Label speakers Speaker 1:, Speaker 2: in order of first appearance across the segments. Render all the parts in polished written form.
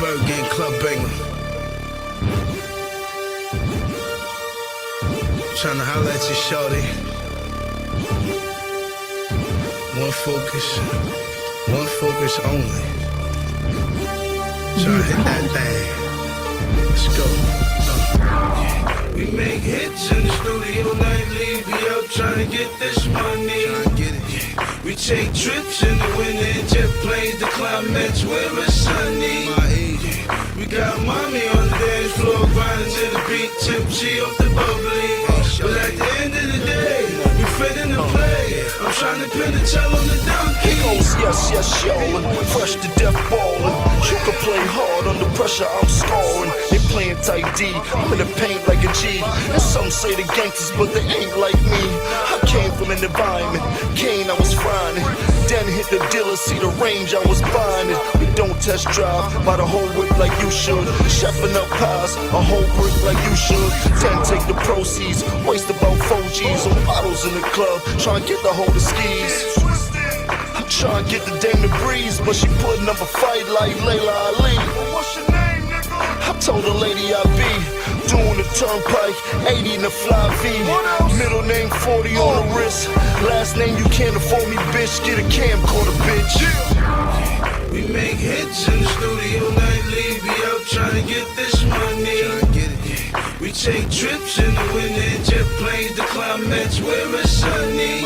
Speaker 1: Bird Gang Club Banger. Tryna holler at you, shorty. One focus only. Tryna hit that thing. Let's go. We make hits in the studio nightly. We out tryna get this money. We take trips in the winter, jet planes, the climates where it's sunny. We got mommy on the dance floor, grinding to the beat, tipsy off the bubbly. But at the end of the day, we fit in the play. I'm trying to pin the tail on the donkey.
Speaker 2: He goes, yes, y'all, fresh to death ballin'. You can play hard under pressure, I'm scoring. They playing tight D, I'm in the paint like a G. And some say the gangsters, but they ain't like me. I came from an environment, Kane, I was frying it. Then hit the dealer, see the range, I was buying it. We don't test drive, buy the whole whip like you should. Chefing up pies, a whole brick like you should. Then take the proceeds, waste about 4 G's on bottles in the club, trying to get the hold of skis. I'm trying to get the dame to breeze, but she putting up a fight like Layla Ali. What's your name, nigga? I told the lady I be doing the turnpike, 80 in the fly V. Middle name 40 on the wrist. Last name you can't afford me, bitch. Get a camcorder, bitch.
Speaker 1: We make hits in the studio nightly. We out trying to get this money. We take trips in the winter, jet planes, the climates where it's sunny.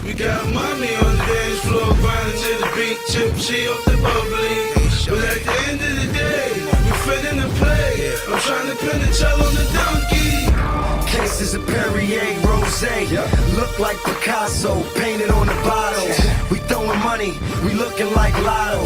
Speaker 1: We got mommy on the dance floor, grinding to the beat, tipsy off the bubbly. But at the end of the day, we fit in the play. I'm trying to pin the tail on the donkey.
Speaker 3: Cases of Perrier, Rosé, look like Picasso, painted on the bottles. We throwing money, we looking like Lotto.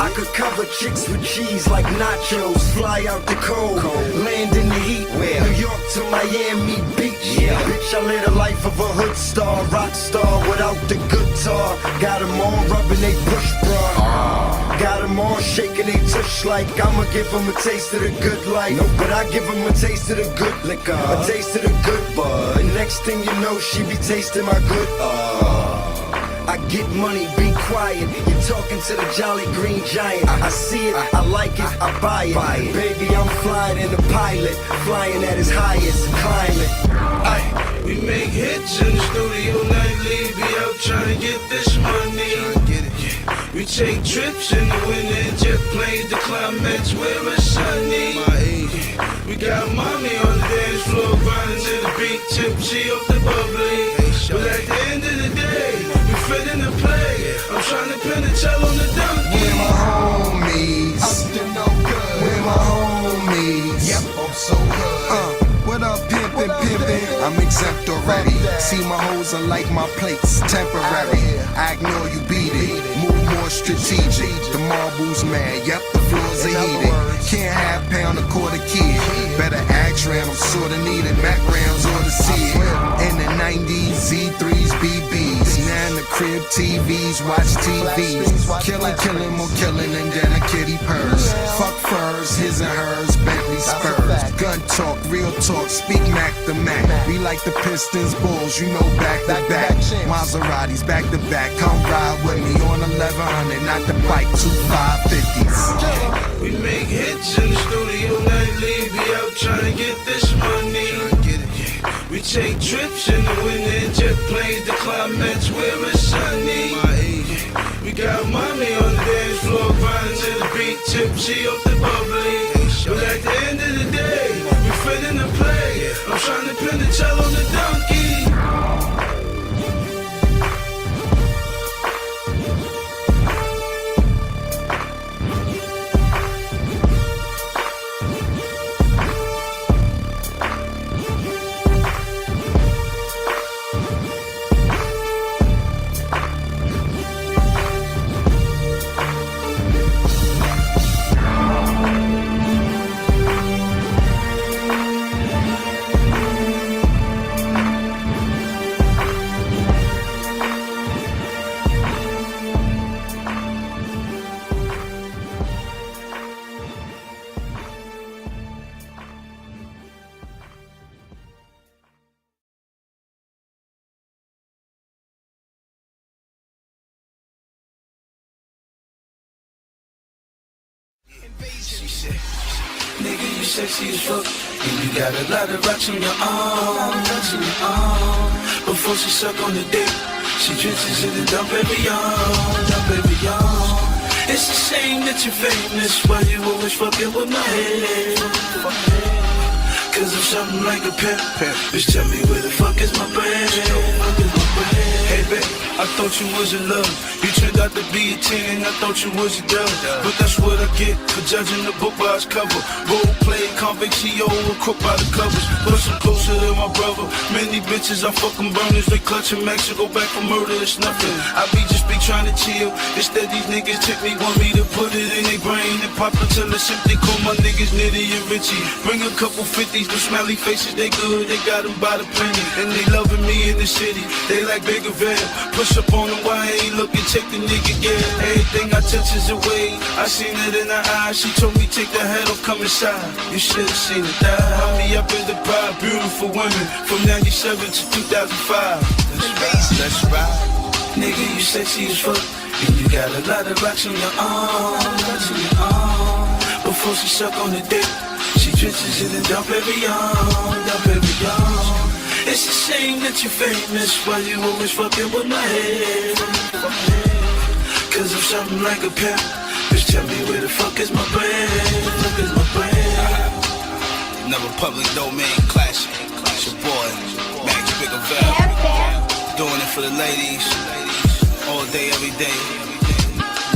Speaker 3: I could cover chicks with cheese like nachos. Fly out the cold, land in the heat. New York to Miami Beach. Bitch, I live the life of a hood star, rock star without the guitar. Got them all rubbing they push bra. Got them all shaking they tush like I'ma give them a taste of the good life. But I give them a taste of the good liquor, a taste of the good bud. Next thing you know, she be tasting my good I get money, be quiet. You're talking to the Jolly Green Giant. I see it, I like it, I buy it. Baby, I'm flying in the pilot, flying at his highest, climbing.
Speaker 1: We make hits in the studio nightly. We out trying to get this money. We take trips in the winter, jet planes, the climates where it's sunny. We got mommy on the dance floor, grinding to the beat, tipsy off the bubbly. But at the end of the day, we fit in the play. I'm trying to pin the tail on the donkey.
Speaker 4: Where my homies? I'm still no good. Where my homies? Yep, I'm so good. What up, pimpin'? I'm exempt already. See my hoes are like my plates, temporary. I ignore you, beat it. Move more strategic. The marbles mad, yep, the floors are heated. Can't have pound a quarter kid. Better act round, I'm sorta needed. Mac rounds or the seed. In the 90s, Z3s, BBs. Now in the crib, TVs, watch TVs. Killing, more killing, and then a kitty purse. Fuck furs, his and hers, Bentley Spurs. Gun talk, real talk, speak Mac to Mac. We like the Pistons, Bulls, you know, back to back. Maseratis, back to back. Come ride with me on 1100, not the bike, 2550s.
Speaker 1: We make hits in the studio nightly. We out trying to get this money. We take trips in the winter, jet planes, the climates where it's sunny. We got mommy on the dance floor, grinding to the beat, tipsy off the bubbly. But at the end of the day, we fit in the play. I'm trying to pin the tail on the donkey. She said, nigga, you sexy as fuck, and you got a lot of rocks on your arm, Before she suck on the dick, she drenches in the dump every yawn. It's a shame that you're famous, why you always fucking with my head? Cause I'm something like a pimp. Bitch, tell me where the fuck is my bread? Hey babe, I thought you was in love. You turned out to be a 10 and I thought you was a dove. But that's what I get for judging the book by its cover. Role play, convict CEO, crook by the covers. Plus I'm closer to my brother. Many bitches I fucking burners, they clutching max to go back for murder, it's nothing. I be just be trying to chill. Instead these niggas trick me, want me to put it in their brain and pop it till it's empty. Call my niggas Nitty and Richie. Bring a couple 50s, the smiley faces, they good, they got them by the plenty. And they loving me in the city, they like bigger veil. Push up on them, why I ain't looking, take the nigga, yeah. Everything I touch is away, I seen it in her eyes. She told me take the head off, come inside. You should've seen it die. Held me up in the pride, beautiful women, from 97 to 2005. Let's ride. Nigga, you sexy as fuck, and you got a lot of rocks on your arm, Before she suck on the dick, she drenches in the dump every yawn. It's a shame that you're famous, why you always fucking with my head? Cause I'm something like a pimp. Bitch, tell me where the fuck is my bread? Another public domain classic. It's your boy, Max Biggerville. Doing it for the ladies, all day, every day.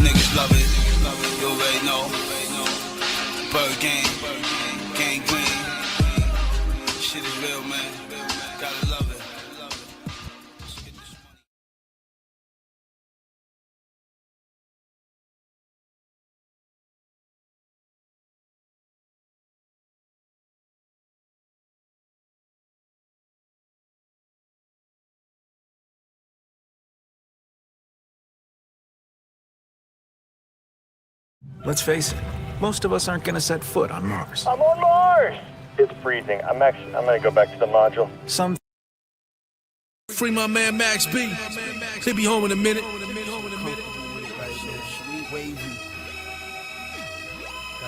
Speaker 1: Niggas love it, you already know. Bird game, gang green. Shit is real, man. Gotta love it. Let's get this money.
Speaker 5: Let's face it, most of us aren't gonna set foot on Mars.
Speaker 6: I'm on Mars! It's freezing. I'm gonna go back to the module.
Speaker 5: Some
Speaker 1: Free my man Max B. He'll be home in a minute.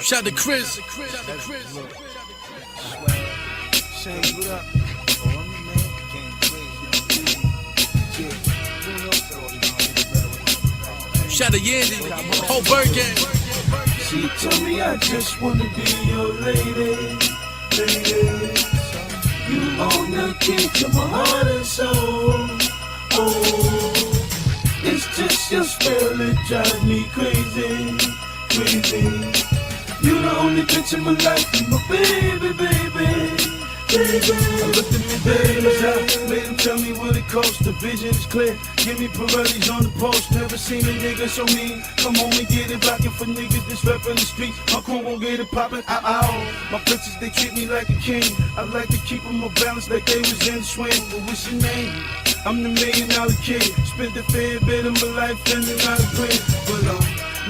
Speaker 1: Shout to Chris. Shout to Yandy, whole bird gang.
Speaker 7: She told me I just wanna be your lady, lady. You own the key to my heart and soul. Oh, it's just your spell, it drives me crazy, crazy. You the only bitch in my life, you my baby, baby. I looked at me, baby's eye, made him tell me what it costs. The vision is clear, give me Pirellis on the post. Never seen a nigga so mean. Come on and get it rockin' for niggas that's rapping the streets. My crew gon' get it poppin', ow. My bitches, they treat me like a king. I like to keep them a balance like they was in swing. But what's your name? I'm the $1 million kid. Spent a fair bit of my life spending out of bread. But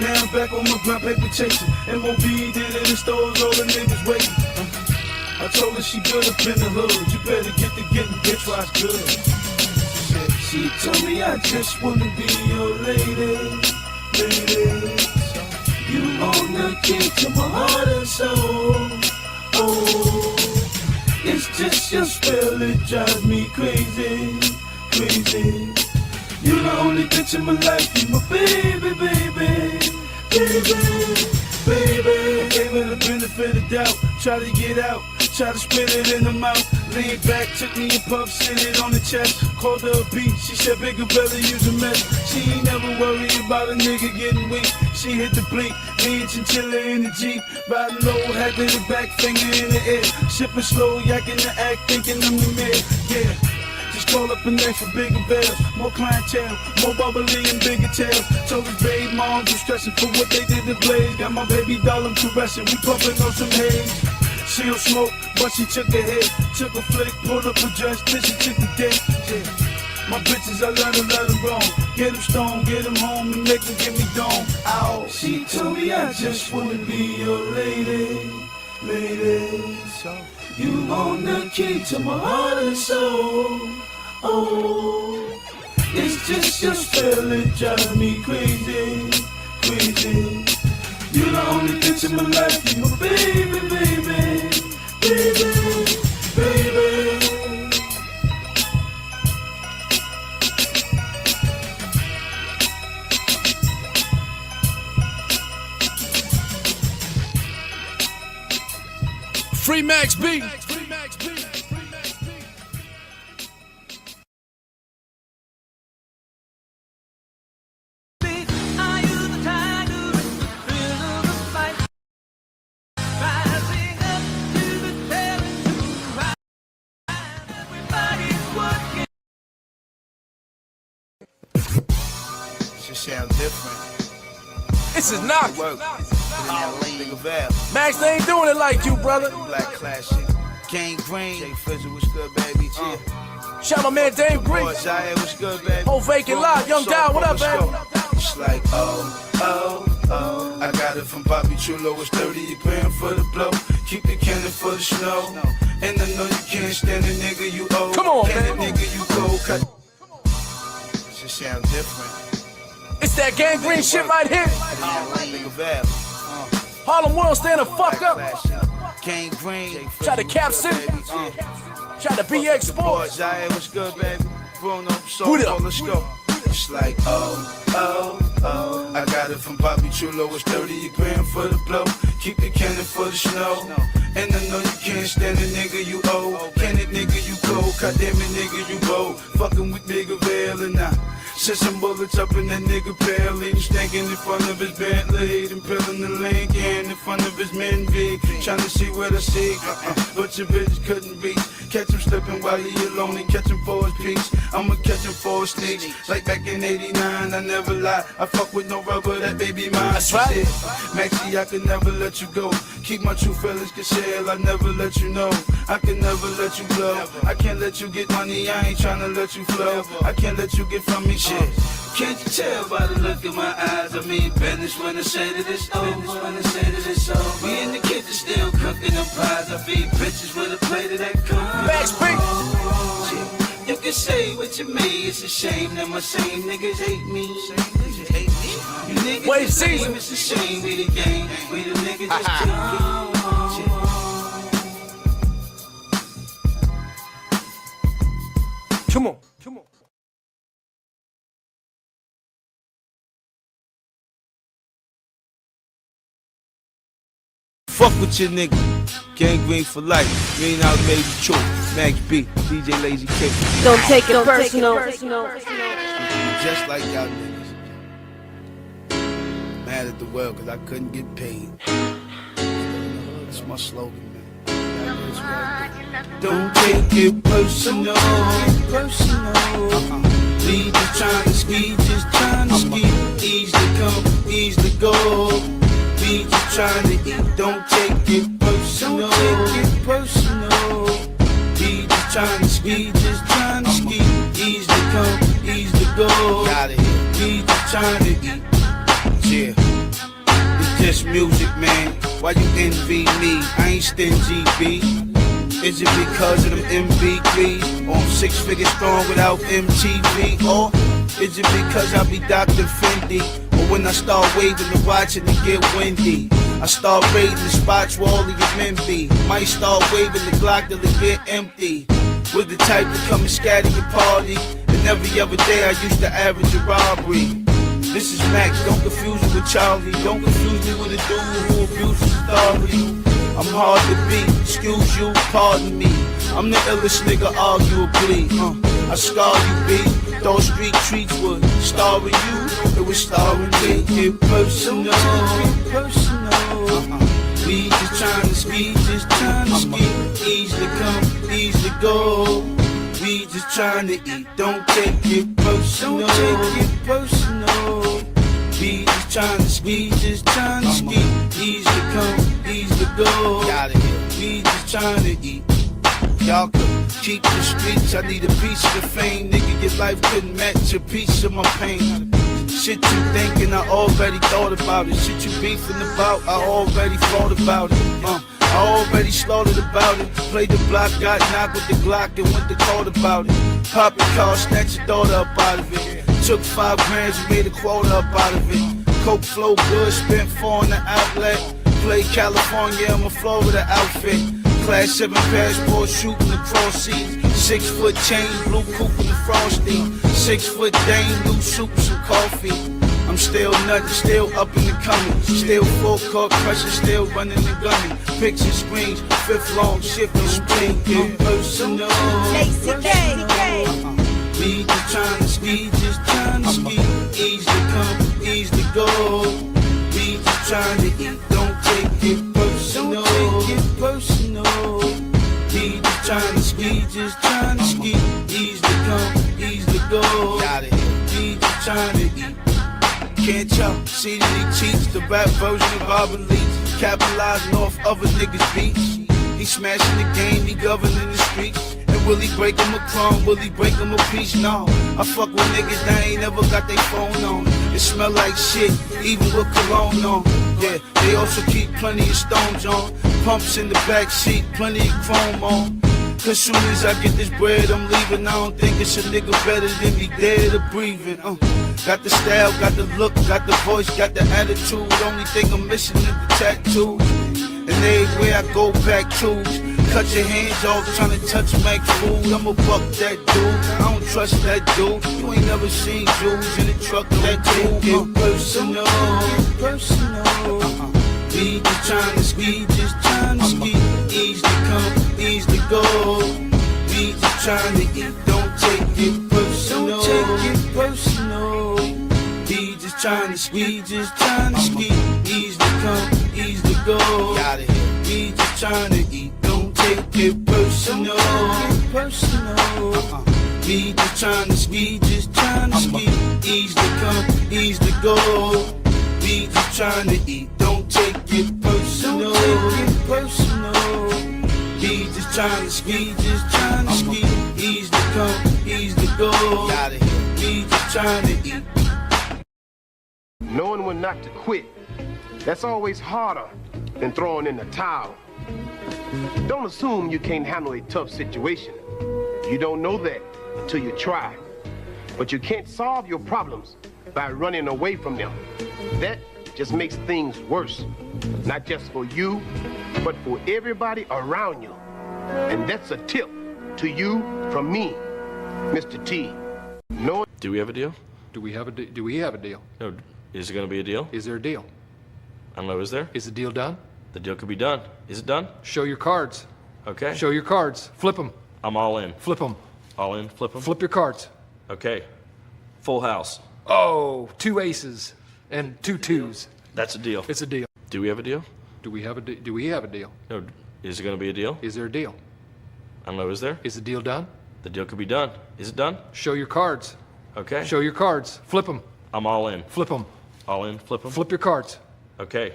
Speaker 7: now I'm back on my grind, paper chasing. MOB did it in stores, all the niggas waiting. I told her she good up in the hood. You better get to getting, bitch, while it's good. She told me I just wanna be your lady, lady. You own the key to my heart and soul. Oh, it's just your spell, it drives me crazy, crazy. You the only bitch in my life, you my baby, baby, baby. Baby, gave her the benefit of doubt. Try to get out, try to spit it in the mouth. Lean back, took me a puff, sit it on the chest. Called her a beat, she said bigger belly, use a mess. She ain't never worried about a nigga getting weak. She hit the blink, me and Chinchilla in the Jeep. Riding low, had to the back, finger in the air. Sipping slow, yakking the act, thinking I'm the man. Yeah. Call up a name for bigger bells, more clientele, more bubbly and bigger tails. Told his baby mom you stressing for what they did to Blaze. Got my baby doll, I'm caressing, we pumping on some haze. She don't smoke, but she took a hit, took a flick, pulled up a dress, then she took the dick. Yeah. My bitches, I let them roam. Get them stoned, get them home, and make them give me dome. Ow. She told me I just wanna be your lady, lady. You own the key to my heart and soul. Oh, it's just your spell, it drives me crazy, crazy. You the only bitch in my life. You my baby, baby, baby, baby.
Speaker 8: Free Max B.
Speaker 1: Shit sound different.
Speaker 8: This is not
Speaker 1: Work. Nigga Val.
Speaker 8: Max, they ain't doing it like you, brother.
Speaker 1: Black classic. Gang Green. Jay Fizzle, what's good, baby?
Speaker 8: Shout my man Dave Green.
Speaker 1: Boy, Zaire, what's good, baby?
Speaker 8: Whole vacant lot. Young Dow, what up, baby?
Speaker 1: It's like, oh. I got it from Bobby Chulo. It's 30 grand for the blow. Keep the cannon for the snow. And I know you can't stand a nigga you owe.
Speaker 8: Come on,
Speaker 1: can
Speaker 8: man.
Speaker 1: a nigga you go cut. Shit sound different.
Speaker 8: It's that Gang Green shit right here.
Speaker 1: Nigga Val.
Speaker 8: Harlem World, stand the fuck up.
Speaker 1: Gang Green.
Speaker 8: Shout to Cap City. Shout to BX
Speaker 1: Boy,
Speaker 8: Sports.
Speaker 1: Zaire, what's good, baby? Bruno,
Speaker 8: Who
Speaker 1: so
Speaker 8: the-
Speaker 1: let's go. It's like, oh. I got it from Bobby Chulo. It's 30 grand for the blow. Keep the cannon for the snow. And I know you can't stand a nigga you owe. Can it nigga you go? God damn it nigga you go. Fucking with nigga Vail and I sent some bullets up in that nigga belly. Stinking in front of his Bentley. And peeling the Lincoln in front of his men be. Trying to see what I see. But your bitch couldn't reach. Catch him slipping while he alone and catch him for his peace. I'ma catch him for his sneaks. Like back in 89, I never lie. I fuck with no rubber, that baby mine.
Speaker 8: That's right.
Speaker 1: Maxie, I can never let you go. Keep my true feelings concealed, I never let you know. I can never let you blow. I can't let you get money, I ain't tryna let you flow. I can't let you get from me shit. Can't you tell by the look in my eyes? I mean business when I say that it's over. Me and the kids are still cooking them pies. I feed bitches with a plate of that corn.
Speaker 8: Max B.
Speaker 1: You can say what you may, it's a shame that my same niggas hate me. You niggas
Speaker 8: Wave
Speaker 1: the same,
Speaker 8: season.
Speaker 1: it's a shame we the game. We the niggas just kill.
Speaker 8: Come on. Come on.
Speaker 1: Fuck with your nigga. Gang Green for life. Green out baby true. Max B. DJ Lazy K.
Speaker 9: Don't take it personal.
Speaker 1: Just like y'all niggas. Mad at the world cause I couldn't get paid. That's my slogan, man. Don't take it personal. We just trying to ski, just trying to ski. Ease to come, ease to go. We just trying to eat, don't take it personal. We just trying to ski, just trying to ski. Ease to come, ease to go. We just trying to eat. Yeah, it's just music, man. Why you envy me? I ain't stingy, B. Is it because of them MVP? On 6 figures strong without MTV? Or is it because I be Dr. Fendi? Or when I start waving the watch and it get windy, I start raiding the spots where all of your men be. Might start waving the Glock till it get empty. With the type to come and scatter your party. And every other day I used to average a robbery. This is Max, don't confuse me with Charlie. Don't confuse me with a dude who abuses authority. I'm hard to beat, excuse you, pardon me. I'm the illest nigga, arguably. I scar you, B. Those street treats would star with you. It was starring me. Get personal. We just trying to ski, just trying to ski. Easy to come, easy to go. We just trying to eat, don't take it personal. We just trying to ski, just trying to ski. Easy to come, easy to go. We just trying to eat. Y'all could keep the streets, I need a piece of the fame. Nigga, your life couldn't match a piece of my pain. Shit you thinking, I already thought about it. Shit you beefing about, I already thought about it. I already slaughtered about it. Played the block, got knocked with the Glock and went to court about it. Poppin' car, snatch your daughter up out of it. Took 5 grams and made a quota up out of it. Coke flow good, spent 4 on the outlet. Play California, I'm a Florida outfit. Class 7 passport, shooting the cross seas. 6 foot chain, blue coupe in the frosty. 6 foot dame, new soup, some coffee. I'm still nothing, still up in the coming. Still full court pressure, still running and gunning. Picture screens, 5th long, shifting spring. Impersonal. We just trying to ski, just trying to ski. Easy to come, easy to go. We just trying to eat, don't take it personal. Don't take it personal. We just trying to ski, just trying to ski. Easy to come, easy to go. We just trying to eat. Can't chop, see that he cheats. The rap version of Robin Leach. Capitalizing off other niggas' beats. He smashing the game, he governing the streets. And will he break him a crumb, will he break him a piece? No, I fuck with niggas that ain't never got their phone on. It smell like shit, even with cologne on. Yeah, they also keep plenty of stones on. Pumps in the back seat, plenty of chrome on. Cause soon as I get this bread, I'm leaving. I don't think it's a nigga better than me dead or breathing. Got the style, got the look, got the voice, got the attitude. Only thing I'm missing is the tattoos. And everywhere I go, back tools. Cut your hands off, trying to touch Mac food. I'ma buck that dude, I don't trust that dude. You ain't never seen Jews in the truck that dude. Get personal, personal. We just trying to ski, just trying to ski. Easy to come, easy to go. We just trying to eat, don't take it personal. Don't take it personal. We just trying to ski, just trying to ski. Easy to come, easy to go. We just trying to eat, don't take it personal. Personal. We just trying to ski, just trying to ski. Easy to come, easy to go. We just trying to eat, don't take it personal. Don't take it personal. We just trying to ski, just trying to ski. Easy to come, easy to go. We just trying to eat.
Speaker 9: Knowing when not to quit, that's always harder than throwing in the towel. Don't assume you can't handle a tough situation. You don't know that until you try. But you can't solve your problems by running away from them. That just makes things worse. Not just for you, but for everybody around you. And that's a tip to you from me, Mr. T. No.
Speaker 10: Do we have a deal?
Speaker 8: Do we have a deal?
Speaker 10: No. Is it going to be a deal?
Speaker 8: Is there a deal?
Speaker 10: I don't know. Is there?
Speaker 8: Is the deal done?
Speaker 10: The deal could be done. Is it done?
Speaker 8: Show your cards.
Speaker 10: Okay.
Speaker 8: Show your cards. Flip them.
Speaker 10: I'm all in.
Speaker 8: Flip them.
Speaker 10: All in. Flip them.
Speaker 8: Flip your cards.
Speaker 10: Okay. Full house.
Speaker 8: Oh, 2 aces and 2 twos.
Speaker 10: That's a deal.
Speaker 8: It's a deal.
Speaker 10: Do we have a deal?
Speaker 8: Do we have a deal?
Speaker 10: No. Is it going to be a deal?
Speaker 8: Is there a deal?
Speaker 10: I don't know. Is there?
Speaker 8: Is the deal done?
Speaker 10: The deal could be done. Is it done?
Speaker 8: Show your cards.
Speaker 10: Okay.
Speaker 8: Show your cards. Flip them.
Speaker 10: I'm all in.
Speaker 8: Flip them.
Speaker 10: All in. Flip them.
Speaker 8: Flip your cards.
Speaker 10: Okay.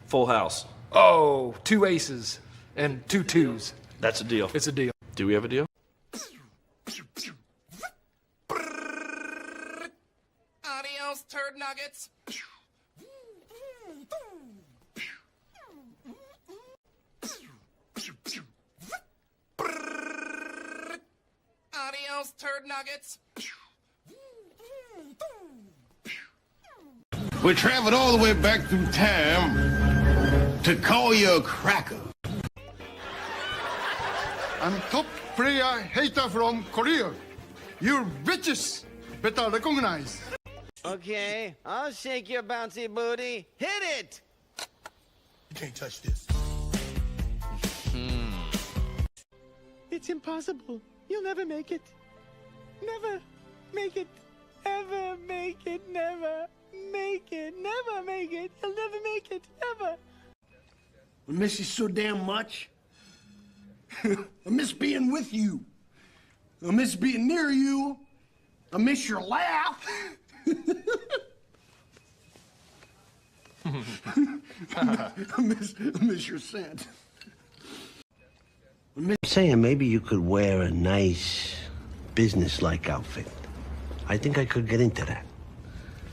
Speaker 10: Full house.
Speaker 8: Oh, 2 aces and 2 twos.
Speaker 10: That's a deal.
Speaker 8: It's a deal.
Speaker 10: Do we have a deal?
Speaker 8: Adios, turd nuggets. Adios, turd nuggets.
Speaker 9: We traveled all the way back through time to call you a cracker.
Speaker 4: I'm top player hater from Korea. You bitches better recognize.
Speaker 11: Okay, I'll shake your bouncy booty. Hit it!
Speaker 4: You can't touch this.
Speaker 11: It's impossible. You'll never make it. Never make it. Ever make it. Never make it. Never make it. You'll never make it. Ever.
Speaker 12: I miss you so damn much. I miss being with you. I miss being near you. I miss your laugh. I miss your scent.
Speaker 11: I'm saying maybe you could wear a nice business-like outfit. I think I could get into that.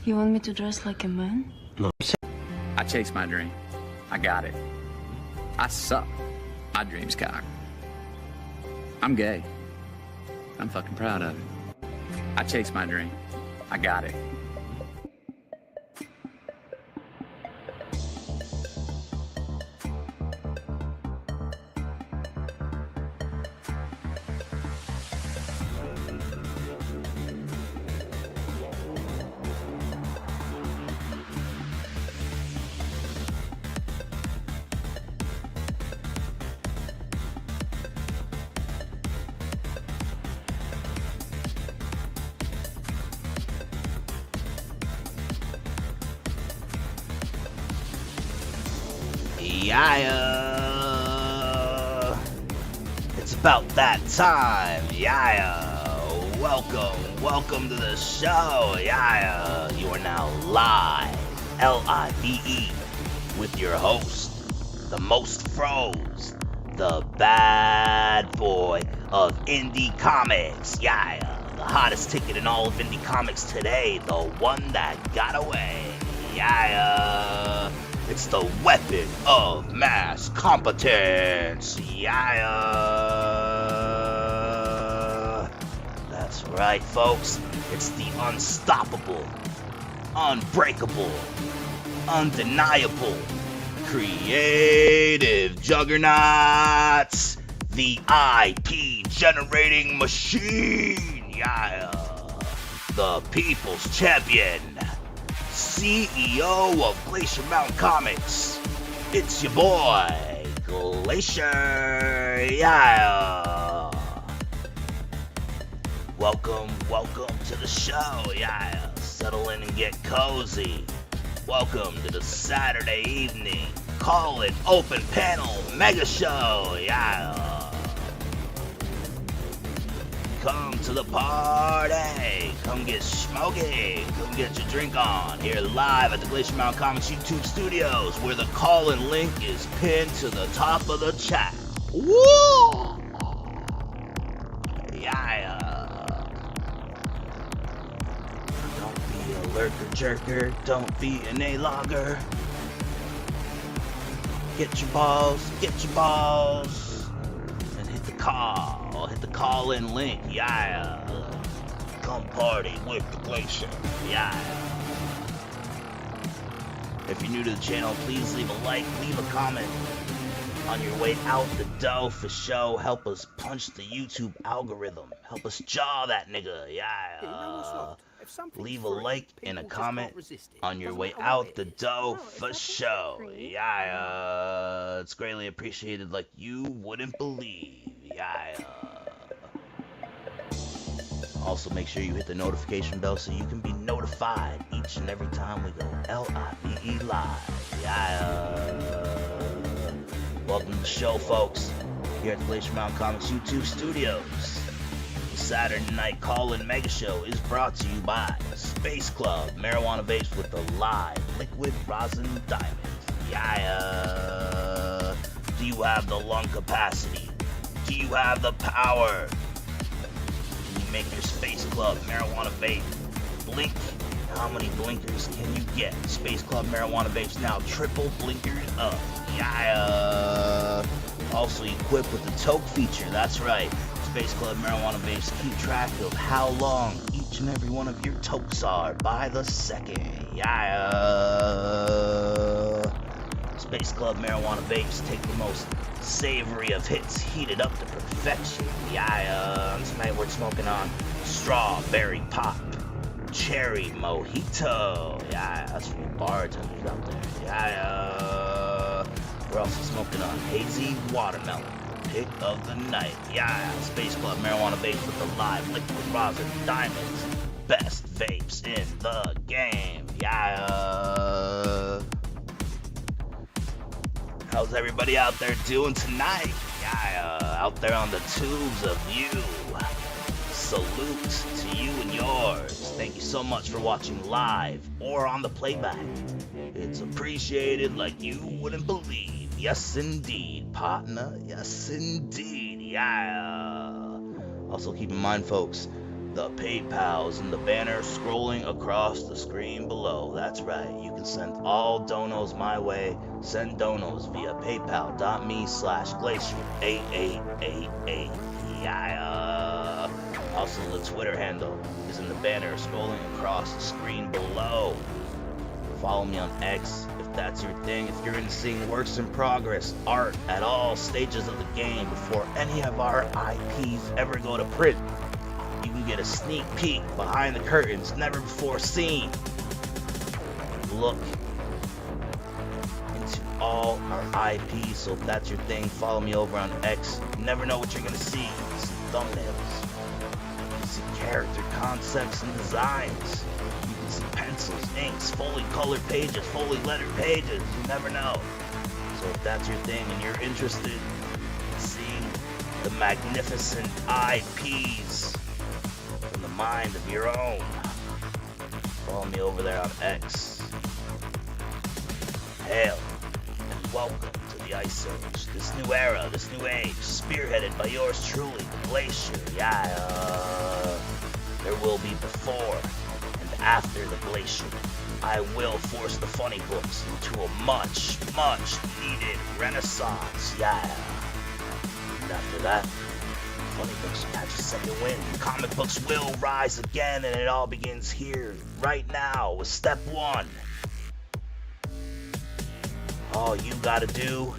Speaker 13: You want me to dress like a man?
Speaker 11: No, I'm saying
Speaker 14: I chased my dream. I got it. I suck. My dream's cock. I'm gay. I'm fucking proud of it. I chased my dream. I got it.
Speaker 15: Yeah, it's about that time. Yeah, welcome to the show. Yeah, you are now live, L-I-V-E, with your host, the most froze, the bad boy of indie comics. Yeah, the hottest ticket in all of indie comics today, the one that got away. Yeah, it's the weapon of mass competence. Yeah, that's right, folks. It's the unstoppable, unbreakable, undeniable, creative juggernauts, the IP generating machine. Yeah, the people's champion, CEO of Glacier Mountain Comics. It's your boy, Glacier. Yeah. Welcome to the show. Yeah. Settle in and get cozy. Welcome to the Saturday evening call-in open panel mega show. Yeah. Come to the party. Come get smoky. Come get your drink on. Here live at the Glacier Mountain Comics YouTube studios, where the call-in link is pinned to the top of the chat. Woo! Yeah. Don't be a lurker jerker. Don't be an A-logger. Get your balls. And hit the call. Hit the call-in link. Yeah. Come party with the Glacier. Yeah. If you're new to the channel, please leave a like, leave a comment. On your way out the door for show, help us punch the YouTube algorithm. Help us jaw that nigga. Yeah. Leave a like and a comment on your way out the door for show. Yeah. It's greatly appreciated like you wouldn't believe. Yeah. Also, make sure you hit the notification bell so you can be notified each and every time we go L-I-V-E live. Yeah. Welcome to the show, folks. Here at the Glacier Mountain Comics YouTube studios. The Saturday night call-in mega show is brought to you by Space Club, marijuana vapes with the live liquid rosin diamonds. Yeah. Do you have the lung capacity? Do you have the power? Make your Space Club marijuana vape blink. How many blinkers can you get? Space Club marijuana vapes now triple blinkers up. Yeah. Also equipped with the toke feature. That's right. Space Club marijuana vapes keep track of how long each and every one of your tokes are by the second. Yeah. Space Club marijuana vapes take the most savory of hits heated up to perfection. Yeah, tonight we're smoking on strawberry pop, cherry mojito. Yeah, that's for you bartenders out there. Yeah, we're also smoking on hazy watermelon, pick of the night. Yeah, Space Club marijuana vapes with the live liquid rosin diamonds, best vapes in the game. Yeah. How's everybody out there doing tonight? Yeah, out there on the tubes of you. Salute to you and yours. Thank you so much for watching live or on the playback. It's appreciated like you wouldn't believe. Yes, indeed, partner. Yes, indeed. Yeah. Also, keep in mind, folks, the PayPal is in the banner scrolling across the screen below. That's right. You can send all donos my way. Send donos via paypal.me/glacier8888. Yeah. Also, the Twitter handle is in the banner scrolling across the screen below. Follow me on X if that's your thing. If you're into seeing works in progress, art at all stages of the game before any of our IPs ever go to print, you can get a sneak peek behind the curtains never before seen. Look into all our IPs, so if that's your thing, follow me over on X. You never know what you're gonna see. See thumbnails, you can see character concepts and designs, you can see pencils, inks, fully colored pages, fully lettered pages. You never know. So So if that's your thing and you're interested in seeing the magnificent IPs from the mind of your own, follow me over there on X. Hail and welcome to the Ice Age, this new era, this new age, spearheaded by yours truly, the Glacier. Yeah, there will be before and after the Glacier. I will force the funny books into a much, much needed renaissance. Yeah. And after that, funny books will catch a second wind. Comic books will rise again, and it all begins here, right now, with step one. All you gotta do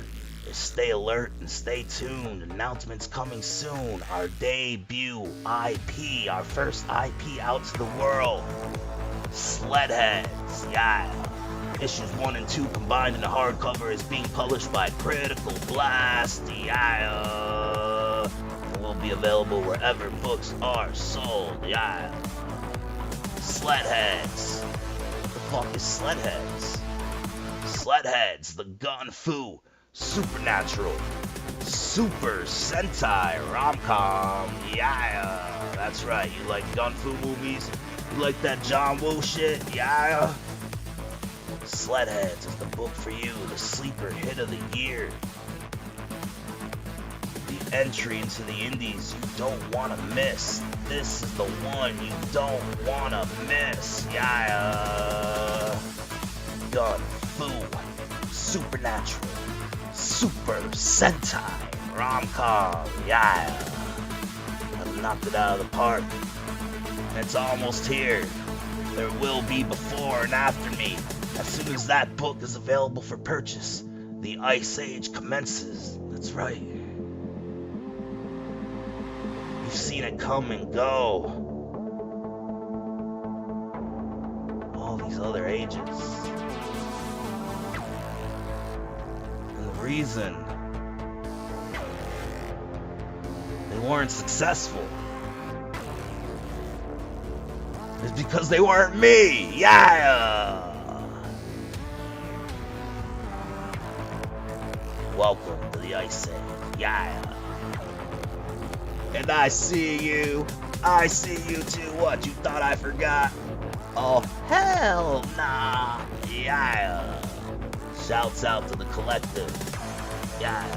Speaker 15: is stay alert and stay tuned. Announcements coming soon. Our debut IP, our first IP out to the world. Sledheads, yeah. Issues 1 and 2 combined in a hardcover is being published by Critical Blast, yeah. It will be available wherever books are sold, yeah. Sledheads. What the fuck is Sledheads? Sledheads, the Gun Fu Supernatural Super Sentai Rom-Com, yeah. That's right, you like Gun Fu movies? You like that John Woo shit? Yeah. Sledheads is the book for you, the sleeper hit of the year. The entry into the indies you don't want to miss. This is the one you don't want to miss. Yeah. Gun Fu Supernatural Super Sentai Rom-Com. Yeah. I've knocked it out of the park. It's almost here. There will be before and after me. As soon as that book is available for purchase, the Ice Age commences. That's right. You've seen it come and go. All these other ages. And the reason they weren't successful is because they weren't me. Yeah. Welcome to the Ice Age. Yeah. And I see you. I see you too. What, you thought I forgot? Oh, hell nah. Yeah. Shouts out to the collective. Yeah.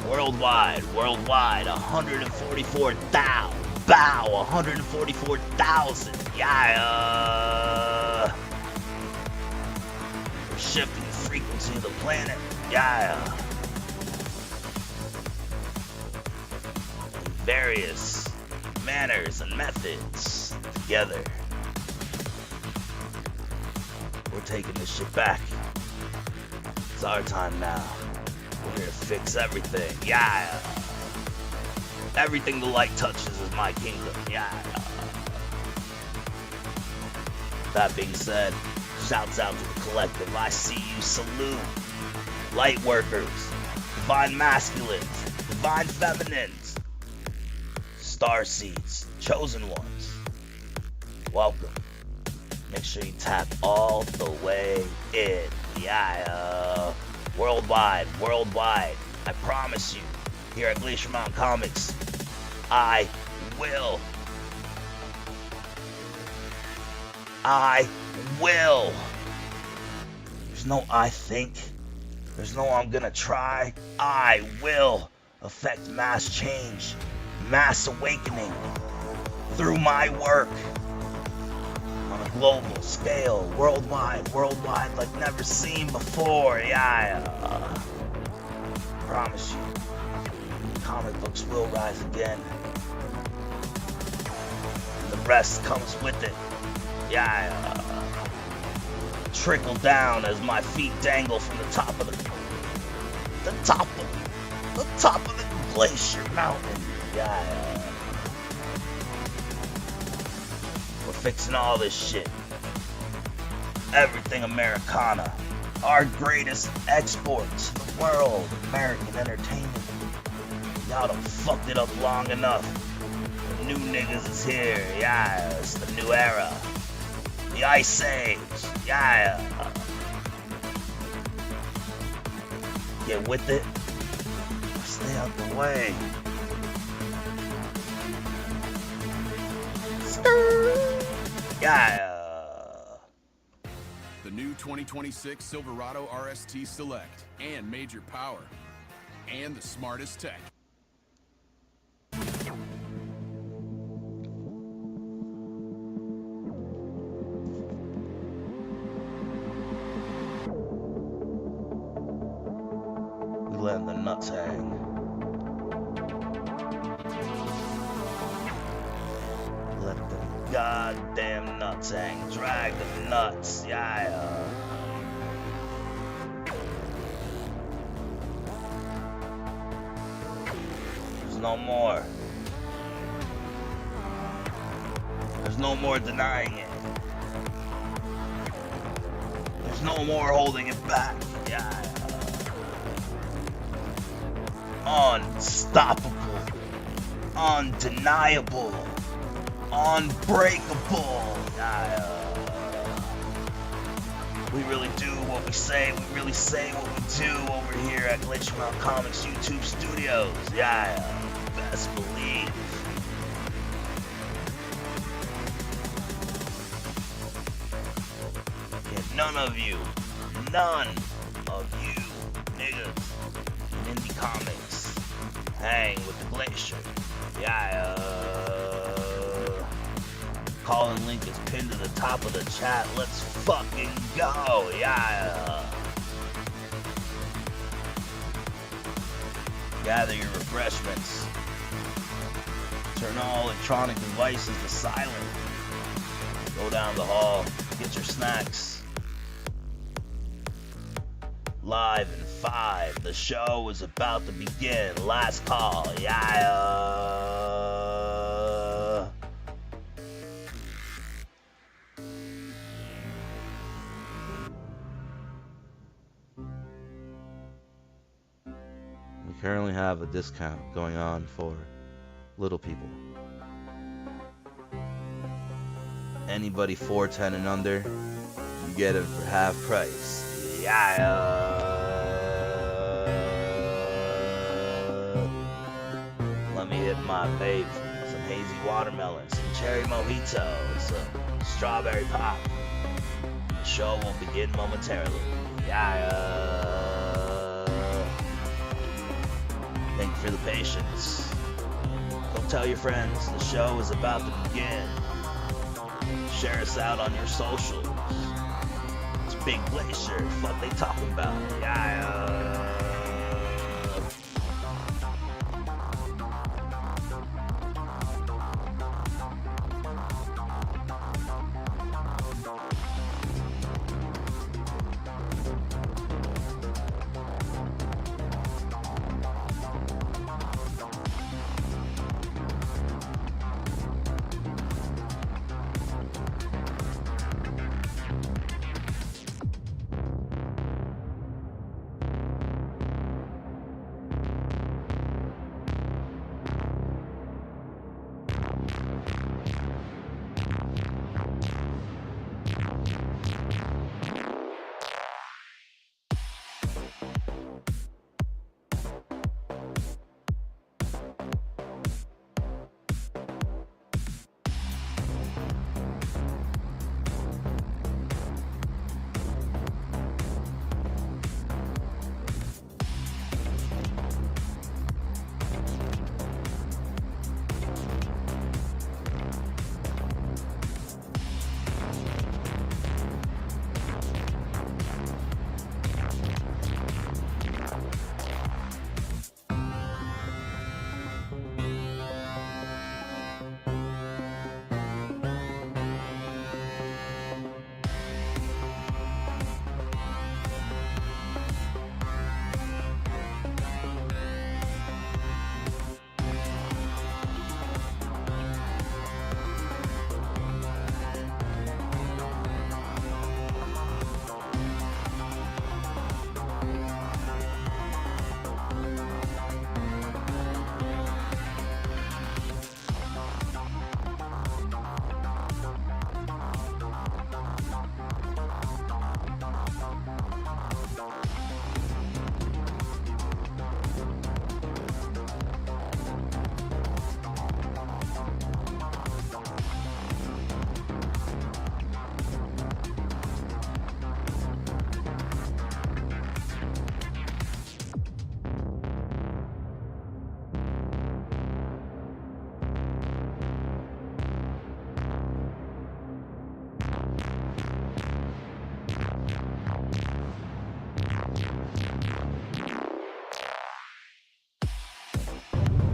Speaker 15: Worldwide, 144,000. Bow, 144,000. Yeah. We're shifting the frequency of the planet. Yeah. In various manners and methods together. We're taking this shit back. It's our time now. We're here to fix everything. Yeah. Everything the light touches is my kingdom. Yeah. That being said, shouts out to the collective. I see you. Salute. Light workers, divine masculines, divine feminines, star seeds, chosen ones. Welcome. Make sure you tap all the way in. Yeah. Worldwide. I promise you, here at Glacier Mountain Comics, I will. There's no I think. There's no I'm gonna try. I will affect mass change, mass awakening through my work on a global scale, worldwide like never seen before. Yeah. Promise you, comic books will rise again. And the rest comes with it. Yeah. Trickle down as my feet dangle from the top of the Glacier Mountain. Yeah. We're fixing all this shit. Everything Americana. Our greatest export to the world. American entertainment. Y'all done fucked it up long enough. The new niggas is here. Yeah, it's the new era. The Ice Age. Yeah. Get with it. Stay out the way. Yeah.
Speaker 16: The new 2026 Silverado RST Select, and major power, and the smartest tech.
Speaker 15: We letting the nuts hang. Let them goddamn nuts hang. Drag them nuts. Yeah. There's no more. There's no more denying it. There's no more holding it back. Yeah. Unstoppable. Undeniable. Unbreakable. We really do what we say. We really say what we do over here at Glacier Mountain Comics YouTube Studios. Yeah, best believe. Yeah, none of you niggas in indie comics hang with the Glacier. Yeah. Calling link is pinned to the top of the chat. Let's fucking go. Yeah. Gather your refreshments. Turn all electronic devices to silent. Go down the hall. Get your snacks. Live in 5. The show is about to begin. Last call. Yeah. We currently have a discount going on for little people. Anybody 4'10" and under, you get it for half price. Yeah. Let me hit my babe. Some hazy watermelon, some cherry mojito, some strawberry pop. The show will begin momentarily. Yeah. Thank you for the patience. Go tell your friends, the show is about to begin. Share us out on your socials. It's Big Glacier. Fuck they talking about? Yeah.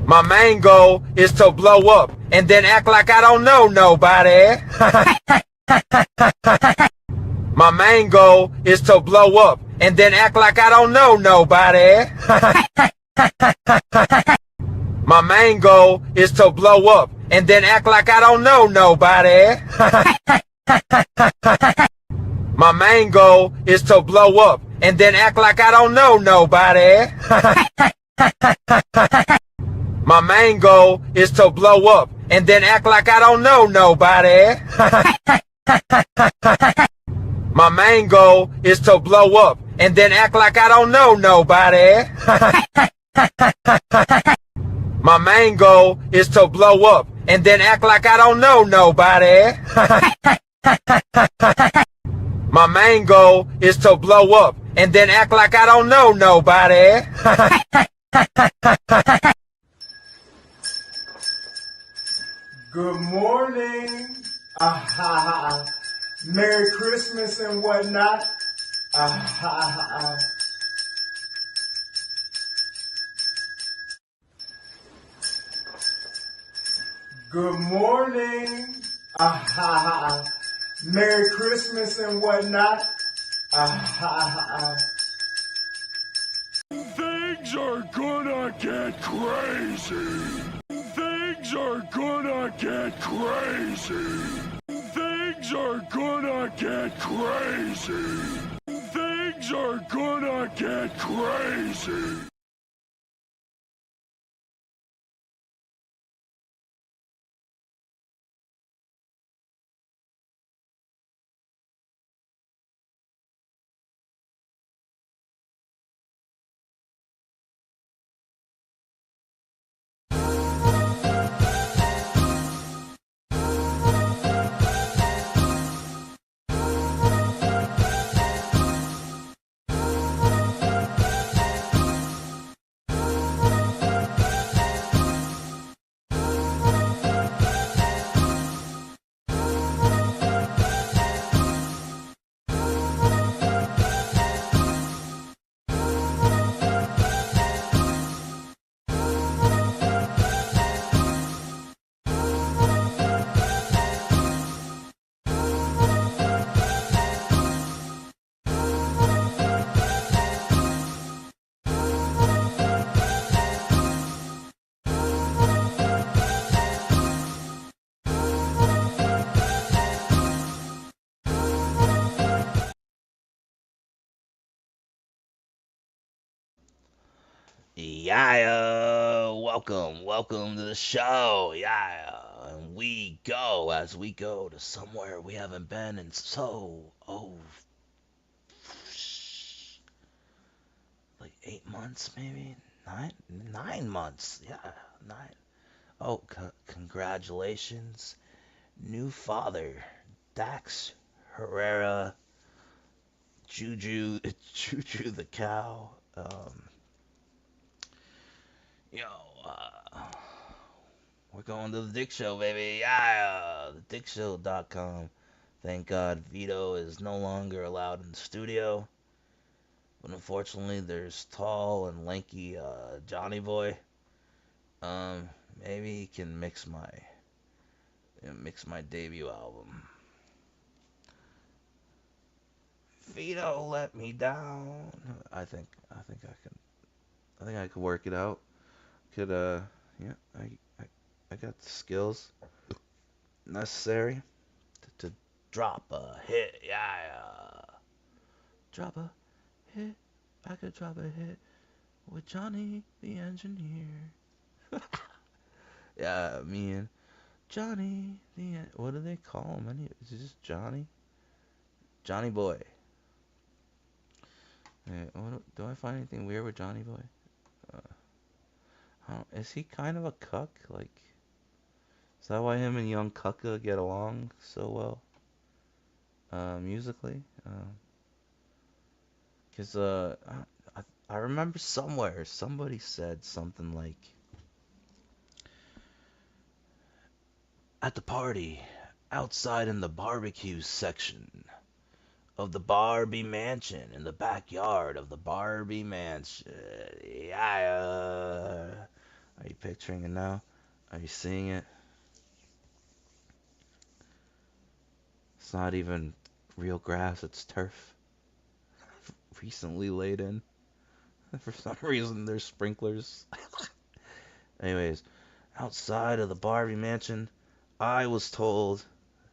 Speaker 17: My main goal is to blow up and then act like I don't know nobody. My main goal is to blow up and then act like I don't know nobody. My main goal is to blow up and then act like I don't know nobody. My main goal is to blow up and then act like I don't know nobody. My main goal is to blow up and then act like I don't know nobody. My main goal is to blow up and then act like I don't know nobody. My main goal is to blow up and then act like I don't know nobody. My main goal is to blow up and then act like I don't know nobody.
Speaker 18: Good morning. Merry Christmas and whatnot. Good morning. Merry Christmas and whatnot.
Speaker 7: Things are gonna get crazy. Things are gonna get crazy. Things are gonna get crazy. Things are gonna get crazy.
Speaker 15: Yeah, welcome to the show. Yeah, and we go as we go to somewhere we haven't been in like 8 months, maybe 9 months. Yeah, 9. Oh, congratulations, new father, Dax Herrera, Juju, Juju the cow. Yo, we're going to the Dick Show, baby. Yeah, thedickshow.com. Thank God Vito is no longer allowed in the studio. But unfortunately, there's tall and lanky Johnny Boy. Maybe he can mix my debut album. Vito let me down. I think I could work it out. Yeah, I got the skills necessary to drop a hit. Yeah. Drop a hit. I could drop a hit with Johnny the engineer. Yeah, me and Johnny the what do they call him? Is it just Johnny? Johnny Boy. Hey, do I find anything weird with Johnny Boy? Is he kind of a cuck? Like, is that why him and Young Cucka get along so well? Musically? Because, I remember somewhere somebody said something like, at the party, outside in the barbecue section of the Barbie Mansion, in the backyard of the Barbie Mansion. Yeah. Are you picturing it now? Are you seeing it? It's not even real grass, it's turf. Recently laid in. For some reason, there's sprinklers. Anyways, outside of the Barbie mansion, I was told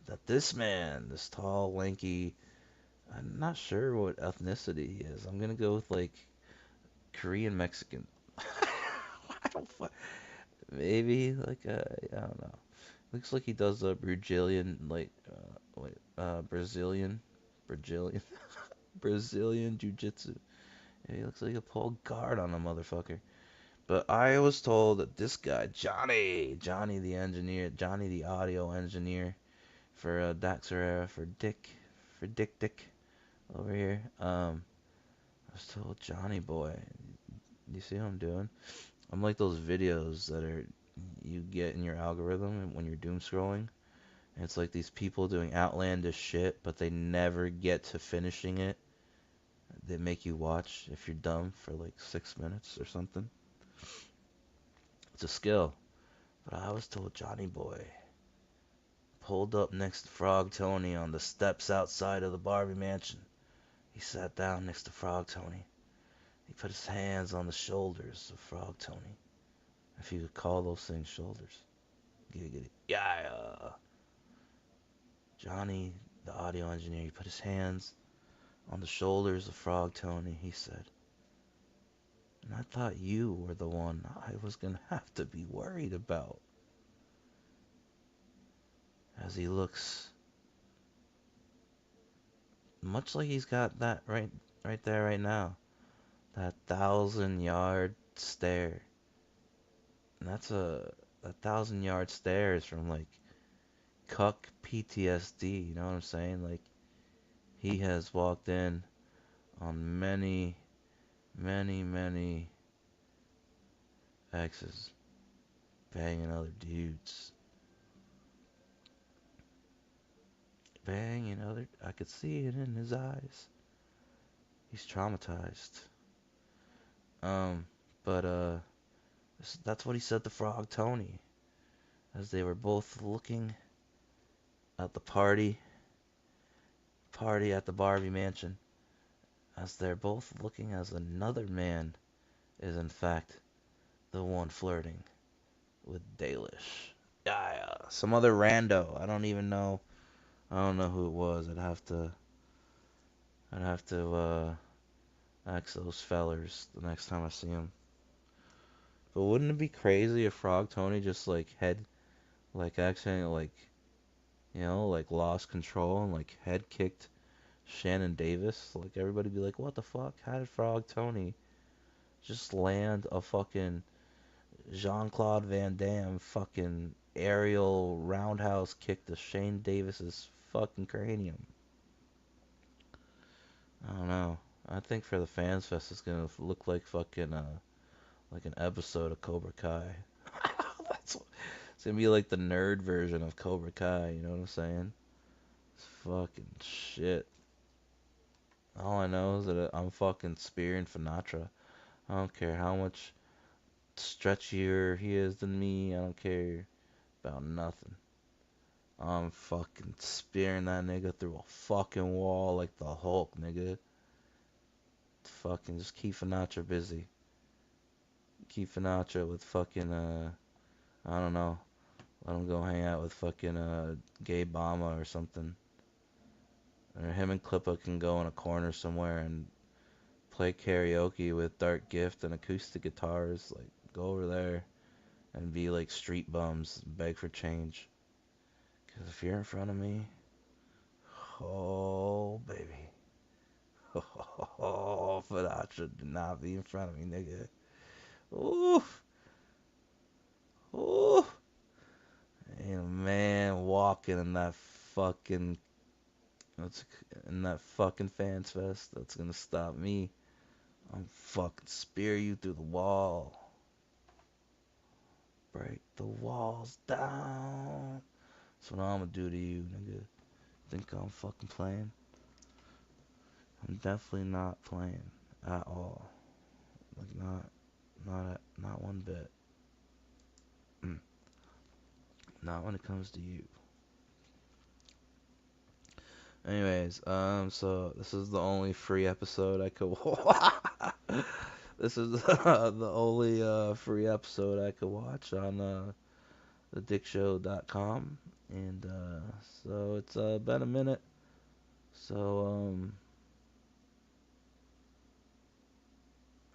Speaker 15: that this man, this tall, lanky, I'm not sure what ethnicity he is. I'm gonna go with like Korean Mexican. I don't maybe like I don't know. Looks like he does a Brazilian Brazilian Brazilian jiu-jitsu. Yeah, he looks like a pull guard on a motherfucker. But I was told that this guy, Johnny the engineer, Johnny the audio engineer for Daxera, for Dick over here. I was told Johnny boy, you see what I'm doing? I'm like those videos that are you get in your algorithm when you're doom scrolling. And it's like these people doing outlandish shit, but they never get to finishing it. They make you watch if you're dumb for like 6 minutes or something. It's a skill. But I was told Johnny boy pulled up next to Frog Tony on the steps outside of the Barbie mansion. He sat down next to Frog Tony. He put his hands on the shoulders of Frog Tony. If you could call those things shoulders. Giggity. Yeah. Johnny, the audio engineer, he put his hands on the shoulders of Frog Tony. He said, and I thought you were the one I was going to have to be worried about. As he looks, much like he's got that right there, right now. That 1,000-yard stare. And that's that 1,000-yard stare is from like cuck PTSD, you know what I'm saying? Like, he has walked in on many exes banging other dudes. I could see it in his eyes. He's traumatized. But that's what he said to Frog Tony. As they were both looking at the party at the Barbie mansion. As they're both looking as another man is in fact the one flirting with Dalish. Yeah, some other rando. I don't even know. I don't know who it was. I'd have to ask those fellers the next time I see them. But wouldn't it be crazy if Frog Tony just accidentally lost control and like head kicked Shannon Davis? Like everybody be like, what the fuck? How did Frog Tony just land a fucking Jean-Claude Van Damme fucking aerial roundhouse kick to Shane Davis's fucking cranium? I don't know. I think for the Fans Fest it's gonna look like fucking like an episode of Cobra Kai. It's gonna be like the nerd version of Cobra Kai, you know what I'm saying? It's fucking shit. All I know is that I'm fucking spearing Finatra. I don't care how much stretchier he is than me. I don't care about nothing. I'm fucking spearing that nigga through a fucking wall like the Hulk, nigga. Fucking just keep Finatra busy. Keep Finatra with fucking I don't know. Let him go hang out with fucking Gay Bama or something. Or him and Klippa can go in a corner somewhere and play karaoke with Dark Gift and acoustic guitars. Like, go over there and be like street bums, beg for change. Because if you're in front of me, oh, baby. Oh, Finatra, do not be in front of me, nigga. Ooh. Ooh. Ain't a man walking in that fucking Fans Fest that's gonna stop me. I'm fucking spear you through the wall. Break the walls down. That's what I'm gonna do to you, nigga. Think I'm fucking playing? I'm definitely not playing at all. Like not one bit. Not when it comes to you. Anyways, so this is the only free episode I could This is the only free episode I could watch on thedickshow.com, and so it's been a minute. So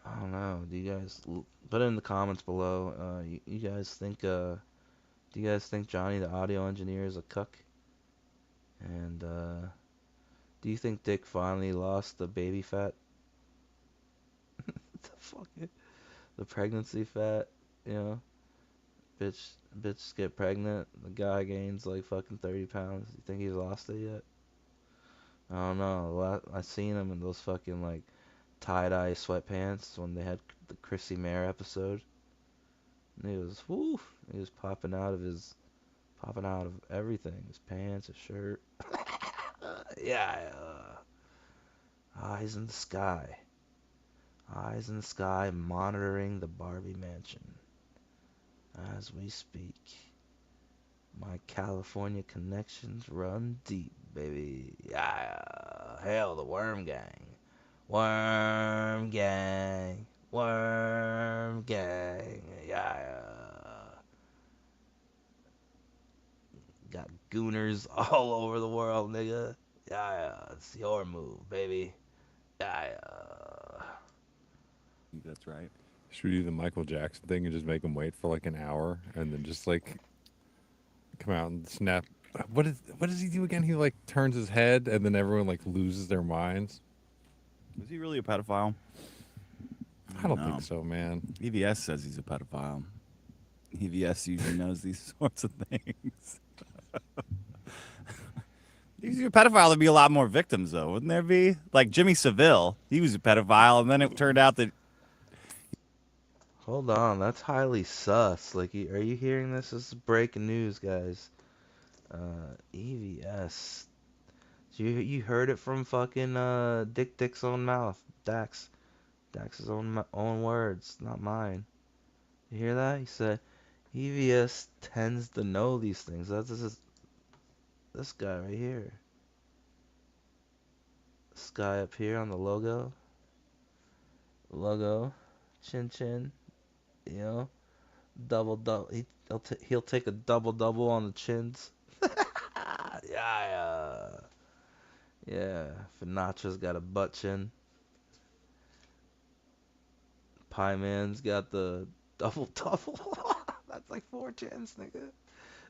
Speaker 15: I don't know. Do you guys put it in the comments below? You guys think do you guys think Johnny the audio engineer is a cuck? And do you think Dick finally lost the baby fat? The fucking the pregnancy fat, you know? Bitch get pregnant, the guy gains like fucking 30 pounds. You think he's lost it yet? I don't know. I seen him in those fucking like tie-dye sweatpants when they had the Chrissy Mayer episode. And he was popping out of everything. His pants, his shirt. Yeah. Eyes in the sky. Eyes in the sky monitoring the Barbie mansion. As we speak. My California connections run deep, baby. Yeah. Hail the Worm Gang. Worm Gang. Worm Gang. Yeah. Got gooners all over the world, nigga. Yeah. It's your move, baby. Yeah.
Speaker 19: That's right. Should we do the Michael Jackson thing and just make him wait for like an hour and then just like come out and snap? What does he do again? He like turns his head and then everyone like loses their minds.
Speaker 20: Was he really a pedophile?
Speaker 19: I don't think so, man.
Speaker 20: EVS says he's a pedophile. EVS usually knows these sorts of things. If he's a pedophile, there'd be a lot more victims, though, wouldn't there be? Like Jimmy Seville, he was a pedophile, and then it turned out that...
Speaker 15: Hold on, that's highly sus. Like, are you hearing this? This is breaking news, guys. EVS. You heard it from fucking Dick's own mouth. Dax's own words, not mine. You hear that? He said EVS tends to know these things. That's this guy right here. This guy up here on the logo. Chin chin. You know, double. He'll take a double on the chins. Yeah. Finacha's got a butt chin. Pie Man's got the double. That's like 4 chins, nigga.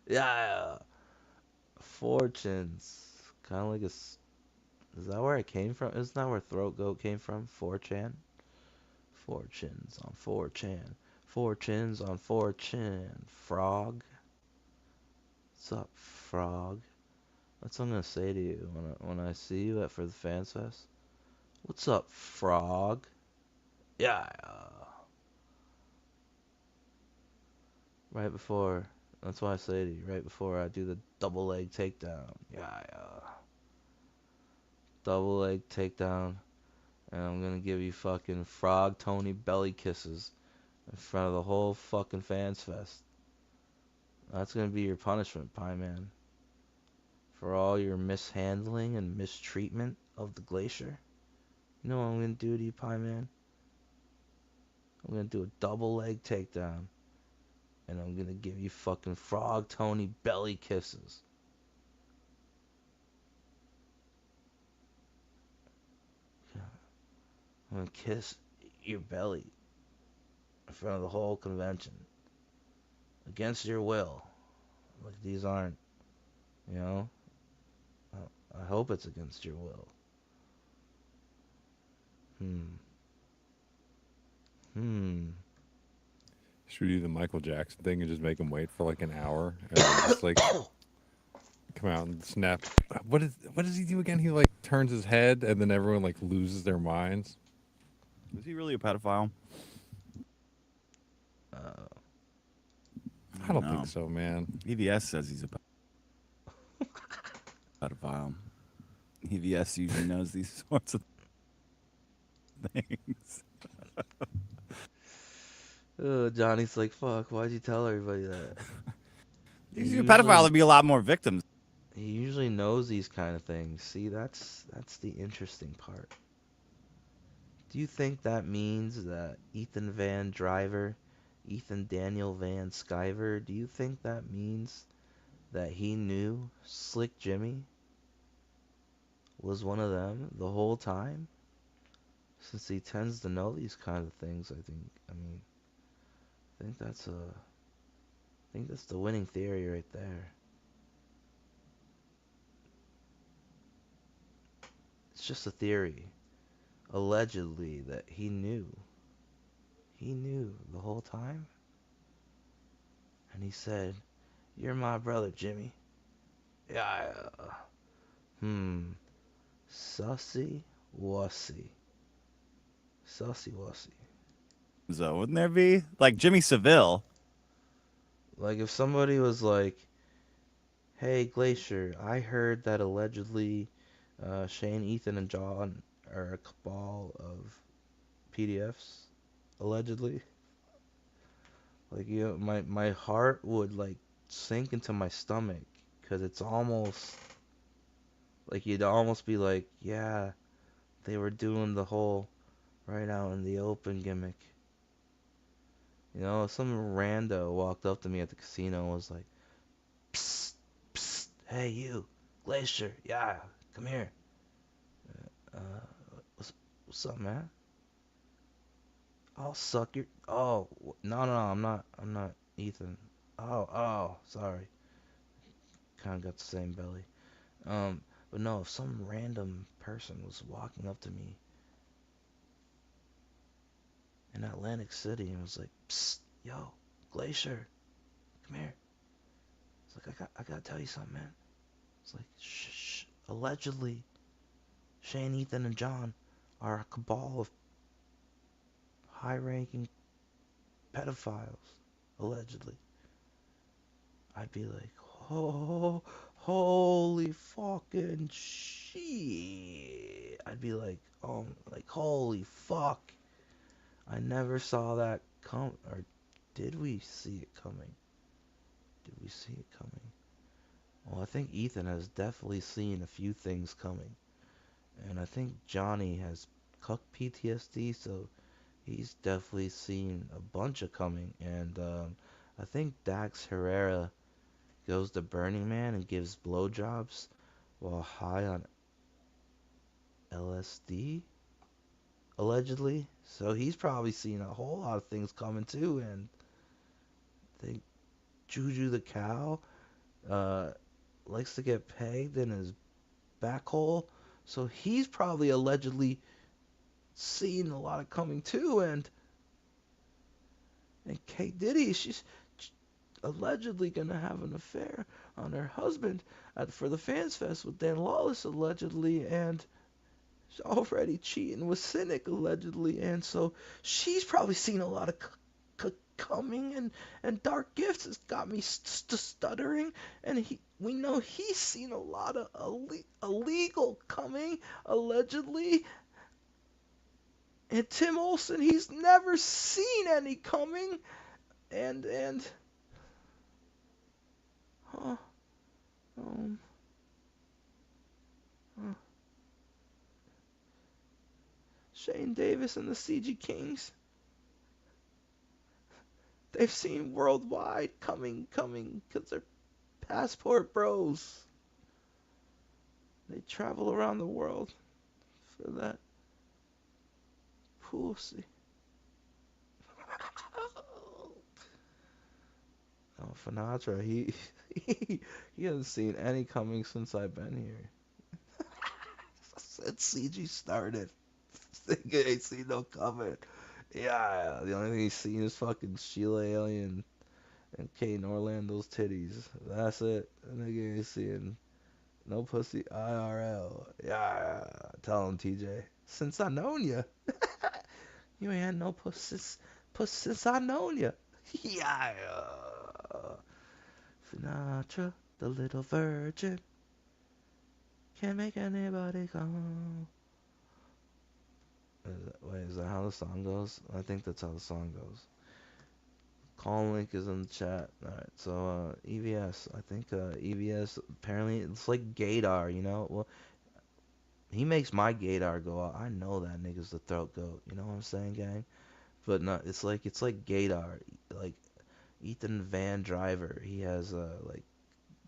Speaker 15: Yeah. 4 chins. Kind of like a. Is that where it came from? Isn't that where Throat Goat came from? 4chan? 4 chins on 4chan. 4 chins on 4chan. Frog. What's up, Frog? That's what I'm gonna say to you when I see you for the Fans Fest. What's up, Frog? Yeah. Right before. That's what I say to you. Right before I do the double leg takedown. Yeah. Double leg takedown. And I'm gonna give you fucking Frog Tony belly kisses in front of the whole fucking Fans Fest. That's gonna be your punishment, Pie Man. For all your mishandling and mistreatment of the glacier. You know what I'm gonna do to you, Pie Man? I'm gonna do a double leg takedown. And I'm gonna give you fucking Frog Tony belly kisses. I'm gonna kiss your belly in front of the whole convention. Against your will. Like, these aren't, you know? I hope it's against your will.
Speaker 19: Should we do the Michael Jackson thing and just make him wait for like an hour and then just like come out and snap? What does he do again? He like turns his head and then everyone like loses their minds.
Speaker 20: Was he really a pedophile?
Speaker 19: I don't think so, man.
Speaker 20: EVS says he's a pedophile. EVS usually knows these sorts of things.
Speaker 15: Johnny's like, fuck, why'd you tell everybody that?
Speaker 20: He's a pedophile, there'd be a lot more victims.
Speaker 15: He usually knows these kind of things. See, that's the interesting part. Do you think that means that Ethan Van Driver, Ethan Daniel Van Sciver, do you think that means that he knew Slick Jimmy was one of them the whole time? Since he tends to know these kind of things, I think that's the winning theory right there. It's just a theory, allegedly, that he knew the whole time, and he said, "You're my brother, Jimmy." Yeah. Sussy wussy. Sussy wussy.
Speaker 20: So wouldn't there be? Like Jimmy Seville.
Speaker 15: Like if somebody was like, "Hey Glacier, I heard that allegedly Shane, Ethan, and John are a cabal of PDFs, allegedly." Like my heart would like sink into my stomach, because it's almost like you'd almost be like, yeah, they were doing the whole right out in the open gimmick. You know, if some rando walked up to me at the casino and was like, "Psst, psst, hey you, Glacier, yeah, come here. Uh, what's up, man? I'll suck your. Oh, no, I'm not Ethan. Oh, sorry. Kind of got the same belly. But no, if some random person was walking up to me in Atlantic City and was like, "Psst, yo, Glacier, come here." It's like, I gotta tell you something, man. It's like, shh. Allegedly, Shane, Ethan, and John are a cabal of high-ranking pedophiles. Allegedly. I'd be like, oh, holy fucking shit. I'd be like, oh, like, holy fuck. I never saw that come, or did we see it coming? Did we see it coming? Well, I think Ethan has definitely seen a few things coming. And I think Johnny has cuck PTSD, so he's definitely seen a bunch of coming. And I think Dax Herrera goes to Burning Man and gives blowjobs while high on LSD, allegedly. So he's probably seen a whole lot of things coming too. And I think Juju the cow likes to get pegged in his back hole. So he's probably allegedly seen a lot of coming too. And K Diddy, she's allegedly gonna have an affair on her husband for the Fans Fest with Dan Lawless, allegedly, and she's already cheating with Cynic, allegedly, and so she's probably seen a lot of coming, and Dark Gifts has got me stuttering, and we know he's seen a lot of illegal coming, allegedly, and Tim Olsen, he's never seen any coming, and Shane Davis and the CG Kings, they've seen worldwide coming, because they're passport bros. They travel around the world for that pussy. Oh, Finatra, he hasn't seen any coming since I've been here. Since CG started, nigga ain't seen no coming. Yeah, the only thing he's seen is fucking Sheila Alien and Kate Orlando's titties. That's it. Nigga ain't seeing no pussy IRL. Yeah, tell him, TJ. Since I known ya. You ain't had no pussy since I known ya. Yeah. Sinatra, the little virgin, can't make anybody come. Wait, is that how the song goes? I think that's how the song goes. Call link is in the chat. Alright, so EVS. I think EVS apparently it's like Gator, you know? Well, he makes my Gator go out. I know that nigga's the throat goat. You know what I'm saying, gang? But no, it's like Gator, like Ethan Van Driver. He has like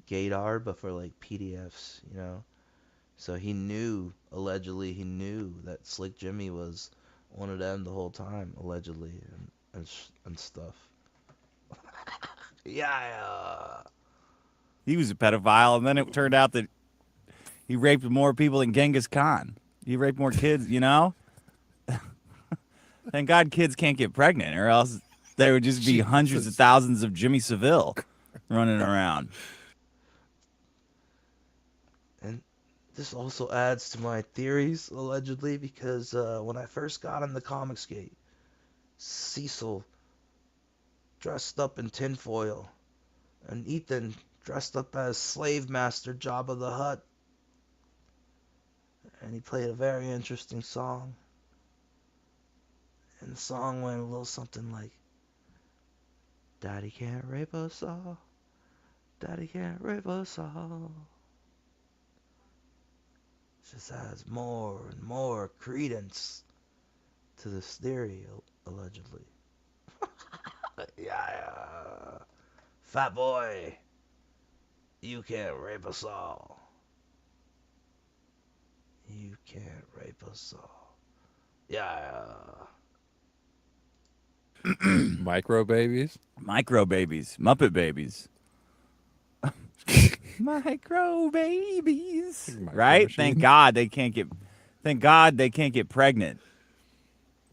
Speaker 15: Gator, but for like PDFs, you know. So he knew, allegedly, he knew that Slick Jimmy was one of them the whole time, allegedly, and stuff. Yeah.
Speaker 20: He was a pedophile, and then it turned out that he raped more people than Genghis Khan. He raped more kids, you know? Thank God kids can't get pregnant, or else there would just be hundreds of thousands of Jimmy Savile running around.
Speaker 15: And this also adds to my theories, allegedly, because when I first got in the Comicsgate, Cecil dressed up in tinfoil, and Ethan dressed up as Slave Master Jabba the Hutt. And he played a very interesting song. And the song went a little something like, Daddy can't rape us all. Daddy can't rape us all. It just adds more and more credence to this theory, allegedly. Yeah. Fat boy, you can't rape us all. You can't rape us all. Yeah.
Speaker 19: Micro babies?
Speaker 20: Micro babies. Muppet babies. Micro babies. Right?
Speaker 19: machine.
Speaker 20: Thank God they can't get pregnant.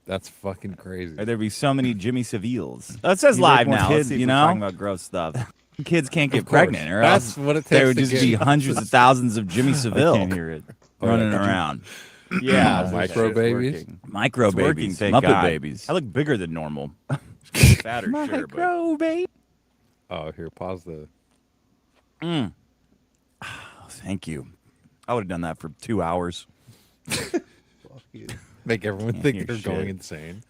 Speaker 19: That's fucking crazy.
Speaker 20: Or there'd be so many Jimmy Saviles. Oh, it says
Speaker 19: You
Speaker 20: live
Speaker 19: rape more
Speaker 20: now.
Speaker 19: kids,
Speaker 20: You
Speaker 19: you
Speaker 20: know?
Speaker 19: know?
Speaker 20: Talking about gross stuff. Kids can't get
Speaker 19: Of course.
Speaker 20: pregnant, or
Speaker 19: That's
Speaker 20: else
Speaker 19: what it
Speaker 20: there
Speaker 19: takes
Speaker 20: would
Speaker 19: to
Speaker 20: just
Speaker 19: get-
Speaker 20: be hundreds of thousands of Jimmy Savile.
Speaker 8: I can't hear it.
Speaker 20: Running
Speaker 19: could you-
Speaker 20: around. Yeah.
Speaker 19: Micro babies?
Speaker 20: Micro
Speaker 8: It's working,
Speaker 20: babies.
Speaker 8: thank
Speaker 20: Muppet
Speaker 8: God.
Speaker 20: babies. I look bigger than normal. Fatter, sure, but...
Speaker 8: Micro baby.
Speaker 19: Oh, here, pause the.
Speaker 20: Oh, thank you. I would have done that for 2 hours.
Speaker 19: Make everyone
Speaker 20: Can't
Speaker 19: think
Speaker 20: hear
Speaker 19: they're
Speaker 20: shit.
Speaker 19: going insane.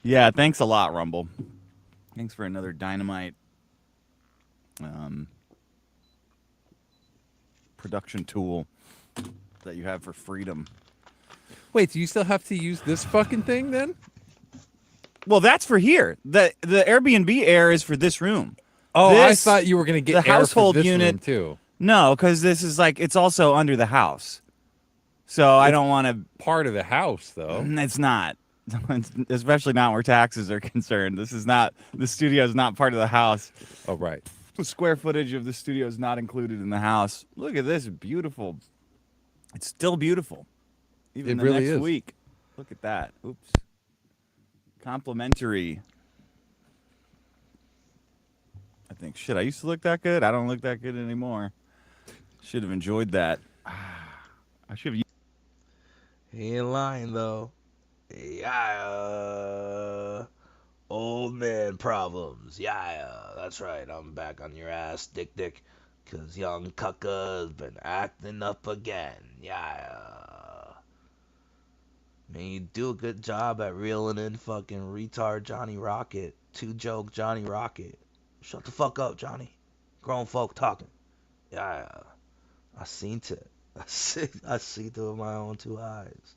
Speaker 20: Yeah, thanks a lot, Rumble. Thanks for another dynamite production tool that you have for freedom.
Speaker 19: Wait, do you still have to use this fucking thing then?
Speaker 20: Well, that's for here. The Airbnb air is for this room.
Speaker 19: Oh, I
Speaker 20: This-
Speaker 19: thought you were gonna get
Speaker 20: the
Speaker 19: air
Speaker 20: household
Speaker 19: for this
Speaker 20: unit
Speaker 19: room too.
Speaker 20: No, because this is like it's also under the house. So I don't want to.
Speaker 19: Part of the house, though.
Speaker 20: It's not. It's especially not where taxes are concerned. This is not. The studio is not part of the house.
Speaker 19: Oh, right.
Speaker 20: The square footage of the studio is not included in the house. Look at this, beautiful. It's still beautiful, even
Speaker 19: It
Speaker 20: the
Speaker 19: really
Speaker 20: next
Speaker 19: is.
Speaker 20: week. Look at that. Oops. Complimentary. I think. Shit, I used to look that good. I don't look that good anymore. Should have enjoyed that. I should have.
Speaker 15: He ain't lying, though. Yeah. Old man problems. Yeah, that's right. I'm back on your ass, dick. Cause young Cucka's been acting up again. Yeah. Man, you do a good job at reeling in fucking retard Johnny Rocket. 2-joke Johnny Rocket. Shut the fuck up, Johnny. Grown folk talking. Yeah. I seen it. I see through my own 2 eyes.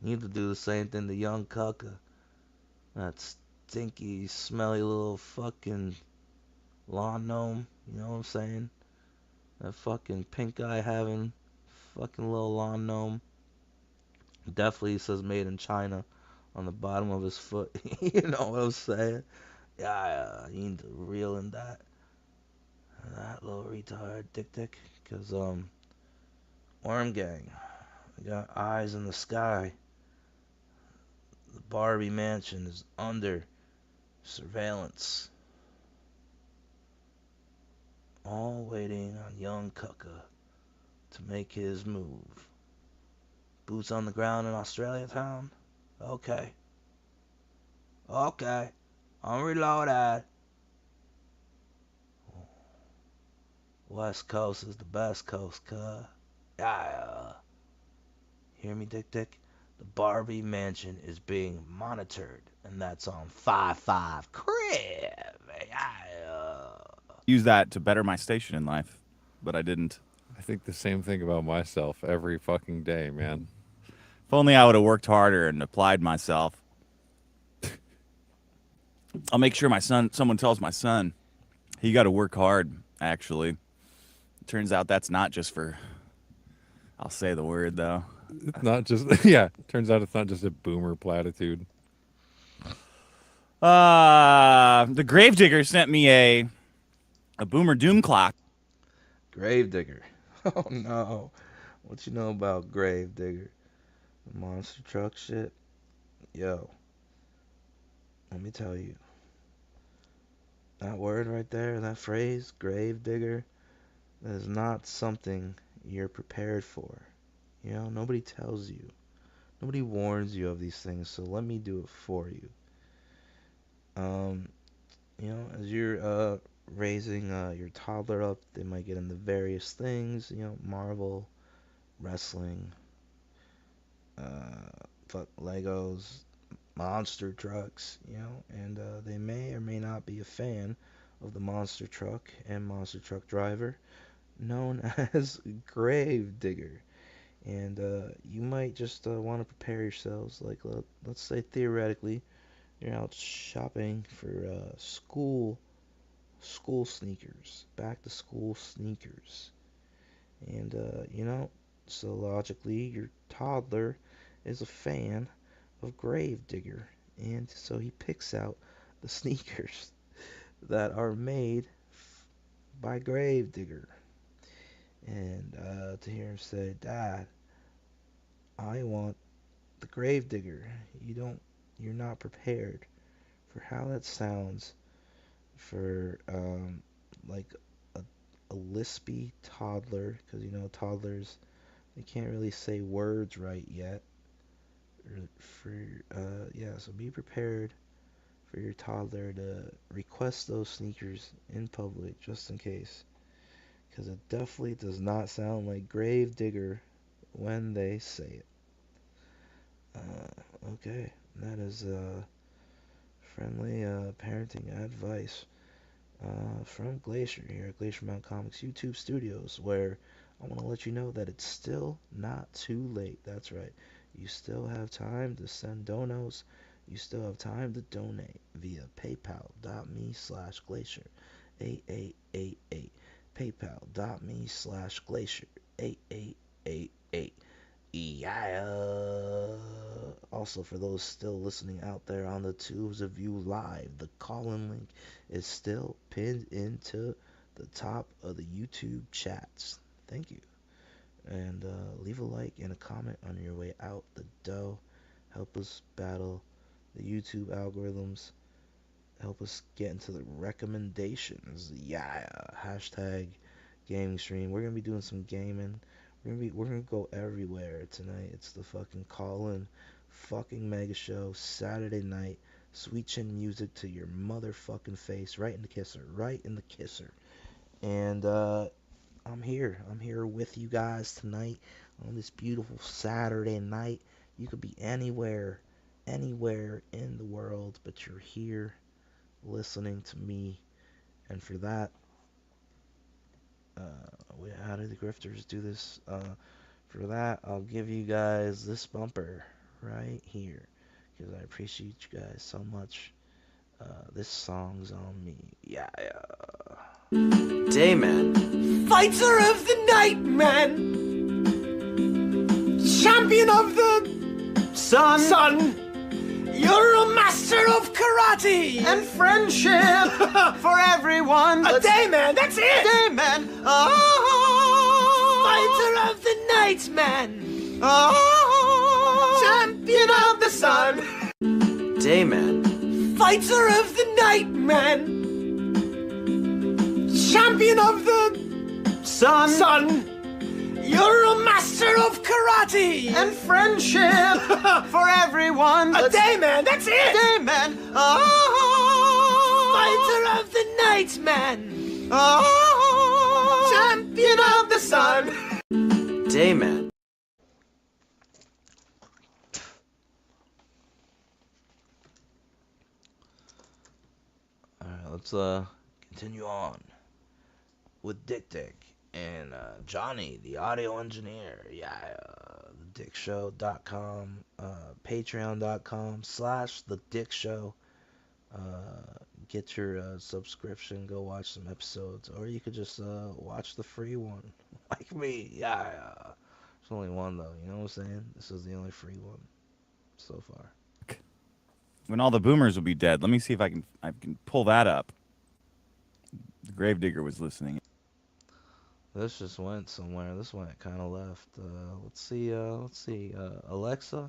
Speaker 15: You need to do the same thing to young Cucka. That stinky, smelly little fucking lawn gnome. You know what I'm saying? That fucking pink eye having fucking little lawn gnome. Definitely says made in China on the bottom of his foot. You know what I'm saying? Yeah, you need to reel in that little retard dick. Cause Worm Gang, I got eyes in the sky. The Barbie mansion is under surveillance. All waiting on young Cucka to make his move. Boots on the ground in Australia town? Okay. I'm reloaded. West Coast is the best coast, cuh. Yeah. Hear me, dick? The Barbie mansion is being monitored, and that's on 55 Crib.
Speaker 20: Use that to better my station in life, but I didn't.
Speaker 19: I think the same thing about myself every fucking day, man.
Speaker 20: If only I would have worked harder and applied myself. I'll make sure someone tells my son, he got to work hard, actually. Turns out that's not just for, I'll say the word, though.
Speaker 19: It's not just, yeah, turns out it's not just a boomer platitude.
Speaker 20: The Gravedigger sent me a Boomer Doom clock.
Speaker 15: Gravedigger. Oh, no. What you know about Gravedigger? The monster truck shit? Yo. Let me tell you. That word right there, that phrase, Gravedigger, that is not something you're prepared for. You know, nobody tells you. Nobody warns you of these things, so let me do it for you. You know, as you're raising your toddler up, they might get into various things, you know, Marvel, wrestling, Legos, monster trucks, you know, and they may or may not be a fan of the monster truck and monster truck driver known as Gravedigger. And you might just want to prepare yourselves, like let's say theoretically you're out shopping for school sneakers, back to school sneakers. And you know, so logically your toddler is a fan of Gravedigger, and so he picks out the sneakers that are made by Gravedigger. And to hear him say, "Dad, I want the Gravedigger," you're not prepared for how that sounds for like a lispy toddler, because you know toddlers, they can't really say words right yet. Yeah, so be prepared for your toddler to request those sneakers in public just in case, because it definitely does not sound like Gravedigger when they say it. Okay, that is friendly parenting advice from Glacier here at Glacier Mountain Comics YouTube Studios, where I want to let you know that it's still not too late. That's right. You still have time to send donos. You still have time to donate via paypal.me/glacier8888. paypal.me/glacier8888. Yeah. Also, for those still listening out there on the tubes of you live, the call-in link is still pinned into the top of the YouTube chats. Thank you. And leave a like and a comment on your way out the door. Help us battle the YouTube algorithms. Help us get into the recommendations. Yeah. Hashtag gaming stream. We're gonna be doing some gaming. We're gonna go everywhere tonight. It's the fucking call-in fucking mega show Saturday night. Sweet chin music to your motherfucking face, right in the kisser, And I'm here with you guys tonight on this beautiful Saturday night. You could be anywhere in the world, but you're here listening to me, and for that, how do the grifters do this? For that, I'll give you guys this bumper right here, because I appreciate you guys so much. This song's on me. Yeah.
Speaker 3: Dayman. Fighter of the night, man. Champion of the sun. You're a master of karate and friendship for everyone. A dayman, that's it. Dayman. Oh. Fighter of the night, man. Oh. Champion of the sun. Dayman. Fighter of the night, man. Champion of the sun. You're a master of karate and friendship for everyone. A dayman, that's it. Dayman. Oh. Fighter of the night, man. Oh. Champion of the sun. Dayman.
Speaker 15: let's continue on with Dick and Johnny, the audio engineer. Yeah, thedickshow.com, patreon.com/the Dick Show. Get your subscription, go watch some episodes, or you could just watch the free one, like me. Yeah, there's only one though. You know what I'm saying? This is the only free one so far.
Speaker 20: When all the boomers will be dead. Let me see if I can pull that up. The Gravedigger was listening.
Speaker 15: This just went somewhere. This went kind of left. Let's see. Alexa,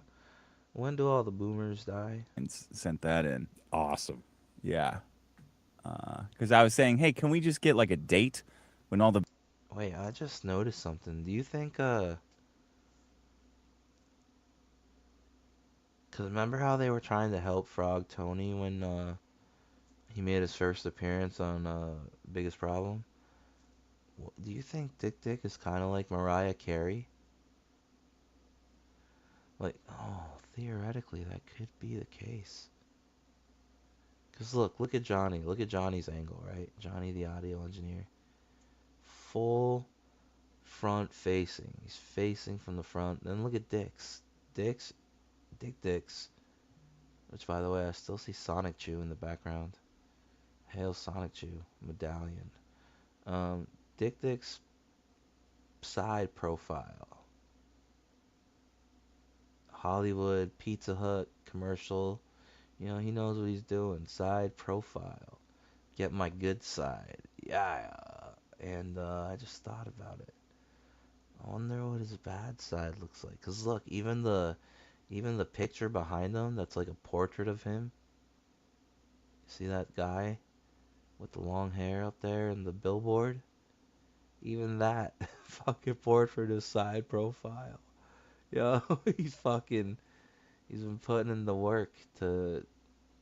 Speaker 15: when do all the boomers die?
Speaker 20: And sent that in.
Speaker 19: Awesome.
Speaker 20: Yeah. Because I was saying, hey, can we just get like a date when all the...
Speaker 15: Wait, I just noticed something. Do you think, Because remember how they were trying to help Frog Tony when, he made his first appearance on, Biggest Problem? Do you think Dick is kind of like Mariah Carey? Like, oh, theoretically, that could be the case. Because look at Johnny. Look at Johnny's angle, right? Johnny, the audio engineer. Full front facing. He's facing from the front. Then look at Dick's. Dick Dix. Which, by the way, I still see Sonic Chew in the background. Hail Sonic Chew. Medallion. Dick's side profile. Hollywood, Pizza Hut, commercial. You know, he knows what he's doing. Side profile. Get my good side. Yeah. And I just thought about it. I wonder what his bad side looks like. Because look, even the picture behind him that's like a portrait of him. See that guy with the long hair up there in the billboard? Even that fucking portrait is side profile. Yo, he's been putting in the work to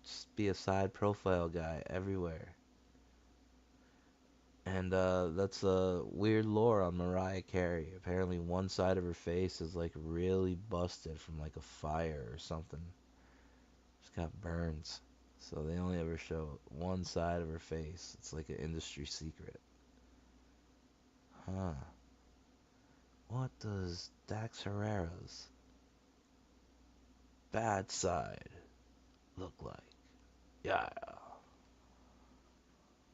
Speaker 15: just be a side profile guy everywhere. And that's a weird lore on Mariah Carey. Apparently one side of her face is like really busted from like a fire or something. She's got burns. So they only ever show one side of her face. It's like an industry secret. Huh. What does Dax Herrera's bad side look like? Yeah.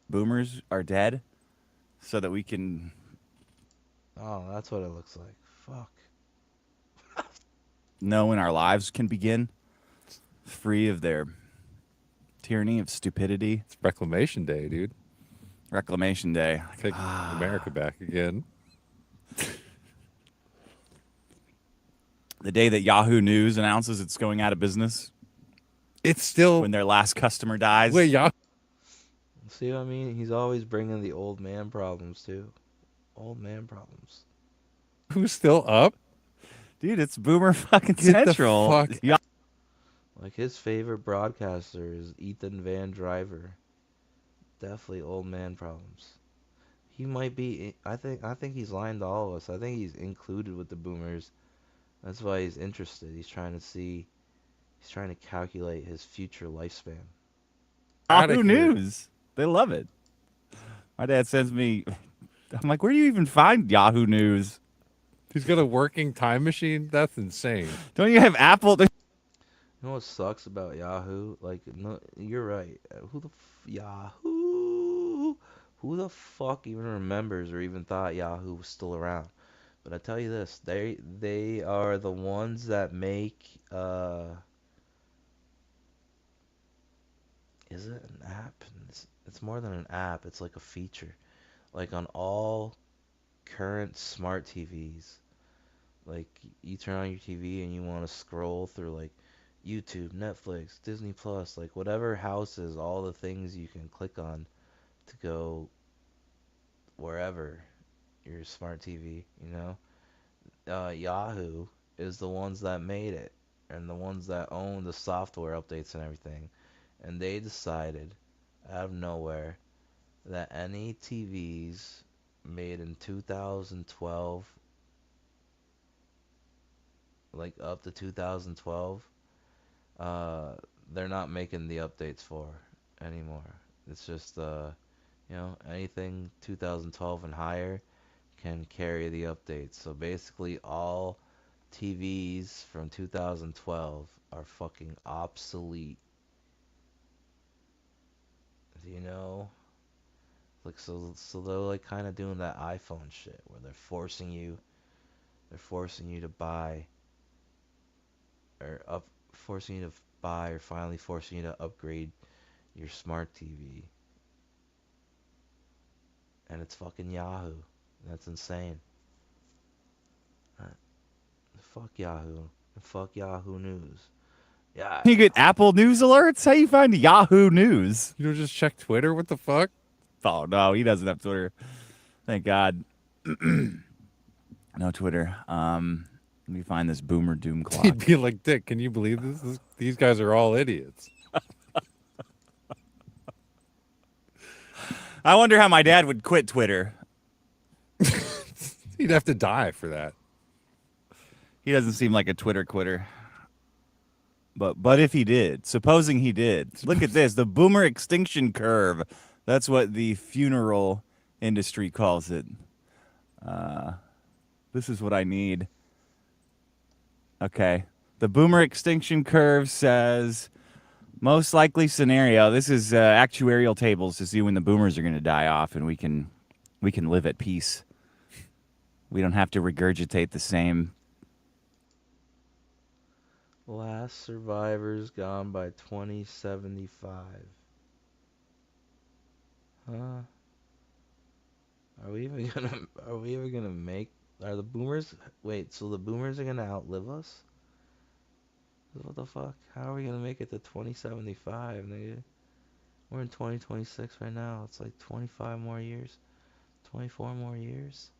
Speaker 20: Boomers are dead so that we can...
Speaker 15: Oh, that's what it looks like. Fuck.
Speaker 20: know when our lives can begin, free of their tyranny of stupidity.
Speaker 19: It's Reclamation Day, dude.
Speaker 20: Reclamation Day.
Speaker 19: Take America back again.
Speaker 20: The day that Yahoo News announces it's going out of business.
Speaker 19: It's still...
Speaker 20: when their last customer dies.
Speaker 19: Wait, Yahoo...
Speaker 15: See what I mean? He's always bringing the old man problems, too. Old man problems.
Speaker 19: Who's still up?
Speaker 20: Dude, it's Boomer fucking
Speaker 19: Get
Speaker 20: Central.
Speaker 19: The fuck...
Speaker 20: Yeah.
Speaker 15: Like, his favorite broadcaster is Ethan Van Driver. Definitely old man problems. He might be... I think he's lying to all of us. I think he's included with the boomers. That's why he's interested. He's trying to calculate his future lifespan.
Speaker 20: Yahoo News. They love it. My dad sends me... I'm like, where do you even find Yahoo News?
Speaker 19: He's got a working time machine? That's insane.
Speaker 20: Don't you have Apple?
Speaker 15: You know what sucks about Yahoo? Like, no, you're right. Yahoo? Who the fuck even remembers or even thought Yahoo was still around? But I tell you this, they are the ones that make, is it an app? It's more than an app. It's like a feature. Like on all current smart TVs. Like you turn on your TV and you want to scroll through like YouTube, Netflix, Disney Plus, like whatever houses all the things you can click on to go wherever your smart TV, you know? Yahoo is the ones that made it and the ones that own the software updates and everything. And they decided out of nowhere that any TVs made in 2012, like up to 2012, they're not making the updates for anymore. It's just anything 2012 and higher can carry the updates. So basically all TVs from 2012 are fucking obsolete. You know? Like so they're like kind of doing that iPhone shit where they're forcing you to buy or finally forcing you to upgrade your smart TV. And it's fucking Yahoo. That's insane. Uh, Fuck Yahoo. And fuck Yahoo News. Yeah.
Speaker 20: You get Apple News alerts? How you find Yahoo News?
Speaker 19: You don't just check Twitter? What the fuck?
Speaker 20: Oh, no, he doesn't have Twitter. Thank God. No Twitter. Let me find this boomer doom clock.
Speaker 19: He'd be like, Dick, can you believe this? These guys are all idiots.
Speaker 20: I wonder how my dad would quit Twitter.
Speaker 19: He'd have to die for that.
Speaker 20: He doesn't seem like a Twitter quitter. But if he did, supposing he did, look at this, the boomer extinction curve. That's what the funeral industry calls it. This is what I need. Okay. The boomer extinction curve says most likely scenario. This is actuarial tables to see when the boomers are going to die off, and we can live at peace. We don't have to regurgitate the same.
Speaker 15: Last survivors gone by 2075. Huh? Are we even gonna make? Are the boomers? Wait, so the boomers are gonna outlive us? What the fuck? How are we gonna make it to 2075, nigga? We're in 2026 right now. It's like 25 more years, 24 more years.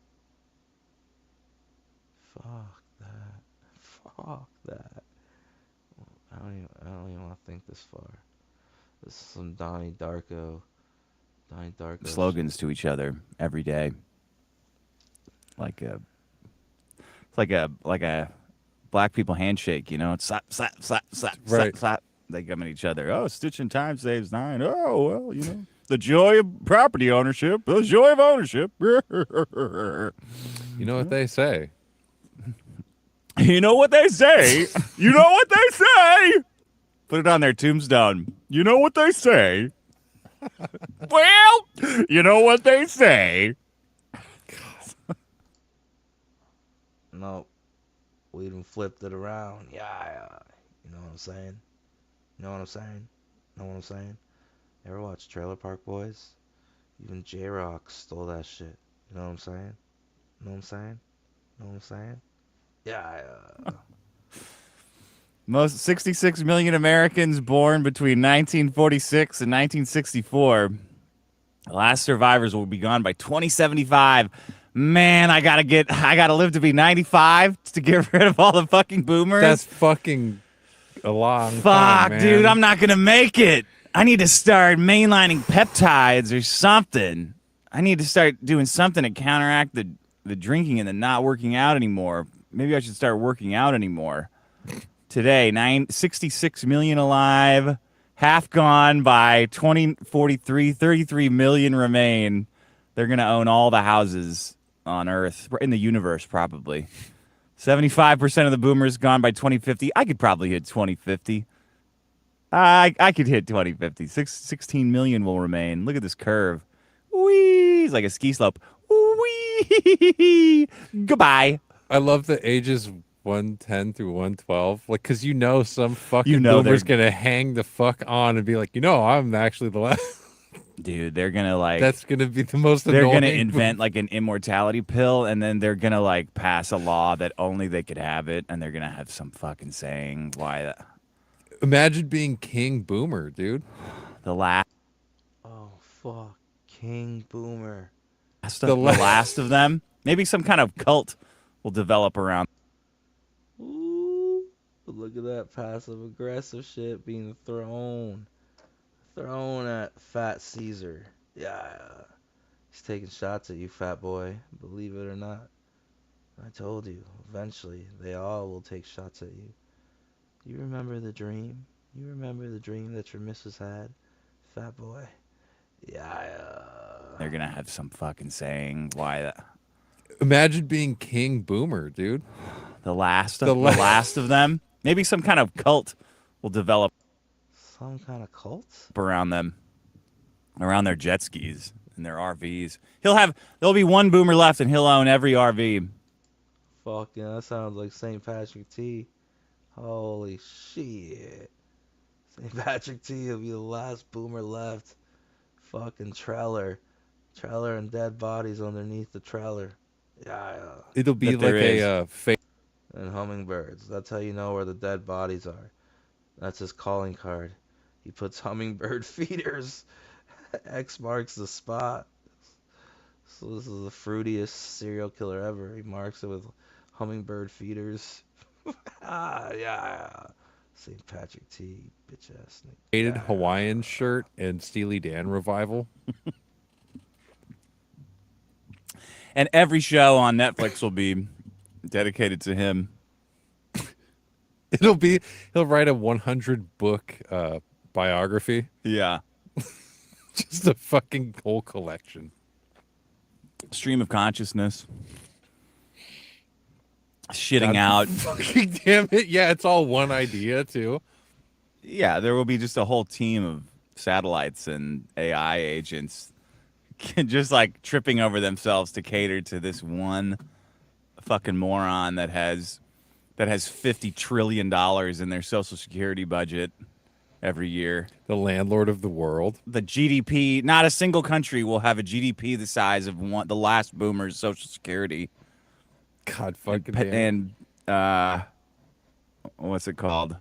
Speaker 15: Fuck that. Fuck that. I don't even want to think this far. This is some Donnie Darko
Speaker 20: Slogans
Speaker 15: shit.
Speaker 20: to each other every day. It's like a black people handshake, you know? It's slap, slap, slap, slap,
Speaker 19: Right.
Speaker 20: slap, slap. They come at each other. Oh, stitch in time saves 9. Oh, well, you know. The joy of property ownership. The joy of ownership.
Speaker 19: You know what they say.
Speaker 20: You know what they say. You know what they say. Put it on their tombstone. You know what they say. Well, you know what they say.
Speaker 15: Nope. We even flipped it around. Yeah. You know what I'm saying? You know what I'm saying? Know what I'm saying? Ever watch Trailer Park Boys? Even J-Rock stole that shit. You know what I'm saying? Know what I'm saying? Know what I'm saying? Yeah.
Speaker 20: Most 66 million Americans born between 1946 and 1964. The last survivors will be gone by 2075. Man, I gotta live to be 95 to get rid of all the fucking boomers.
Speaker 19: That's fucking a long time,
Speaker 20: Fuck,
Speaker 19: man.
Speaker 20: dude, I'm not gonna make it. I need to start mainlining peptides or something. I need to start doing something to counteract the drinking and the not working out anymore. Maybe I should start working out anymore. Today, 66 million alive, half gone by 2043, 33 million remain. They're going to own all the houses on Earth, in the universe probably. 75% of the boomers gone by 2050. I could probably hit 2050. I could hit 2050. 16 million will remain. Look at this curve. Whee! It's like a ski slope. Whee! Goodbye.
Speaker 19: I love the ages 110 through 112. Like, because some fucking
Speaker 20: they're
Speaker 19: boomer's going to hang the fuck on and be like, I'm actually the last.
Speaker 20: Dude, they're going to
Speaker 19: That's going to be the most
Speaker 20: They're
Speaker 19: annoying.
Speaker 20: going to invent like an immortality pill, and then they're going to like pass a law that only they could have it, and they're going to have some fucking saying why that.
Speaker 19: Imagine being King Boomer, dude.
Speaker 20: The last.
Speaker 15: Oh, fuck. King Boomer.
Speaker 20: The last of them. Maybe some kind of cult will develop around.
Speaker 15: Ooh. Look at that passive aggressive shit being thrown at Fat Caesar. Yeah. He's taking shots at you, fat boy. Believe it or not. I told you. Eventually, they all will take shots at you. You remember the dream? You remember the dream that your missus had? Fat boy. Yeah.
Speaker 20: They're gonna have some fucking saying why that.
Speaker 19: Imagine being King Boomer, dude.
Speaker 20: The last of them. Maybe some kind of cult will develop.
Speaker 15: Some kind of cult?
Speaker 20: Around them. Around their jet skis and their RVs. There'll be one boomer left and he'll own every RV.
Speaker 15: Fuck yeah, that sounds like St. Patrick T. Holy shit. St. Patrick T will be the last boomer left. Fucking trailer. Trailer and dead bodies underneath the trailer. Yeah.
Speaker 19: It'll be like a fake.
Speaker 15: And hummingbirds. That's how you know where the dead bodies are. That's his calling card. He puts hummingbird feeders. X marks the spot. So this is the fruitiest serial killer ever. He marks it with hummingbird feeders. Yeah. St. Patrick T, bitch ass nigga.
Speaker 19: Hated Hawaiian shirt and Steely Dan revival.
Speaker 20: And every show on Netflix will be dedicated to him.
Speaker 19: He'll write a 100 book biography.
Speaker 20: Yeah.
Speaker 19: Just a fucking whole collection.
Speaker 20: Stream of consciousness. Shitting out.
Speaker 19: Fucking damn it. Yeah, it's all one idea, too.
Speaker 20: Yeah, there will be just a whole team of satellites and AI agents just like tripping over themselves to cater to this one fucking moron that has $50 trillion in their Social Security budget every year.
Speaker 19: The landlord of the world.
Speaker 20: The GDP, not a single country will have a GDP the size of the last boomer's Social Security.
Speaker 19: God fucking damn.
Speaker 20: And what's it called?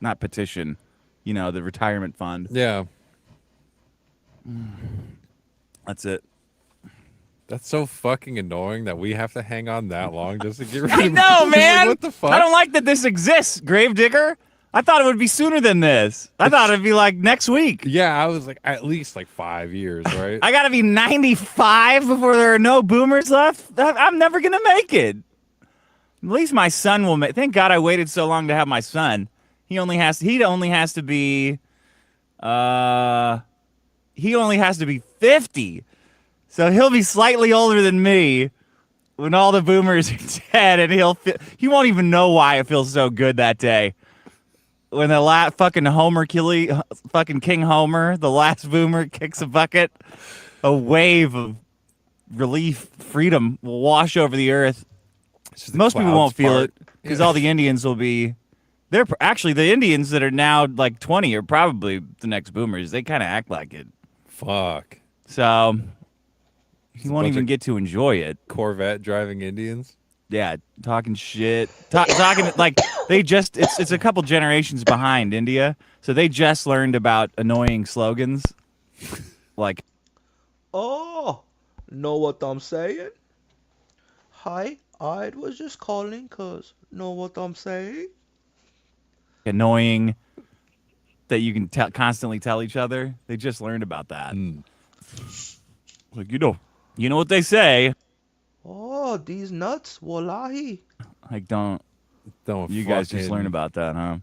Speaker 20: Not petition. You know, the retirement fund.
Speaker 19: Yeah.
Speaker 20: That's it.
Speaker 19: That's so fucking annoying that we have to hang on that long just to get rid of
Speaker 20: I know, man.
Speaker 19: Like, what the fuck?
Speaker 20: I don't like that this exists, Gravedigger. I thought it would be sooner than this. I thought it'd be like next week.
Speaker 19: Yeah, I was like at least like 5 years, right?
Speaker 20: I gotta be 95 before there are no boomers left. I'm never gonna make it. At least my son will make. Thank God I waited so long to have my son. He only has to be 50. So he'll be slightly older than me when all the boomers are dead, and he won't even know why it feels so good that day. When the fucking fucking King Homer, the last boomer, kicks a bucket, a wave of relief, freedom will wash over the earth. Most people won't feel it because all the Indians will be. They're actually the Indians that are now like 20 are probably the next boomers. They kind of act like it.
Speaker 19: Fuck.
Speaker 20: So he won't even get to enjoy it.
Speaker 19: Corvette driving Indians.
Speaker 20: Yeah, talking shit. Talking like it's a couple generations behind India. So they just learned about annoying slogans. Like,
Speaker 15: oh, know what I'm saying? Hi, I was just calling cause know what I'm saying?
Speaker 20: Annoying that you can constantly tell each other. They just learned about that. Like, you know what they say.
Speaker 15: Oh, these nuts, wallahi.
Speaker 20: Like, don't you guys just learn about that, huh?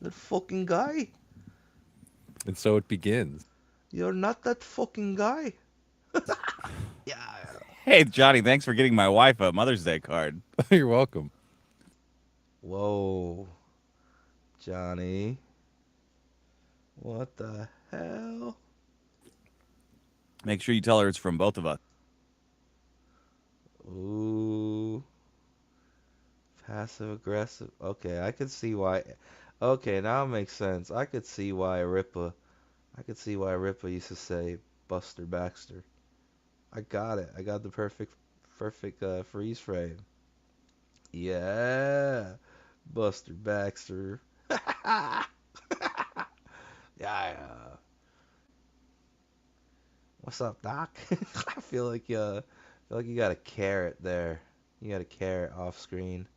Speaker 15: That fucking guy.
Speaker 19: And so it begins.
Speaker 15: You're not that fucking guy.
Speaker 20: Hey, Johnny, thanks for getting my wife a Mother's Day card.
Speaker 19: You're welcome.
Speaker 15: Whoa. Johnny. What the hell?
Speaker 20: Make sure you tell her it's from both of us.
Speaker 15: Ooh. Passive aggressive. Okay, I could see why. Okay, now it makes sense. I could see why Ripa used to say Buster Baxter. I got it. I got the perfect freeze frame. Yeah. Buster Baxter. Yeah. What's up, Doc? I feel like you got a carrot there. You got a carrot off screen.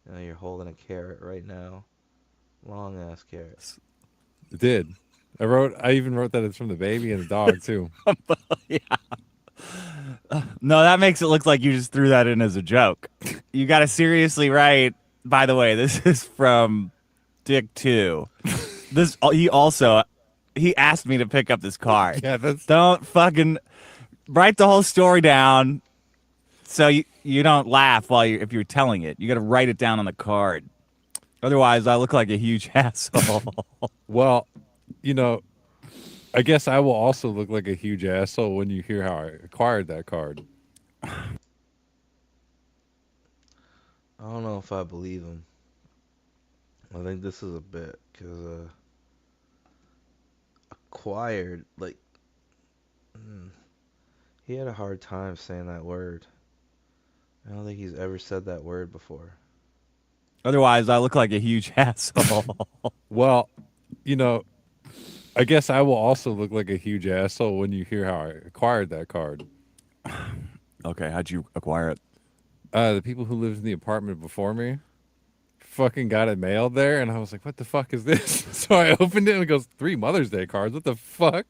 Speaker 15: You know, you're holding a carrot right now. Long ass carrot.
Speaker 19: It did. I even wrote that it's from the baby and the dog too.
Speaker 20: Yeah. No, that makes it look like you just threw that in as a joke. You got to seriously write. By the way, this is from Dick 2. He also he asked me to pick up this card.
Speaker 19: Yeah, that's...
Speaker 20: Don't fucking write the whole story down so you don't laugh if you're telling it. You got to write it down on the card. Otherwise, I look like a huge asshole.
Speaker 19: Well, you know, I guess I will also look like a huge asshole when you hear how I acquired that card.
Speaker 15: I don't know if I believe him. I think this is a bit, because acquired, like, he had a hard time saying that word. I don't think he's ever said that word before.
Speaker 20: Otherwise, I look like a huge asshole.
Speaker 19: Well, you know, I guess I will also look like a huge asshole when you hear how I acquired that card.
Speaker 20: Okay, how'd you acquire it?
Speaker 19: The people who lived in the apartment before me fucking got it mailed there, and I was like, what the fuck is this? So I opened it, and it goes, 3 Mother's Day cards. What the fuck?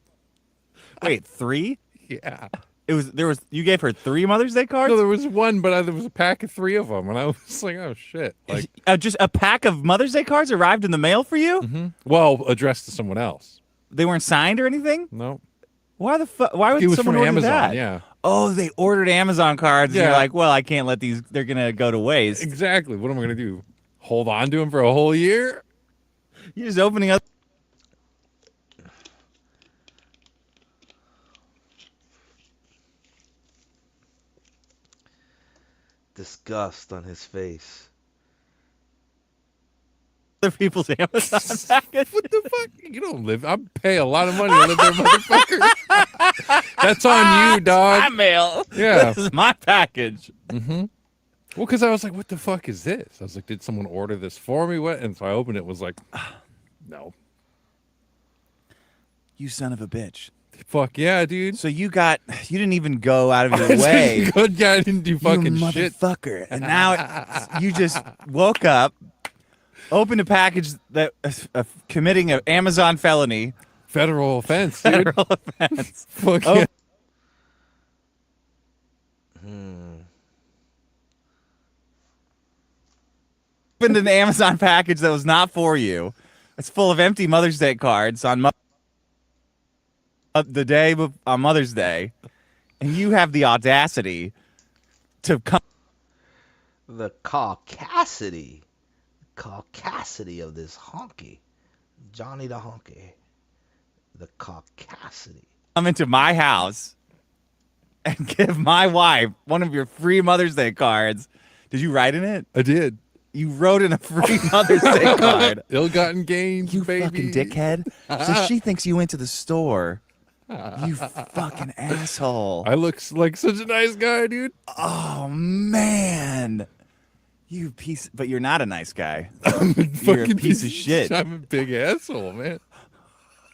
Speaker 20: Wait, 3?
Speaker 19: Yeah.
Speaker 20: You gave her 3 Mother's Day cards?
Speaker 19: No, there was one, but there was a pack of 3 of them, and I was like, oh shit. Like,
Speaker 20: just a pack of Mother's Day cards arrived in the mail for you?
Speaker 19: Mm-hmm. Well, addressed to someone else.
Speaker 20: They weren't signed or anything?
Speaker 19: No.
Speaker 20: Why the fuck? Why would someone
Speaker 19: from
Speaker 20: order
Speaker 19: Amazon,
Speaker 20: that?
Speaker 19: yeah.
Speaker 20: Oh, they ordered Amazon cards.
Speaker 19: Yeah.
Speaker 20: And you're like, well, I can't let these. They're gonna go to waste.
Speaker 19: Exactly. What am I gonna do? Hold on to them for a whole year?
Speaker 20: You're just opening up.
Speaker 15: Disgust on his face.
Speaker 20: Other people's Amazon package.
Speaker 19: What the fuck? You don't live. I pay a lot of money to live there, motherfucker. That's on you, dog.
Speaker 20: My mail.
Speaker 19: Yeah.
Speaker 20: This is my package.
Speaker 19: Mm-hmm. Well, because I was like, what the fuck is this? I was like, did someone order this for me? What? And so I opened it, was like, no.
Speaker 20: You son of a bitch.
Speaker 19: Fuck yeah, dude.
Speaker 20: So you didn't even go out of your way.
Speaker 19: Good guy, I didn't do fucking
Speaker 20: you
Speaker 19: shit.
Speaker 20: Motherfucker. And now you just woke up, opened a package that committing an Amazon felony.
Speaker 19: Federal offense, dude.
Speaker 20: Federal offense.
Speaker 19: Fuck yeah.
Speaker 20: Opened an Amazon package that was not for you. It's full of empty Mother's Day cards on the day on Mother's Day, and you have the audacity to come.
Speaker 15: The caucasity of this honky, Johnny the honky. The caucasity.
Speaker 20: Come into my house and give my wife one of your free Mother's Day cards. Did you write in it?
Speaker 19: I did.
Speaker 20: You wrote in a free Mother's Day card.
Speaker 19: Ill-gotten gains,
Speaker 20: you
Speaker 19: baby.
Speaker 20: Fucking dickhead. So she thinks you went to the store. You fucking asshole.
Speaker 19: I look like such a nice guy, dude.
Speaker 20: Oh, man. You piece, but you're not a nice guy.
Speaker 19: You're
Speaker 20: a piece of shit.
Speaker 19: I'm a big asshole, man.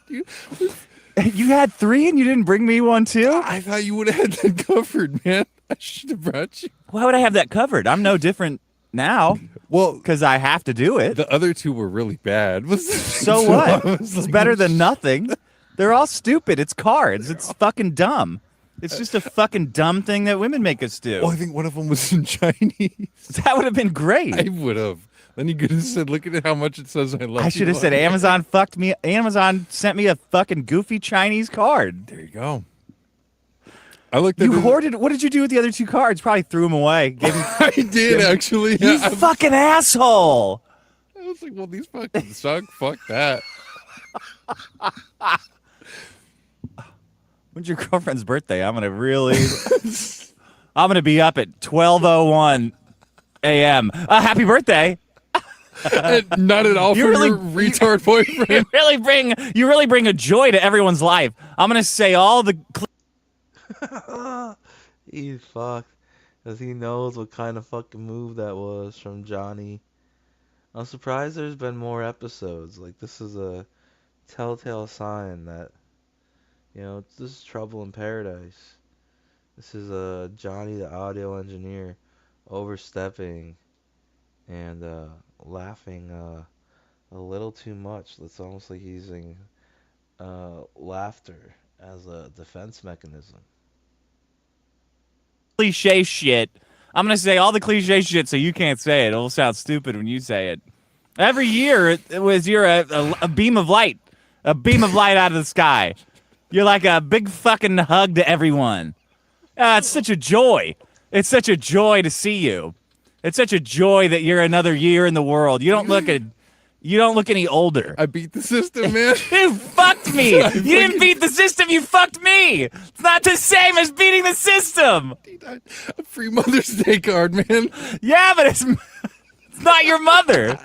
Speaker 20: You had 3 and you didn't bring me one too?
Speaker 19: I thought you would have had that covered, man. I should have brought you.
Speaker 20: Why would I have that covered? I'm no different now.
Speaker 19: Well,
Speaker 20: because I have to do it.
Speaker 19: The other 2 were really bad.
Speaker 20: So what? It's better than nothing. They're all stupid. It's cards. It's fucking dumb. It's just a fucking dumb thing that women make us do.
Speaker 19: Well, I think one of them was in Chinese.
Speaker 20: That would have been great.
Speaker 19: I would have. Then you could have said, look at how much it says I love you.
Speaker 20: I should have said Amazon fucked me. Amazon sent me a fucking goofy Chinese card.
Speaker 19: There you go. I looked at
Speaker 20: You hoarded. What did you do with the other 2 cards? Probably threw them away.
Speaker 19: I did, actually.
Speaker 20: You fucking asshole.
Speaker 19: I was like, well, these fucking suck. Fuck that.
Speaker 20: When's your girlfriend's birthday? I'm gonna be up at 12:01 a.m. Happy birthday!
Speaker 19: Not at all for your retard boyfriend.
Speaker 20: You really bring a joy to everyone's life. I'm gonna say all the.
Speaker 15: He's fucked, because he knows what kind of fucking move that was from Johnny. I'm surprised there's been more episodes. Like, this is a telltale sign that, you know, this is trouble in paradise. This is Johnny the audio engineer overstepping and laughing a little too much. It's almost like he's using laughter as a defense mechanism.
Speaker 20: Cliche shit. I'm gonna say all the cliche shit so you can't say it. It'll sound stupid when you say it. Every year it was you're a beam of light A beam of light out of the sky. You're like a big fucking hug to everyone. It's such a joy. It's such a joy to see you. It's such a joy that you're another year in the world. You don't look any older.
Speaker 19: I beat the system, man.
Speaker 20: You fucked me. You didn't beat the system. You fucked me. It's not the same as beating the system.
Speaker 19: A free Mother's Day card, man.
Speaker 20: Yeah, but it's not your mother.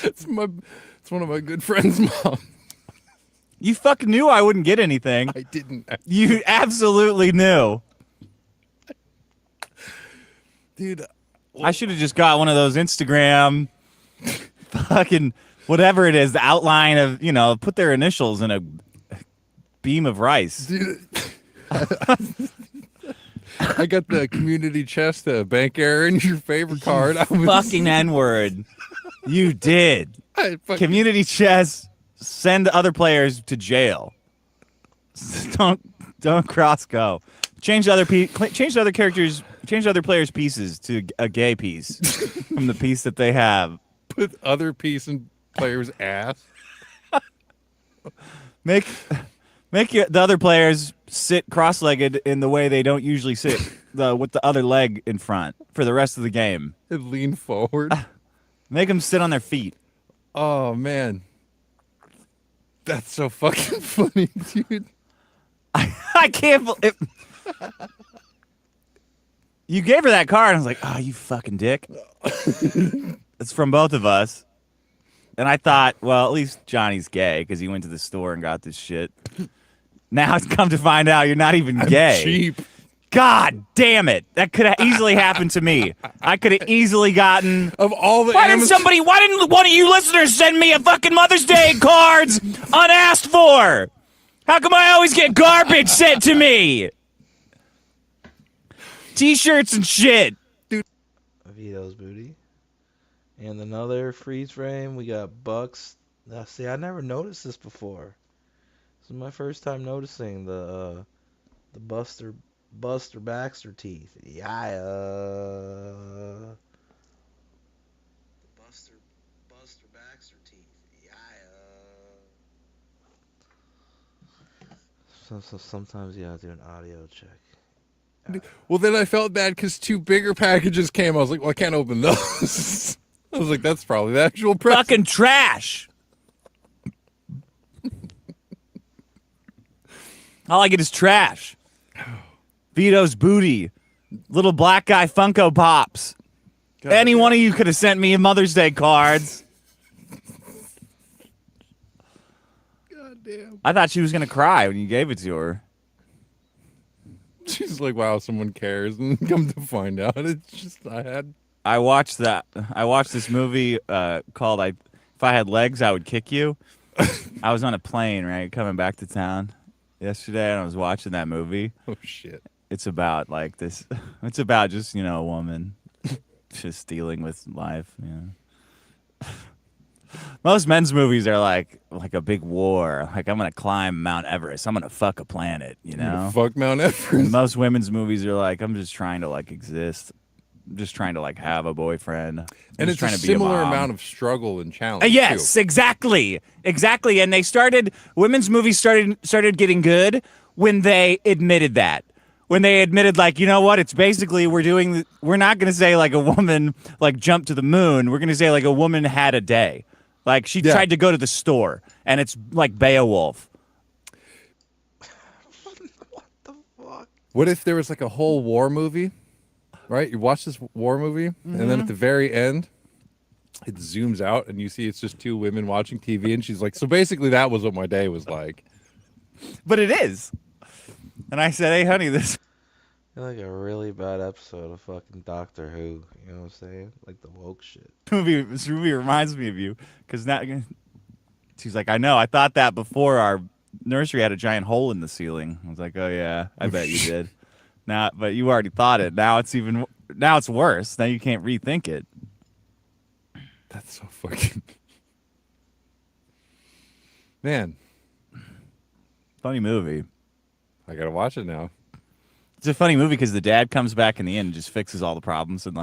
Speaker 19: It's one of my good friends' mom.
Speaker 20: You fucking knew I wouldn't get anything.
Speaker 19: I didn't.
Speaker 20: You absolutely knew.
Speaker 19: Dude,
Speaker 20: I should have just got one of those Instagram fucking whatever it is, the outline of, put their initials in a beam of rice.
Speaker 19: Dude, I got the community chest, bank error in your favorite card.
Speaker 20: Fucking N-word. You did. Community chest, send other players to jail. Don't cross go. Change other characters. Change other players' pieces to a gay piece from the piece that they have.
Speaker 19: Put other piece in players' ass.
Speaker 20: Make the other players sit cross-legged in the way they don't usually sit, with the other leg in front for the rest of the game.
Speaker 19: And lean forward.
Speaker 20: Make them sit on their feet.
Speaker 19: Oh man, that's so fucking funny, dude.
Speaker 20: I can't believe. You gave her that card, and I was like, oh, you fucking dick. It's from both of us. And I thought, well, at least Johnny's gay, because he went to the store and got this shit. Now it's come to find out you're not even gay.
Speaker 19: Cheap.
Speaker 20: God damn it. That could have easily happened to me. I could have easily gotten...
Speaker 19: Of all the
Speaker 20: Why didn't one of you listeners send me a fucking Mother's Day cards unasked for? How come I always get garbage sent to me? T-shirts and shit.
Speaker 21: Dude. Vito's booty. And another freeze frame. We got Bucks. Now, see, I never noticed this before. This is my first time noticing the Buster Baxter teeth. Yeah. Buster Baxter teeth. Yeah. So sometimes you gotta do an audio check.
Speaker 19: Well, then I felt bad because 2 bigger packages came. I was like, well, I can't open those. I was like, that's probably the actual present.
Speaker 20: Fucking trash. All I get is trash. Vito's booty. Little black guy Funko Pops.
Speaker 19: God,
Speaker 20: any one of you could have sent me a Mother's Day cards.
Speaker 19: God damn.
Speaker 20: I thought she was going to cry when you gave it to her.
Speaker 19: She's like, wow, someone cares. And come to find out, it's just,
Speaker 20: I watched this movie called If I Had Legs, I Would Kick You. I was on a plane, right, coming back to town yesterday, and I was watching that movie.
Speaker 19: Oh, shit.
Speaker 20: It's about like this. It's about just, a woman just dealing with life, Most men's movies are like a big war. Like, I'm going to climb Mount Everest. I'm going to fuck a planet,
Speaker 19: Fuck Mount Everest.
Speaker 20: Most women's movies are like, I'm just trying to exist. I'm just trying to have a boyfriend.
Speaker 19: And it's
Speaker 20: trying
Speaker 19: a
Speaker 20: to be
Speaker 19: similar
Speaker 20: a mom.
Speaker 19: amount of struggle and challenge.
Speaker 20: Yes,
Speaker 19: too.
Speaker 20: exactly. And women's movies started getting good when they admitted that. When they admitted, you know what? It's basically we're not going to say a woman jumped to the moon. We're going to say a woman had a day. She tried to go to the store, and it's like Beowulf.
Speaker 21: What the fuck?
Speaker 19: What if there was a whole war movie, right? You watch this war movie, and then at the very end, it zooms out, and you see it's just 2 women watching TV, and she's like, so basically that was what my day was like.
Speaker 20: But it is. And I said, hey, honey, this...
Speaker 21: Like a really bad episode of fucking Doctor Who. You know what I'm saying? Like the woke shit.
Speaker 20: This movie reminds me of you. Because now... She's like, I know. I thought that before our nursery had a giant hole in the ceiling. I was like, oh, yeah. I bet you did. But you already thought it. Now it's worse. Now you can't rethink it.
Speaker 19: That's so fucking... Man.
Speaker 20: Funny movie.
Speaker 19: I gotta watch it now.
Speaker 20: It's a funny movie because the dad comes back in the end and just fixes all the problems and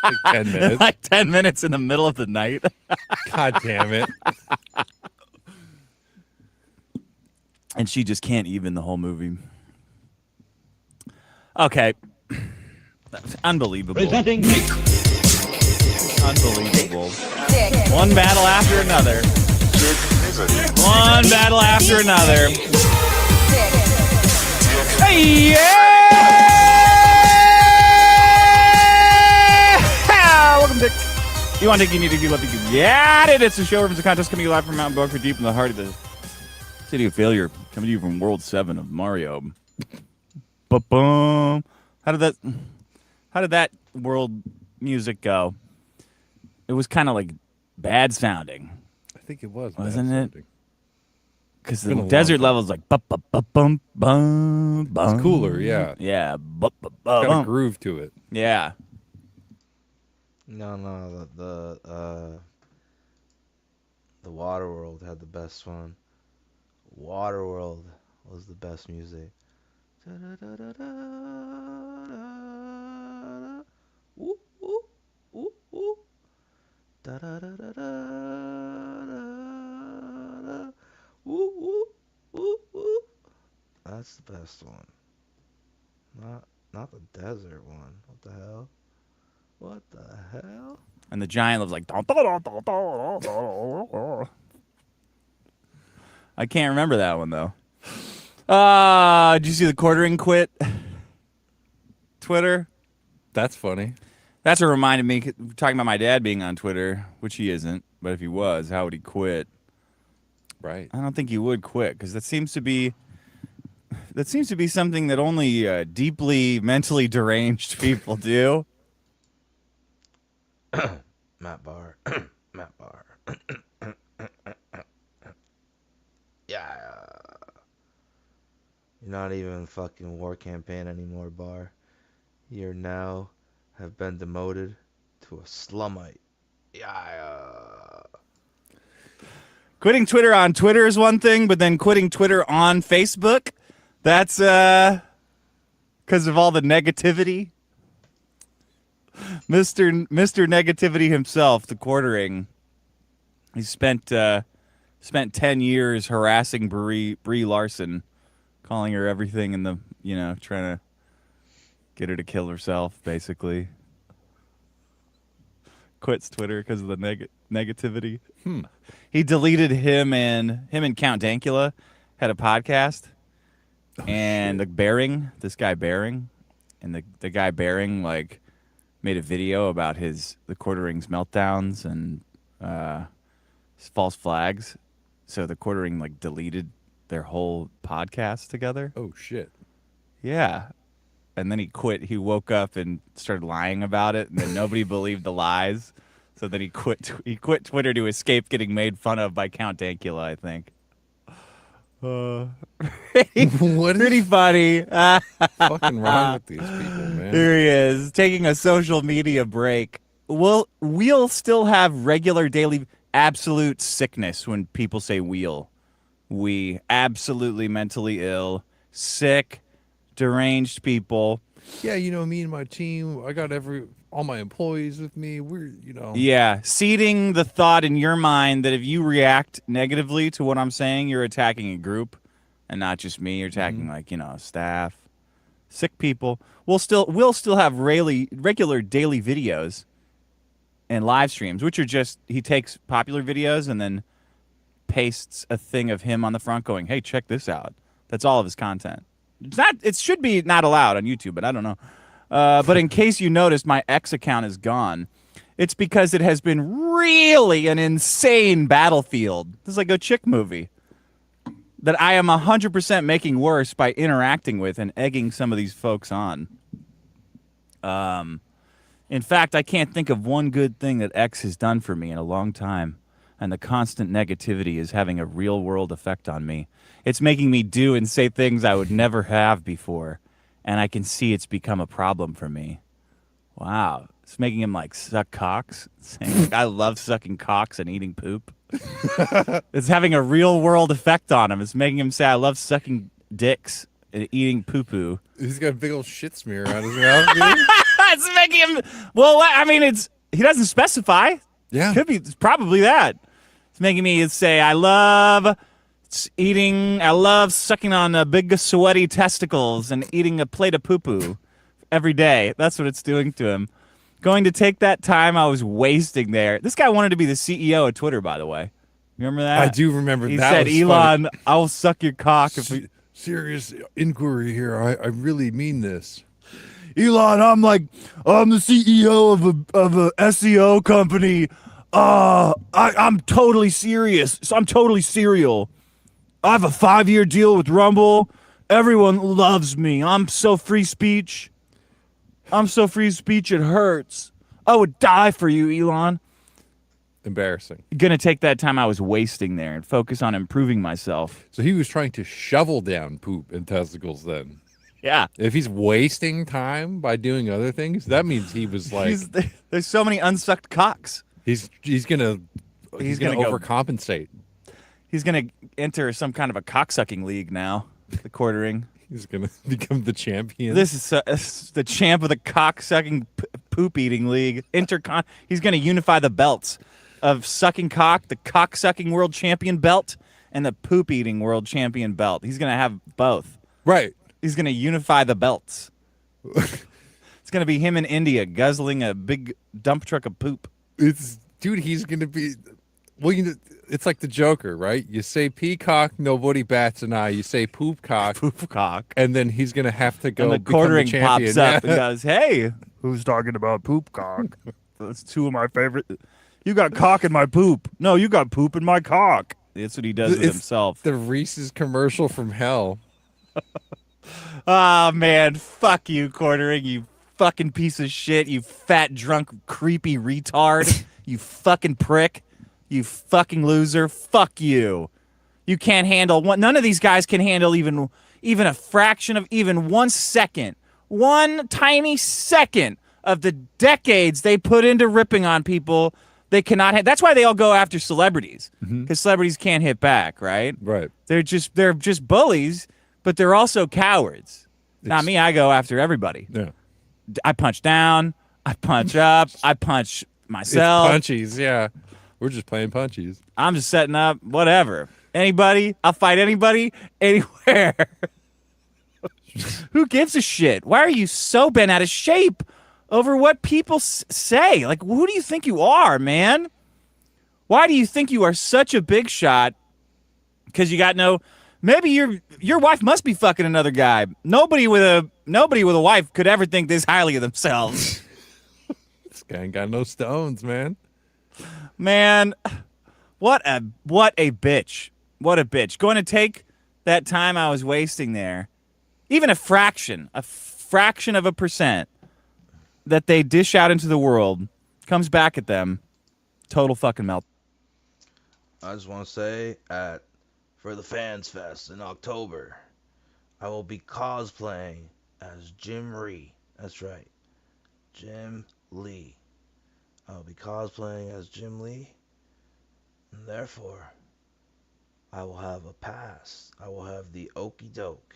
Speaker 19: Like 10 minutes.
Speaker 20: Like 10 minutes in the middle of the night.
Speaker 19: God damn it.
Speaker 20: And she just can't even the whole movie. Okay. Unbelievable.
Speaker 2: Presenting
Speaker 20: Unbelievable. One battle after another. One battle after another. Hey, yeah! Welcome to You Want to Dig, You Need to Give Love, You Get It. It's the show. It's a contest coming live from Mount Beaufort, deep in the heart of the city of failure. Coming to you from World 7 of Mario. Ba-boom. How did that world music go? It was kind of like bad sounding.
Speaker 19: I think it was.
Speaker 20: Wasn't it? Because the desert level is like bum bum bum.
Speaker 19: It's cooler, yeah.
Speaker 20: Yeah.
Speaker 19: Got a groove to it.
Speaker 20: Yeah.
Speaker 21: No, the Waterworld had the best one. Waterworld was the best music. Woo, woo, woo, woo. Da da da da da da. Woo, woo, woo, woo. That's the best one. Not the desert one. What the hell? What the hell?
Speaker 20: And the giant lives like. I can't remember that one though. Did you see the quartering quit? Twitter.
Speaker 19: That's funny.
Speaker 20: That's what reminded me. Talking about my dad being on Twitter, which he isn't, but if he was, how would he quit?
Speaker 19: Right.
Speaker 20: I don't think he would quit because that seems to be something that only deeply mentally deranged people do.
Speaker 21: Matt Barr. Matt Barr. Yeah. You're not even fucking war campaign anymore, Barr. You're now have been demoted to a slummite. Yeah.
Speaker 20: Quitting Twitter on Twitter is one thing, but then quitting Twitter on Facebook, that's because of all the negativity. Mr. Negativity himself, the quartering. He spent 10 years harassing Brie Larson, calling her everything in the, trying to get her to kill herself, basically. Quits Twitter because of the negativity. He deleted him and Count Dankula had a podcast. And this guy Bearing, and the guy Bearing, like, made a video about the quartering's meltdowns and false flags. So the quartering, like, deleted their whole podcast together.
Speaker 19: Oh, shit.
Speaker 20: Yeah. And then he quit. He woke up and started lying about it, and then nobody believed the lies. So then he quit Twitter to escape getting made fun of by Count Dankula, I think. Pretty funny.
Speaker 19: Fucking wrong with these people, man?
Speaker 20: Here he is, taking a social media break. We'll still have regular daily absolute sickness when people say we'll. We absolutely mentally ill, sick, deranged people.
Speaker 19: Yeah, me and my team, I got all my employees with me. We're,
Speaker 20: Yeah, seeding the thought in your mind that if you react negatively to what I'm saying, you're attacking a group and not just me. You're attacking staff, sick people. We'll still have regular daily videos and live streams, which are just he takes popular videos and then pastes a thing of him on the front going, "Hey, check this out." That's all of his content. It should be not allowed on YouTube, but I don't know. But in case you noticed, my X account is gone. It's because it has been really an insane battlefield. This is like a chick movie that I am 100% making worse by interacting with and egging some of these folks on. In fact, I can't think of one good thing that X has done for me in a long time. And the constant negativity is having a real-world effect on me. It's making me do and say things I would never have before. And I can see it's become a problem for me. Wow. It's making him, like, suck cocks. Saying, I love sucking cocks and eating poop. It's having a real-world effect on him. It's making him say, I love sucking dicks and eating poo-poo.
Speaker 19: He's got a big old shit smear on his mouth, dude.
Speaker 20: It's making him. Well, I mean, he doesn't specify.
Speaker 19: Yeah,
Speaker 20: could be. It's probably that. It's making me say I love eating. I love sucking on big sweaty testicles and eating a plate of poo poo every day. That's what it's doing to him. Going to take that time I was wasting there. This guy wanted to be the CEO of Twitter, by the way. You remember that?
Speaker 19: I do remember
Speaker 20: he
Speaker 19: that.
Speaker 20: Said,
Speaker 19: was
Speaker 20: Elon,
Speaker 19: funny.
Speaker 20: I'll suck your cock if we.
Speaker 19: Serious inquiry here. I really mean this.
Speaker 20: Elon, I'm the CEO of a SEO company. I'm totally serious. So I'm totally serial. I have a 5-year deal with Rumble. Everyone loves me. I'm so free speech. It hurts. I would die for you, Elon.
Speaker 19: Embarrassing.
Speaker 20: Gonna take that time I was wasting there and focus on improving myself.
Speaker 19: So he was trying to shovel down poop and testicles then.
Speaker 20: Yeah.
Speaker 19: If he's wasting time by doing other things, that means he was like...
Speaker 20: There's so many unsucked cocks.
Speaker 19: He's gonna overcompensate.
Speaker 20: He's gonna enter some kind of a cocksucking league now. The quartering.
Speaker 19: He's gonna become the champion.
Speaker 20: This is the champ of the cock-sucking, poop-eating league. He's gonna unify the belts of sucking cock, the cock-sucking world champion belt, and the poop-eating world champion belt. He's gonna have both.
Speaker 19: Right.
Speaker 20: He's gonna unify the belts. It's gonna be him in India guzzling a big dump truck of poop.
Speaker 19: Dude, he's gonna be. Well, it's like the Joker, right? You say peacock, nobody bats an eye. You say poop cock, and then he's gonna have to go.
Speaker 20: And the quartering
Speaker 19: become the champion.
Speaker 20: pops up and goes, "Hey, who's talking about poop cock? That's two of my favorite. You got cock in my poop. No, you got poop in my cock." That's what he does with himself.
Speaker 19: The Reese's commercial from hell.
Speaker 20: Oh man, fuck you, quartering, you fucking piece of shit, you fat, drunk, creepy retard, you fucking prick, you fucking loser, fuck you. You can't handle none of these guys can handle even a fraction of even 1 second, one tiny second of the decades they put into ripping on people. They cannot. That's why they all go after celebrities, because celebrities can't hit back, right?
Speaker 19: Right.
Speaker 20: They're just bullies, but they're also cowards. Not me. I go after everybody.
Speaker 19: Yeah.
Speaker 20: I punch down. I punch up. I punch myself.
Speaker 19: It's punchies, yeah. We're just playing punchies.
Speaker 20: I'm just setting up. Whatever. Anybody. I'll fight anybody, anywhere. Who gives a shit? Why are you so bent out of shape over what people say? Like, who do you think you are, man? Why do you think you are such a big shot? Because you got no... Maybe your wife must be fucking another guy. Nobody with a wife could ever think this highly of themselves.
Speaker 19: This guy ain't got no stones, man.
Speaker 20: Man, what a bitch. What a bitch. Going to take that time I was wasting there, even a fraction of a percent that they dish out into the world comes back at them. Total fucking melt.
Speaker 21: I just want to say for the Fans Fest in October, I will be cosplaying as Jim Lee. That's right, Jim Lee. I'll be cosplaying as Jim Lee, and therefore, I will have a pass. I will have the okey doke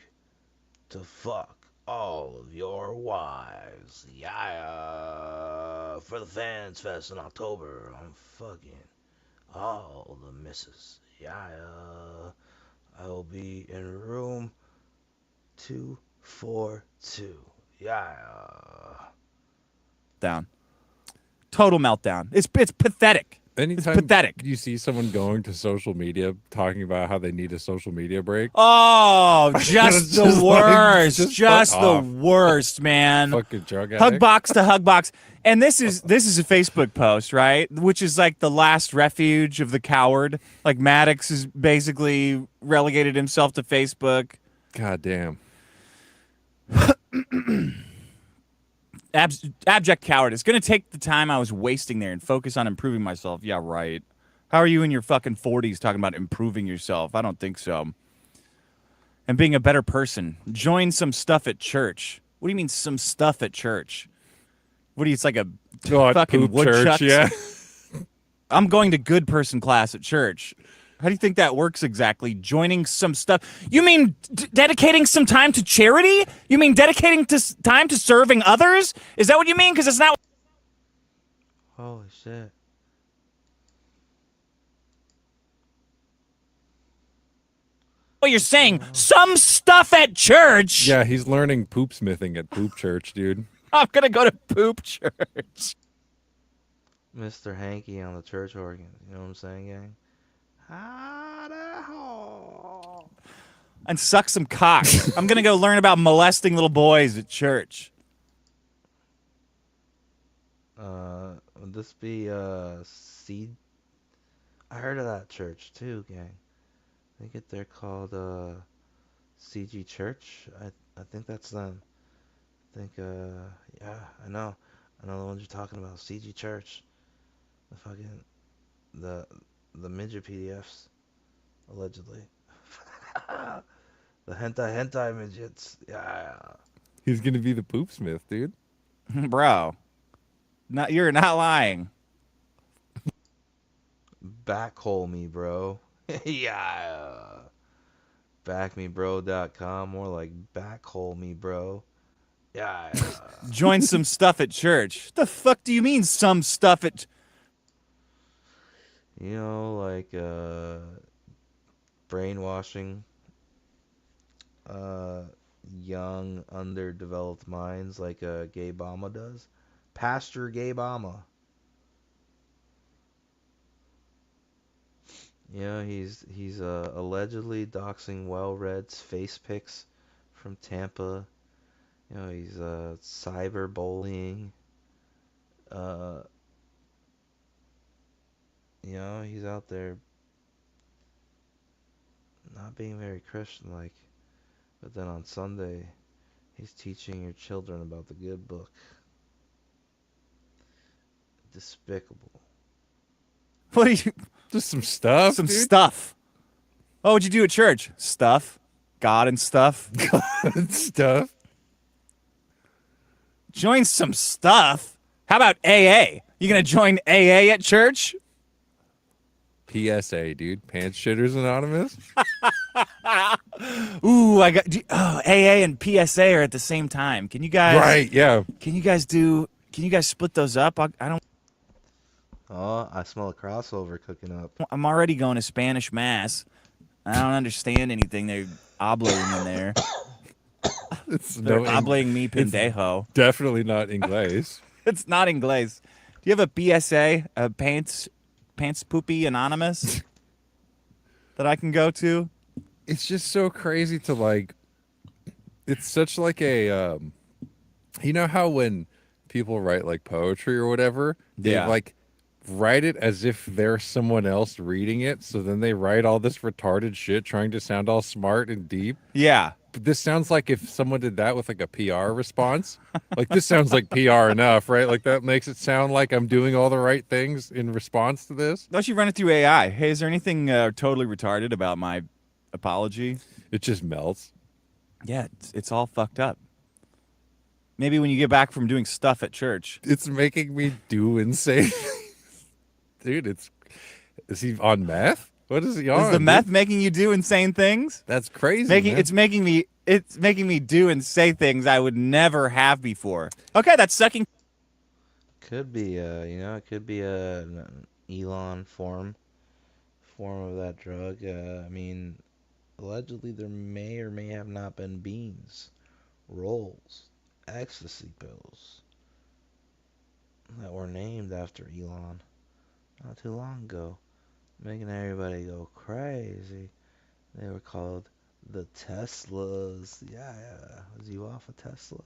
Speaker 21: to fuck all of your wives. Yeah, for the Fans Fest in October, I'm fucking all the misses. Yeah, I will be in room 242. Yeah.
Speaker 20: Down. Total meltdown. It's pathetic.
Speaker 19: Anytime
Speaker 20: it's pathetic.
Speaker 19: You see someone going to social media talking about how they need a social media break.
Speaker 20: Oh, just the worst. Just the worst, man.
Speaker 19: Fucking drug addict.
Speaker 20: Hugbox to hugbox. And this is a Facebook post, right? Which is like the last refuge of the coward. Like Maddox has basically relegated himself to Facebook.
Speaker 19: God damn.
Speaker 20: Abject cowardice. Going to take the time I was wasting there and focus on improving myself. Yeah, right. How are you in your fucking 40s talking about improving yourself? I don't think so. And being a better person. Join some stuff at church. What do you mean some stuff at church? What do you, it's like a fucking woodchuck?
Speaker 19: Yeah.
Speaker 20: I'm going to good person class at church. How do you think that works exactly? Joining some stuff? You mean dedicating some time to charity? You mean dedicating time to serving others? Is that what you mean? Because it's not.
Speaker 21: Holy shit.
Speaker 20: What you're saying? Some stuff at church?
Speaker 19: Yeah, he's learning poop smithing at poop church, dude.
Speaker 20: I'm gonna go to poop church.
Speaker 21: Mr. Hanky on the church organ. You know what I'm saying, gang?
Speaker 20: And suck some cock. I'm gonna go learn about molesting little boys at church.
Speaker 21: Would this be Seed? I heard of that church too, gang. I think they're called CG Church. I think that's them. I think yeah, I know the ones you're talking about. CG Church. The fucking the midget PDFs allegedly. The hentai midgets. Yeah.
Speaker 19: He's gonna be the poop smith, dude.
Speaker 20: Bro. You're not lying.
Speaker 21: Backhole me, bro. Yeah. Backmebro.com, more like backhole me, bro. Yeah.
Speaker 20: Join some stuff at church. The fuck do you mean some stuff at?
Speaker 21: You know, like brainwashing young underdeveloped minds like Gay Bama does. Pastor Gay Bama. You know, he's allegedly doxing well-reads face pics from Tampa. You know, he's cyberbullying. You know, he's out there not being very Christian-like. But then on Sunday, he's teaching your children about the good book. Despicable.
Speaker 20: What are you?
Speaker 19: Just some stuff.
Speaker 20: Some
Speaker 19: dude.
Speaker 20: stuff. Oh, what'd you do at church? Stuff. God and stuff.
Speaker 19: God and stuff.
Speaker 20: Join some stuff. How about AA? You gonna join AA at church?
Speaker 19: PSA, dude. Pants Shitters Anonymous.
Speaker 20: Ooh, I got. AA and PSA are at the same time. Can you guys?
Speaker 19: Right. Yeah.
Speaker 20: Can you guys split those up? I don't.
Speaker 21: Oh, I smell a crossover cooking up.
Speaker 20: I'm already going to Spanish mass. I don't understand anything they're oblating in there. They're oblating me pendejo.
Speaker 19: Definitely not Inglés.
Speaker 20: It's not Inglés. Do you have a PSA, a pants poopy anonymous that I can go to?
Speaker 19: It's just so crazy to like. It's such like a, you know how when people write like poetry or whatever, they like write it as if they're someone else reading it. So then they write all this retarded shit trying to sound all smart and deep.
Speaker 20: Yeah.
Speaker 19: But this sounds like if someone did that with like a PR response. Like this sounds like PR enough, right? Like that makes it sound like I'm doing all the right things in response to this.
Speaker 20: Don't you run it through AI? Hey, is there anything totally retarded about my apology?
Speaker 19: It just melts.
Speaker 20: Yeah, it's all fucked up. Maybe when you get back from doing stuff at church.
Speaker 19: It's making me do insane. Dude, is he on meth? What is he on?
Speaker 20: Is the meth making you do insane things?
Speaker 19: That's crazy. Man.
Speaker 20: It's making me do and say things I would never have before. Okay, that's sucking.
Speaker 21: Could be it could be an Elon form of that drug. I mean, allegedly there may or may have not been beans, rolls, ecstasy pills that were named after Elon not too long ago, making everybody go crazy. They were called the Teslas. Yeah. Was you off a Tesla?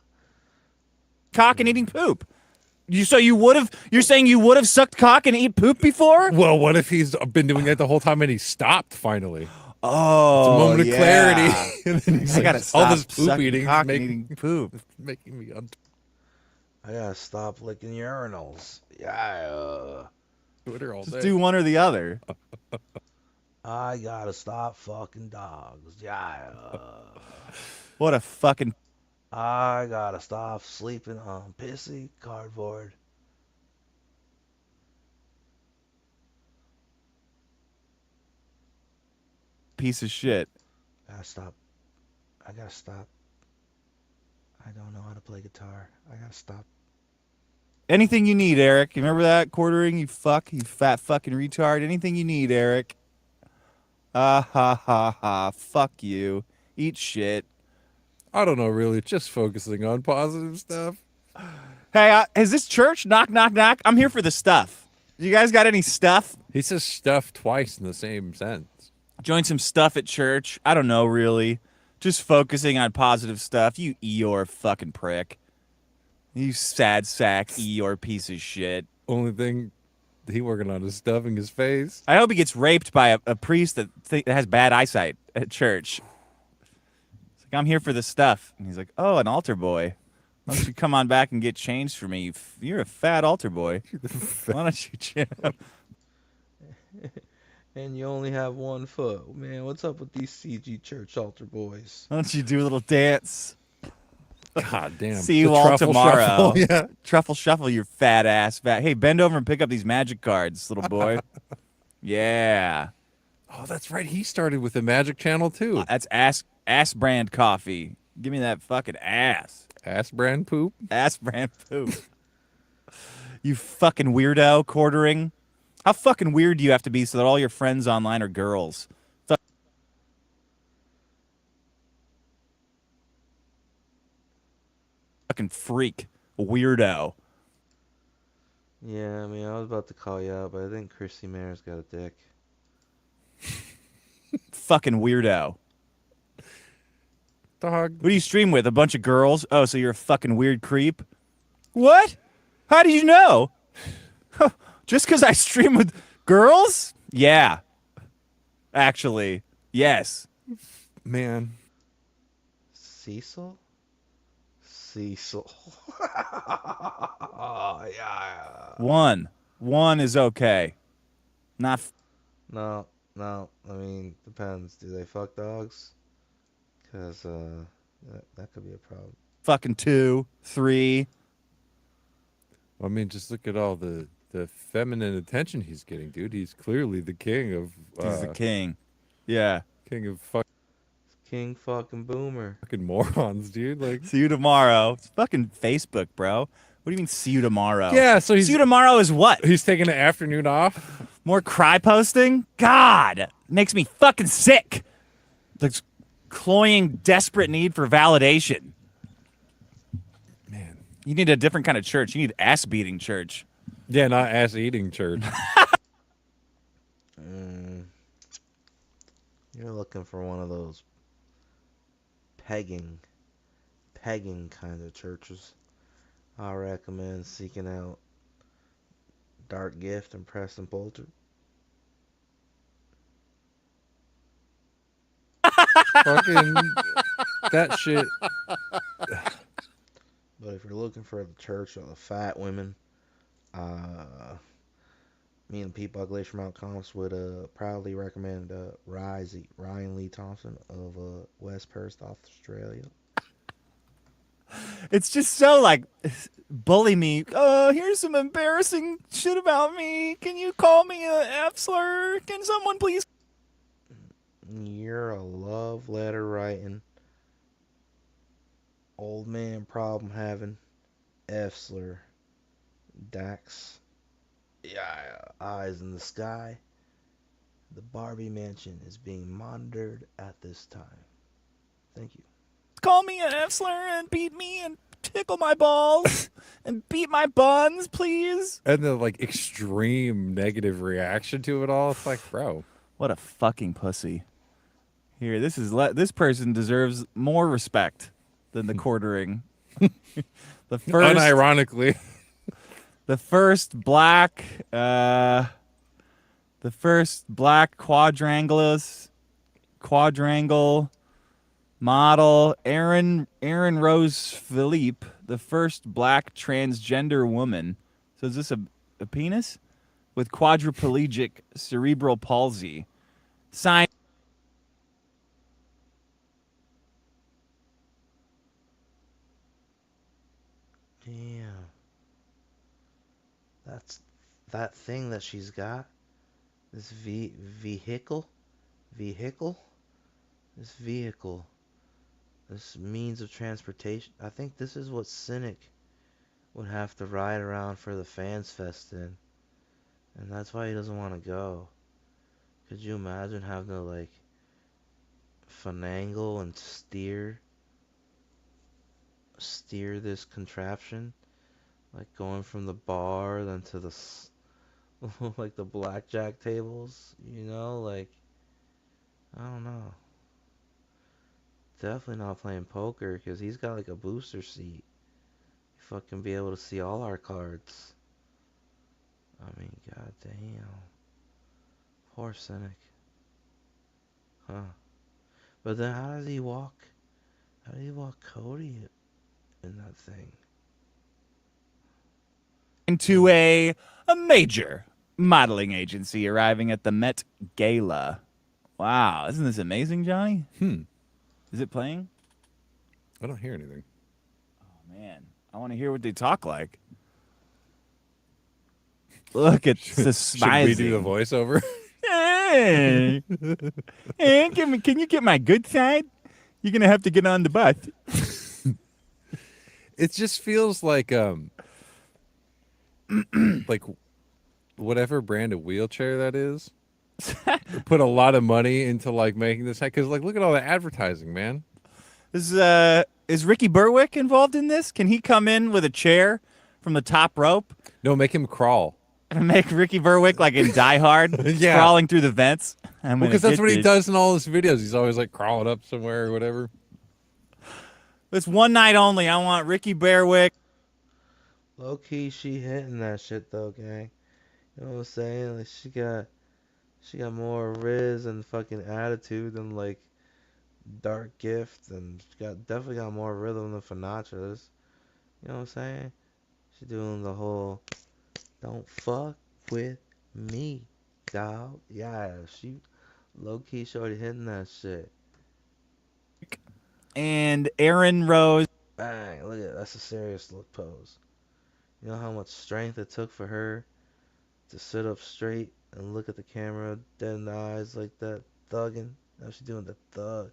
Speaker 20: Cock and eating poop. You're saying you would have sucked cock and eat poop before?
Speaker 19: Well, what if he's been doing that the whole time and he stopped finally?
Speaker 20: Oh,
Speaker 19: it's a moment of clarity. And then he's
Speaker 20: I gotta
Speaker 19: like,
Speaker 20: stop
Speaker 19: all this poop
Speaker 20: sucking
Speaker 19: eating,
Speaker 20: cock and eating poop.
Speaker 19: Making me
Speaker 21: I gotta stop licking urinals. Yeah.
Speaker 19: Twitter all day.
Speaker 20: Just do one or the other.
Speaker 21: I gotta stop fucking dogs. Yeah.
Speaker 20: What a fucking.
Speaker 21: I gotta stop sleeping on pissy cardboard.
Speaker 20: piece of shit.
Speaker 21: Gotta stop. I gotta stop. I don't know how to play guitar. I gotta stop.
Speaker 20: Anything you need, Eric. You remember that? Quartering, you fat fucking retard. Anything you need, Eric. Ah ha ha ha. Fuck you. Eat shit.
Speaker 19: I don't know, really. Just focusing on positive stuff.
Speaker 20: Hey, is this church? Knock, knock, knock. I'm here for the stuff. You guys got any stuff?
Speaker 19: He says stuff twice in the same sentence.
Speaker 20: Join some stuff at church. I don't know, really. Just focusing on positive stuff. You Eeyore fucking prick. You sad sack Eeyore piece of shit.
Speaker 19: Only thing he working on is stuffing his face.
Speaker 20: I hope he gets raped by a priest that has bad eyesight at church. It's like, I'm here for the stuff. And he's like, oh, an altar boy. Why don't you come on back and get changed for me? You're a fat altar boy. Why don't you chill?
Speaker 21: And you only have 1 foot. Man, what's up with these CG church altar boys?
Speaker 20: Why don't you do a little dance?
Speaker 19: God damn.
Speaker 20: See you
Speaker 19: The
Speaker 20: all
Speaker 19: truffle
Speaker 20: tomorrow.
Speaker 19: shuffle, yeah.
Speaker 20: Truffle shuffle, your fat ass. Hey, bend over and pick up these magic cards, little boy. Yeah.
Speaker 19: Oh, that's right. He started with the Magic Channel, too.
Speaker 20: That's ass brand coffee. Give me that fucking ass.
Speaker 19: Ass brand poop?
Speaker 20: Ass brand poop. You fucking weirdo, quartering. How fucking weird do you have to be so that all your friends online are girls? Fucking freak. Weirdo.
Speaker 21: Yeah, I mean, I was about to call you out, but I think Chrissy Mayer's got a dick.
Speaker 20: Fucking weirdo.
Speaker 19: Dog.
Speaker 20: What do you stream with? A bunch of girls? Oh, so you're a fucking weird creep? What? How did you know? Just because I stream with girls? Yeah. Actually, yes.
Speaker 19: Man.
Speaker 21: Cecil? Cecil. Yeah.
Speaker 20: One is okay. Not.
Speaker 21: No. I mean, depends. Do they fuck dogs? Because that could be a problem.
Speaker 20: Fucking 2, 3.
Speaker 19: I mean, just look at all the feminine attention he's getting, dude. He's clearly the king of...
Speaker 20: He's the king. Yeah.
Speaker 19: King of
Speaker 21: King fucking boomer.
Speaker 19: fucking morons, dude. Like,
Speaker 20: See you tomorrow. It's fucking Facebook, bro. What do you mean, see you tomorrow?
Speaker 19: yeah, so
Speaker 20: see you tomorrow is what?
Speaker 19: he's taking an afternoon off.
Speaker 20: More cry posting? God, makes me fucking sick. This cloying, desperate need for validation.
Speaker 19: Man.
Speaker 20: You need a different kind of church. You need ass-beating church.
Speaker 19: Yeah, not ass-eating church.
Speaker 21: You're looking for one of those pegging kind of churches. I recommend seeking out Dark Gift and Preston Poulter.
Speaker 19: Fucking that shit.
Speaker 21: But if you're looking for the church of the fat women, me and Pete Buckley from Mount Comps would proudly recommend Ryan Lee Thompson of West Perth, Australia.
Speaker 20: It's just so like, bully me. Oh, here's some embarrassing shit about me. Can you call me a F slur? Can someone please?
Speaker 21: You're a love letter writing, old man problem having, F slur, Dax. Yeah, eyes in the sky. The Barbie mansion is being monitored at this time. Thank you.
Speaker 20: Call me an F slur and beat me and tickle my balls and beat my buns, please.
Speaker 19: And the like extreme negative reaction to it all. It's like, bro,
Speaker 20: what a fucking pussy. Here, this person deserves more respect than the quartering. The first,
Speaker 19: unironically,
Speaker 20: the first black quadrangle model, Aaron Rose Philippe, the first black transgender woman. So is this a penis? With quadriplegic cerebral palsy. Signed.
Speaker 21: Damn. That's that thing that she's got. This vehicle. this vehicle, this means of transportation. I think this is what Cynic would have to ride around for the Fans Fest in. And that's why he doesn't want to go. Could you imagine having to, like, finagle and steer this contraption? Like, going from the bar, then to the, like, the blackjack tables, you know? Like, I don't know. Definitely not playing poker, because he's got, like, a booster seat. Fucking be able to see all our cards. I mean, goddamn. Poor Cynic. Huh. But then how does he walk? How do you walk Cody in that thing?
Speaker 20: Into a major modeling agency arriving at the Met Gala. Wow, isn't this amazing, Johnny? Is it playing?
Speaker 19: I don't hear anything.
Speaker 20: Oh, man. I want to hear what they talk like. Look at the smizing.
Speaker 19: Should we do the voiceover?
Speaker 20: Hey, hey, can you get my good side? You're gonna have to get on the bus.
Speaker 19: It just feels like like whatever brand of wheelchair that is. Put a lot of money into like making this because like look at all the advertising, man.
Speaker 20: Is Ricky Berwick involved in this? Can he come in with a chair from the top rope?
Speaker 19: No, make him crawl.
Speaker 20: And make Ricky Berwick like in Die Hard, crawling through the vents.
Speaker 19: Because that's what he does in all his videos. He's always like crawling up somewhere or whatever.
Speaker 20: It's one night only. I want Ricky Berwick.
Speaker 21: Low key, she hitting that shit though, gang. You know what I'm saying? Like she got more riz and fucking attitude than like Dark Gift, and she definitely got more rhythm than Finachas. You know what I'm saying? She doing the whole "don't fuck with me, dog." Yeah, she low key shorty hitting that shit.
Speaker 20: And Aaron Rose.
Speaker 21: Bang! Look at that's a serious look pose. You know how much strength it took for her to sit up straight and look at the camera dead in the eyes like that, thugging. Now she's doing the thug.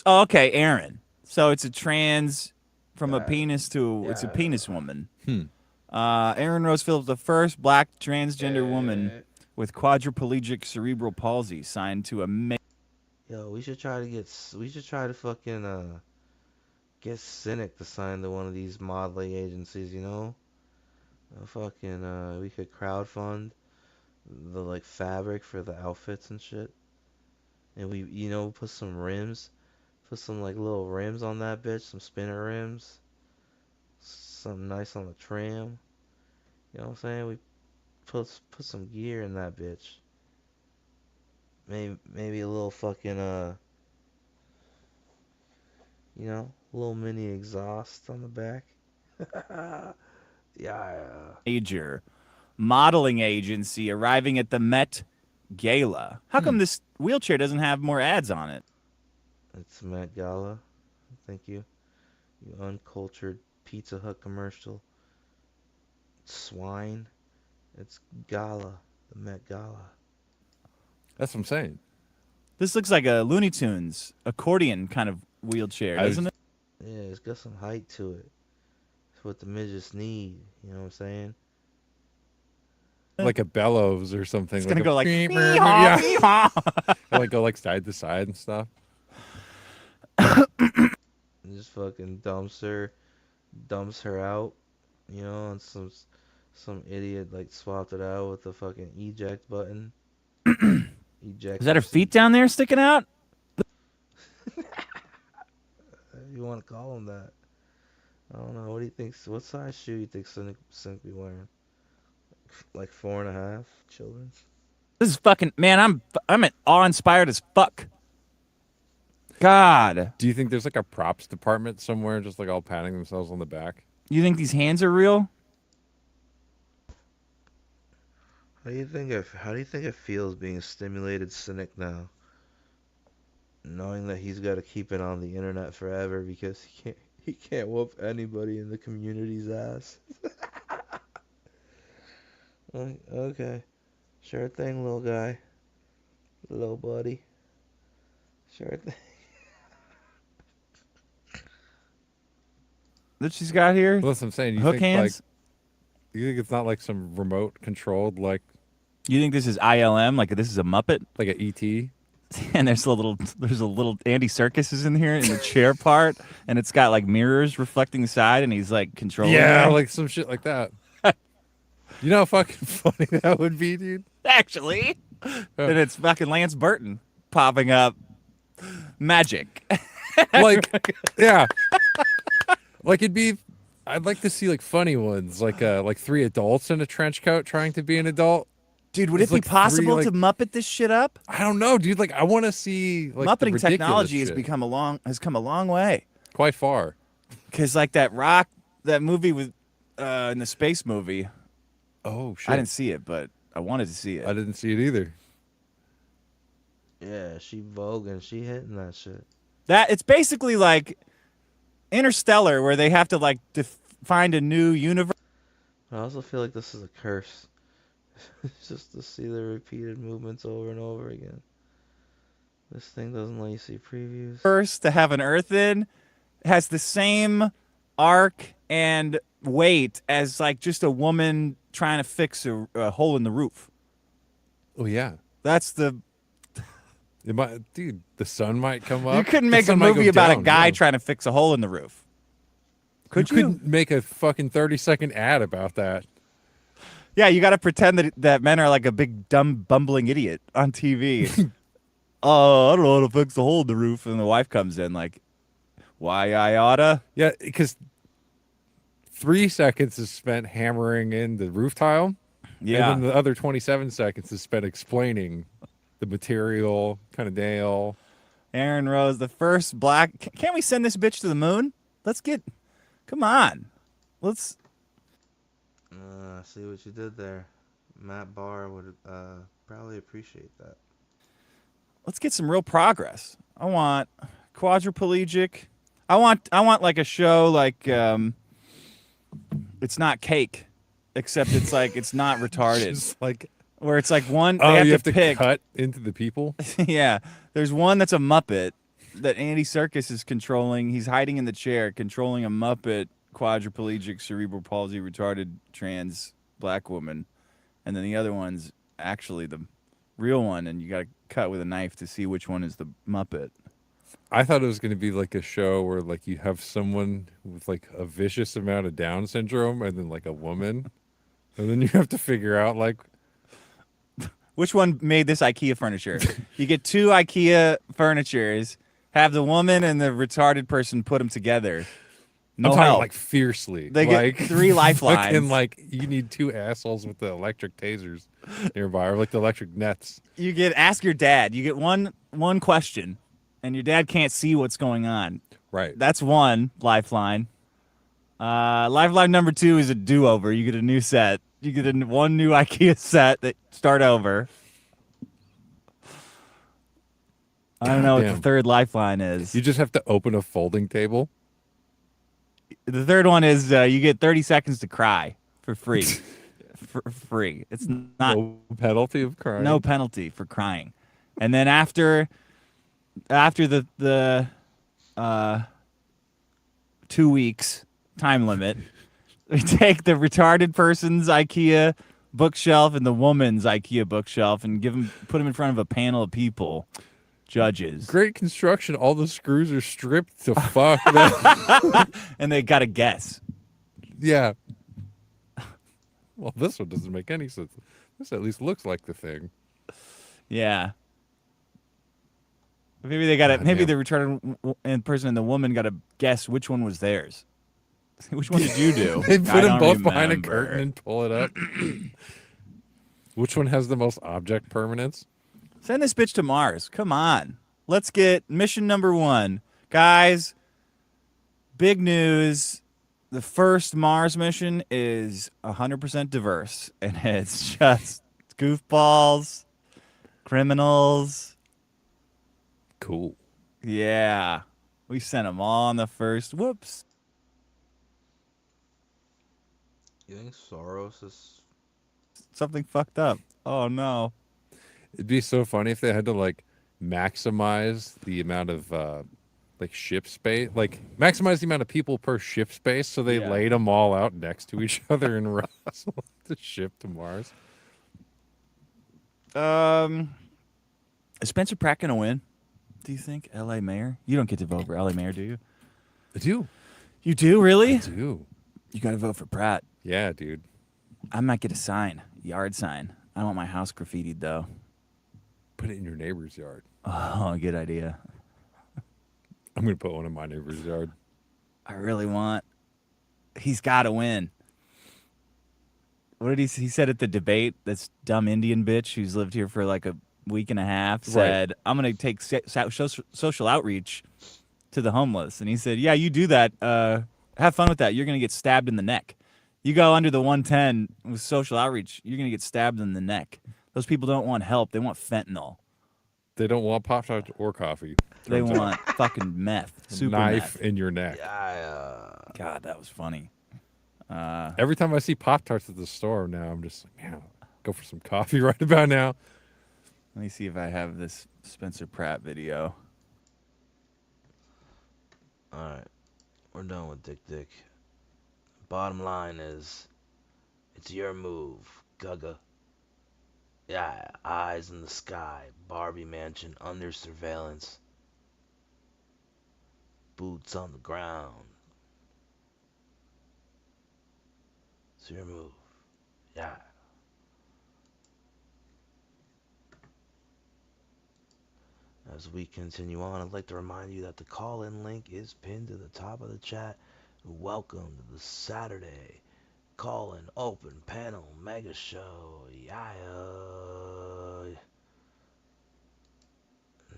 Speaker 20: Oh, okay, Aaron. So it's a trans from a penis to it's a penis woman. Aaron Rose Phillips, the first black transgender woman with quadriplegic cerebral palsy, signed to a.
Speaker 21: Yo, we should try to fucking get Cynic to sign to one of these modeling agencies, you know? We could crowdfund the like fabric for the outfits and shit. And we, you know, put some like little rims on that bitch, some spinner rims. Something nice on the trim. You know what I'm saying? We put some gear in that bitch. Maybe a little fucking you know, a little mini exhaust on the back. Yeah.
Speaker 20: Major modeling agency arriving at the Met Gala. How come this wheelchair doesn't have more ads on it?
Speaker 21: It's Met Gala. Thank you. You uncultured Pizza Hut commercial. Swine. It's Gala. The Met Gala.
Speaker 19: That's what I'm saying.
Speaker 20: This looks like a Looney Tunes accordion kind of wheelchair, doesn't it?
Speaker 21: Yeah, it's got some height to it. It's what the midgets need. You know what I'm saying?
Speaker 19: Like a bellows or something.
Speaker 20: It's gonna go like
Speaker 19: yeah. Like go like side to side and stuff.
Speaker 21: Just fucking dumps her out, you know, and some idiot like swapped it out with the fucking eject button. Eject.
Speaker 20: Is that her feet down there sticking out?
Speaker 21: You want to call him that? I don't know. What do you think? What size shoe you think Cynic be wearing? Like 4.5 children.
Speaker 20: This is fucking man. I'm awe-inspired as fuck. God.
Speaker 19: Do you think there's like a props department somewhere, just like all patting themselves on the back?
Speaker 20: You think these hands are real?
Speaker 21: How do you think it feels being stimulated Cynic now? Knowing that he's got to keep it on the internet forever because he can't whoop anybody in the community's ass. Okay. Sure thing, little guy. Little buddy. Sure thing.
Speaker 20: that she's got here?
Speaker 19: Well, that's what I'm saying. You
Speaker 20: Hook
Speaker 19: think
Speaker 20: hands?
Speaker 19: like, you think it's not like some remote controlled like?
Speaker 20: You think this is ILM? Like this is a Muppet?
Speaker 19: Like a ET?
Speaker 20: And there's a little Andy Serkis is in here in the chair part, and it's got like mirrors reflecting the side, and he's like controlling.
Speaker 19: Yeah,
Speaker 20: her.
Speaker 19: like some shit like that. You know how fucking funny that would be, dude?
Speaker 20: Actually. And it's fucking Lance Burton popping up. Magic.
Speaker 19: Like, yeah. Like it'd be, I'd like to see like funny ones, like 3 adults in a trench coat trying to be an adult.
Speaker 20: Dude, would
Speaker 19: It's
Speaker 20: it be
Speaker 19: like
Speaker 20: possible
Speaker 19: three,
Speaker 20: to Muppet this shit up?
Speaker 19: I don't know, dude. Like I want to see like the
Speaker 20: Muppeting
Speaker 19: ridiculous
Speaker 20: technology has
Speaker 19: shit.
Speaker 20: come a long way.
Speaker 19: Quite far.
Speaker 20: Because like that movie with in the space movie.
Speaker 19: Oh shit!
Speaker 20: I didn't see it, but I wanted to see it.
Speaker 19: I didn't see it either.
Speaker 21: Yeah, she voguing, she hitting that shit.
Speaker 20: That it's basically like Interstellar, where they have to like find a new universe.
Speaker 21: I also feel like this is a curse. Just to see the repeated movements over and over again. This thing doesn't let you see previews.
Speaker 20: First, to have an Earth in has the same arc and weight as like just a woman trying to fix a hole in the roof.
Speaker 19: Oh yeah,
Speaker 20: that's the.
Speaker 19: It might, dude. The sun might come up.
Speaker 20: You couldn't make a movie about a guy trying to fix a hole in the roof. Could you?
Speaker 19: Couldn't make a fucking 30-second ad about that.
Speaker 20: Yeah, you got to pretend that men are like a big dumb bumbling idiot on TV. Oh, I don't know how to fix the hole in the roof, and the wife comes in like, "Why I oughta?"
Speaker 19: Yeah, because 3 seconds is spent hammering in the roof tile.
Speaker 20: Yeah,
Speaker 19: and then the other 27 seconds is spent explaining the material, kind of nail.
Speaker 20: Aaron Rose, the first black. Can't we send this bitch to the moon? Let's get. Come on, let's.
Speaker 21: I see what you did there. Matt Barr would probably appreciate that.
Speaker 20: Let's get some real progress. I want quadriplegic. I want like a show like it's not Cake, except it's like it's not retarded.
Speaker 19: Just like
Speaker 20: where it's like one.
Speaker 19: Oh,
Speaker 20: they
Speaker 19: you have to
Speaker 20: pick.
Speaker 19: cut into the people.
Speaker 20: Yeah, there's one that's a Muppet that Andy Serkis is controlling. He's hiding in the chair, controlling a Muppet quadriplegic, cerebral palsy, retarded, trans black woman, and then the other one's actually the real one, and you got to cut with a knife to see which one is the Muppet.
Speaker 19: I thought it was going to be like a show where like you have someone with like a vicious amount of Down syndrome and then like a woman, and then you have to figure out like
Speaker 20: which one made this IKEA furniture. You get 2 IKEA furnitures, have the woman and the retarded person put them together. No
Speaker 19: I'm talking
Speaker 20: help.
Speaker 19: like fiercely.
Speaker 20: They
Speaker 19: like,
Speaker 20: get 3 lifelines.
Speaker 19: And like you need 2 assholes with the electric tasers nearby, or like the electric nets.
Speaker 20: You get ask your dad. You get one question, and your dad can't see what's going on.
Speaker 19: Right.
Speaker 20: That's one lifeline. Lifeline number 2 is a do-over. You get a new set. You get one new IKEA set that start over. I don't know what the third lifeline is.
Speaker 19: You just have to open a folding table.
Speaker 20: The third one is you get 30 seconds to cry for free. For free. It's not
Speaker 19: no penalty of crying.
Speaker 20: No penalty for crying. And then after the 2 weeks time limit, we take the retarded person's IKEA bookshelf and the woman's IKEA bookshelf and put them in front of a panel of people. Judges.
Speaker 19: Great construction. All the screws are stripped to fuck.
Speaker 20: And they got to guess.
Speaker 19: Yeah. Well, this one doesn't make any sense. This at least looks like the thing.
Speaker 20: Yeah. Maybe they got to. Maybe the retarded person and the woman got to guess which one was theirs. Which one did you do?
Speaker 19: They put them both behind a curtain and pull it up. Which one has the most object permanence?
Speaker 20: Send this bitch to Mars. Come on. Let's get mission number 1. Guys, big news. The first Mars mission is 100% diverse. And it's just goofballs, criminals.
Speaker 19: Cool.
Speaker 20: Yeah. We sent them all on the first. Whoops.
Speaker 21: You think Soros is...
Speaker 20: Something fucked up. Oh, no.
Speaker 19: It'd be so funny if they had to like maximize the amount of like ship space, like maximize the amount of people per ship space, so they laid them all out next to each other and wrestled the ship to Mars.
Speaker 20: Is Spencer Pratt gonna win? Do you think L.A. mayor? You don't get to vote for L.A. mayor, do you?
Speaker 19: I do.
Speaker 20: You do, really?
Speaker 19: I do.
Speaker 20: You got to vote for Pratt.
Speaker 19: Yeah, dude.
Speaker 20: I might get a sign, yard sign. I want my house graffitied though.
Speaker 19: Put it in your neighbor's yard.
Speaker 20: Oh, good idea.
Speaker 19: I'm gonna put one in my neighbor's yard.
Speaker 20: I really want. He's got to win. What did he said at the debate? This dumb Indian bitch who's lived here for like a week and a half said, "I'm gonna take social outreach to the homeless," and he said, "Yeah, you do that. Have fun with that. You're gonna get stabbed in the neck. You go under the 110 with social outreach, you're gonna get stabbed in the neck. Those people don't want help. They want fentanyl.
Speaker 19: They don't want Pop-Tarts or coffee.
Speaker 20: They want fucking meth. Super
Speaker 19: knife
Speaker 20: meth.
Speaker 19: in your neck.
Speaker 20: God, that was funny.
Speaker 19: Every time I see Pop-Tarts at the store now, I'm just like, man, go for some coffee right about now.
Speaker 20: Let me see if I have this Spencer Pratt video.
Speaker 21: Alright, we're done with Dick. Bottom line is, it's your move, Gugga. Yeah, eyes in the sky, Barbie mansion under surveillance, boots on the ground. It's your move. Yeah. As we continue on, I'd like to remind you that the call-in link is pinned to the top of the chat. Welcome to the Saturday call-in open panel mega show. Yeah.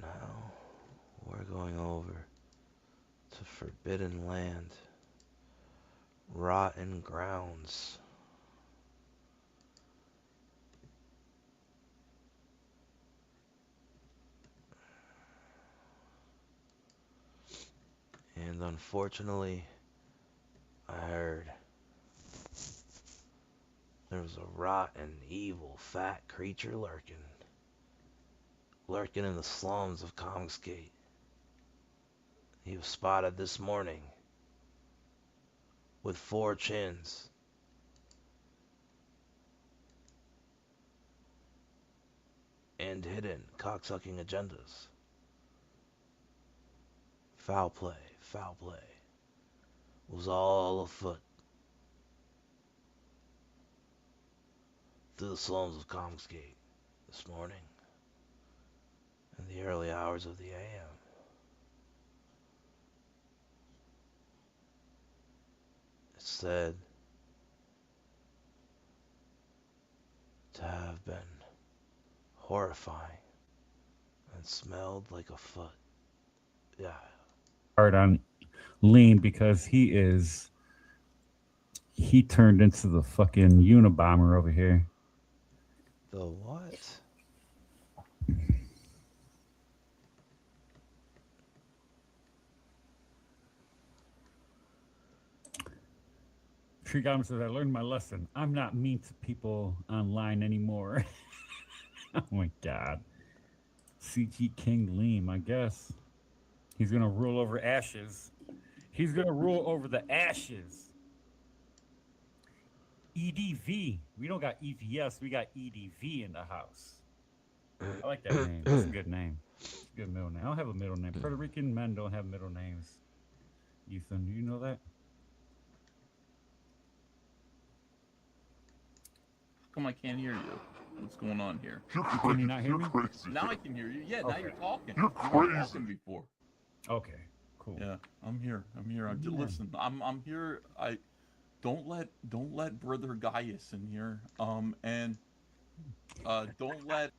Speaker 21: Now we're going over to Forbidden Land, Rotten Grounds. And unfortunately, I heard there was a rotten, evil, fat creature lurking in the slums of Kongsgate. He was spotted this morning with 4 chins. And hidden cocksucking agendas. Foul play was all afoot through the slums of Kongsgate this morning in the early hours of the AM. It's said to have been horrifying and smelled like a foot. Yeah.
Speaker 2: Hard on Lean because he turned into the fucking Unabomber over here.
Speaker 21: The what?
Speaker 2: Trigama says, I learned my lesson. I'm not mean to people online anymore. Oh my god. CG King Lean, I guess. He's gonna rule over ashes. He's gonna rule over the ashes. EDV. We don't got EVS, we got EDV in the house. I like that name. That's a good name. It's a good middle name. I don't have a middle name. Puerto Rican men don't have middle names. Ethan, do you know that?
Speaker 22: How come I can't hear you? What's going on here?
Speaker 2: Can you not hear me?
Speaker 22: Now I can hear you. Yeah, now
Speaker 2: Okay.
Speaker 22: you're talking.
Speaker 2: You're
Speaker 22: You weren't
Speaker 2: crazy.
Speaker 22: talking before.
Speaker 2: Okay, cool.
Speaker 22: Yeah, I'm here.
Speaker 2: Yeah.
Speaker 22: Listen, I'm here. I don't let Brother Gaius in here. And don't let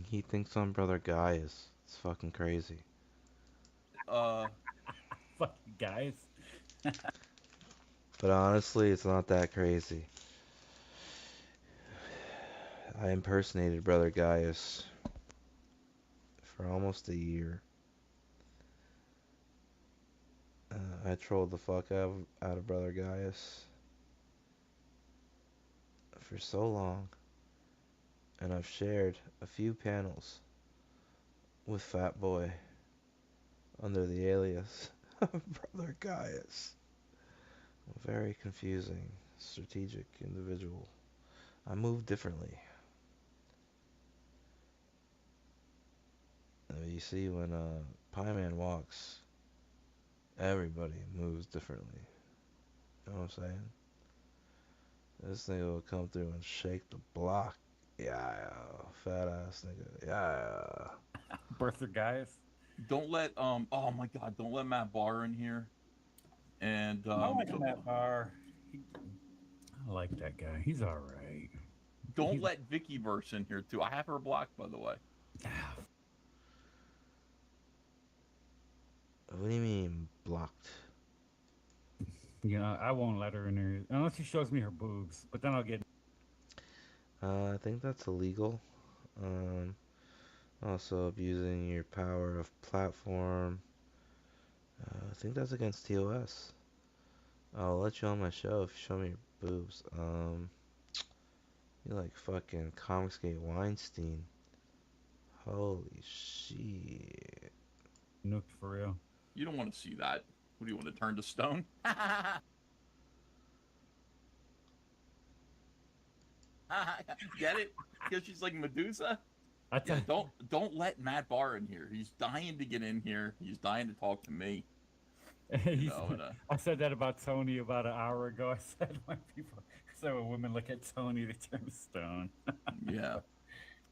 Speaker 21: He thinks I'm Brother Gaius. It's fucking crazy.
Speaker 2: Fucking guys.
Speaker 21: But honestly, it's not that crazy. I impersonated Brother Gaius for almost a year. I trolled the fuck out of Brother Gaius for so long, and I've shared a few panels with Fat Boy under the alias Brother Gaius. A very confusing, strategic individual. I move differently. You see, when Pie Man walks, everybody moves differently. You know what I'm saying? This nigga will come through and shake the block. Yeah, fat ass nigga. Yeah.
Speaker 2: Bertha Gaius.
Speaker 22: Don't let oh my God, don't let Matt Barr in here. And
Speaker 2: I like Matt Barr. I like that guy. He's all right.
Speaker 22: don't let Vicky Verse in here too. I have her blocked, by the way.
Speaker 21: What do you mean blocked?
Speaker 2: You know, I won't let her in there unless she shows me her boobs. But then I'll get.
Speaker 21: I think that's illegal. Also abusing your power of platform. I think that's against TOS. I'll let you on my show if you show me your boobs. You like fucking Comicsgate Weinstein. Holy shit.
Speaker 2: Nuked for real.
Speaker 22: You don't want to see that. What do you want to turn to stone? Get it? Because she's like Medusa. Yeah, don't let Matt Barr in here. He's dying to get in here. He's dying to talk to me. You know,
Speaker 2: I said that about Tony about an hour ago. I said when women look at Tony, they turn to stone.
Speaker 22: Yeah.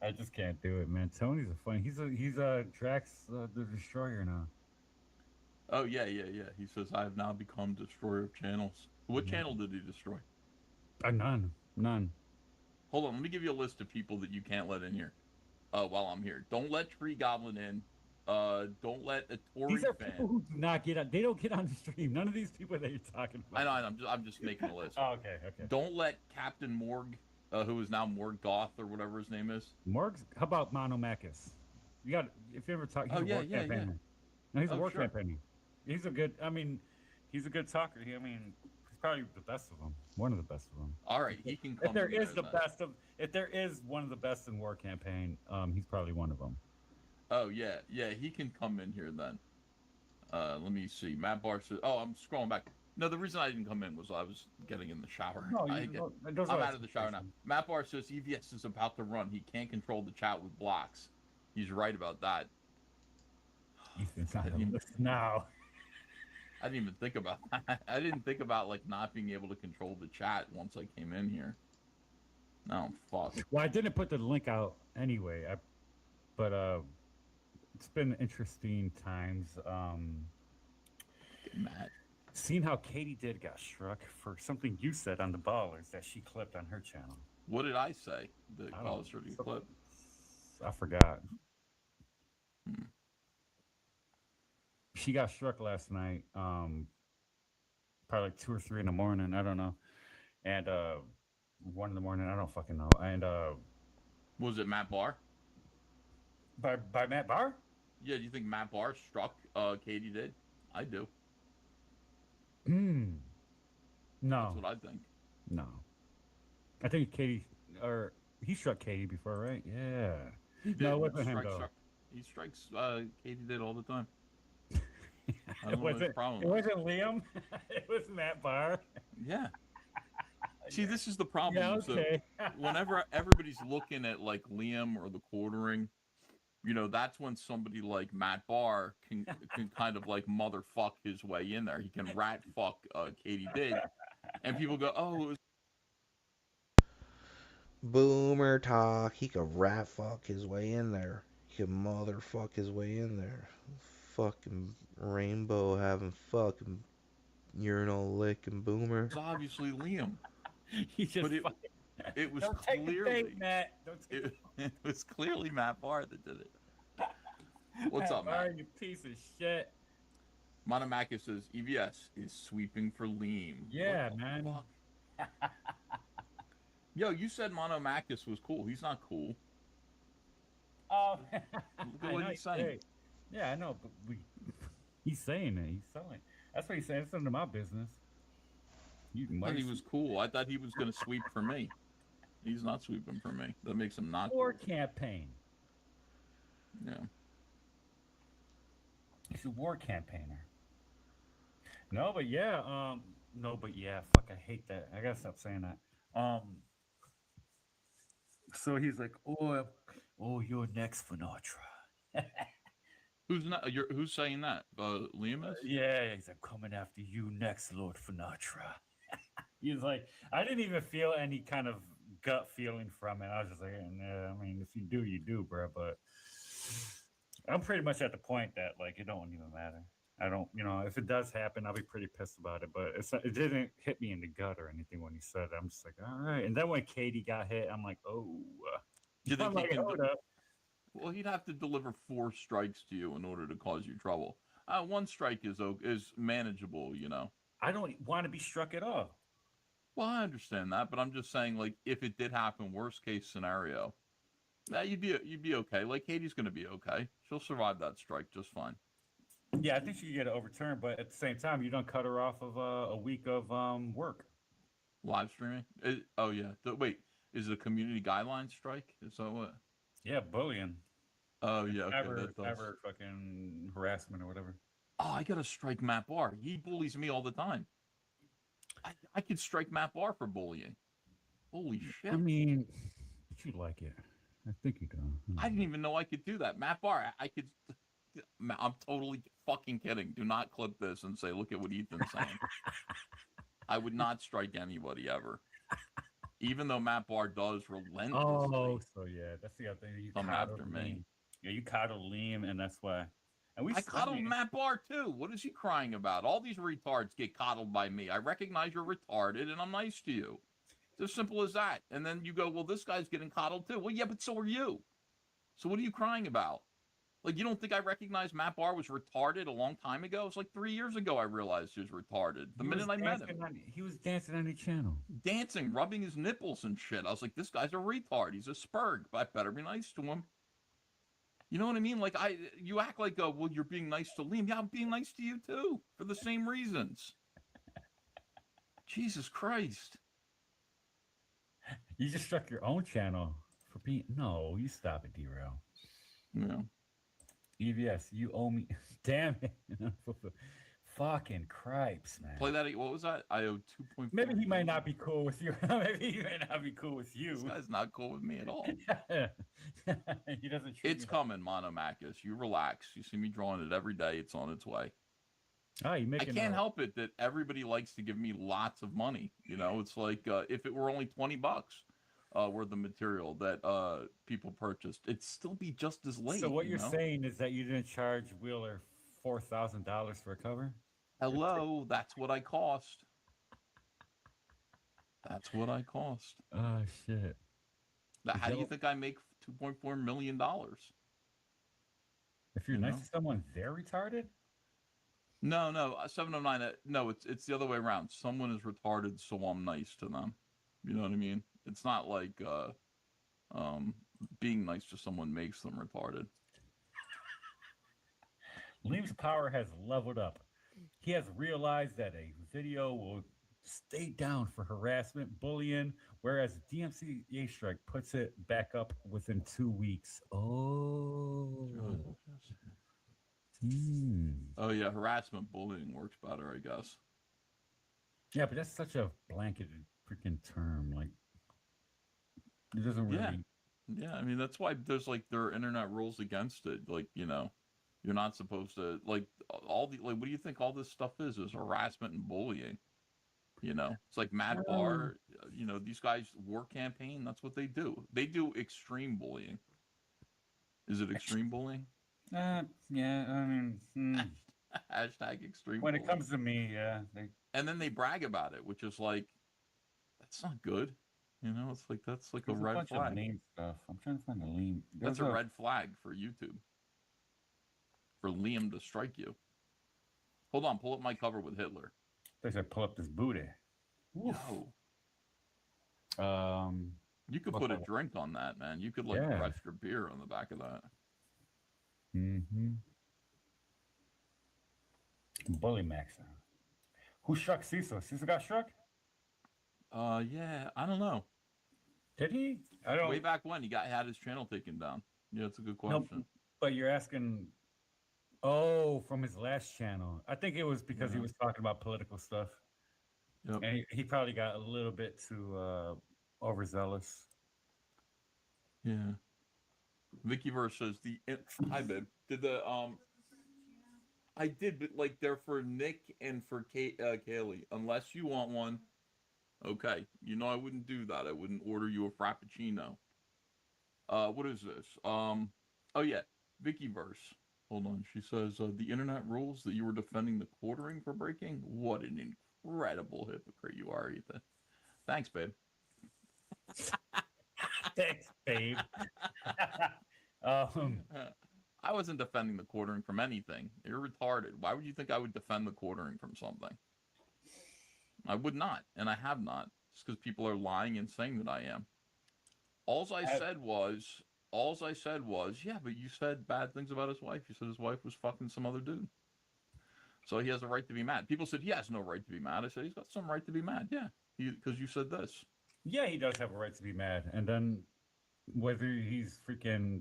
Speaker 2: I just can't do it, man. Tony's a funny. He's a Drax the Destroyer now.
Speaker 22: Oh yeah. He says I have now become destroyer of channels. What channel did he destroy?
Speaker 2: None.
Speaker 22: Hold on, let me give you a list of people that you can't let in here. While I'm here, don't let Tree Goblin in. Don't let a Tory
Speaker 2: These are
Speaker 22: fan.
Speaker 2: people who do not get on. They don't get on the stream. None of these people that you're talking about.
Speaker 22: I know. I'm just making a list.
Speaker 2: Oh, okay.
Speaker 22: Don't let Captain Morg, who is now Morg Goth or whatever his name is.
Speaker 2: Morg's. How about Monomachus? You got. If you ever talk, he's a war campaigner. No, he's a war campaigner. He's a good. I mean, he's a good talker. He's probably the best of them. One of the best of them.
Speaker 22: All right, he can come.
Speaker 2: If there is the best of, if there is one of the best in war campaign, he's probably one of them.
Speaker 22: Oh yeah, he can come in here then. Let me see. Matt Barr says, "Oh, I'm scrolling back. No, the reason I didn't come in was I was getting in the shower.
Speaker 2: No,
Speaker 22: I'm out of the shower now. Matt Barr says EVS is about to run. He can't control the chat with blocks. He's right about that.
Speaker 2: Now.
Speaker 22: I didn't even think about that. I didn't think about like not being able to control the chat once I came in here. No, fuck.
Speaker 2: Well, I didn't put the link out anyway. But it's been interesting times.
Speaker 22: Matt.
Speaker 2: Seeing how Katie did got struck for something you said on the Ballers that she clipped on her channel.
Speaker 22: What did I say that caused her to get clipped?
Speaker 2: I forgot. She got struck last night, probably like 2 or 3 in the morning. I don't know. And 1 in the morning, I don't fucking know. And
Speaker 22: was it Matt Barr?
Speaker 2: By Matt Barr?
Speaker 22: Yeah, do you think Matt Barr struck Katie did? I do.
Speaker 2: No.
Speaker 22: That's what I think.
Speaker 2: No. I think Katie, or he struck Katie before, right? Yeah. No, it wasn't him, though.
Speaker 22: He strikes Katie did all the time.
Speaker 2: It wasn't Liam. It was Matt Barr.
Speaker 22: Yeah. See, this is the problem.
Speaker 2: Yeah, okay.
Speaker 22: So whenever everybody's looking at like Liam or the quartering, you know, that's when somebody like Matt Barr can kind of like motherfuck his way in there. He can rat fuck Katie did, and people go, "Oh, it was
Speaker 21: Boomer talk. He could rat fuck his way in there. He could motherfuck his way in there. Fucking rainbow having fucking urinal licking Boomer.
Speaker 22: It's obviously Liam."
Speaker 2: He just
Speaker 22: it was
Speaker 2: Don't take the
Speaker 22: clearly
Speaker 2: bait, Matt. Don't take
Speaker 22: it was clearly Matt Barr that did it. What's up,
Speaker 2: Barr,
Speaker 22: Matt?
Speaker 2: you piece of shit.
Speaker 22: Monomachus says EVS is sweeping for Liam.
Speaker 2: Yeah, man.
Speaker 22: Yo, you said Monomachus was cool. He's not cool.
Speaker 2: Oh,
Speaker 22: Look at what he's saying.
Speaker 2: Great. Yeah, I know, but he's saying it. He's selling. That's what he's saying. It's none of my business.
Speaker 22: I thought he was cool. I thought he was going to sweep for me. He's not sweeping for me. That makes him not
Speaker 2: War
Speaker 22: cool.
Speaker 2: campaign.
Speaker 22: Yeah.
Speaker 2: the war campaigner. No, but yeah, no, but yeah, fuck, I hate that. I gotta stop saying that. So he's like, oh, you're next, Sinatra.
Speaker 22: Who's not? Who's saying that? Liam is.
Speaker 2: Yeah, he's like, coming after you next, Lord Sinatra. He's like, I didn't even feel any kind of gut feeling from it. I was just like, nah, I mean, if you do, you do, bro. But I'm pretty much at the point that like it don't even matter. I don't, if it does happen, I'll be pretty pissed about it. But it didn't hit me in the gut or anything when he said it. I'm just like, all right. And then when Katie got hit, I'm like, oh.
Speaker 22: Do you think
Speaker 2: I'm
Speaker 22: he
Speaker 2: like,
Speaker 22: can?
Speaker 2: hold up.
Speaker 22: Well, he'd have to deliver 4 strikes to you in order to cause you trouble. 1 strike is manageable,
Speaker 2: I don't want to be struck at all.
Speaker 22: Well, I understand that, but I'm just saying, like, if it did happen, worst case scenario, you'd be okay. Like, Katie's gonna be okay. She'll survive that strike just fine.
Speaker 2: Yeah, I think she could get it overturned, but at the same time, you don't cut her off of a week of work.
Speaker 22: Live streaming? Oh yeah. Wait, is it a community guideline strike? Is that what?
Speaker 2: Yeah, bullying.
Speaker 22: Oh yeah. Okay,
Speaker 2: ever fucking harassment or whatever.
Speaker 22: Oh, I gotta strike Matt Barr. He bullies me all the time. I could strike Matt Barr for bullying. Holy shit.
Speaker 2: I mean, you like it. I think you do.
Speaker 22: I didn't even know I could do that. Matt Barr, I could. I'm totally fucking kidding. Do not clip this and say, look at what Ethan's saying. I would not strike anybody ever. Even though Matt Barr does relentlessly.
Speaker 2: Oh, so yeah. That's the other thing. You
Speaker 22: come after me.
Speaker 2: Yeah, you coddle Liam, and that's why. And
Speaker 22: I coddled Matt Barr too. What is he crying about? All these retards get coddled by me. I recognize you're retarded, and I'm nice to you. It's as simple as that. And then you go, well, this guy's getting coddled too. Well, yeah, but so are you. So what are you crying about? Like, you don't think I recognized Matt Barr was retarded a long time ago? It was like 3 years ago I realized he was retarded. The minute I met him.
Speaker 2: He was dancing on your channel.
Speaker 22: Dancing, rubbing his nipples and shit. I was like, this guy's a retard. He's a spurg. But I better be nice to him. You know what I mean? Like, you act like, well, you're being nice to Liam. Yeah, I'm being nice to you too, for the same reasons. Jesus Christ.
Speaker 2: You just struck your own channel for being... No, you stop it, D-Rail.
Speaker 22: Yeah.
Speaker 2: EVS, you owe me... Damn it. Fucking cripes, man.
Speaker 22: Play that. What was that? I owe 2.4.
Speaker 2: Maybe he might not be cool with you. Maybe he may not be cool with you.
Speaker 22: This guy's not cool with me at all.
Speaker 2: He doesn't.
Speaker 22: It's coming, Monomachus. You relax. You see me drawing it every day. It's on its way.
Speaker 2: Oh, you
Speaker 22: I can't help it that everybody likes to give me lots of money. It's like if it were only $20 worth of material that people purchased, it'd still be just as late.
Speaker 2: So what you're saying is that you didn't charge Wheeler $4,000 for a cover?
Speaker 22: Hello, that's what I cost. That's what I cost.
Speaker 2: Oh shit!
Speaker 22: How do you think I make $2.4 million?
Speaker 2: If you're nice to someone, they're retarded.
Speaker 22: No, 709. No, it's the other way around. Someone is retarded, so I'm nice to them. You know what I mean? It's not like being nice to someone makes them retarded.
Speaker 2: Liam's power has leveled up. He has realized that a video will stay down for harassment, bullying, whereas DMCA strike puts it back up within 2 weeks. Oh.
Speaker 22: Oh yeah, harassment, bullying works better, I guess.
Speaker 2: Yeah, but that's such a blanketed freaking term. Like, it doesn't really.
Speaker 22: Yeah, I mean that's why there are internet rules against it. Like, you're not supposed to what do you think all this stuff is harassment and bullying? It's like Matt Barr, these guys war campaign, that's what they do. They do extreme bullying. Is it extreme bullying?
Speaker 2: Yeah, I mean,
Speaker 22: hashtag extreme
Speaker 2: when
Speaker 22: bullying.
Speaker 2: it comes to me, yeah.
Speaker 22: And then they brag about it, which is like, that's not good. It's like, that's like a red flag.
Speaker 2: Name stuff. I'm trying to find the link.
Speaker 22: That's a red flag for YouTube. For Liam to strike you. Hold on, pull up my cover with Hitler.
Speaker 2: They said pull up this booty.
Speaker 22: Yo. You could put a drink on that, man. You could rest your beer on the back of that.
Speaker 2: Mm-hmm. Bully Max. Who struck Cecil? Cecil got struck?
Speaker 22: Yeah, I don't know.
Speaker 2: Did he? I don't.
Speaker 22: Way back when he had his channel taken down. Yeah, it's a good question.
Speaker 2: No, but you're asking. Oh, from his last channel. I think it was because he
Speaker 22: Yeah.
Speaker 2: was talking about political stuff.
Speaker 22: Yep.
Speaker 2: And he probably got a little bit too overzealous.
Speaker 22: Yeah. Vicky Verse says hi babe. Did the I did, but like they're for Nick and for Kaylee. Unless you want one, okay. You know I wouldn't do that. I wouldn't order you a frappuccino. What is this? Oh yeah, Vicky Verse. Hold on. She says the internet rules that you were defending the quartering for breaking. What an incredible hypocrite you are, Ethan. Thanks, babe.
Speaker 2: Thanks, babe.
Speaker 22: I wasn't defending the quartering from anything. You're retarded. Why would you think I would defend the quartering from something? I would not, and I have not. Just because people are lying and saying that I am. Alls I said was, yeah, but you said bad things about his wife. You said his wife was fucking some other dude. So he has a right to be mad. People said he has no right to be mad. I said he's got some right to be mad. Yeah, because you said this.
Speaker 2: Yeah, he does have a right to be mad. And then whether he's freaking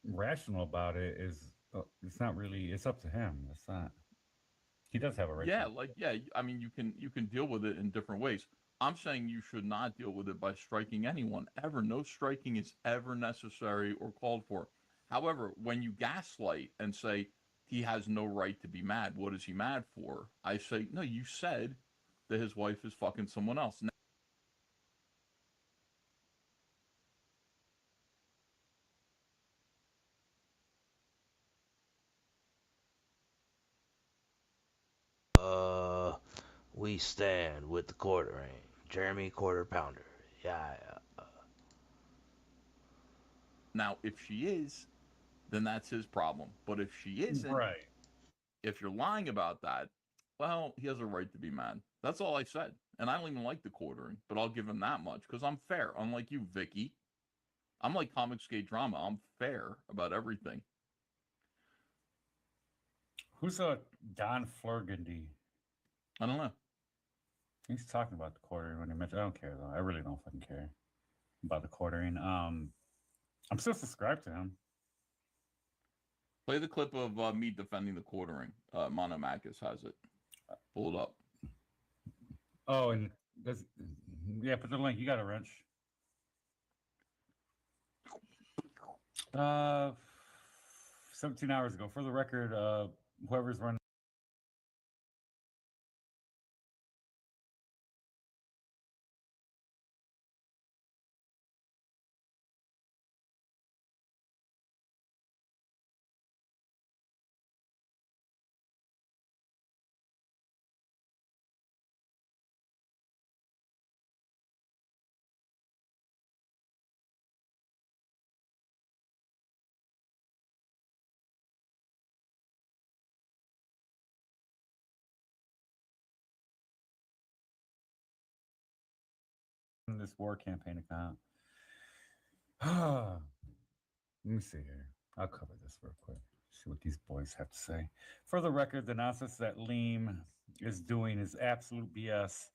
Speaker 2: rational about it is, it's not really, it's up to him. It's not, he does have a right
Speaker 22: Yeah,
Speaker 2: to.
Speaker 22: like yeah. I mean, you can deal with it in different ways. I'm saying you should not deal with it by striking anyone ever. No striking is ever necessary or called for. However, when you gaslight and say he has no right to be mad, what is he mad for? I say no. You said that his wife is fucking someone else.
Speaker 15: We stand with the quartering. Jeremy Quarter Pounder. Yeah.
Speaker 22: Now, if she is, then that's his problem. But if she isn't,
Speaker 2: Right.
Speaker 22: if you're lying about that, well, he has a right to be mad. That's all I said. And I don't even like the quartering, but I'll give him that much because I'm fair. Unlike you, Vicky. I'm like comic skate drama. I'm fair about everything.
Speaker 2: Who's a Don Flurgundy?
Speaker 22: I don't know.
Speaker 2: He's talking about the quartering when he mentioned. I don't care though. I really don't fucking care about the quartering. I'm still subscribed to him.
Speaker 22: Play the clip of me defending the quartering. Monomachus has it. Pull it up.
Speaker 2: Oh, and that's, yeah, put the link. You got a wrench. 17 hours ago. For the record, whoever's running. This war campaign account. Let me see here. I'll cover this real quick. See what these boys have to say. For the record, the nonsense that Liam is doing is absolute BS.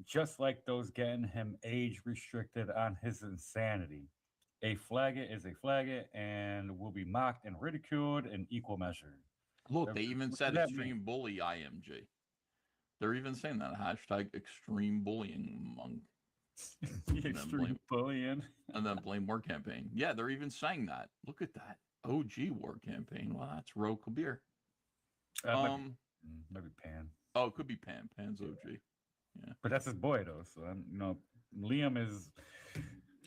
Speaker 2: Just like those getting him age restricted on his insanity. A flagget is a flagget and will be mocked and ridiculed in equal measure.
Speaker 22: Look, they even
Speaker 2: What
Speaker 22: said
Speaker 2: does that
Speaker 22: extreme
Speaker 2: mean?
Speaker 22: bully IMG. They're even saying that hashtag extreme bullying monk.
Speaker 2: Extreme bullying.
Speaker 22: And then blame war campaign. Yeah, they're even saying that. Look at that. OG war campaign. Well, that's Ro Kabir.
Speaker 2: Maybe Pan.
Speaker 22: Oh, it could be Pan. Pan's OG. Yeah.
Speaker 2: But that's his boy though. So Liam is.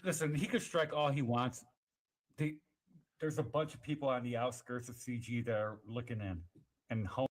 Speaker 2: Listen, he could strike all he wants. There's a bunch of people on the outskirts of CG that are looking in and home.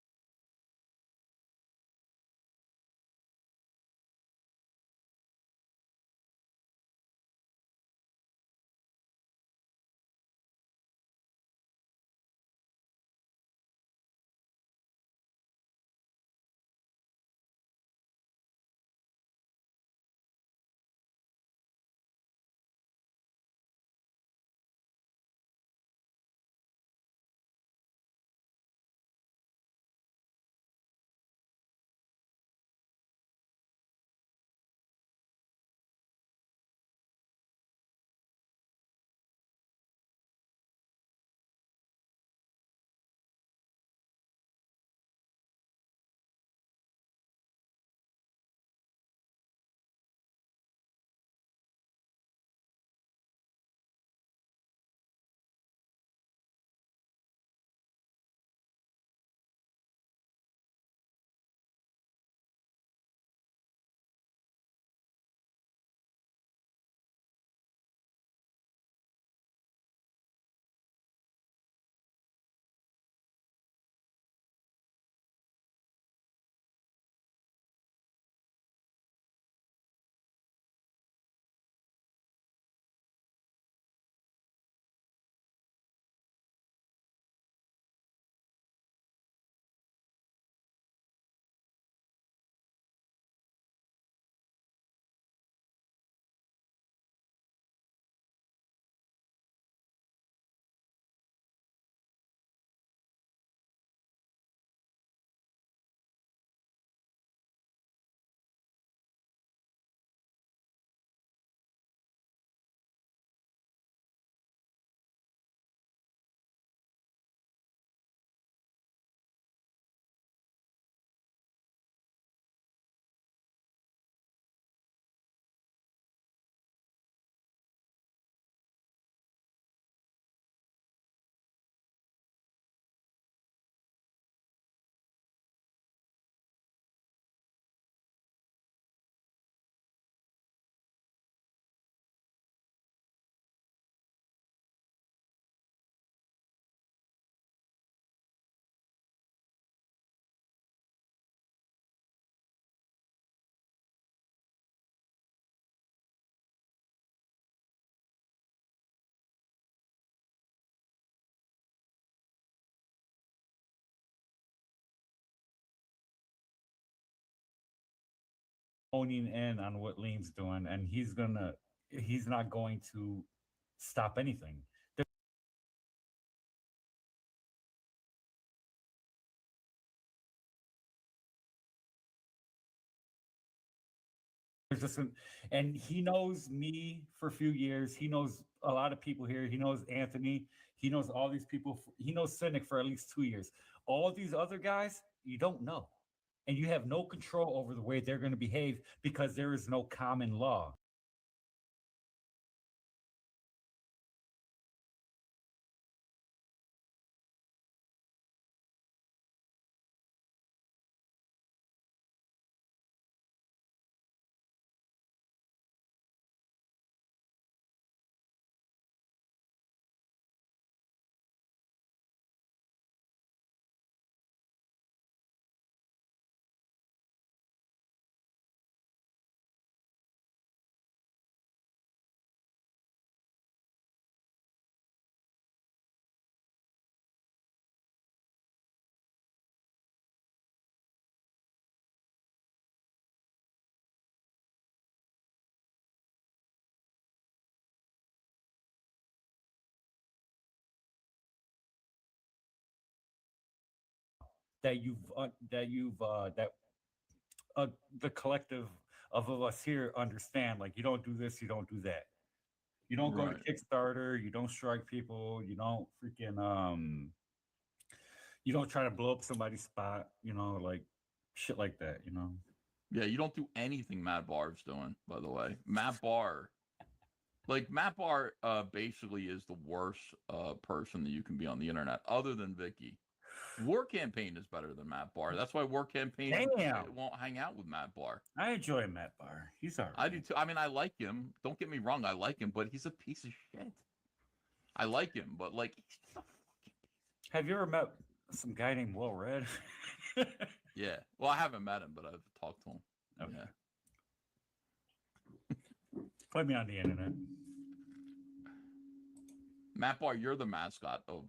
Speaker 2: honing in on what Liam's doing, and he's not going to stop anything. There's just and he knows me for a few years. He knows a lot of people here. He knows Anthony. He knows all these people. He knows Cynic for at least 2 years. All these other guys, you don't know. And you have no control over the way they're going to behave because there is no common law. That the collective of us here understand. Like, you don't do this, you don't do that. You don't go to
Speaker 22: Right.
Speaker 2: Kickstarter. You don't strike people. You don't freaking You don't try to blow up somebody's spot. Like shit like that.
Speaker 22: Yeah, you don't do anything Matt Barr's doing, by the way. Matt Barr, basically is the worst person that you can be on the internet, other than Vicky. War Campaign is better than Matt Barr. That's why War Campaign won't hang out with Matt Barr.
Speaker 2: I enjoy Matt Barr. He's all right.
Speaker 22: I do too. I mean, I like him. Don't get me wrong, I like him, but he's a piece of shit. I like him, but like, he's just a
Speaker 2: Have you ever met some guy named Will Red?
Speaker 22: yeah. Well, I haven't met him, but I've talked to him.
Speaker 2: Okay.
Speaker 22: Yeah.
Speaker 2: Put me on the internet.
Speaker 22: Matt Barr, you're the mascot of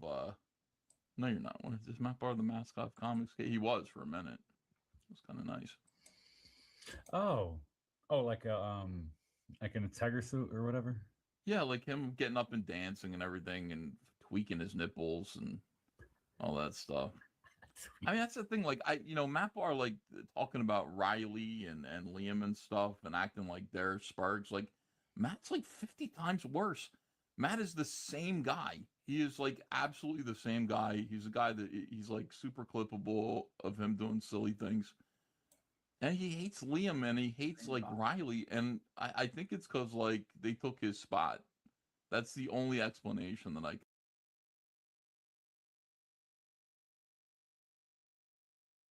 Speaker 22: no, you're not. What is this? Matt Barr the mascot of Comics? He was for a minute. It was kind of nice.
Speaker 2: Oh, like in a tiger suit or whatever.
Speaker 22: Yeah, like him getting up and dancing and everything, and tweaking his nipples and all that stuff. I mean, that's the thing. Like, Matt Barr, like talking about Riley and Liam and stuff, and acting like they're Sparks. Like, Matt's like 50 times worse. Matt is the same guy. He is like absolutely the same guy. He's a guy that he's like super clippable of him doing silly things. And he hates Liam and he hates like Riley. And I think it's because like they took his spot. That's the only explanation that I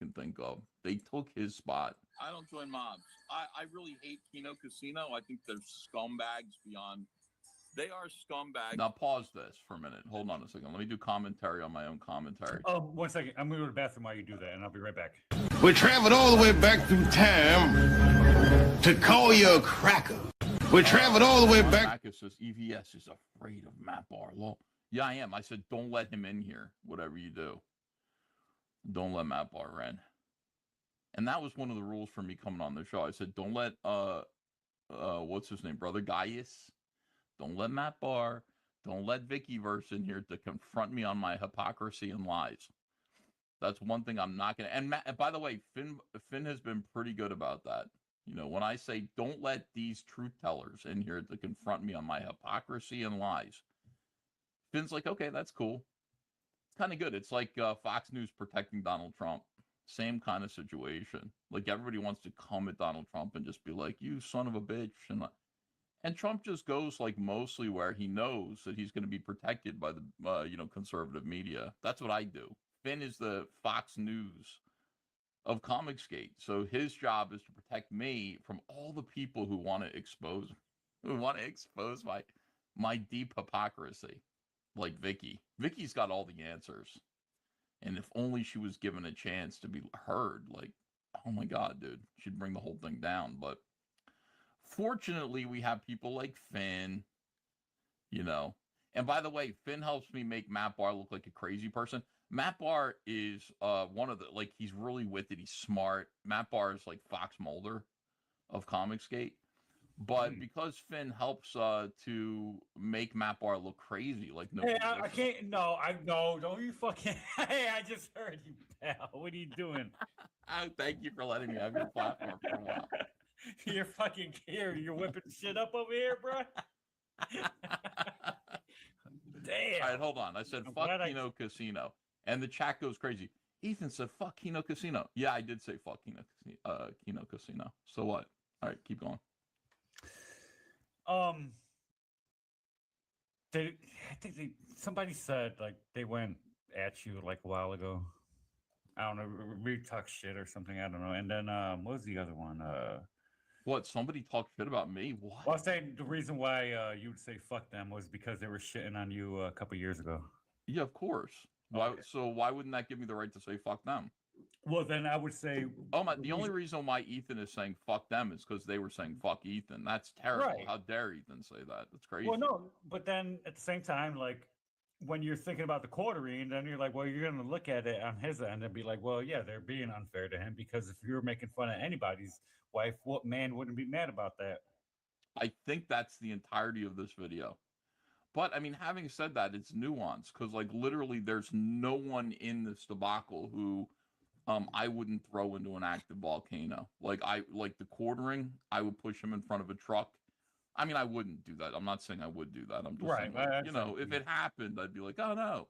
Speaker 22: can think of. They took his spot. I don't join mobs. I really hate Kino Casino. I think they're scumbags beyond. They are scumbags. Now pause this for a minute. Hold on a second. Let me do commentary on my own commentary.
Speaker 2: Oh, 1 second. I'm going to go to the bathroom while you do that, and I'll be right back.
Speaker 12: We traveled all the way back through time to call you a cracker. We traveled all the way back.
Speaker 22: Marcus says EVS is afraid of Matt Barlow. Yeah, I am. I said, don't let him in here, whatever you do. Don't let Matt Barr in. And that was one of the rules for me coming on the show. I said, don't let, what's his name? Brother Gaius. Don't let Matt Barr. Don't let Vicky Verse in here to confront me on my hypocrisy and lies. That's one thing I'm not going to. And Matt, by the way, Finn has been pretty good about that. When I say don't let these truth tellers in here to confront me on my hypocrisy and lies, Finn's like, okay, that's cool. It's kind of good. It's like Fox News protecting Donald Trump. Same kind of situation. Like everybody wants to come at Donald Trump and just be like, you son of a bitch. And Trump just goes like mostly where he knows that he's going to be protected by the, conservative media. That's what I do. Finn is the Fox News of Comicsgate. So his job is to protect me from all the people who want to expose my deep hypocrisy, like Vicky. Vicky's got all the answers. And if only she was given a chance to be heard, like, oh my God, dude, she'd bring the whole thing down. But fortunately, we have people like Finn, And by the way, Finn helps me make Matt Barr look like a crazy person. Matt Barr is one of the, like, he's really witty. He's smart. Matt Barr is like Fox Mulder. of Comicsgate. But because Finn helps to make Matt Barr look crazy, like no.
Speaker 2: Hey, I can't. No, don't you fucking. Hey, I just heard you, pal. What are you doing?
Speaker 22: Thank you for letting me have your platform for a while.
Speaker 2: You're fucking here. You're whipping shit up over here, bro. Damn.
Speaker 22: All right, hold on. I said
Speaker 2: I'm
Speaker 22: fuck
Speaker 2: glad
Speaker 22: Kino Casino, and the chat goes crazy. Ethan said fuck Kino Casino. Yeah, I did say fuck Kino Casino. So what? All right, keep going.
Speaker 2: I think somebody said like they went at you like a while ago. I don't know, we talk shit or something. I don't know. And then what was the other one?
Speaker 22: What? Somebody talked shit about me? What?
Speaker 2: Well, I was saying the reason why you would say fuck them was because they were shitting on you a couple years ago.
Speaker 22: Yeah, of course. Why? So why wouldn't that give me the right to say fuck them?
Speaker 2: Well, then I would say.
Speaker 22: Oh my! The only reason why Ethan is saying fuck them is because they were saying fuck Ethan. That's terrible.
Speaker 2: Right.
Speaker 22: How dare Ethan say that? That's crazy.
Speaker 2: Well, no, but then at the same time, like when you're thinking about the quartering, then you're like, well, you're going to look at it on his end and be like, well, yeah, they're being unfair to him because if you're making fun of anybody's wife, what man wouldn't be mad about that?
Speaker 22: I think that's the entirety of this video. But I mean, having said that, it's nuanced because, like, literally, there's no one in this debacle who I wouldn't throw into an active volcano. Like the quartering, I would push him in front of a truck. I mean, I wouldn't do that. I'm not saying I would do that. I'm just saying, like, you know, if it happened, I'd be like, oh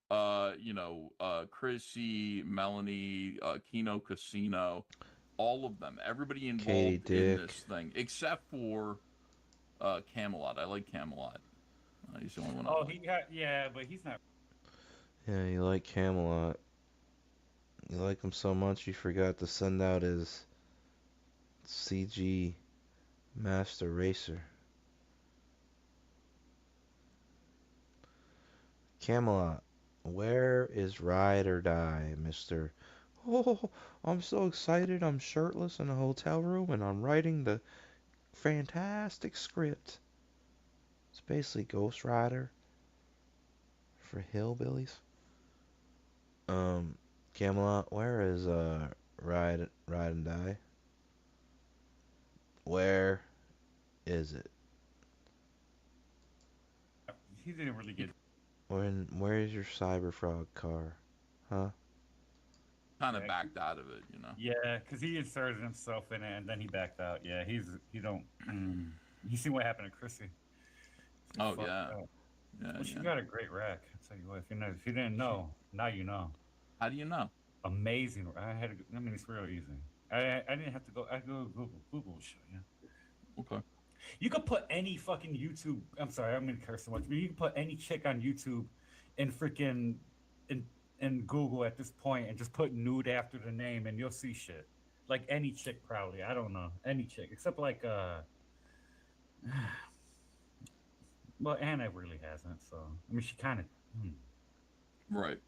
Speaker 22: no. Chrissy, Melanie, Kino Casino, all of them, everybody involved in this thing, except for Camelot. I like Camelot. He's the only one.
Speaker 2: Oh, yeah, but he's not.
Speaker 21: Yeah, you like Camelot. You like him so much you forgot to send out his CG Master Racer. Camelot, where is Ride or Die, Mr. Oh, I'm so excited. I'm shirtless in a hotel room and I'm writing the fantastic script. It's basically Ghost Rider for hillbillies. Camelot, where is Ride and Die? Where is it?
Speaker 2: He didn't really get.
Speaker 21: Where's your Cyberfrog car? Huh?
Speaker 22: Kind of backed out of it, you know.
Speaker 2: Yeah, because he inserted himself in it and then he backed out. Yeah, he don't. You see what happened to Chrissy?
Speaker 22: Oh yeah.
Speaker 2: Well, she got a great rack. I'll tell you what. If you didn't know, now you know.
Speaker 22: How do you know?
Speaker 2: Amazing. I mean, it's real easy. I didn't have to go. I go Google. Google will show you.
Speaker 22: Okay.
Speaker 2: You could put any fucking YouTube. I'm sorry, I'm gonna curse so much, but you can put any chick on YouTube and freaking in Google at this point and just put nude after the name and you'll see shit. Like any chick, probably. I don't know. Any chick. Except like well, Anna really hasn't, so I mean she kinda
Speaker 22: Right.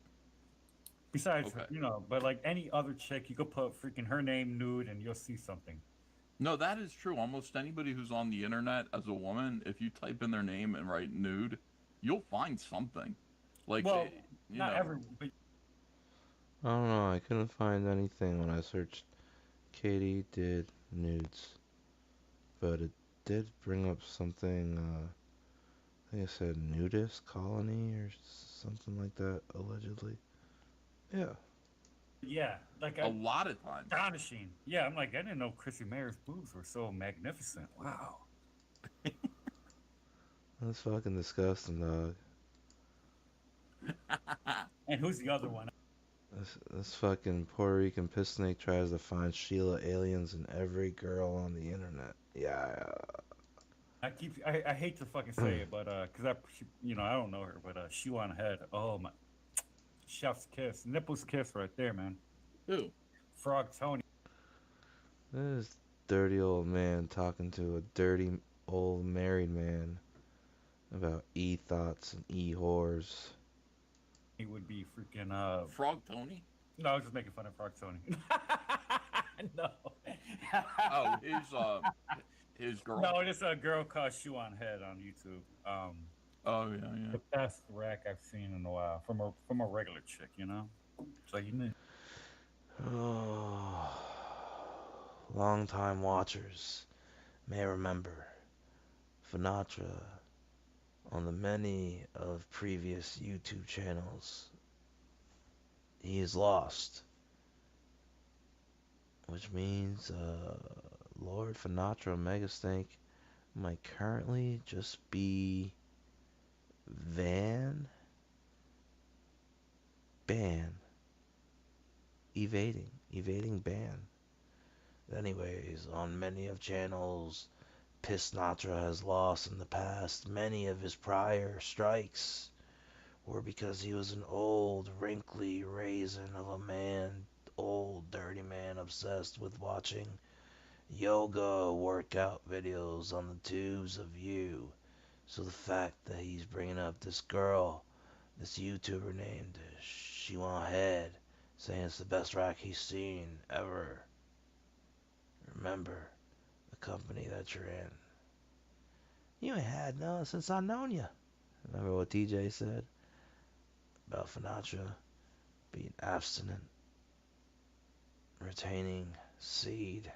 Speaker 2: Besides you know, but like any other chick, you could put freaking her name nude and you'll see something.
Speaker 22: No, that is true. Almost anybody who's on the internet as a woman, if you type in their name and write nude, you'll find something. Like,
Speaker 2: well,
Speaker 22: you
Speaker 2: not
Speaker 22: know.
Speaker 2: every. But...
Speaker 21: I don't know. I couldn't find anything when I searched Katie did nudes. But it did bring up something, I think it said nudist colony or something like that, allegedly. Yeah.
Speaker 2: Yeah, like
Speaker 22: a lot of times.
Speaker 2: Astonishing. Yeah, I'm like, I didn't know Chrissy Mayer's boobs were so magnificent. Wow.
Speaker 21: That's fucking disgusting, dog.
Speaker 2: And who's the other one?
Speaker 21: This fucking Puerto Rican piss snake tries to find Sheila aliens in every girl on the internet. Yeah.
Speaker 2: I hate to fucking say it, but cause I don't know her, but shoe on head. Oh my, chef's kiss, nipples kiss right there, man.
Speaker 22: Who?
Speaker 2: Frog Tony.
Speaker 21: This dirty old man talking to a dirty old married man about e-thoughts and e-whores.
Speaker 2: He would be freaking
Speaker 22: Frog Tony?
Speaker 2: No, I was just making fun of Frog Tony. No.
Speaker 22: Oh, his girl.
Speaker 2: No, it's a girl called Shoe on Head on YouTube.
Speaker 22: Oh yeah.
Speaker 2: The best rack I've seen in a while from a regular chick, you know. So you know.
Speaker 21: Oh, longtime watchers may remember Finatra on the many of previous YouTube channels. He is lost, which means Lord Finatra Megastank might currently just be banned, evading ban. Anyways, on many of channels, Pisnatra has lost in the past. Many of his prior strikes were because he was an old, wrinkly raisin of a man, old, dirty man obsessed with watching yoga workout videos on the tubes of you. So the fact that he's bringing up this girl, this YouTuber named Yeahhhyuhhhh, saying it's the best rack he's seen ever. Remember the company that you're in. You ain't had none since I known you. Remember what TJ said about Finatra being abstinent, retaining seed,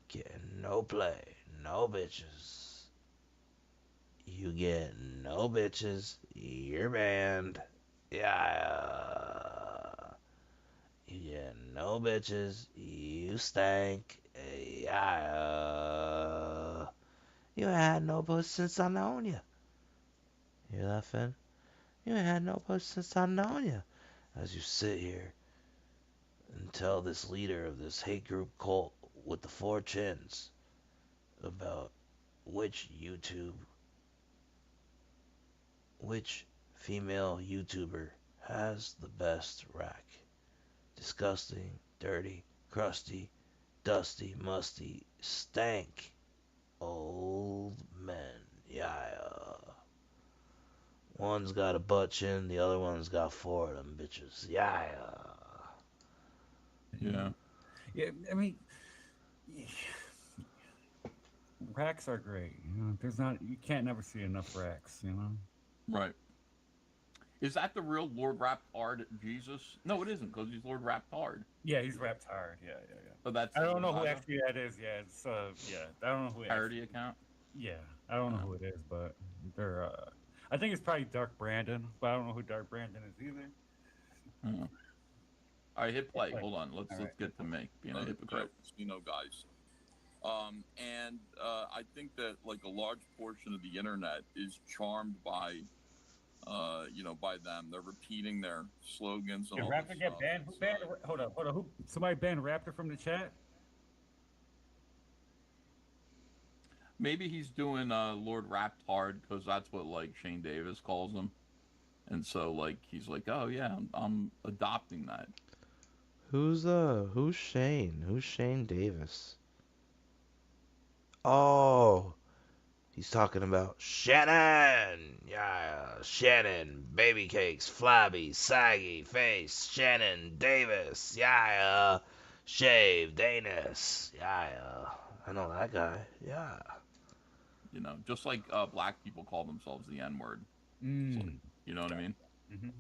Speaker 21: getting no play, no bitches. You get no bitches, you're banned. Yeah. You get no bitches, you stank. Yeah. You ain't had no pussy since I known you. Hear that, Finn? You ain't had no pussy since I known you. As you sit here and tell this leader of this hate group cult with the 4 chins about which female YouTuber has the best rack. Disgusting, dirty, crusty, dusty, musty, stank old men. Yeah. One's got a butt chin, the other one's got 4 of them bitches. Yeah.
Speaker 2: Yeah. Yeah, I mean, racks are great. You know, you can't never see enough racks, you know?
Speaker 22: Right. Is that the real Lord Raptard Jesus? No, it isn't, because he's Lord Raptard.
Speaker 2: Yeah, he's rapped hard. Yeah.
Speaker 22: But that's
Speaker 2: I don't know who actually that is. Yeah, it's I don't know who
Speaker 22: parody account.
Speaker 2: Yeah, I don't know who it is, but they're I think it's probably Dark Brandon, but I don't know who Dark Brandon is either.
Speaker 22: All right, hit play. Hold on. Let's get to me being a hypocrite. Casino guys. And I think that like a large portion of the internet is charmed by by them. They're repeating their slogans and
Speaker 2: Did
Speaker 22: all
Speaker 2: Raptor
Speaker 22: this
Speaker 2: get
Speaker 22: stuff.
Speaker 2: banned? Who banned? Hold up. Who? Somebody banned Raptor from the chat?
Speaker 22: Maybe he's doing Lord Raptard because that's what like Shane Davis calls him, and so like he's like, oh yeah, I'm adopting that.
Speaker 21: Who's Shane? Who's Shane Davis? Oh, he's talking about Shannon. Yeah, Shannon. Baby cakes, flabby, saggy face. Shannon Davis. Yeah, shaved anus. Yeah, I know that guy. Yeah.
Speaker 22: You know, just like black people call themselves the N-word. So, you know what I mean?
Speaker 2: Mm-hmm.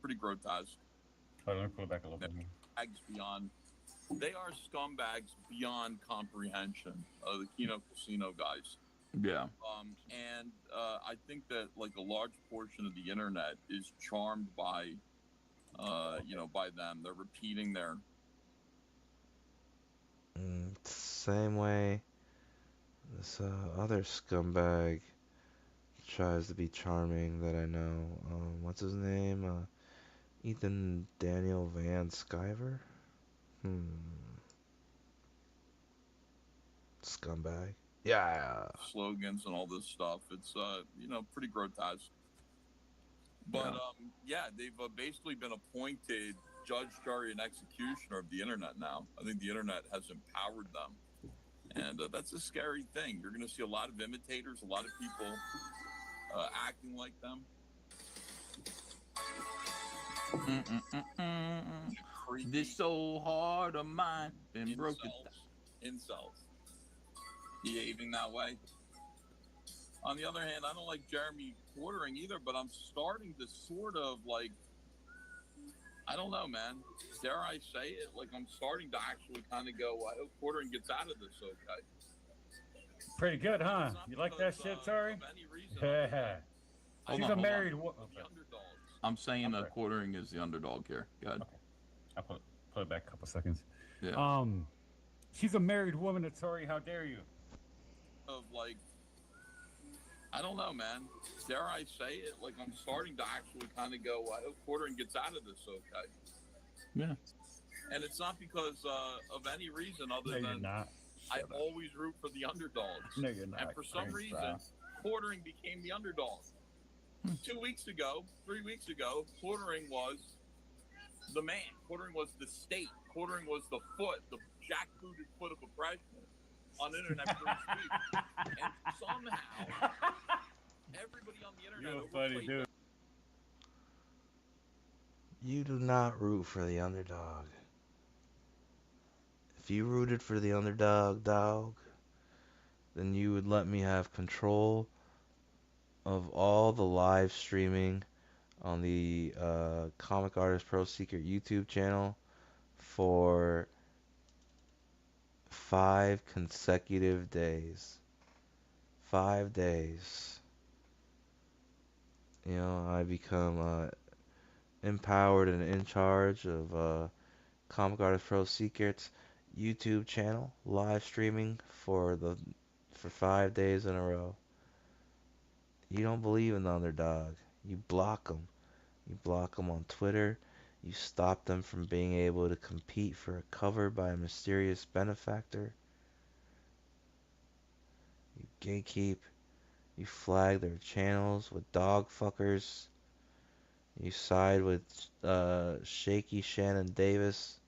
Speaker 22: Pretty grotesque.
Speaker 2: Hold on, let me pull it back a little bit.
Speaker 22: They are scumbags beyond comprehension. The Kino Casino guys. Yeah. And I think that like a large portion of the internet is charmed by, by them. They're repeating their.
Speaker 21: Same way this other scumbag tries to be charming that I know. What's his name? Ethan Daniel Van Sciver? Scumbag. Yeah.
Speaker 22: Slogans and all this stuff. It's, pretty grotesque. But, they've basically been appointed judge, jury, and executioner of the internet now. I think the internet has empowered them. And that's a scary thing. You're going to see a lot of imitators, a lot of people acting like them. This so hard of mine been broken. Incels. Behaving that way. On the other hand, I don't like Jeremy quartering either, but I'm starting to sort of like I don't know, man. Dare I say it? Like, I'm starting to actually kind of go, I hope quartering gets out of this okay.
Speaker 2: Pretty good, huh? You like that shit, Tori? Yeah.
Speaker 22: Hold
Speaker 2: She's
Speaker 22: on,
Speaker 2: a
Speaker 22: hold
Speaker 2: married
Speaker 22: on.
Speaker 2: woman.
Speaker 22: I'm saying
Speaker 2: Okay.
Speaker 22: quartering is the underdog here. Good.
Speaker 2: Okay. I'll put it back a couple seconds.
Speaker 22: Yeah.
Speaker 2: She's a married woman, Tori. How dare you?
Speaker 22: Of like, I don't know, man. Dare I say it? Like, I'm starting to actually kind of go, I hope quartering gets out of this okay.
Speaker 2: Yeah.
Speaker 22: And it's not because of any reason other
Speaker 2: No,
Speaker 22: than
Speaker 2: you're not.
Speaker 22: I always root for the underdogs.
Speaker 2: No, you're not.
Speaker 22: And for some reason,
Speaker 2: Stop.
Speaker 22: quartering became the underdog. 2 weeks ago, 3 weeks ago, quartering was the man. Quartering was the state. Quartering was the foot, the jackbooted foot of oppression on internet free speech. And somehow, everybody on the internet
Speaker 2: You're a funny dude.
Speaker 21: You do not root for the underdog. If you rooted for the underdog, dog, then you would let me have control of all the live streaming on the Comic Artist Pro Secret YouTube channel for 5 consecutive days. 5 days. You know, I become empowered and in charge of Comic Artist Pro Secret's YouTube channel, live streaming for 5 days in a row. You don't believe in the underdog. You block them. You block them on Twitter. You stop them from being able to compete for a cover by a mysterious benefactor. You gatekeep. You flag their channels with dog fuckers. You side with shaky Shannon Davis.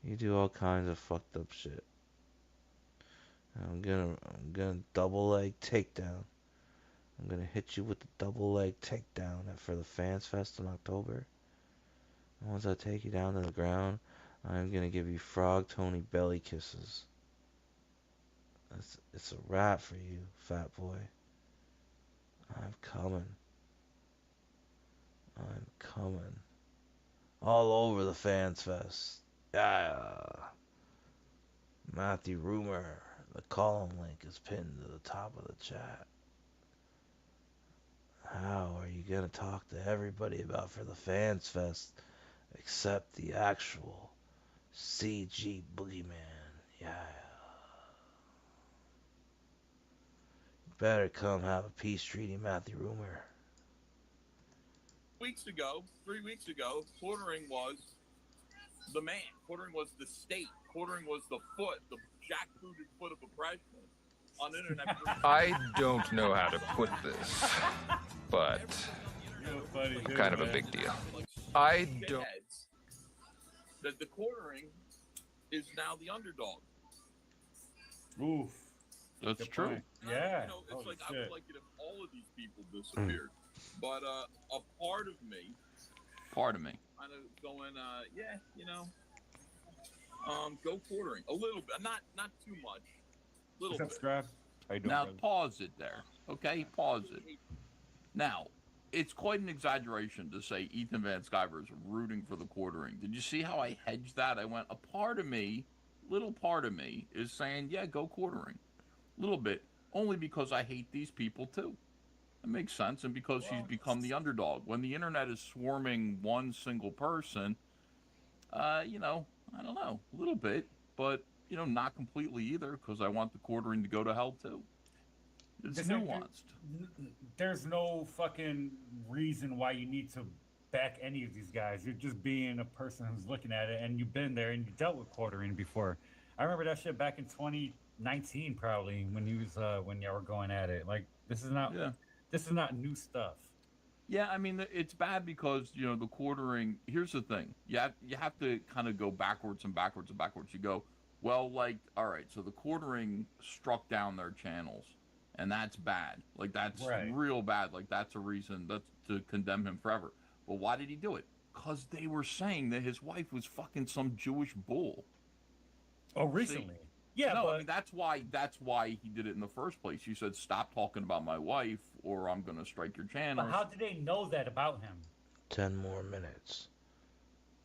Speaker 21: You do all kinds of fucked up shit. I'm gonna double leg takedown. I'm gonna hit you with the double leg takedown for the Fans Fest in October. And once I take you down to the ground, I'm gonna give you Frog Tony belly kisses. It's a wrap for you, fat boy. I'm coming. I'm coming. All over the Fans Fest. Yeah. Matthew Rumor. The column link is pinned to the top of the chat. How are you gonna talk to everybody about for the Fans Fest except the actual CG Boogeyman? Yeah. Better come have a peace treaty, Matthew Rumor.
Speaker 22: Weeks ago, 3 weeks ago, quartering was the man. Quartering was the state. Quartering was the foot, the jackbooted foot of oppression on internet free speech.
Speaker 17: I don't know how to put this, but kind of a big deal. I don't.
Speaker 22: That the quartering is now the underdog.
Speaker 2: Oof.
Speaker 22: That's
Speaker 2: Good
Speaker 22: true.
Speaker 2: point. Yeah.
Speaker 22: You know, it's
Speaker 2: Holy
Speaker 22: like I
Speaker 2: shit.
Speaker 22: would like it if all of these people disappeared. But a part of me, kind of going, yeah, you know, go quartering a little bit, not too much, little bit.
Speaker 2: Subscribe. How you doing,
Speaker 22: Now
Speaker 2: brother?
Speaker 22: pause it there, okay? Pause it. Now, it's quite an exaggeration to say Ethan Van Sciver is rooting for the quartering. Did you see how I hedged that? I went, a part of me, little part of me, is saying, yeah, go quartering. A little bit, only because I hate these people too. It makes sense, and because she's become the underdog. When the internet is swarming one single person, you know, I don't know, a little bit, but, you know, not completely either, because I want the quartering to go to hell too. It's nuanced.
Speaker 2: There's no fucking reason why you need to back any of these guys. You're just being a person who's looking at it, and you've been there and you dealt with quartering before. I remember that shit back in 2019, probably, when he was when y'all were going at it. Like, this is not new stuff.
Speaker 22: Yeah, I mean, it's bad because, you know, the quartering, here's the thing. You have to kind of go backwards and backwards and backwards. You go, well, like, all right, so the quartering struck down their channels, and that's bad. Like, that's real bad. Like, that's a reason to condemn him forever. But why did he do it? Because they were saying that his wife was fucking some Jewish bull.
Speaker 2: Oh, recently? Yeah,
Speaker 22: no,
Speaker 2: but
Speaker 22: I mean that's why he did it in the first place. He said, "Stop talking about my wife, or I'm gonna strike your
Speaker 2: but
Speaker 22: channels."
Speaker 2: how did they know that about him?
Speaker 21: 10 more minutes.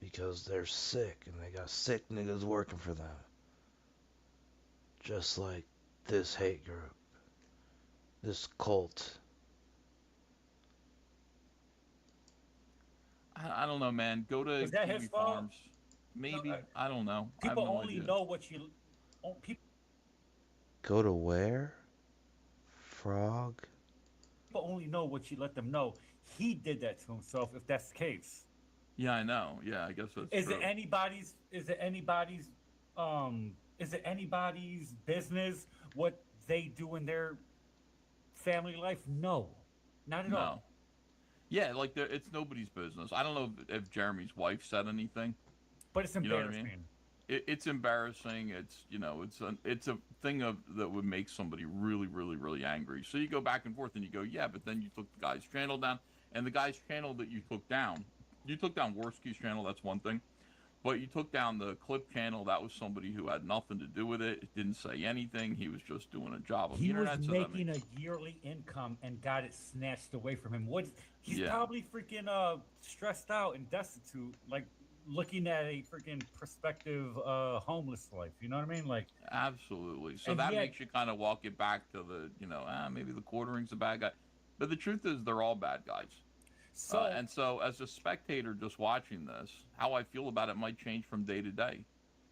Speaker 21: Because they're sick and they got sick niggas working for them. Just like this hate group. This cult.
Speaker 22: I don't know, man. Go to
Speaker 2: Was that
Speaker 22: Kiwi
Speaker 2: his fault?
Speaker 22: Farms. Maybe. I don't know. I have
Speaker 2: People
Speaker 22: no
Speaker 2: only
Speaker 22: idea.
Speaker 2: know what you. People
Speaker 21: Go to where? Frog?
Speaker 2: only know what you let them know. He did that to himself. If that's the case,
Speaker 22: Yeah, I know. Yeah, I guess that's
Speaker 2: is
Speaker 22: true.
Speaker 2: it anybody's? Is it anybody's? Is it anybody's business what they do in their family life? No, not at
Speaker 22: No.
Speaker 2: all.
Speaker 22: Yeah, like it's nobody's business. I don't know if Jeremy's wife said anything.
Speaker 2: But it's
Speaker 22: You know what I
Speaker 2: embarrassing.
Speaker 22: mean? It's embarrassing. It's it's a thing of that would make somebody really, really, really angry. So you go back and forth and you go, yeah, but then you took the guy's channel down, and the guy's channel that you took down Worski's channel. That's one thing, but you took down the clip channel. That was somebody who had nothing to do with it. It didn't say anything. He was just doing a job on the
Speaker 2: He was
Speaker 22: internet. So that
Speaker 2: making a yearly income and got it snatched away from him. What? He's
Speaker 22: Yeah.
Speaker 2: probably freaking stressed out and destitute, like looking at a freaking prospective homeless life. You know what I mean? Like
Speaker 22: Absolutely. So
Speaker 2: And
Speaker 22: that
Speaker 2: yet-
Speaker 22: makes you kind of walk it back to the, maybe the quartering's a bad guy. But the truth is, they're all bad guys.
Speaker 2: So
Speaker 22: And so, as a spectator just watching this, how I feel about it might change from day to day.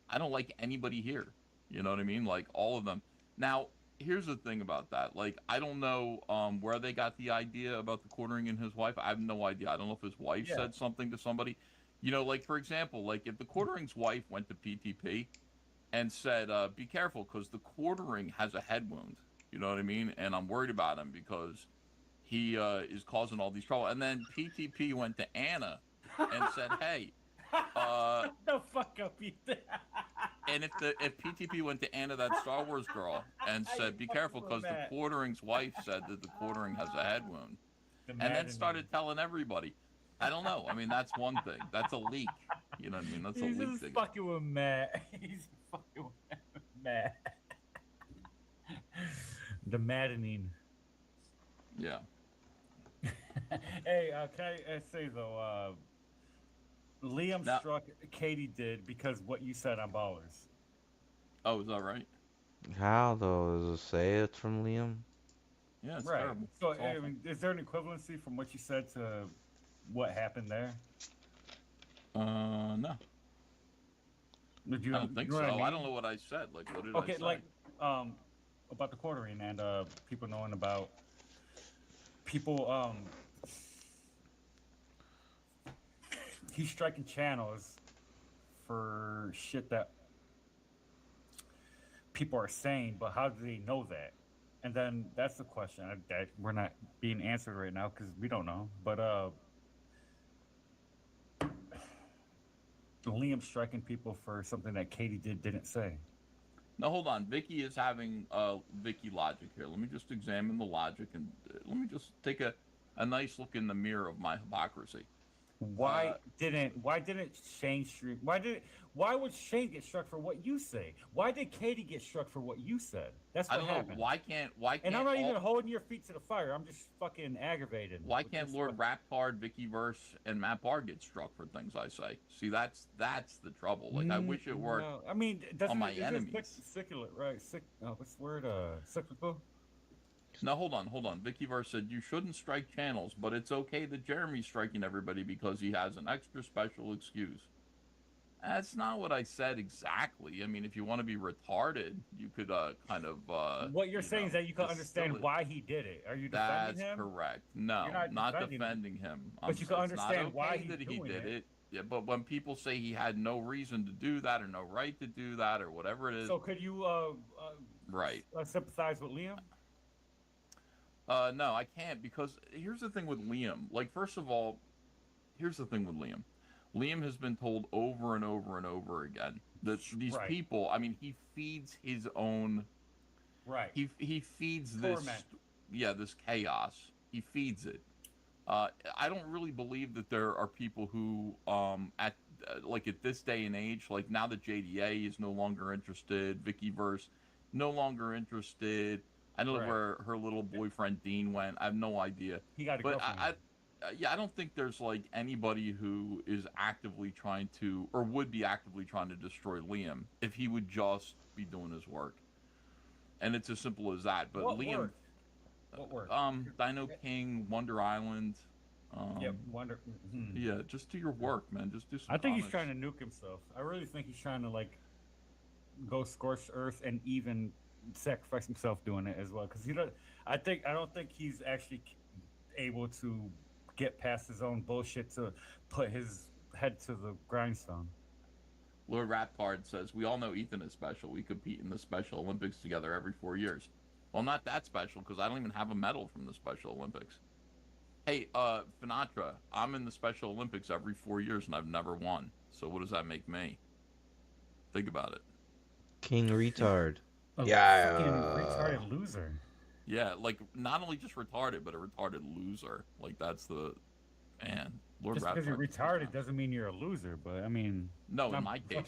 Speaker 22: I don't like anybody here. You know what I mean? Like, all of them. Now, here's the thing about that. Like, I don't know where they got the idea about the quartering and his wife. I have no idea. I don't know if his wife
Speaker 2: Yeah.
Speaker 22: said something to somebody. Like, for example, like, if the quartering's wife went to PTP and said, be careful because the quartering has a head wound. You know what I mean? And I'm worried about him because he is causing all these trouble. And then PTP went to Anna and said, hey,
Speaker 2: the fuck up, Ethan.
Speaker 22: and if PTP went to Anna, that Star Wars girl, and said, be careful because the quartering's wife said that the quartering has a head wound. And then started telling everybody. I don't know. I mean, that's one thing. That's a leak. You know what I mean? That's
Speaker 2: He's
Speaker 22: a leak
Speaker 2: just
Speaker 22: thing.
Speaker 2: fucking with Matt. He's fucking with Matt. The maddening.
Speaker 22: Yeah.
Speaker 2: Hey, can I say though, Liam struck, Katie did because what you said on Ballers.
Speaker 22: Oh, is that right?
Speaker 21: How though? Does it say it's from Liam?
Speaker 22: Yeah, it's
Speaker 2: Right.
Speaker 22: terrible.
Speaker 2: So,
Speaker 22: It's
Speaker 2: I
Speaker 22: awful.
Speaker 2: mean, is there an equivalency from what you said to what happened there?
Speaker 22: No.
Speaker 2: Did you,
Speaker 22: I don't think
Speaker 2: you know
Speaker 22: so.
Speaker 2: what I mean?
Speaker 22: I don't know what I said. Like, what did I
Speaker 2: Okay,
Speaker 22: say?
Speaker 2: like about the quartering and people knowing about people he's striking channels for shit that people are saying, but how do they know that? And then that's the question that we're not being answered right now because we don't know. But Liam striking people for something that Katie didn't say.
Speaker 22: Now, hold on. Vicky is having Vicky logic here. Let me just examine the logic and let me just take a nice look in the mirror of my hypocrisy.
Speaker 2: Why didn't Shane stream? Why would Shane get struck for what you say? Why did Katie get struck for what you said? That's what
Speaker 22: I don't
Speaker 2: happened.
Speaker 22: know. Why can't
Speaker 2: And I'm not even holding your feet to the fire. I'm just fucking aggravated.
Speaker 22: Why can't Lord Raptard, Vicky Verse, and Matt Barr get struck for things I say? See, that's the trouble. Like, I wish it worked.
Speaker 2: No, I mean, doesn't
Speaker 22: on my
Speaker 2: it,
Speaker 22: enemies.
Speaker 2: It's secular, right? What's the word? Cyclical.
Speaker 22: Now, hold on. Vicky Verse said, you shouldn't strike channels, but it's okay that Jeremy's striking everybody because he has an extra special excuse. That's not what I said exactly. I mean, if you want to be retarded, you could kind of...
Speaker 2: what you're saying is that you can
Speaker 22: distill
Speaker 2: understand
Speaker 22: it.
Speaker 2: why he did it. Are you defending
Speaker 22: That's
Speaker 2: him?
Speaker 22: correct. No,
Speaker 2: You're
Speaker 22: not defending him.
Speaker 2: But you can
Speaker 22: It's not
Speaker 2: understand why
Speaker 22: okay
Speaker 2: he's
Speaker 22: that he
Speaker 2: doing
Speaker 22: did
Speaker 2: it.
Speaker 22: it. Yeah, but when people say he had no reason to do that or no right to do that or whatever it is...
Speaker 2: So could you
Speaker 22: right.
Speaker 2: Sympathize with Liam?
Speaker 22: No, I can't because here's the thing with Liam. Like, first of all, here's the thing with Liam. Liam has been told over and over and over again that these
Speaker 2: Right.
Speaker 22: people, I mean, he feeds his own...
Speaker 2: Right.
Speaker 22: He feeds this...
Speaker 2: Torment.
Speaker 22: Yeah, this chaos. He feeds it. I don't really believe that there are people who, at this day and age, like now that JDA is no longer interested, Vicky Verse no longer interested. I don't know where her little boyfriend Dean went. I have no idea.
Speaker 2: He got a
Speaker 22: but
Speaker 2: girlfriend.
Speaker 22: I don't think there's like anybody who is actively trying to, or would be actively trying to destroy Liam if he would just be doing his work. And it's as simple as that. But
Speaker 2: What
Speaker 22: Liam,
Speaker 2: work? What work?
Speaker 22: Dino King, Wonder Island.
Speaker 2: Yep, Wonder.
Speaker 22: Yeah, just do your work, man. Just do some.
Speaker 2: I think
Speaker 22: comics.
Speaker 2: he's trying to nuke himself. I really think he's trying to like go scorched earth and even sacrifice himself doing it as well. Because I don't think he's actually able to get past his own bullshit to put his head to the grindstone.
Speaker 22: Lord Raptard says, we all know Ethan is special. We compete in the Special Olympics together every 4 years. Well, not that special, because I don't even have a medal from the Special Olympics. Hey, Finatra, I'm in the Special Olympics every 4 years, and I've never won. So what does that make me? Think about it.
Speaker 21: King retard.
Speaker 2: Retarded loser.
Speaker 22: Yeah, like, not only just retarded, but a retarded loser. Like, that's the... Man, Lord
Speaker 2: Just because
Speaker 22: Raptard.
Speaker 2: you're retarded doesn't mean you're a loser, but I mean...
Speaker 22: No, in my case...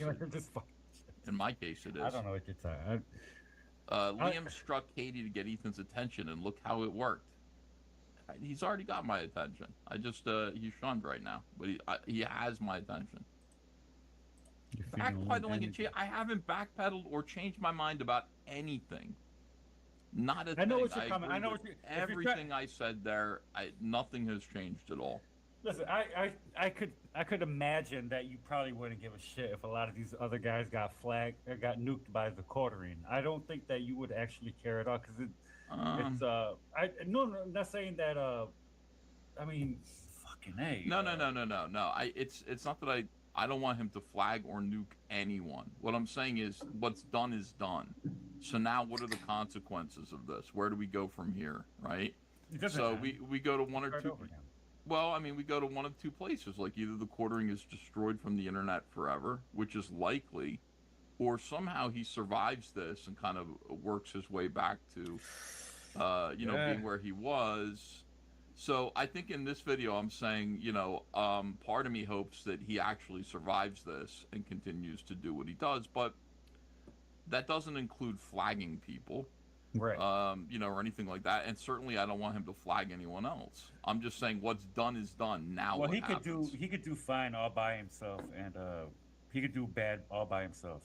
Speaker 22: In my case, it is.
Speaker 2: I don't know what you're talking
Speaker 22: Liam struck Katie to get Ethan's attention, and look how it worked. He's already got my attention. I just, he's shunned right now, but he has my attention. Backpedaling, I haven't backpedaled or changed my mind about anything. Not a thing.
Speaker 2: I know what you're coming. I know what you're...
Speaker 22: Everything I said there, nothing has changed at all.
Speaker 2: Listen, I could imagine that you probably wouldn't give a shit if a lot of these other guys got flagged or got nuked by the quartering. I don't think that you would actually care at all because it's I'm not saying that I mean fucking A.
Speaker 22: No. It's not that I don't want him to flag or nuke anyone. What I'm saying is what's done is done. So now what are the consequences of this? Where do we go from here, right? So we go to one or two. Well, I mean, we go to one of two places. Like either the quartering is destroyed from the internet forever, which is likely, or somehow he survives this and kind of works his way back to, being where he was. So I think in this video, I'm saying, part of me hopes that he actually survives this and continues to do what he does, but that doesn't include flagging people.
Speaker 2: Right.
Speaker 22: Or anything like that. And certainly I don't want him to flag anyone else. I'm just saying what's done is done. Now
Speaker 2: well,
Speaker 22: what
Speaker 2: he
Speaker 22: happens?
Speaker 2: could do fine all by himself, and he could do bad all by himself.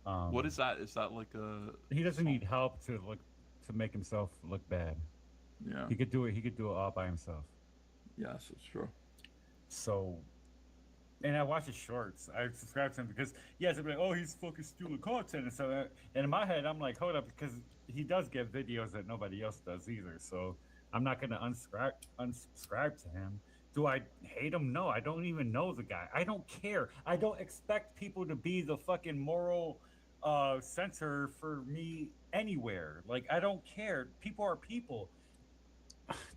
Speaker 22: What is that? Is that like a...
Speaker 2: He doesn't need help to make himself look bad.
Speaker 22: Yeah.
Speaker 2: He could do it all by himself.
Speaker 22: Yes, it's true.
Speaker 2: So, and I watch his shorts. I subscribe to him because he's like, oh, he's fucking stealing content and so. And in my head, I'm like, hold up, because he does get videos that nobody else does either. So I'm not gonna unsubscribe to him. Do I hate him? No, I don't even know the guy. I don't care. I don't expect people to be the fucking moral center for me anywhere. Like, I don't care. People are people.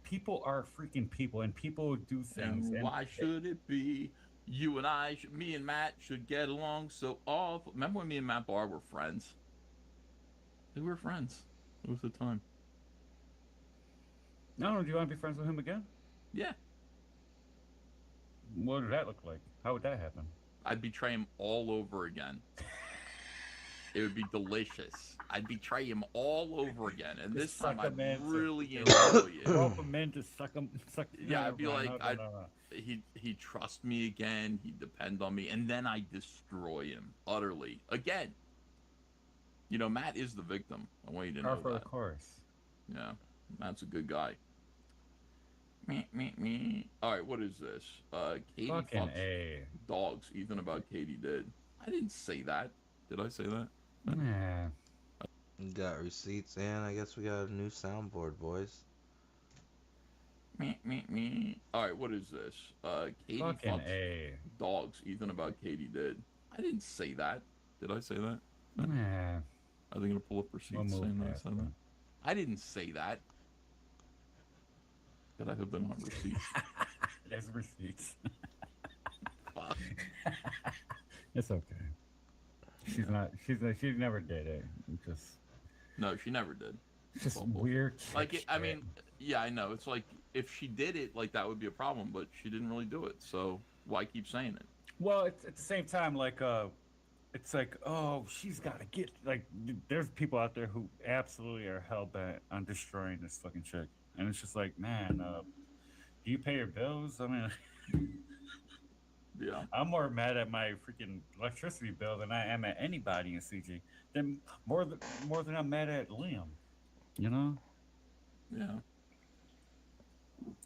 Speaker 2: People are freaking people, and people do things.
Speaker 22: And why should it be? You and I, me and Matt should get along so awful. Remember when me and Matt Barr were friends? We were friends. It was the time.
Speaker 2: No, do you want to be friends with him again?
Speaker 22: Yeah.
Speaker 2: What would that look like? How would that happen?
Speaker 22: I'd betray him all over again. It would be delicious. I'd betray him all over again, and this time I'd really enjoy it.
Speaker 2: Rope him in to suck him.
Speaker 22: Yeah, I'd be like, he'd trust me again. He'd depend on me, and then I destroy him utterly again. Matt is the victim. I want you to know that.
Speaker 2: Of course.
Speaker 22: Yeah, Matt's a good guy. Me. All right, what is this? Katie fucks dogs. Ethan about Katie did. I didn't say that. Did I say that?
Speaker 2: Nah.
Speaker 21: We got receipts, and I guess we got a new soundboard, boys.
Speaker 22: Me. All right, what is this? Katie fucks dogs. Ethan about Katie did. I didn't say that. Did I say that?
Speaker 2: Nah.
Speaker 22: Are they gonna pull up receipts saying that? I didn't say that. Could I have been on receipts?
Speaker 2: There's receipts.
Speaker 22: Fuck.
Speaker 2: It's okay. She's not. She never did it.
Speaker 22: No, she never did.
Speaker 2: It's just weird.
Speaker 22: Like, I mean, yeah, I know. It's like if she did it, like that would be a problem, but she didn't really do it. So why keep saying it?
Speaker 2: Well, it's at the same time like it's like, oh, she's got to get like. There's people out there who absolutely are hell bent on destroying this fucking chick, and it's just like, man, do you pay your bills? I mean,
Speaker 22: Yeah.
Speaker 2: I'm more mad at my freaking electricity bill than I am at anybody in CG. Then more than I'm mad at Liam. You know?
Speaker 22: Yeah.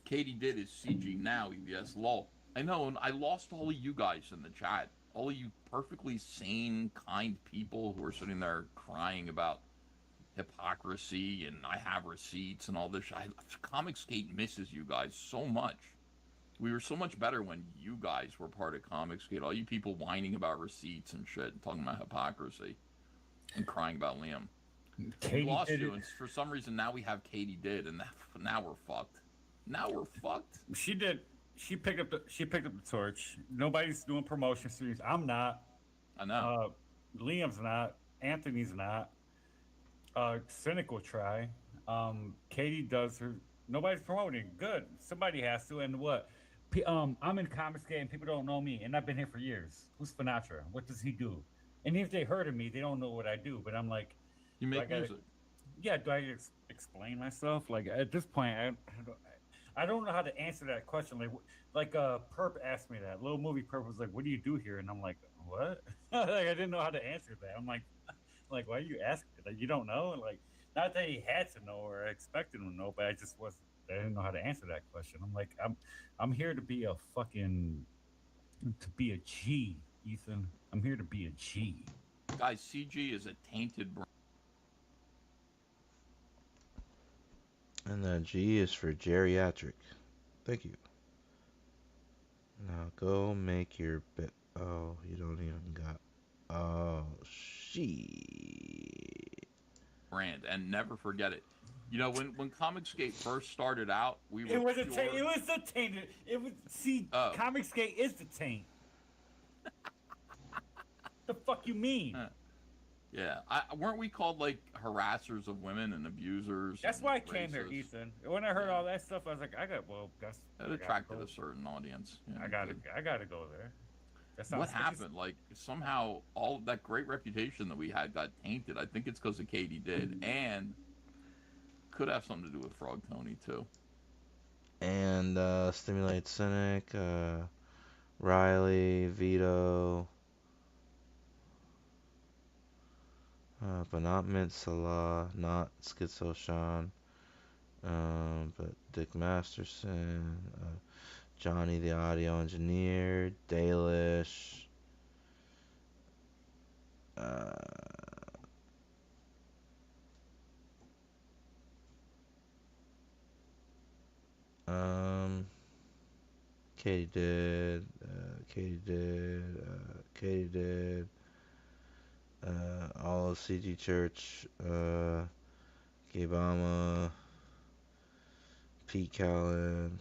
Speaker 22: Katie did is CG now, EBS lol. I know, and I lost all of you guys in the chat. All of you perfectly sane, kind people who are sitting there crying about hypocrisy and I have receipts and all this. Comicsgate misses you guys so much. We were so much better when you guys were part of Comicsgate. All you people whining about receipts and shit and talking about hypocrisy and crying about Liam. We lost you, and for some reason now we have Katie did, and now we're fucked. Now we're fucked.
Speaker 2: She did. She picked up the torch. Nobody's doing promotion series. I'm not.
Speaker 22: I know.
Speaker 2: Liam's not. Anthony's not. Cynic will try. Katie does her. Nobody's promoting. Good. Somebody has to. And what? I'm in Comicsgate and people don't know me, and I've been here for years. Who's Finatra? What does he do? And if they heard of me, they don't know what I do. But I'm like,
Speaker 22: you make music.
Speaker 2: Yeah. Do I explain myself? Like at this point, I don't know how to answer that question. Like Perp asked me that. Little movie Perp was like, "What do you do here?" And I'm like, "What?" Like I didn't know how to answer that. I'm like, why are you asking? Like you don't know? Like not that he had to know or expected him to know, but I didn't know how to answer that question. I'm like, I'm here to be a G, Ethan. I'm here to be a G.
Speaker 22: Guys, CG is a tainted brand.
Speaker 21: And the G is for geriatric. Thank you. Now go make your bed. Oh, you don't even got. Oh, shit.
Speaker 22: Brand, and never forget it. You know, when Comicsgate first started out, we were.
Speaker 2: It was the tainted. It was Comicsgate is the taint. The fuck you mean?
Speaker 22: Yeah, weren't we called like harassers of women and abusers?
Speaker 2: That's why I came here, Ethan. When I heard all that stuff, I was like,
Speaker 22: It attracted a certain audience.
Speaker 2: I gotta go there.
Speaker 22: What happened? Like somehow all of that great reputation that we had got tainted. I think it's because of Katie did, and could have something to do with Frog Tony too.
Speaker 21: And Stimulate Cynic, Riley, Vito, but not Mint Salah, not Schizo Sean, but Dick Masterson, Johnny the audio engineer, Dalish, Katie did, all of CG Church, Gabama, Pete Callan,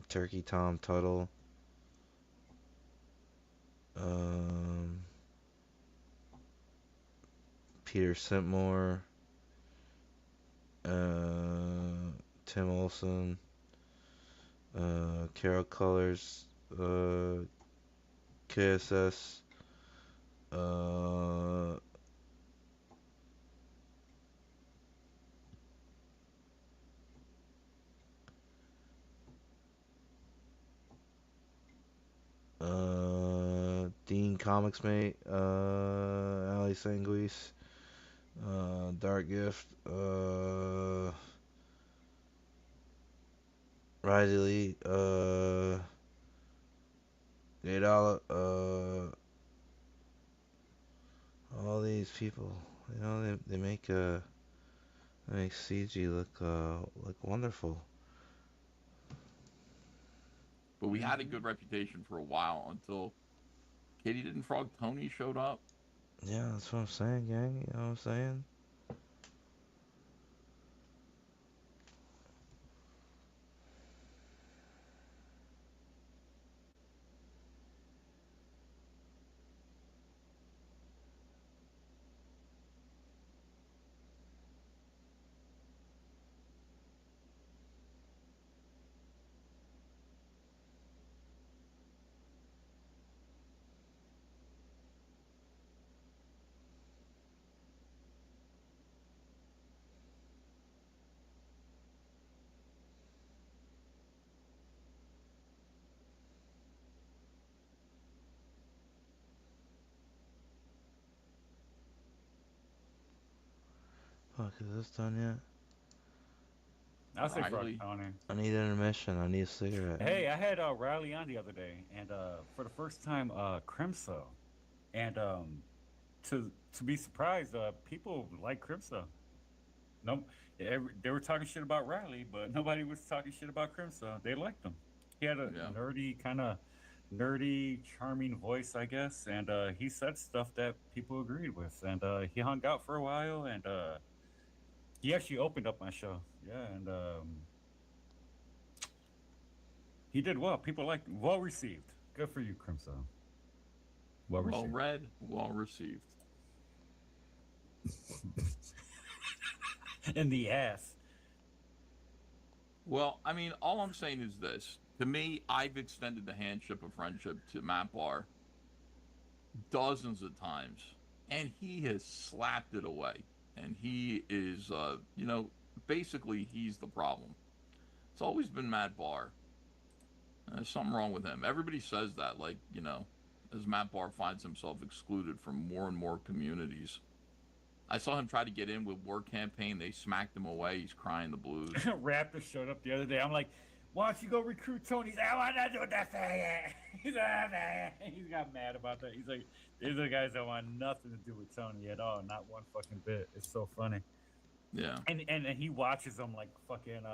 Speaker 21: Turkey Tom Tuttle, Peter Sintmore, Tim Olson, Carol Colors, KSS, Dean Comics Mate, Ali Sanguis, Dark Gift, Riley, Gaydala, all these people, you know, they make CG look wonderful.
Speaker 22: But we had a good reputation for a while until Katie didn't Frog Tony showed up.
Speaker 21: Yeah, that's what I'm saying, gang. You know what I'm saying? Fuck, is this done yet?
Speaker 2: I'll say
Speaker 22: Riley.
Speaker 2: Frog Tony.
Speaker 21: I need intermission. I need a cigarette.
Speaker 2: Hey, I had Riley on the other day, and for the first time, Crimso, and to be surprised, people like Crimso. No, they were talking shit about Riley, but nobody was talking shit about Crimso. They liked him. He had a nerdy, charming voice, I guess, and he said stuff that people agreed with, and he hung out for a while, and he actually opened up my show. Yeah, and he did well. People liked him. Well received. Good for you, Crimson. Well
Speaker 22: Well
Speaker 2: received.
Speaker 22: read, well received.
Speaker 2: In the ass.
Speaker 22: Well, I mean, all I'm saying is this. To me, I've extended the handship of friendship to Matt Barr dozens of times, and he has slapped it away. And he is, basically he's the problem. It's always been Matt Barr. There's something wrong with him. Everybody says that, as Matt Barr finds himself excluded from more and more communities. I saw him try to get in with War Campaign. They smacked him away. He's crying the blues.
Speaker 2: Raptor showed up the other day. I'm like, why don't you go recruit Tony? He's like, I want to do that faggot. He's got mad about that. He's like, these are guys that want nothing to do with Tony at all. Not one fucking bit. It's so funny.
Speaker 22: Yeah.
Speaker 2: And he watches them like fucking,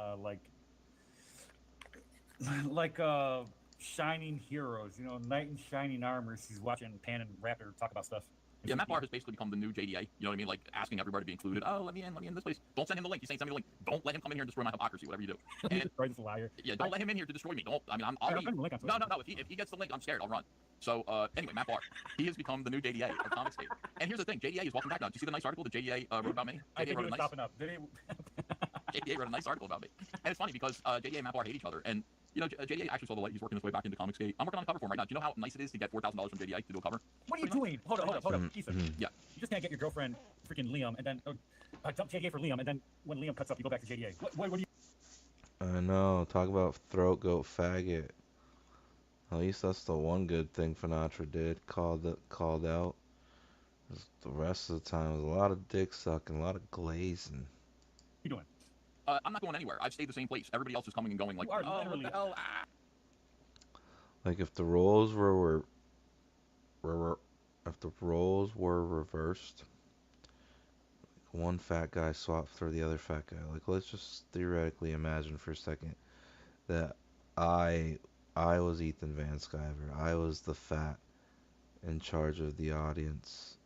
Speaker 2: shining heroes, knight in shining armors. He's watching Pan and Raptor talk about stuff.
Speaker 22: Yeah, Matt Barr has basically become the new JDA. You know what I mean? Like asking everybody to be included. Oh, let me in this place. Don't send him the link. He's saying send me the link. Don't let him come in here and destroy my hypocrisy, whatever you do. And
Speaker 2: this liar.
Speaker 22: Yeah, don't let him in here to destroy me. Don't. I mean, I'll leave. No. If he gets the link, I'm scared. I'll run. So anyway, Matt Barr, he has become the new JDA of Comic State. And here's the thing: JDA is welcome back now. Did you see the nice article that JDA wrote about me? JDA wrote a nice. JDA wrote a nice article about me, and it's funny because JDA and Matt Barr hate each other, and JDA actually saw the light. He's working his way back into Comic State. I'm working on a cover for him right now. Do you know how nice it is to get $4,000 from JDA to do a cover?
Speaker 2: What are you doing? Hold up, Ethan.
Speaker 22: Yeah.
Speaker 2: You just can't get your girlfriend, freaking Liam, and then dump JDA for Liam, and then when Liam cuts up, you go back to JDA. What do you?
Speaker 21: I know. Talk about throat goat faggot. At least that's the one good thing Finatra did. Called out. The rest of the time was a lot of dick sucking, a lot of glazing.
Speaker 2: What you doing?
Speaker 22: I'm not going anywhere. I've stayed the same place. Everybody else is coming and going. Like, what the hell? Ah.
Speaker 21: Like if the roles were reversed, one fat guy swapped for the other fat guy. Like let's just theoretically imagine for a second that I was Ethan Van Sciver. I was the fat in charge of the audience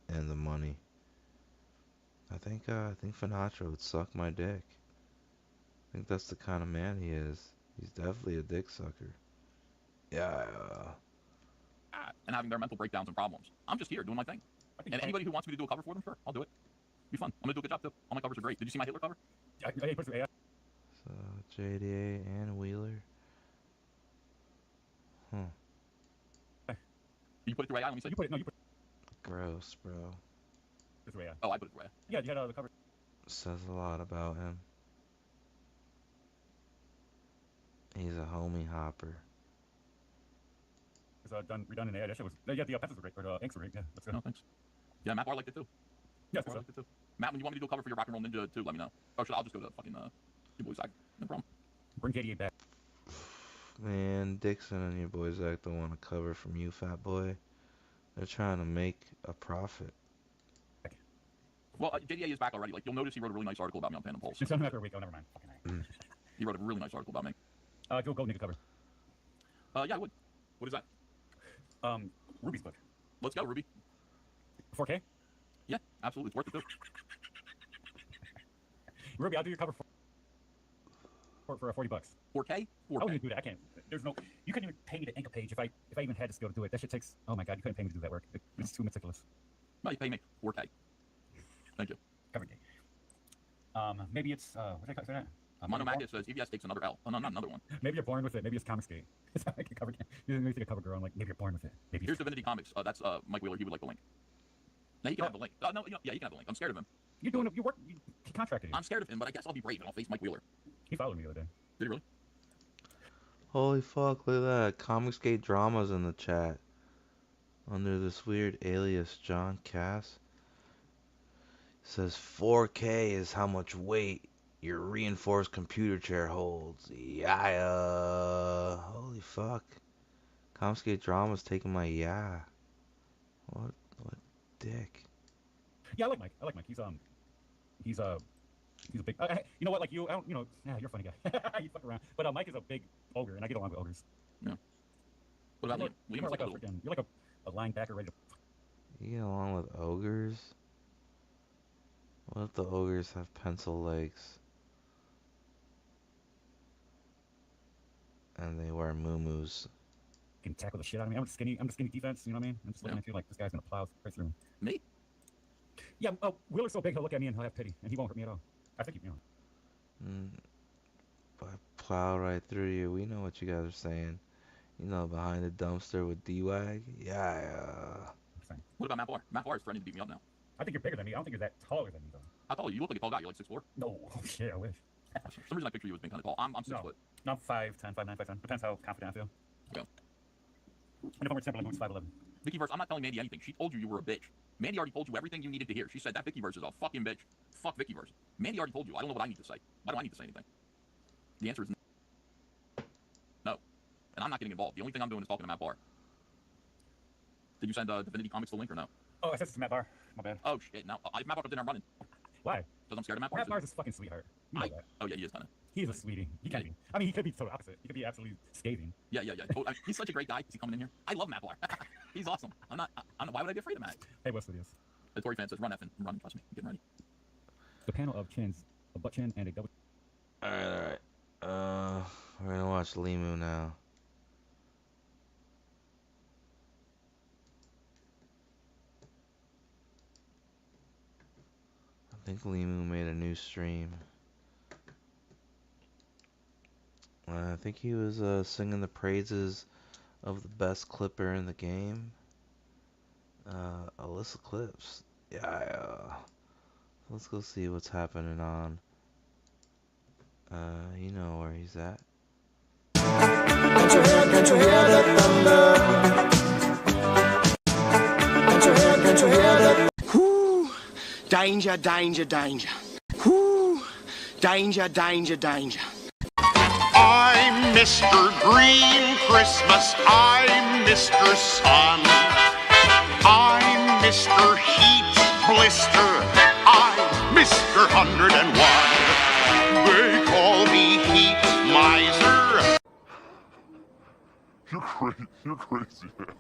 Speaker 21: and the money. I think Finatra would suck my dick. I think that's the kind of man he is. He's definitely a dick sucker. Yeah.
Speaker 22: And having their mental breakdowns and problems. I'm just here doing my thing. And anybody who wants me to do a cover for them, sure, I'll do it. Be fun. I'm gonna do a good job too. All my covers are great. Did you see my Hitler cover?
Speaker 2: I put it through AI.
Speaker 21: So JDA and Wheeler. Huh.
Speaker 22: You put it through AI? Let me see.
Speaker 2: You put it.
Speaker 21: Gross, bro.
Speaker 2: Put it through AI.
Speaker 22: Oh, I put it through AI.
Speaker 2: Yeah, you got the cover.
Speaker 21: Says a lot about him. He's a homie hopper.
Speaker 2: It's redone in AI. That shit was. Yeah, the pencils were great. Or the inks were great. Yeah, that's good.
Speaker 22: No, thanks. Yeah, Matt Barr liked it too.
Speaker 2: Yeah,
Speaker 22: Matt liked it too. Matt, when you want me to do a cover for your Rock and Roll Ninja too, let me know. Or should I'll just go to fucking your boys act. No problem.
Speaker 2: Bring JDA back.
Speaker 21: Man, Dixon and your boys act don't want a cover from you, fat boy. They're trying to make a profit.
Speaker 22: Well, JDA is back already. Like you'll notice, he wrote a really nice article about me on Pan and Pulse.
Speaker 2: Just after a week. Oh, never mind. Fucking
Speaker 22: He wrote a really nice article about me.
Speaker 2: Do a Gold Nigga cover.
Speaker 22: Yeah, I would. What is that?
Speaker 2: Ruby's book.
Speaker 22: Let's go, Ruby.
Speaker 2: 4K?
Speaker 22: Yeah, absolutely. It's worth it too.
Speaker 2: Ruby, I'll do your cover for $40.
Speaker 22: 4K?
Speaker 2: I wouldn't do that. I can't. There's no. You couldn't even pay me to ink a page if I even had the skill to do it. That shit takes. Oh my god, you couldn't pay me to do that work. It's too meticulous.
Speaker 22: No, you pay me 4K. Thank you.
Speaker 2: Cover day. Maybe it's what did I say that?
Speaker 22: Mono Magnet says EBS takes another L. Oh no, not another one.
Speaker 2: Maybe you're born with it. Maybe it's Comic Skate. It's like a cover. You didn't think a cover girl. I'm like, maybe you're born with it. Maybe.
Speaker 22: Here's Divinity Comics. That's Mike Wheeler. He would like the link. Now you can have the link. No, yeah, you can have the link. I'm scared of him.
Speaker 2: You're doing. You work. He contracted you.
Speaker 22: I'm scared of him, but I guess I'll be brave and I'll face Mike Wheeler.
Speaker 2: He followed me the other day.
Speaker 22: Did he really?
Speaker 21: Holy fuck! Look at that. Comicsgate Dramas in the chat. Under this weird alias, John Cass. says 4K is how much weight your reinforced computer chair holds. Yeah. Holy fuck. Comscape Drama's taking my yeah. What dick.
Speaker 2: Yeah, I like Mike. He's a big. You know what? Like you, I don't. You know, yeah, you're a funny guy. You fuck around. But Mike is a big ogre, and I get along with ogres.
Speaker 22: Yeah. What about Liam?
Speaker 2: You're like you're like a linebacker ready to.
Speaker 21: You get along with ogres? What if the ogres have pencil legs? And they wear muumuus.
Speaker 2: Can tackle the shit out of me. I'm the skinny defense. You know what I mean? I'm just looking at you like this guy's gonna plow right through
Speaker 22: me.
Speaker 2: Yeah. Oh, Wheeler's so big he'll look at me and he'll have pity, and he won't hurt me at all. I think you know.
Speaker 21: But plow right through you. We know what you guys are saying. You know, behind the dumpster with D-Wag. Yeah.
Speaker 22: What about Matt Barr? Matt Barr is threatening to beat me up now.
Speaker 2: I think you're bigger than me. I don't think you're that taller than me, though.
Speaker 22: How tall are you? You look like a tall guy. You're like 6'4".
Speaker 2: No. Yeah, I wish.
Speaker 22: For some reason I picture you as being kind of tall. I'm 6 foot.
Speaker 2: No, I'm 5'10", 5'9", 5'10". Depends how confident I feel.
Speaker 22: Okay.
Speaker 2: And if I'm Timberland, who's 5'11".
Speaker 22: Vicky Verse, I'm not telling Mandy anything. She told you were a bitch. Mandy already told you everything you needed to hear. She said that Vicky Verse is a fucking bitch. Fuck Vicky Verse. Mandy already told you. I don't know what I need to say. Why do I need to say anything? The answer is no. And I'm not getting involved. The only thing I'm doing is talking to Matt Barr. Did you send Divinity Comics the link or no?
Speaker 2: Oh, I said it's Matt Barr. My bad.
Speaker 22: Oh shit! Now Matt Barr, then I'm running.
Speaker 2: Why?
Speaker 22: Because I'm scared of Matt Barr.
Speaker 2: Matt Barr's a fucking sweetheart. You know that.
Speaker 22: Oh yeah, he is kind of.
Speaker 2: He's a sweetie. He can be. I mean, he could be total opposite. He could be absolutely scathing.
Speaker 22: Yeah. Oh, he's such a great guy. Is he coming in here? I love Matt Barr. He's awesome. I'm not. Why would I be afraid of Matt?
Speaker 2: Hey, what's with this?
Speaker 22: The Tory fan says, "Run, effing, run, trust me, I'm getting ready."
Speaker 2: The panel of chins, a butt chin, and a double.
Speaker 21: All right. We're gonna watch Limu now. I think Limu made a new stream. I think he was singing the praises of the best clipper in the game, Alyssa Clips. Yeah. Let's go see what's happening on. You know where he's at.
Speaker 3: Can't you hear the thunder? Can't you hear the... Whoo! Danger, danger, danger. Whoo! Danger, danger, danger.
Speaker 5: I'm Mr. Green Christmas, I'm Mr. Sun, I'm Mr. Heat Blister, I'm Mr. 101. They call me Heat Miser.
Speaker 6: You're crazy, man.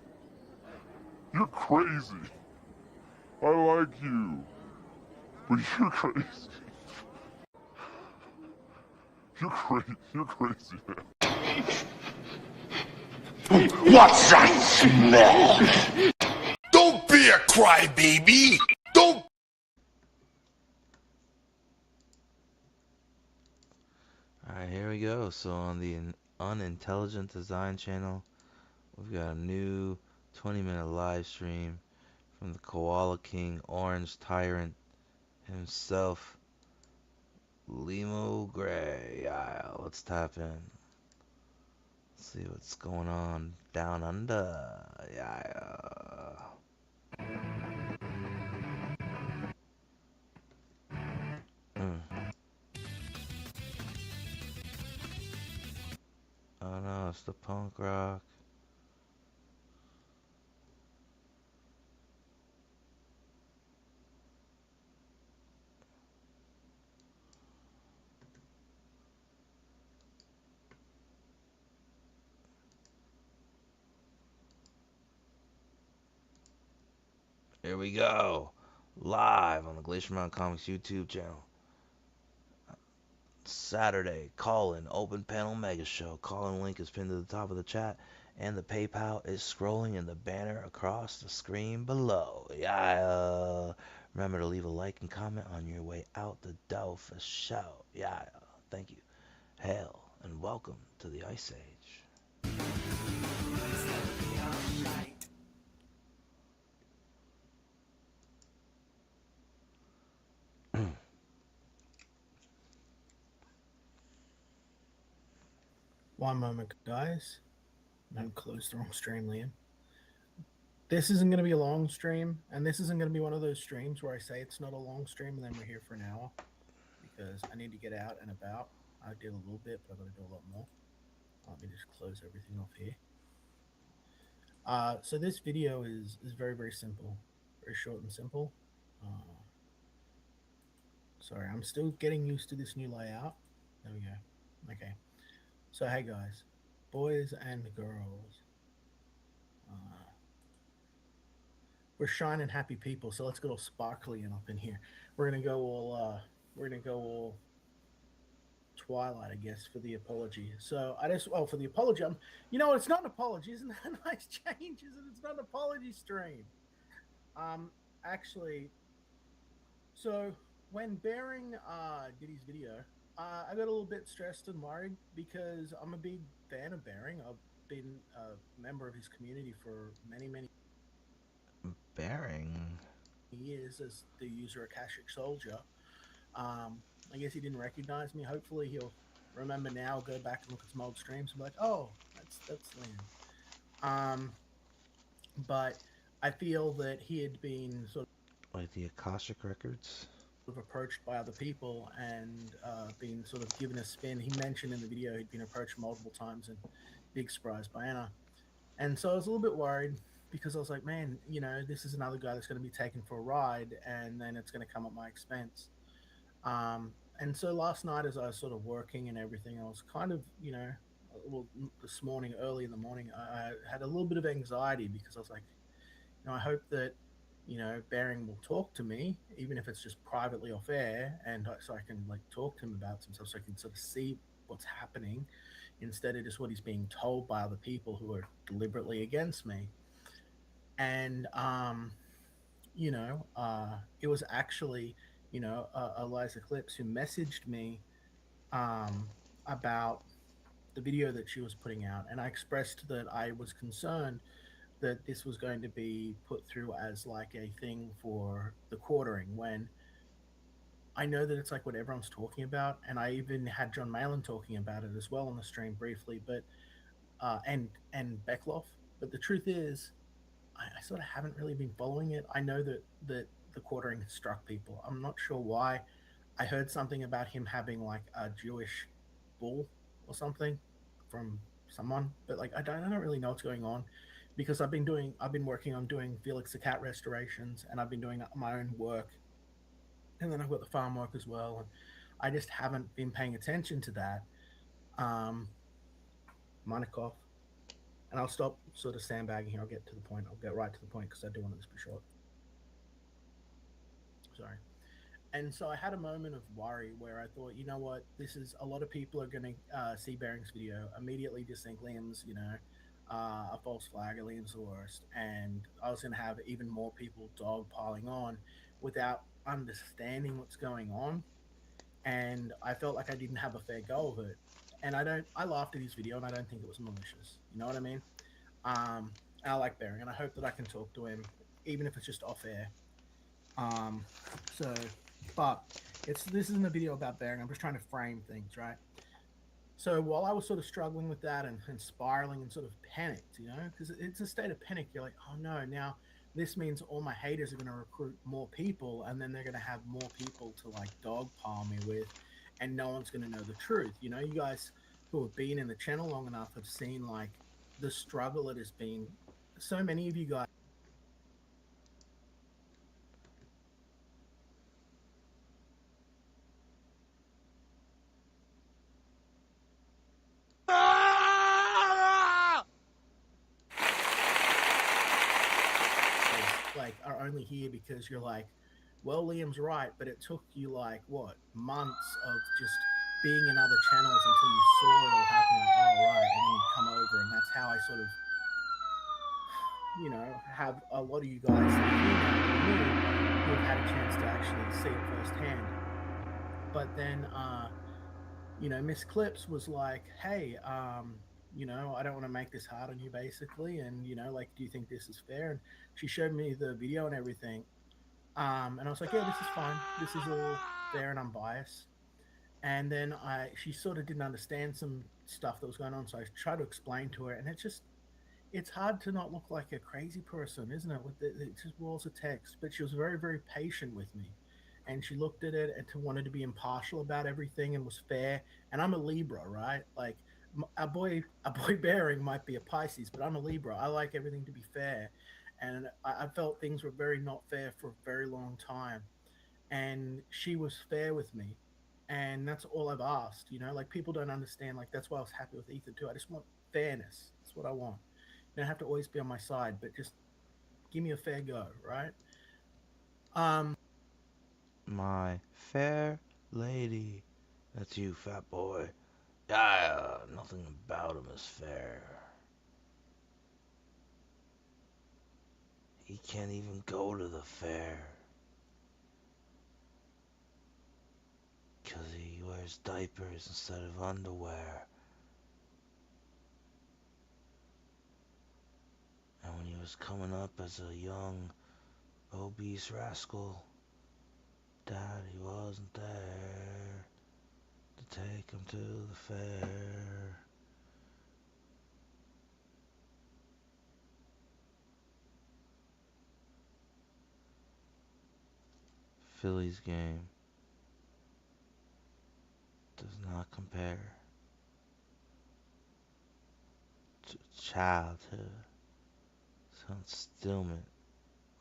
Speaker 6: You're crazy. I like you, but you're crazy. You're crazy, man.
Speaker 5: What's that smell? Don't be a crybaby. Don't.
Speaker 21: Alright, here we go. So on the Unintelligent Design channel, we've got a new 20-minute live stream from the Koala King Orange Tyrant himself, Limo Gray. Yeah, let's tap in. Let's see what's going on down under. Yeah. Oh no, it's the punk rock. Here we go. Live on the Glacier Mountain Comics YouTube channel. Saturday, call-in, open panel mega show. Call-in link is pinned to the top of the chat, and the PayPal is scrolling in the banner across the screen below. Yeah. Remember to leave a like and comment on your way out the door for show. Yeah. Thank you. Hail and welcome to the Ice Age.
Speaker 23: One moment, guys. I'm close the wrong stream, Liam.
Speaker 11: this isn't going to be a long stream, and this isn't going to be one of those streams where I say it's not a long stream and then we're here for an hour, because I need to get out and about. I did a little bit, but I've got to do a lot more. Let me just close everything off here. So this video is very, very simple, very short and simple. Sorry, I'm still getting used to this new layout. There we go. Okay. So hey guys, boys and girls, we're shining happy people. So let's get all sparkly and up in here. We're gonna go all Twilight, I guess, for the apology. So for the apology, you know, it's not an apology. Isn't that a nice change? Isn't it? It's not an apology stream. Actually, so when Bearing did his video, I got a little bit stressed and worried because I'm a big fan of Bearing. I've been a member of his community for many
Speaker 21: Bearing
Speaker 11: years as the user Akashic Soldier. I guess he didn't recognize me. Hopefully he'll remember now, go back and look at some old streams and be like, oh, that's Liam. But I feel that he had been sort of
Speaker 21: like the Akashic Records
Speaker 11: approached by other people and been sort of given a spin. He mentioned in the video he'd been approached multiple times, and big surprise by Anna. And so I was a little bit worried because I was like, man, you know, this is another guy that's going to be taken for a ride, and then it's going to come at my expense. And so last night, as I was sort of working and everything, I was kind of, you know, well, this morning, early in the morning, I had a little bit of anxiety because I was like, you know, I hope that, you know, Bearing will talk to me, even if it's just privately off air, and so I can like talk to him about some stuff, so I can sort of see what's happening instead of just what he's being told by other people who are deliberately against me. And you know, it was actually, you know, Eliza Clips who messaged me about the video that she was putting out, and I expressed that I was concerned that this was going to be put through as like a thing for the quartering, when I know that it's like what everyone's talking about, and I even had John Malin talking about it as well on the stream briefly, but and Beckloff. But the truth is, I sort of haven't really been following it. I know that the quartering struck people. I'm not sure why. I heard something about him having like a Jewish bull or something from someone, but like I don't really know what's going on, because I've been working on doing Felix the Cat restorations, and I've been doing my own work, and then I've got the farm work as well, and I just haven't been paying attention to that. Monikov, and I'll stop sort of sandbagging here. I'll get to the point. I'll get right to the point because I do want this to be short. Sorry. And so I had a moment of worry where I thought, you know what, this is, a lot of people are going to see Bearing's video, immediately just think Liam's, you know, a false flag, or Liam's the worst. And I was going to have even more people dogpiling on without understanding what's going on. And I felt like I didn't have a fair go of it. And I laughed at his video, and I don't think it was malicious. You know what I mean? And I like Bearing, and I hope that I can talk to him, even if it's just off air. But this isn't a video about Bearing. I'm just trying to frame things, right? So while I was sort of struggling with that and spiraling and sort of panicked, you know, because it's a state of panic. You're like, oh no, now this means all my haters are going to recruit more people, and then they're going to have more people to like dogpile me with, and no one's going to know the truth. You know, you guys who have been in the channel long enough have seen like the struggle it has been. So many of you guys. Like are only here because you're like, well, Liam's right, but it took you like what, months of just being in other channels until you saw it all happen. Like, oh right, and then you come over, and that's how I sort of, you know, have a lot of you guys who have had a chance to actually see it firsthand. But then, you know, Miss Clips was like, hey, you know, I don't want to make this hard on you, basically, and you know, like, do you think this is fair? And she showed me the video and everything, and I was like, yeah, this is fine, this is all fair and unbiased. And then she sort of didn't understand some stuff that was going on, so I tried to explain to her, and it's hard to not look like a crazy person, isn't it? With it's just walls of text. But she was very, very patient with me, and she looked at it and wanted to be impartial about everything and was fair. And I'm a Libra, right? Like a boy bearing might be a Pisces, but I'm a Libra. I like everything to be fair, and I felt things were very not fair for a very long time, and she was fair with me, and that's all I've asked. Like people don't understand. Like that's why I was happy with Ethan too. I just want fairness. That's what I want. You don't have to always be on my side, but just give me a fair go, right? Um,
Speaker 21: My fair lady. That's you, fat boy. Yeah, nothing about him is fair. He can't even go to the fair. 'Cause he wears diapers instead of underwear. And when he was coming up as a young, obese rascal, Daddy wasn't there to take him to the fair. Philly's game does not compare to childhood. Instillment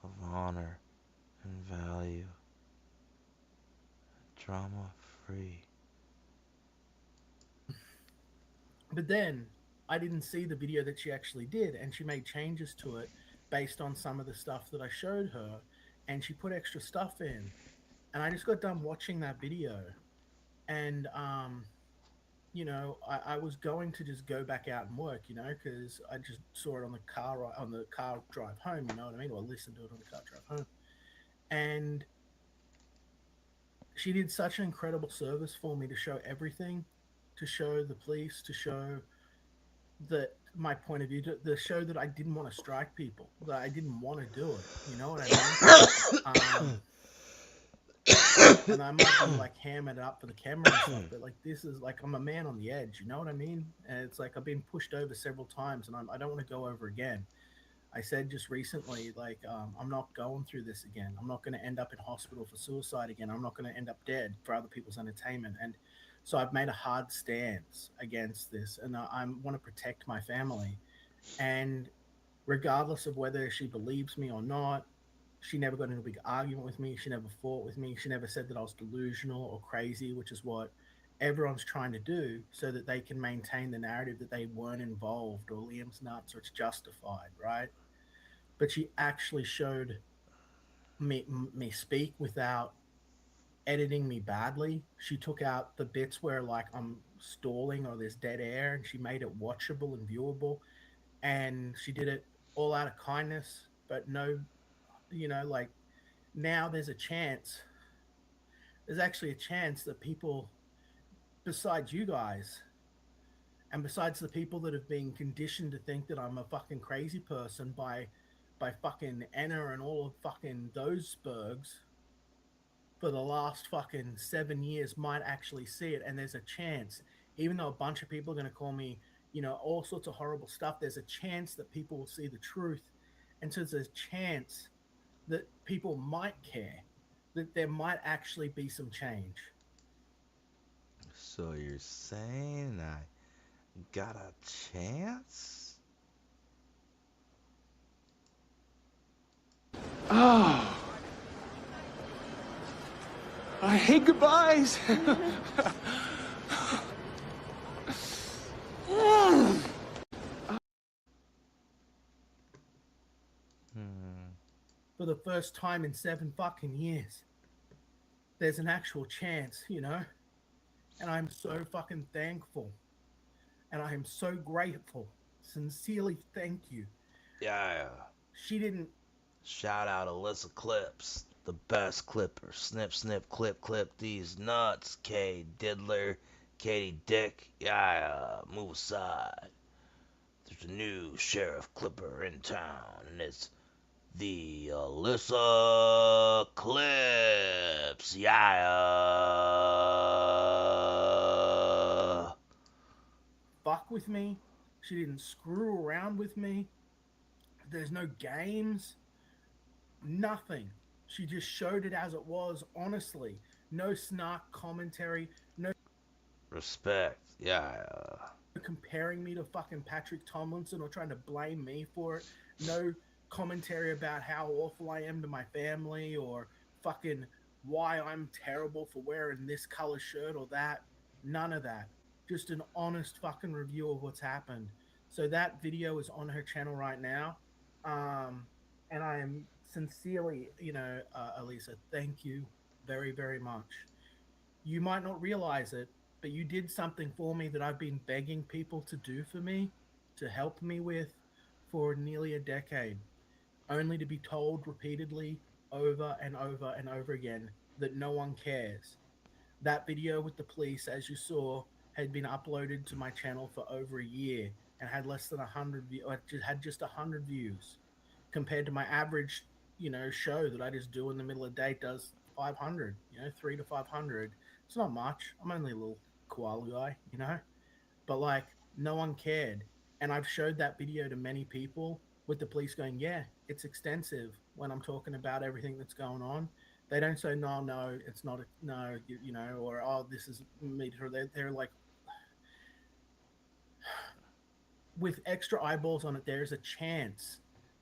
Speaker 21: of honor and value, drama free.
Speaker 11: but then I didn't see the video that she actually did, and she made changes to it based on some of the stuff that I showed her, and she put extra stuff in. And I just got done watching that video, and I was going to just go back out and work, because I just saw it on the car drive home. You know what I mean? Or I listened to it on the car drive home, and she did such an incredible service for me to show everything, to show the police, to show that my point of view, to show that I didn't want to strike people, that I didn't want to do it. You know what I mean? And I might be like hamming it up for the camera and stuff, but like this is like I'm a man on the edge. You know what I mean? And it's like I've been pushed over several times, and I don't want to go over again. I said just recently, like, I'm not going through this again. I'm not going to end up in hospital for suicide again. I'm not going to end up dead for other people's entertainment. And so I've made a hard stance against this, and I want to protect my family. And regardless of whether she believes me or not, she never got into a big argument with me. She never fought with me. She never said that I was delusional or crazy, which is what everyone's trying to do so that they can maintain the narrative that they weren't involved or Liam's nuts or it's justified, right? But she actually showed me speak without editing me badly. She took out the bits where like I'm stalling or there's dead air, and she made it watchable and viewable. And she did it all out of kindness, but no, like now there's actually a chance that people besides you guys and besides the people that have been conditioned to think that I'm a fucking crazy person by fucking Anna and all of fucking those spurgs for the last fucking 7 years might actually see it. And there's a chance, even though a bunch of people are going to call me, all sorts of horrible stuff, there's a chance that people will see the truth. And so there's a chance that people might care, that there might actually be some change.
Speaker 21: So you're saying I got a chance?
Speaker 7: Oh. I hate goodbyes.
Speaker 11: For the first time in 7 fucking years, there's an actual chance, And I'm so fucking thankful. And I am so grateful. Sincerely thank you.
Speaker 21: Yeah.
Speaker 11: She didn't.
Speaker 21: Shout out Alyssa Clips, the best clipper. Snip, snip, clip, clip these nuts. K. Diddler, Katie Dick. Yeah, move aside. There's a new sheriff clipper in town, and it's the Alyssa Clips. Yeah.
Speaker 11: Fuck with me. She didn't screw around with me. There's no games, nothing. She just showed it as it was, honestly. No snark commentary, no
Speaker 15: Respect. Yeah.
Speaker 11: comparing me to fucking Patrick Tomlinson or trying to blame me for it. No commentary about how awful I am to my family or fucking why I'm terrible for wearing this color shirt or that. None of that. Just an honest fucking review of what's happened. So that video is on her channel right now. And I am sincerely, Elisa, thank you very, very much. You might not realize it, but you did something for me that I've been begging people to do for me, to help me with for nearly a decade, only to be told repeatedly over and over and over again that no one cares. That video with the police, as you saw, had been uploaded to my channel for over a year and had less than 100 views, had just 100 views compared to my average, show that I just do in the middle of the day does 500, 3 to 500. It's not much. I'm only a little koala guy. But like, no one cared. And I've showed that video to many people with the police going, yeah, it's extensive when I'm talking about everything that's going on. They don't say, no, it's not, or, oh, this is me. They're like, with extra eyeballs on it, there's a chance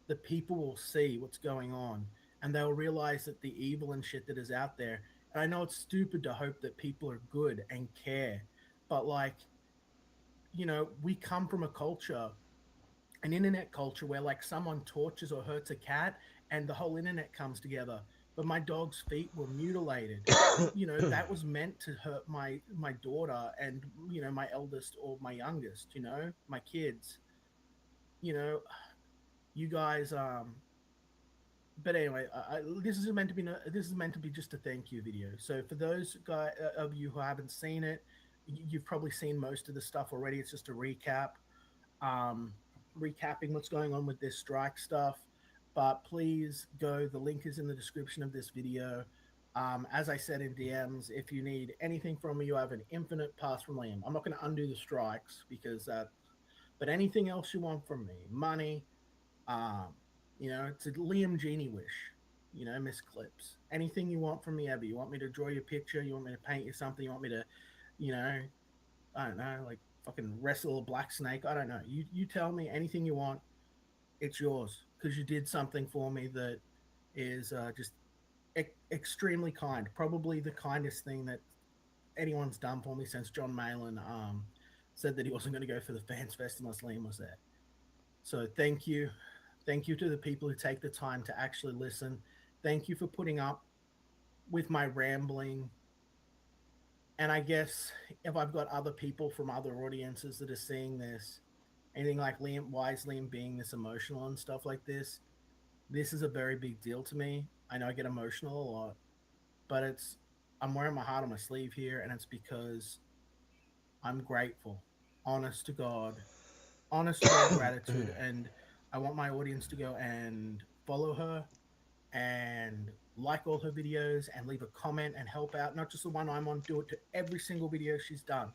Speaker 11: that people will see what's going on and they'll realize that the evil and shit that is out there. And I know it's stupid to hope that people are good and care, but like, we come from a culture, an internet culture where like someone tortures or hurts a cat and the whole internet comes together. But my dog's feet were mutilated. That was meant to hurt my daughter and my eldest or my youngest, my kids. You guys but anyway, this is meant to be just a thank you video. So for those of you who haven't seen it, you've probably seen most of the stuff already. It's just a recap, recapping what's going on with this strike stuff. But please go. The link is in the description of this video. As I said in DMs, if you need anything from me, you have an infinite pass from Liam. I'm not going to undo the strikes because but anything else you want from me, money, it's a Liam Genie wish, Miss Clips. Anything you want from me ever. You want me to draw you a picture? You want me to paint you something? You want me to, I don't know, like fucking wrestle a black snake? I don't know. You tell me anything you want. It's yours because you did something for me that is just extremely kind. Probably the kindest thing that anyone's done for me since John Malin said that he wasn't going to go for the Fans Fest unless Liam was there. So thank you. Thank you to the people who take the time to actually listen. Thank you for putting up with my rambling. And I guess if I've got other people from other audiences that are seeing this, anything like Liam, why is Liam being this emotional and stuff like this? This is a very big deal to me. I know I get emotional a lot, but I'm wearing my heart on my sleeve here, and it's because I'm grateful, honest to God, honest to God gratitude. And I want my audience to go and follow her and like all her videos and leave a comment and help out. Not just the one I'm on, do it to every single video she's done.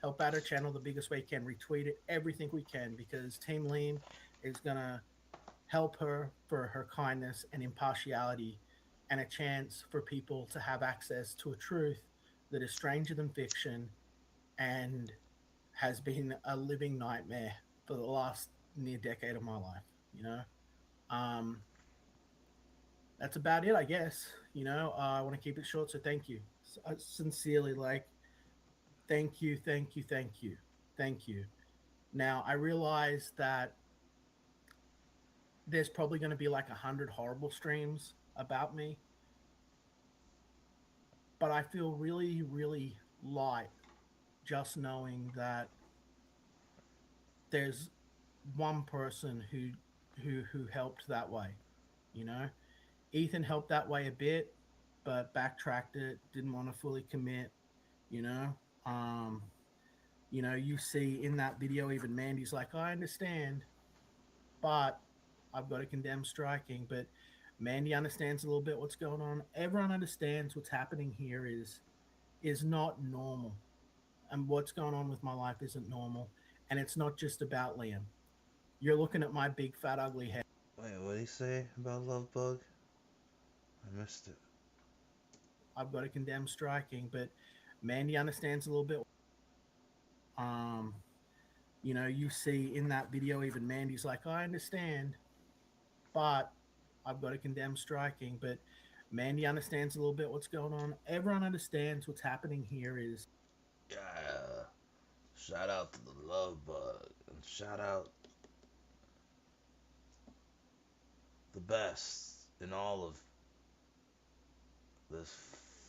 Speaker 11: Help out her channel the biggest way you can. Retweet it, everything we can, because Team Liam is going to help her for her kindness and impartiality and a chance for people to have access to a truth that is stranger than fiction and has been a living nightmare for the last near decade of my life. That's about it, I guess. I want to keep it short, so thank you. Sincerely, thank you. Now, I realize that there's probably going to be like 100 horrible streams about me, but I feel really, really light just knowing that there's one person who helped that way. Ethan helped that way a bit, but backtracked it, didn't want to fully commit. You see in that video, even Mandy's like, I understand, but I've got to condemn striking. But Mandy understands a little bit what's going on. Everyone understands what's happening here is not normal, and what's going on with my life isn't normal. and it's not just about Liam. You're looking at my big fat ugly head.
Speaker 21: Wait, what did he say about Love Bug? I missed it.
Speaker 11: I've got to condemn striking, but Mandy understands a little bit. Um, you see in that video, even Mandy's like, I understand, but I've got to condemn striking. But Mandy understands a little bit what's going on. Everyone understands what's happening here is.
Speaker 21: Yeah. Shout out to the Love Bug. And shout out the best in all of this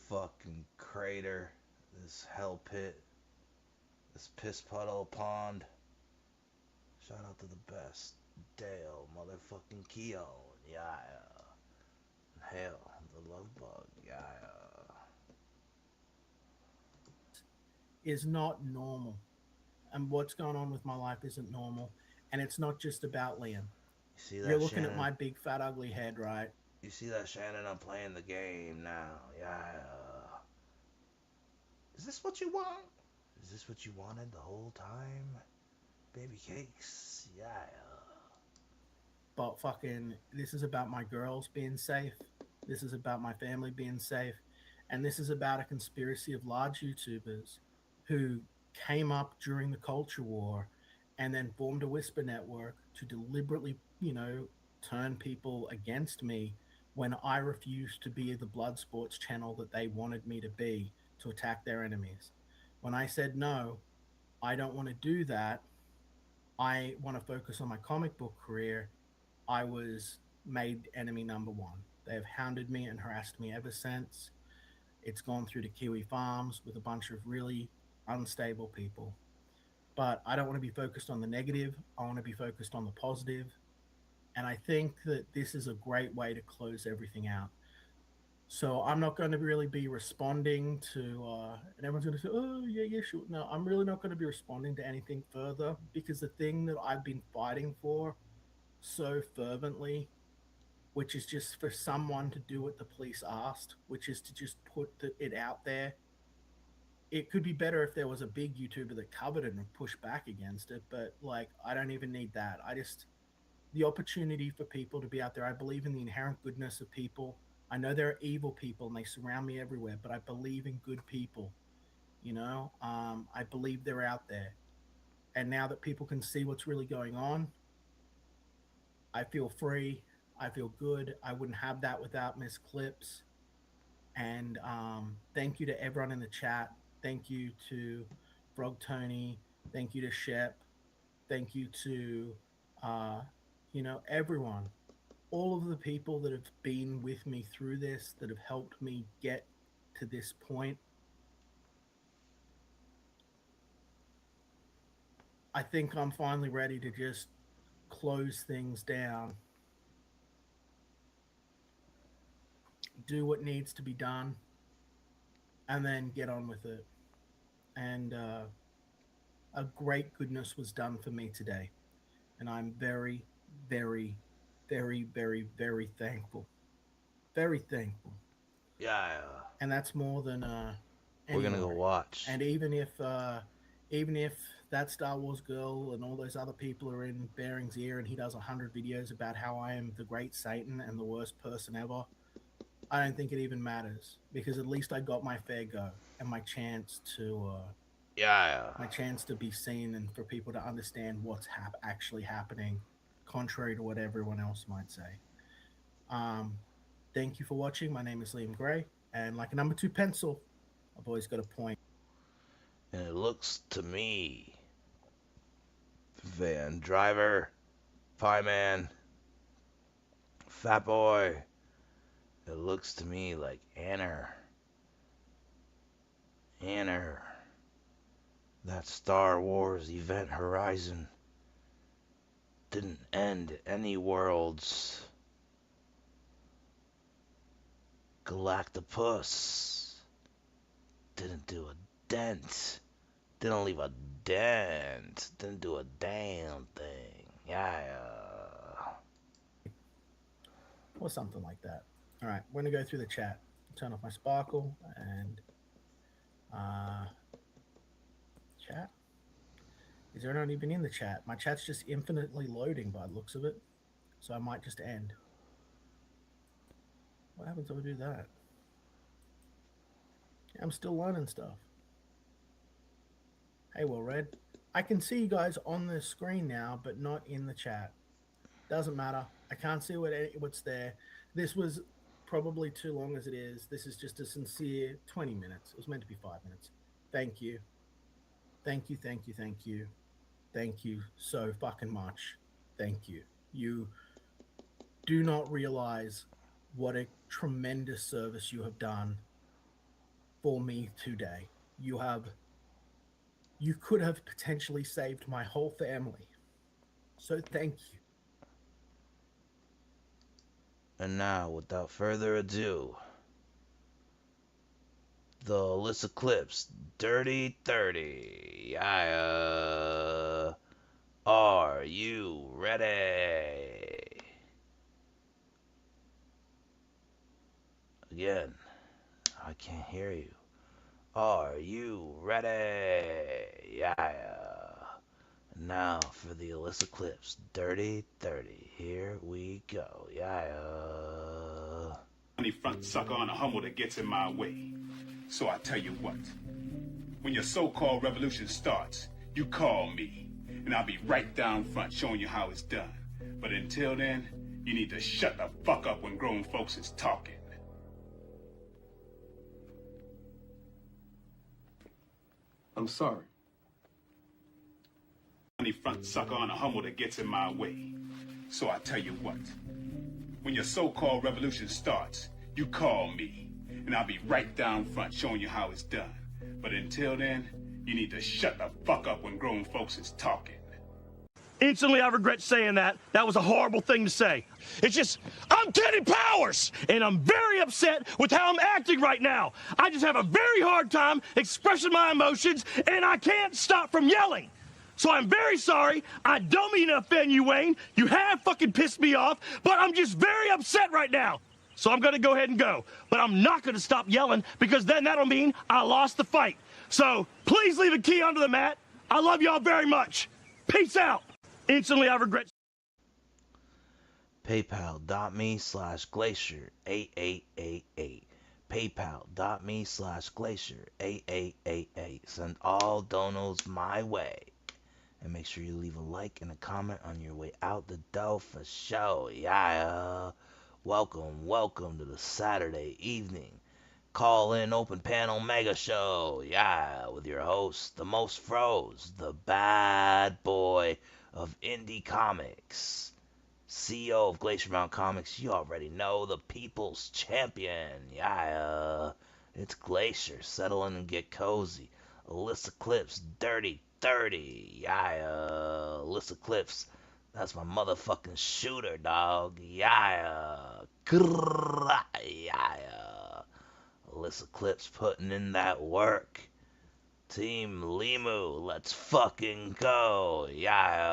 Speaker 21: fucking crater, this hell pit, this piss puddle pond. Shout out to the best. Dale, motherfucking Keown, yeah. Hell, the Love Bug, yeah.
Speaker 11: Is not normal. And what's going on with my life isn't normal. And it's not just about Liam.
Speaker 21: You see that,
Speaker 11: You're looking
Speaker 21: Shannon?
Speaker 11: at my big fat ugly head, right?
Speaker 21: You see that, Shannon? I'm playing the game now, yeah. Is this what you want? Is this what you wanted the whole time? Baby cakes, yeah.
Speaker 11: But fucking, this is about my girls being safe. This is about my family being safe. And this is about a conspiracy of large YouTubers who came up during the culture war and then formed a whisper network to deliberately, turn people against me when I refused to be the blood sports channel that they wanted me to be to attack their enemies. When I said, no, I don't want to do that. I want to focus on my comic book career. I was made enemy number one. They have hounded me and harassed me ever since. It's gone through to Kiwi Farms with a bunch of really unstable people. But I don't want to be focused on the negative. I want to be focused on the positive. And I think that this is a great way to close everything out. So I'm not going to really be responding to, and everyone's going to say, oh, yeah, sure. No, I'm really not going to be responding to anything further because the thing that I've been fighting for so fervently, which is just for someone to do what the police asked, which is to just put it out there. It could be better if there was a big YouTuber that covered it and pushed back against it, but I don't even need that. The opportunity for people to be out there. I believe in the inherent goodness of people. I know there are evil people and they surround me everywhere, but I believe in good people. I believe they're out there. And now that people can see what's really going on, I feel free. I feel good. I wouldn't have that without Miss Clips. And thank you to everyone in the chat. Thank you to Frog Tony. Thank you to Shep. Thank you to, everyone. All of the people that have been with me through this, that have helped me get to this point. I think I'm finally ready to just close things down. Do what needs to be done. And then get on with it. And a great goodness was done for me today. And I'm very, very, very, very, very thankful. Very thankful.
Speaker 21: Yeah.
Speaker 11: And that's more than
Speaker 21: we're gonna go watch.
Speaker 11: And even if that Star Wars girl and all those other people are in Bearing's ear and he does 100 videos about how I am the great Satan and the worst person ever, I don't think it even matters because at least I got my fair go and my chance to my chance to be seen and for people to understand what's actually happening, contrary to what everyone else might say. Thank you for watching. My name is Liam Gray, and like a number 2 pencil, I've always got a point.
Speaker 21: And it looks to me, Van Driver, Pie Man, Fat Boy, it looks to me like Anner, that Star Wars Event Horizon didn't end any worlds. Galactopus didn't do a dent. Didn't leave a dent. Didn't do a damn thing. Yeah.
Speaker 11: Or something like that. All right, we're going to go through the chat. Turn off my sparkle and chat. Is there not even in the chat? My chat's just infinitely loading by the looks of it. So I might just end. What happens if I do that? I'm still learning stuff. Hey, well, Red, I can see you guys on the screen now, but not in the chat. Doesn't matter. I can't see what's there. This was probably too long as it is. This is just a sincere 20 minutes. It was meant to be 5 minutes. Thank you. Thank you, thank you, thank you. Thank you so fucking much. Thank you. You do not realize what a tremendous service you have done for me today. You could have potentially saved my whole family. So thank you.
Speaker 15: And now, without further ado, the Alyssa Clips Dirty 30. Yeah. Are you ready? Again, I can't hear you. Are you ready? Yeah. Now for the Alyssa Clips Dirty 30. Here we go. Yeah.
Speaker 1: Money front sucker on a Hummel that gets in my way. So I tell you what, when your so-called revolution starts, you call me, and I'll be right down front showing you how it's done. But until then, you need to shut the fuck up when grown folks is talking. I'm sorry. Money front sucker on a Hummel that gets in my way. So I tell you what, when your so-called revolution starts, you call me, and I'll be right down front showing you how it's done. But until then, you need to shut the fuck up when grown folks is talking.
Speaker 10: Instantly, I regret saying that. That was a horrible thing to say. It's just, I'm Teddy Powers, and I'm very upset with how I'm acting right now. I just have a very hard time expressing my emotions, and I can't stop from yelling. So I'm very sorry. I don't mean to offend you, Wayne. You have fucking pissed me off, but I'm just very upset right now. So I'm going to go ahead and go. But I'm not going to stop yelling, because then that'll mean I lost the fight. So please leave a key under the mat. I love y'all very much. Peace out. Instantly, I regret.
Speaker 15: PayPal.me/Glacier8888. PayPal.me/Glacier8888. Send all donos my way. And make sure you leave a like and a comment on your way out the door for show. Yeah. Welcome to the Saturday evening call-in open panel mega show. Yeah, with your host, the most froze, the bad boy of indie comics, CEO of Glacier Mountain Comics. You already know, the people's champion. Yeah, it's Glacier. Settle in and get cozy. Alyssa Clips Dirty 30. Yeah, Alyssa Clips. That's my motherfucking shooter, dog. Yeah. Yeah. Alyssa Clips putting in that work. Team Limu, let's fucking go. Yeah.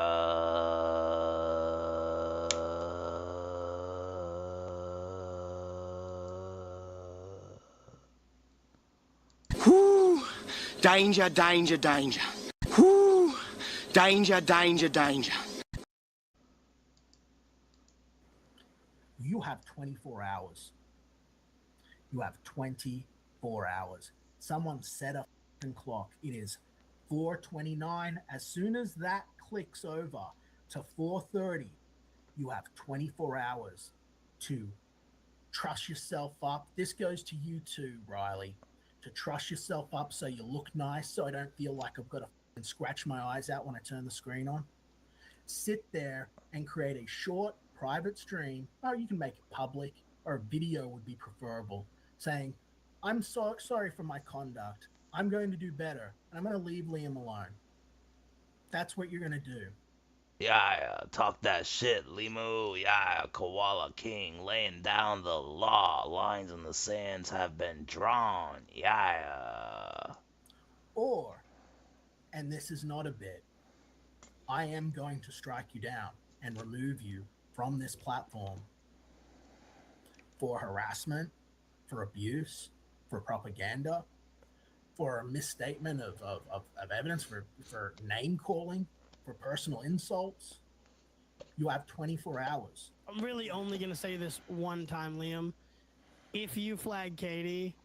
Speaker 12: Whoo! Danger, danger, danger. Whoo! Danger, danger, danger.
Speaker 11: You have 24 hours. You have 24 hours. Someone set a fucking clock. It is 4:29. As soon as that clicks over to 4:30, you have 24 hours to truss yourself up. This goes to you too, Riley. To truss yourself up so you look nice, so I don't feel like I've got to fucking scratch my eyes out when I turn the screen on. Sit there and create a short private stream, or you can make it public, or a video would be preferable, saying, I'm so sorry for my conduct. I'm going to do better, and I'm going to leave Liam alone. That's what you're going to do.
Speaker 15: Yeah, talk that shit, Limu. Yeah, Koala King laying down the law. Lines in the sands have been drawn. Yeah.
Speaker 11: Or, and this is not a bit, I am going to strike you down and remove you from this platform for harassment, for abuse, for propaganda,
Speaker 4: for a misstatement of evidence for name calling, for personal insults, you have 24 hours.
Speaker 11: I'm really only going to say this one time, Liam. If you flag Katie,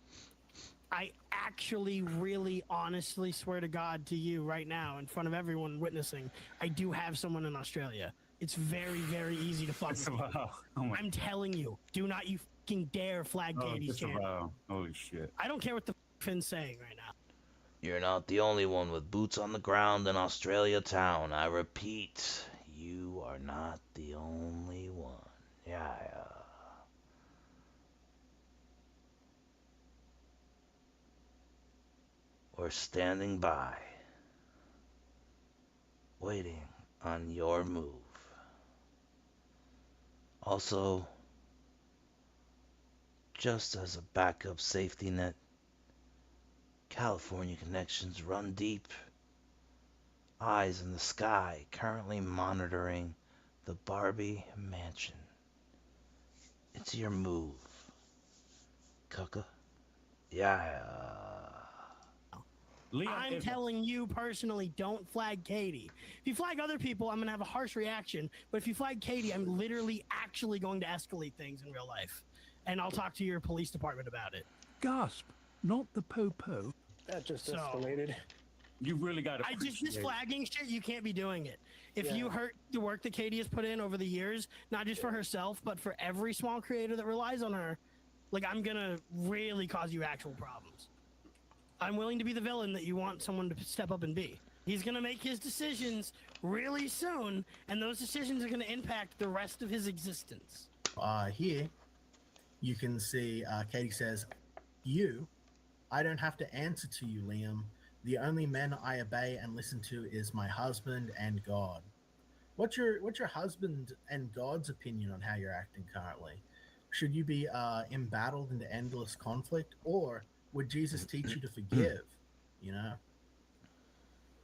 Speaker 11: I actually really honestly swear to God to you right now in front of everyone witnessing, I do have someone in Australia. It's very, very easy to fuck with me.
Speaker 2: Oh
Speaker 11: I'm telling you, do not you fucking dare flag Katie's channel.
Speaker 2: Holy shit.
Speaker 11: I don't care what the Finn's saying right now.
Speaker 15: You're not the only one with boots on the ground in Australia town. I repeat, you are not the only one. Yeah. We're standing by, waiting on your move. Also, just as a backup safety net, California connections run deep. Eyes in the sky, currently monitoring the Barbie mansion. It's your move, Cucka. Yeah.
Speaker 11: I'm telling you personally, don't flag Katie. If you flag other people, I'm going to have a harsh reaction. But if you flag Katie, I'm literally actually going to escalate things in real life. And I'll talk to your police department about it.
Speaker 9: Gasp. Not the po-po.
Speaker 11: That just escalated.
Speaker 2: You really got to.
Speaker 11: This flagging shit, you can't be doing it. If you hurt the work that Katie has put in over the years, not just for herself, but for every small creator that relies on her, like, I'm going to really cause you actual problems. I'm willing to be the villain that you want someone to step up and be. He's going to make his decisions really soon, and those decisions are going to impact the rest of his existence.
Speaker 4: Here, you can see Katie says, I don't have to answer to you, Liam. The only men I obey and listen to is my husband and God. What's your husband and God's opinion on how you're acting currently? Should you be embattled into endless conflict, or would Jesus teach you to forgive? You know?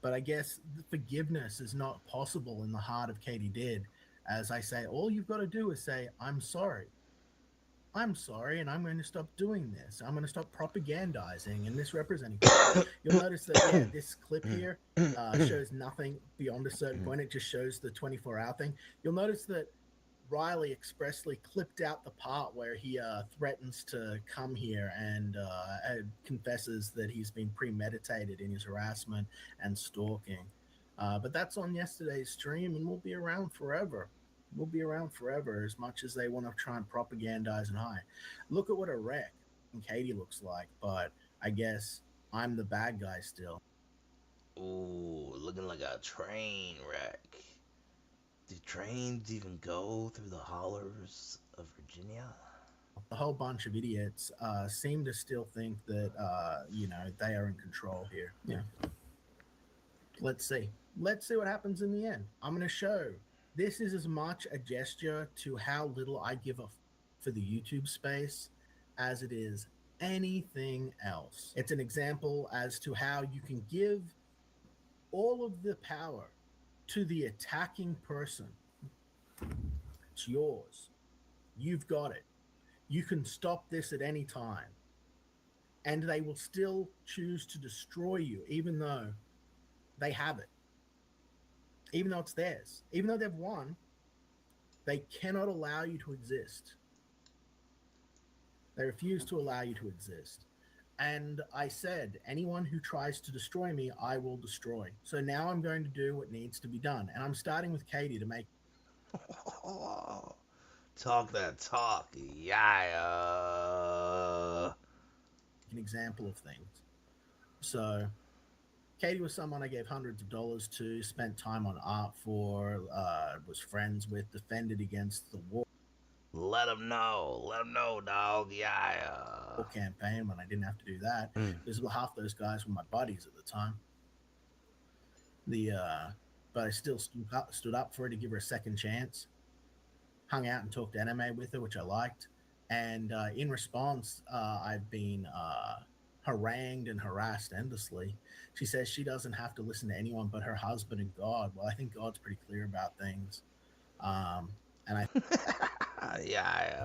Speaker 4: But I guess forgiveness is not possible in the heart of Katie Did. As I say, all you've got to do is say, I'm sorry. I'm sorry, and I'm going to stop doing this. I'm going to stop propagandizing and misrepresenting people. You'll notice that this clip here shows nothing beyond a certain point. It just shows the 24-hour thing. You'll notice that Riley expressly clipped out the part where he threatens to come here and confesses that he's been premeditated in his harassment and stalking. But that's on yesterday's stream, and we'll be around forever. We'll be around forever, as much as they want to try and propagandize and hide. Look at what a wreck Katie looks like, but I guess I'm the bad guy still.
Speaker 15: Ooh, looking like a train wreck. Do trains even go through the hollers of Virginia?
Speaker 4: A whole bunch of idiots seem to still think that, they are in control here. Yeah. Let's see. Let's see what happens in the end. I'm going to show. This is as much a gesture to how little I give a for the YouTube space as it is anything else. It's an example as to how you can give all of the power to the attacking person. It's yours. You've got it. You can stop this at any time. And they will still choose to destroy you, even though they have it. Even though it's theirs. Even though they've won, they cannot allow you to exist. They refuse to allow you to exist. And I said, anyone who tries to destroy me, I will destroy. So now I'm going to do what needs to be done. And I'm starting with Katie to make...
Speaker 15: Talk that talk. Yeah.
Speaker 4: An example of things. So... Katie was someone I gave hundreds of dollars to, spent time on art for, was friends with, defended against the war.
Speaker 15: Let them know, dog. Yeah.
Speaker 4: Campaign when I didn't have to do that. Because half those guys were my buddies at the time. But I still stood up for her to give her a second chance. Hung out and talked anime with her, which I liked. And in response, I've been harangued and harassed endlessly. She says she doesn't have to listen to anyone but her husband and God. Well, I think God's pretty clear about things. And I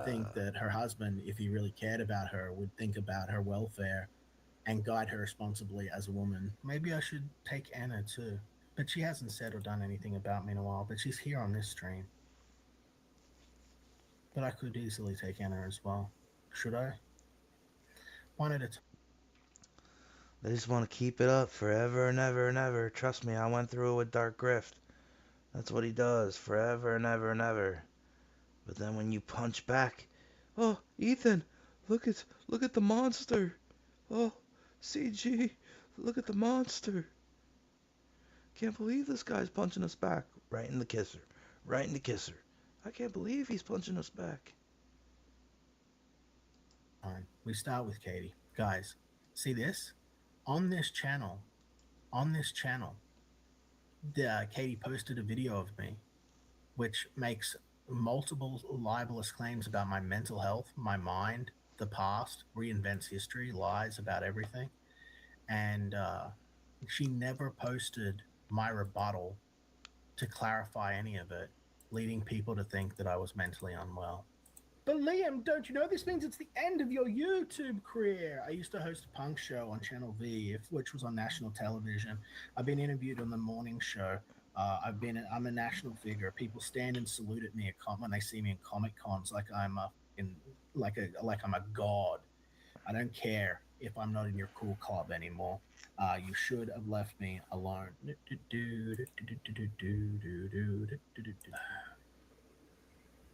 Speaker 4: think that her husband, if he really cared about her, would think about her welfare and guide her responsibly as a woman. Maybe I should take Anna too. But she hasn't said or done anything about me in a while, but she's here on this stream. But I could easily take Anna as well. Should I? One at a time.
Speaker 21: They just want to keep it up forever and ever and ever. Trust me, I went through it with Dark Grift. That's what he does, forever and ever and ever. But then when you punch back, oh, Ethan, look at the monster. Oh, CG, look at the monster. Can't believe this guy's punching us back. Right in the kisser. Right in the kisser. I can't believe he's punching us back.
Speaker 4: We start with Katie. Guys, see this? On this channel, Katie posted a video of me, which makes multiple libelous claims about my mental health, my mind, the past, reinvents history, lies about everything. And she never posted my rebuttal to clarify any of it, leading people to think that I was mentally unwell. But Liam, don't you know this means it's the end of your YouTube career? I used to host a punk show on Channel V, which was on national television. I've been interviewed on the morning show. I'm a national figure. People stand and salute at me when they see me in Comic Cons like I'm a god. I don't care if I'm not in your cool club anymore. You should have left me alone.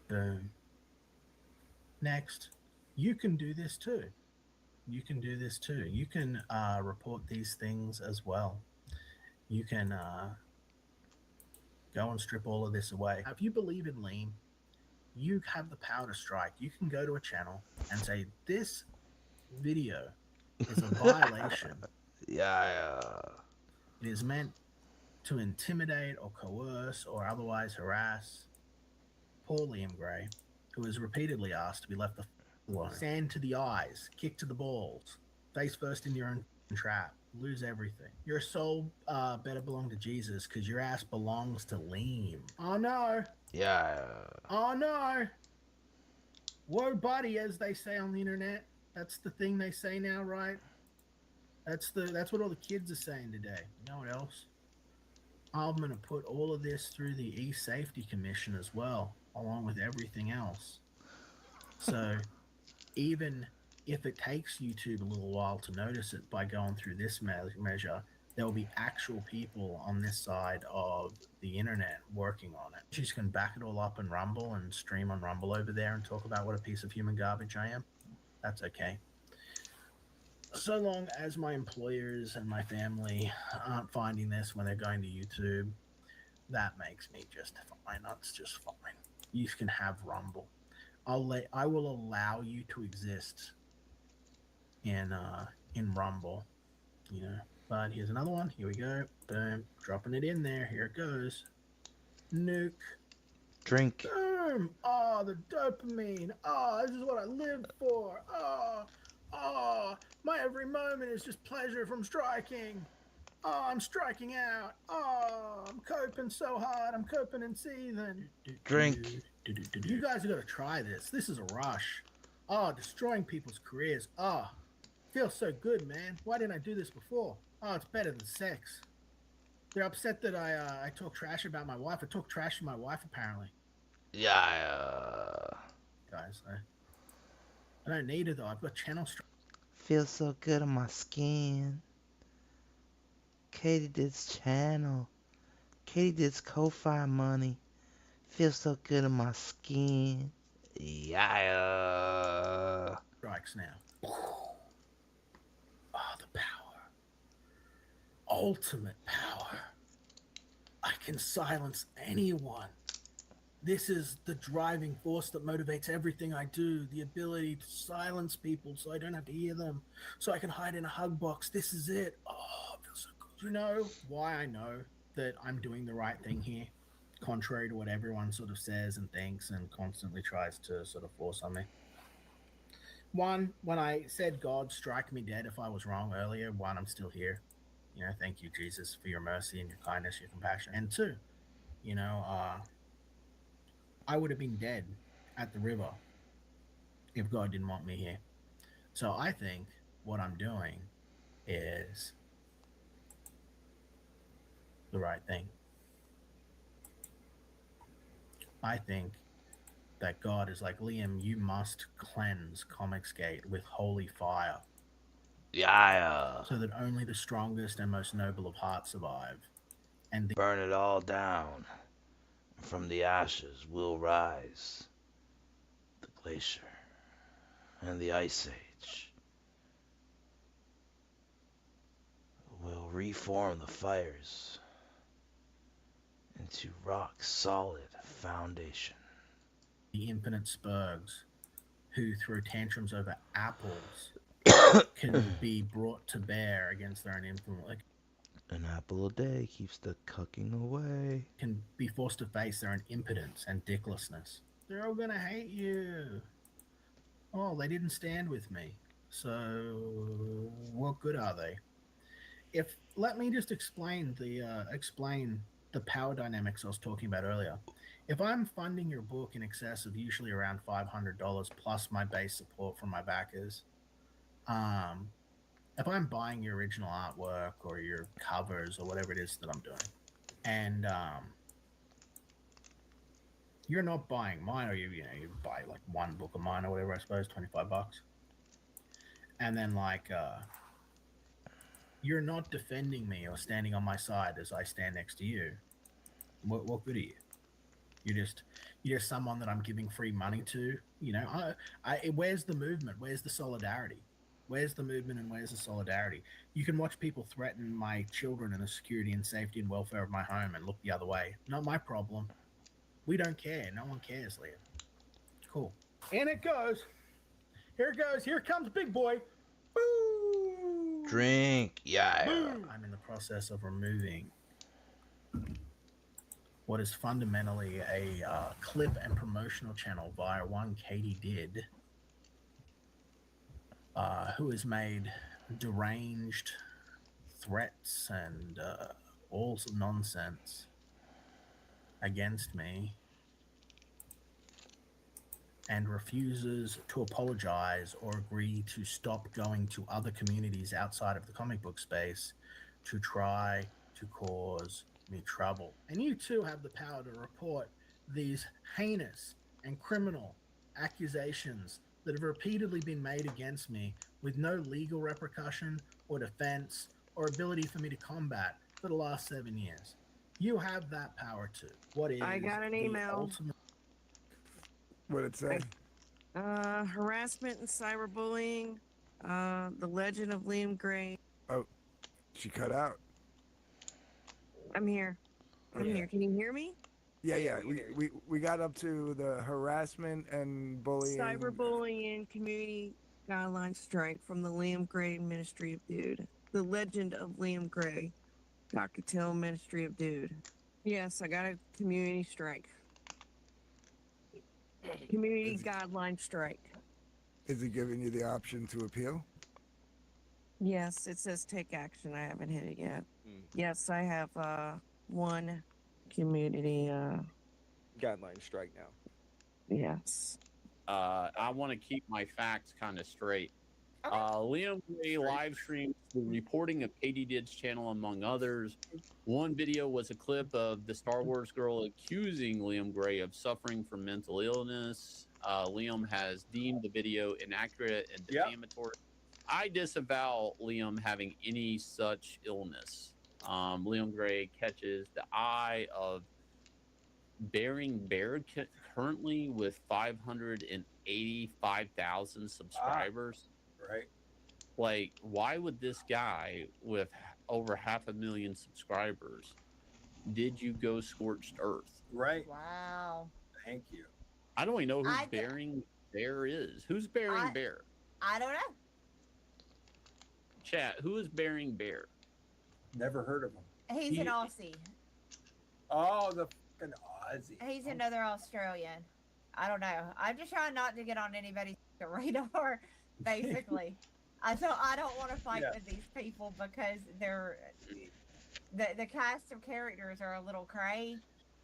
Speaker 4: Boom. Next, you can do this too. You can do this too. You can report these things as well. You can go and strip all of this away. If you believe in Liam, you have the power to strike. You can go to a channel and say, this video is a violation.
Speaker 21: Yeah.
Speaker 4: It is meant to intimidate or coerce or otherwise harass poor Liam Gray, who is repeatedly asked to be left alone. Sand to the eyes, kick to the balls, face first in your own trap, lose everything. Your soul better belong to Jesus, because your ass belongs to Liam. Oh no.
Speaker 21: Yeah.
Speaker 4: Oh no. Whoa, buddy, as they say on the internet. That's the thing they say now, right? That's what all the kids are saying today. You know what else? I'm going to put all of this through the E-Safety Commission as well, along with everything else. So even if it takes YouTube a little while to notice it by going through this measure, there will be actual people on this side of the internet working on it. She's going to back it all up in Rumble and stream on Rumble over there and talk about what a piece of human garbage I am. That's okay. So long as my employers and my family aren't finding this when they're going to YouTube, that makes me just fine. That's just fine. You can have Rumble. I will allow you to exist in Rumble, you know. But here's another one. Here we go. Boom. Dropping it in there. Here it goes. Nuke.
Speaker 21: Drink.
Speaker 4: Boom. Oh, the dopamine. Oh, this is what I lived for. Oh, my every moment is just pleasure from striking. Oh, I'm striking out. Oh, I'm coping so hard. I'm coping and seething.
Speaker 21: Drink.
Speaker 4: You guys have got to try this. This is a rush. Oh, destroying people's careers. Oh, feels so good, man. Why didn't I do this before? Oh, it's better than sex. They're upset that I talk trash about my wife. I talk trash to my wife, apparently.
Speaker 21: Yeah.
Speaker 4: Guys, I don't need it, though. I've got channel strength.
Speaker 21: Feels so good on my skin. Katie did's channel. Katie did's Ko-Fi money. Feels so good on my skin. Yeah.
Speaker 4: Strikes now. Oh, the power. Ultimate power. I can silence anyone. This is the driving force that motivates everything I do. The ability to silence people so I don't have to hear them. So I can hide in a hug box. This is it. Oh, it feels so good. You know why I know that I'm doing the right thing here? Contrary to what everyone sort of says and thinks and constantly tries to sort of force on me. One, when I said, God, strike me dead if I was wrong earlier, one, I'm still here. You know, thank you, Jesus, for your mercy and your kindness, your compassion. And two, you know, I would have been dead at the river if God didn't want me here. So I think what I'm doing is the right thing. I think that God is like, Liam, you must cleanse Comicsgate with holy fire.
Speaker 15: Yeah.
Speaker 4: So that only the strongest and most noble of heart survive. And
Speaker 15: burn it all down. From the ashes will rise the glacier and the ice age. Will reform the fires into rock solid foundation.
Speaker 4: The infinite Spurgs, who through tantrums over apples can be brought to bear against their own influence. Like,
Speaker 21: An apple a day keeps the cucking away.
Speaker 4: Can be forced to face their own impotence and dicklessness. They're all gonna hate you. Oh, they didn't stand with me. So what good are they? Let me just explain the power dynamics I was talking about earlier. If I'm funding your book in excess of usually around $500 plus my base support from my backers, if I'm buying your original artwork or your covers or whatever it is that I'm doing, and you're not buying mine, or you buy like one book of mine or whatever, I suppose, $25, and then like you're not defending me or standing on my side as I stand next to you, what good are you? You're just someone that I'm giving free money to. Where's the movement? Where's the solidarity? Where's the movement and where's the solidarity? You can watch people threaten my children and the security and safety and welfare of my home and look the other way. Not my problem. We don't care. No one cares, Liam. Cool. And it goes. Here it goes. Here comes Big Boy. Boo!
Speaker 21: Drink. Yeah.
Speaker 4: Boom! I'm in the process of removing what is fundamentally a clip and promotional channel via one Katie Did, who has made deranged threats and all some nonsense against me and refuses to apologize or agree to stop going to other communities outside of the comic book space to try to cause me trouble. And you too have the power to report these heinous and criminal accusations that have repeatedly been made against me with no legal repercussion or defense or ability for me to combat for the last 7 years. You have that power too. What is
Speaker 13: I got an email.
Speaker 14: What did it say?
Speaker 13: Harassment and cyberbullying. The Legend of Liam Gray.
Speaker 14: Oh, she cut out.
Speaker 13: I'm here. I'm here. Can you hear me?
Speaker 14: Yeah. We got up to the harassment and bullying.
Speaker 13: Cyberbullying community guideline strike from the Liam Gray Ministry of Dude. The Legend of Liam Gray. Dr. Till Ministry of Dude. Yes, I got a community strike. Community guideline strike.
Speaker 14: Is it giving you the option to appeal?
Speaker 13: Yes, it says take action. I haven't hit it yet. Yes, I have one community
Speaker 23: guideline strike now.
Speaker 13: Yes.
Speaker 24: I want to keep my facts kind of straight. Liam Gray live streamed the reporting of Katie Did's channel, among others. One video was a clip of the Star Wars girl accusing Liam Gray of suffering from mental illness. Liam has deemed the video inaccurate and defamatory. I disavow Liam having any such illness. Liam Gray catches the eye of Bearing Bear currently with 585,000 subscribers.
Speaker 14: Right.
Speaker 24: Like, why would this guy with over 500,000 subscribers, did you go scorched earth?
Speaker 14: Right.
Speaker 25: Wow.
Speaker 14: Thank you.
Speaker 24: I don't even know who Bearing Bear is. Who's Bearing Bear?
Speaker 25: I don't know.
Speaker 24: Chat, who is Bearing Bear?
Speaker 14: Never heard of him.
Speaker 25: He's an Aussie.
Speaker 14: Oh, the fucking Aussie.
Speaker 25: He's another Australian. I don't know. I'm just trying not to get on anybody's radar, basically. I don't want to fight with these people because they're the cast of characters are a little cray,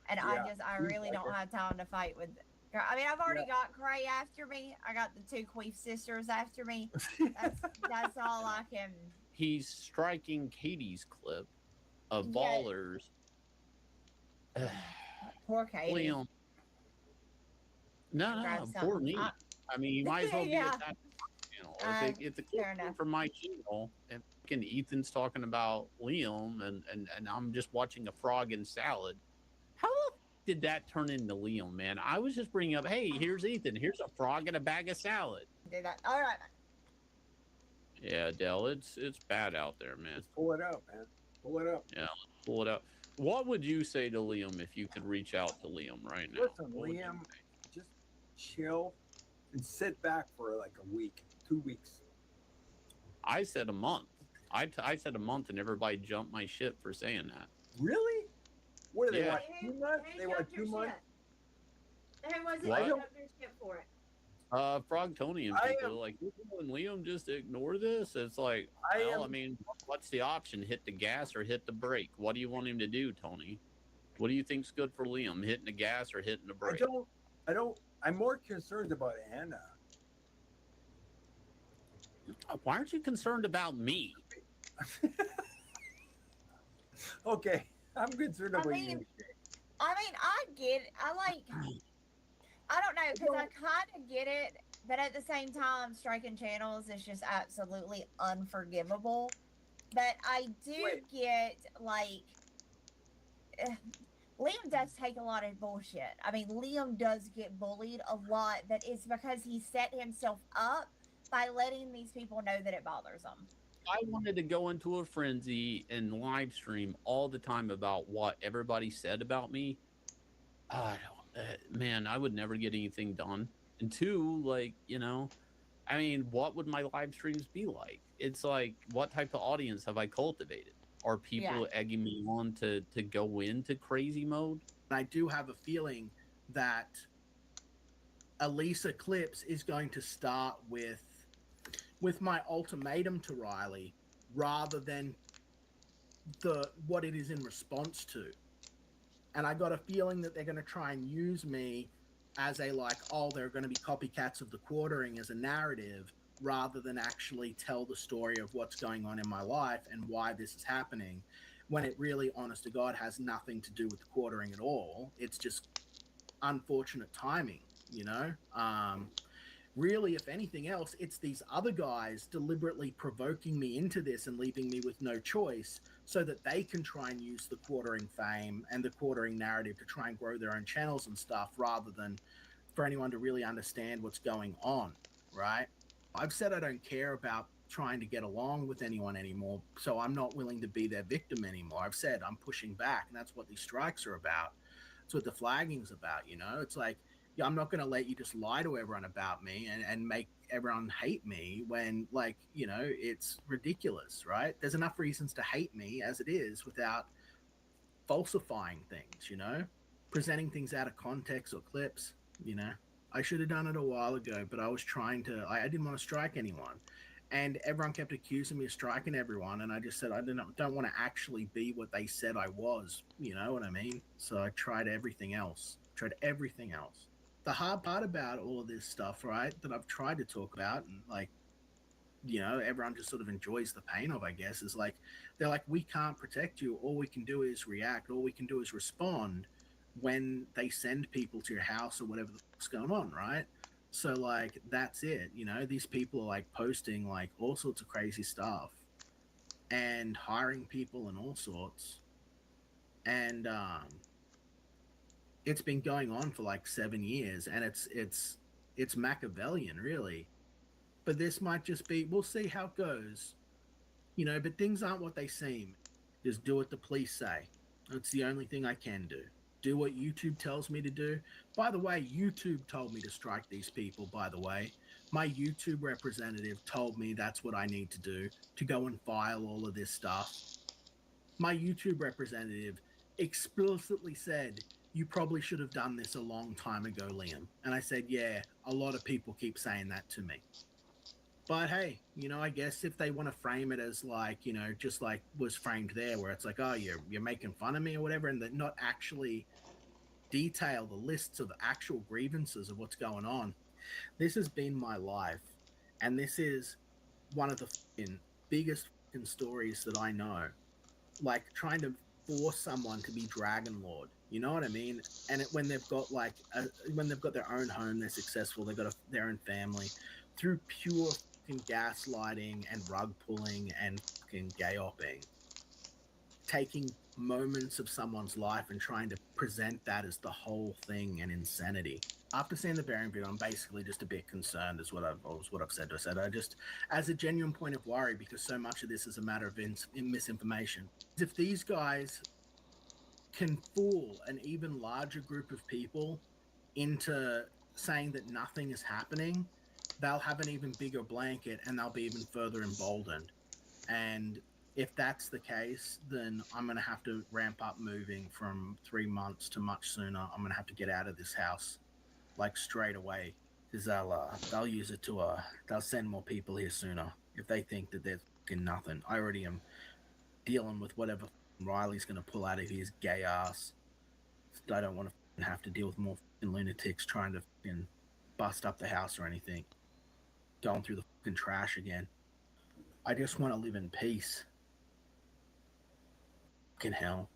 Speaker 25: and I really don't have time to fight with I mean, I've already got Gray after me. I got the two Queef sisters after me. That's all I can.
Speaker 24: He's striking Katie's clip of
Speaker 25: Yeah.
Speaker 24: Ballers.
Speaker 25: Poor Katie.
Speaker 24: Liam. No,
Speaker 25: Grab
Speaker 24: poor
Speaker 25: something.
Speaker 24: me. I mean, you might as well
Speaker 25: Yeah.
Speaker 24: be attached to the channel. If the clip
Speaker 25: fair enough.
Speaker 24: from my channel and fucking Ethan's talking about Liam and I'm just watching a frog and salad, how the did that turn into Liam, man? I was just bringing up, hey, here's Ethan. Here's a frog and a bag of salad.
Speaker 25: Do that. All right.
Speaker 24: Yeah, Dell, it's bad out there, man.
Speaker 8: Pull it up, man. Pull it up.
Speaker 24: Yeah, let's pull it out. What would you say to Liam if you could reach out to Liam right now?
Speaker 8: Listen, Liam, just chill and sit back for like a week, 2 weeks.
Speaker 24: I said a month. I said a month, and everybody jumped my shit for saying that.
Speaker 8: Really? What do they
Speaker 24: Yeah.
Speaker 8: want? 2 months? They want 2 months?
Speaker 25: Who was it?
Speaker 24: What?
Speaker 25: Who jumped your shit for it?
Speaker 24: Frogtonian people like, and Liam just ignore this. It's like, I mean, what's the option? Hit the gas or hit the brake? What do you want him to do, Tony? What do you think's good for Liam? Hitting the gas or hitting the brake?
Speaker 8: I'm more concerned about Anna.
Speaker 24: Why aren't you concerned about me?
Speaker 8: Okay, I'm concerned about you.
Speaker 25: I mean, I get it. I don't know, because I kind of get it, but at the same time, striking channels is just absolutely unforgivable. But I do get, like, Liam does take a lot of bullshit. I mean, Liam does get bullied a lot, but it's because he set himself up by letting these people know that it bothers them.
Speaker 24: I wanted to go into a frenzy and live stream all the time about what everybody said about me. Man, I would never get anything done. And two, like, you know, I mean, what would my live streams be like? It's like, what type of audience have I cultivated? Are people egging me on to go into crazy mode?
Speaker 4: I do have a feeling that Elisa Clips is going to start with my ultimatum to Riley rather than what it is in response to. And I got a feeling that they're going to try and use me as a, like, oh, they're going to be copycats of the quartering as a narrative rather than actually tell the story of what's going on in my life and why this is happening, when it really, honest to God, has nothing to do with the quartering at all. It's just unfortunate timing, you know? Really, if anything else, it's these other guys deliberately provoking me into this and leaving me with no choice so that they can try and use the quartering fame and the quartering narrative to try and grow their own channels and stuff, rather than for anyone to really understand what's going on, right? I've said I don't care about trying to get along with anyone anymore, so I'm not willing to be their victim anymore. I've said I'm pushing back, and that's what these strikes are about. That's what the flagging's about, you know? It's like, yeah, I'm not going to let you just lie to everyone about me and make everyone hate me when, like, you know, it's ridiculous, right? There's enough reasons to hate me as it is without falsifying things, you know? Presenting things out of context or clips, you know? I should have done it a while ago, but I was trying to, I didn't want to strike anyone. And everyone kept accusing me of striking everyone, and I just said I don't want to actually be what they said I was, you know what I mean? So I tried everything else. The hard part about all of this stuff, right, that I've tried to talk about, and, like, you know, everyone just sort of enjoys the pain of, I guess, is like, they're like, we can't protect you. All we can do is react. All we can do is respond when they send people to your house or whatever the fuck's going on, right? So, like, that's it. You know, these people are, like, posting, like, all sorts of crazy stuff and hiring people and all sorts. And, it's been going on for like 7 years, and it's Machiavellian, really. But this might just be, we'll see how it goes, you know. But things aren't what they seem. Just do what the police say. That's the only thing I can do. Do what YouTube tells me to do. By the way, YouTube told me to strike these people, by the way. My YouTube representative told me that's what I need to do, to go and file all of this stuff. My YouTube representative explicitly said, you probably should have done this a long time ago, Liam. And I said, yeah, a lot of people keep saying that to me. But hey, you know, I guess if they want to frame it as, like, you know, just like was framed there, where it's like, oh, you're making fun of me or whatever, and they're not actually detail the lists of actual grievances of what's going on. This has been my life, and this is one of the biggest stories that I know. Like trying to force someone to be Dragon Lord, you know what I mean? And when they've got when they've got their own home, they're successful, they've got their own family, through pure gaslighting and rug pulling and gay opping, taking moments of someone's life and trying to present that as the whole thing and insanity. After seeing the Bearing video, I'm basically just a bit concerned, is what I've said. I just, as a genuine point of worry, because so much of this is a matter of misinformation. If these guys can fool an even larger group of people into saying that nothing is happening, they'll have an even bigger blanket and they'll be even further emboldened. And if that's the case, then I'm going to have to ramp up moving from 3 months to much sooner. I'm going to have to get out of this house, like straight away, because they'll use it to they'll send more people here sooner if they think that there's nothing. I already am dealing with whatever Riley's going to pull out of his gay ass. I don't want to have to deal with more lunatics trying to bust up the house or anything, going through the trash again. I just want to live in peace. Fucking hell.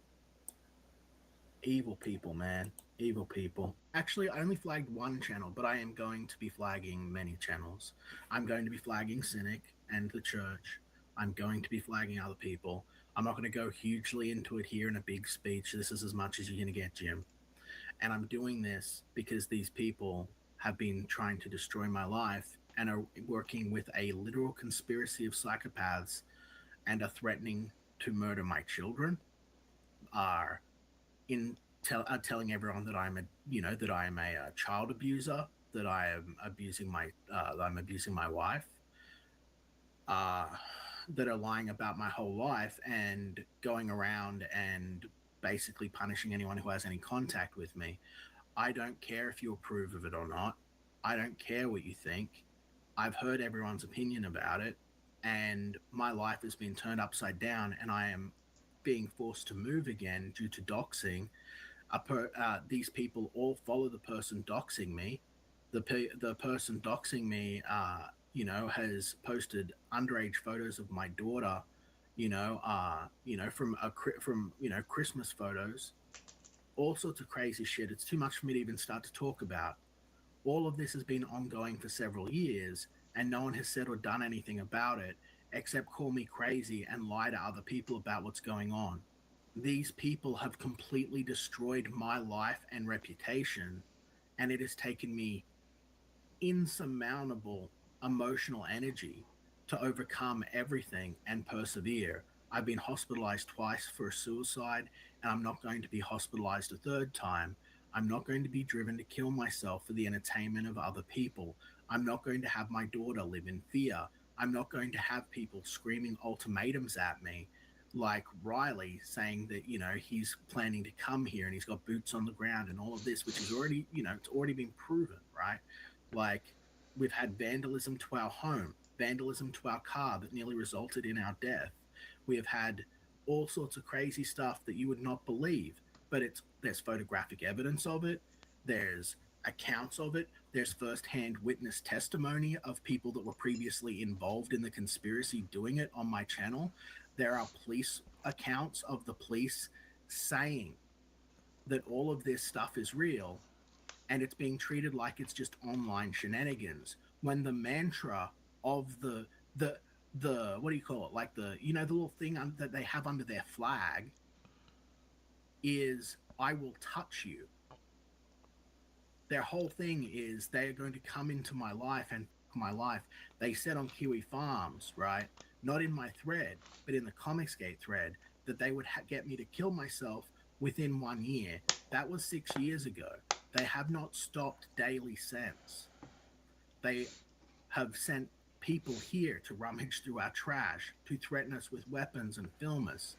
Speaker 4: Evil people, man. Evil people. Actually, I only flagged one channel, but I am going to be flagging many channels. I'm going to be flagging Cynic and the church. I'm going to be flagging other people. I'm not going to go hugely into it here in a big speech. This is as much as you're going to get, Jim. And I'm doing this because these people have been trying to destroy my life and are working with a literal conspiracy of psychopaths and are threatening to murder my children, are telling everyone that I'm a child abuser, that I am abusing my wife, that are lying about my whole life and going around and basically punishing anyone who has any contact with me. I don't care if you approve of it or not. I don't care what you think. I've heard everyone's opinion about it, and my life has been turned upside down, and I am being forced to move again due to doxing. These people all follow the person doxing me. The person doxing me, has posted underage photos of my daughter, from Christmas photos, all sorts of crazy shit. It's too much for me to even start to talk about. All of this has been ongoing for several years, and no one has said or done anything about it, except call me crazy and lie to other people about what's going on. These people have completely destroyed my life and reputation, and it has taken me insurmountable emotional energy to overcome everything and persevere. I've been hospitalized twice for a suicide, and I'm not going to be hospitalized a third time. I'm not going to be driven to kill myself for the entertainment of other people. I'm not going to have my daughter live in fear. I'm not going to have people screaming ultimatums at me, like Riley saying that, he's planning to come here and he's got boots on the ground and all of this, which is already, it's already been proven, right? Like, we've had vandalism to our home, vandalism to our car that nearly resulted in our death. We have had all sorts of crazy stuff that you would not believe, but there's photographic evidence of it, there's accounts of it, there's first-hand witness testimony of people that were previously involved in the conspiracy doing it on my channel. There are police accounts of the police saying that all of this stuff is real, and it's being treated like it's just online shenanigans, when the mantra of the what do you call it, like the little thing that they have under their flag is, I will touch you. Their whole thing is they are going to come into my life and my life. They said on Kiwi Farms, right, not in my thread, but in the Comicsgate thread, that they would get me to kill myself within 1 year. That was 6 years ago. They have not stopped daily since. They have sent people here to rummage through our trash, to threaten us with weapons and film us,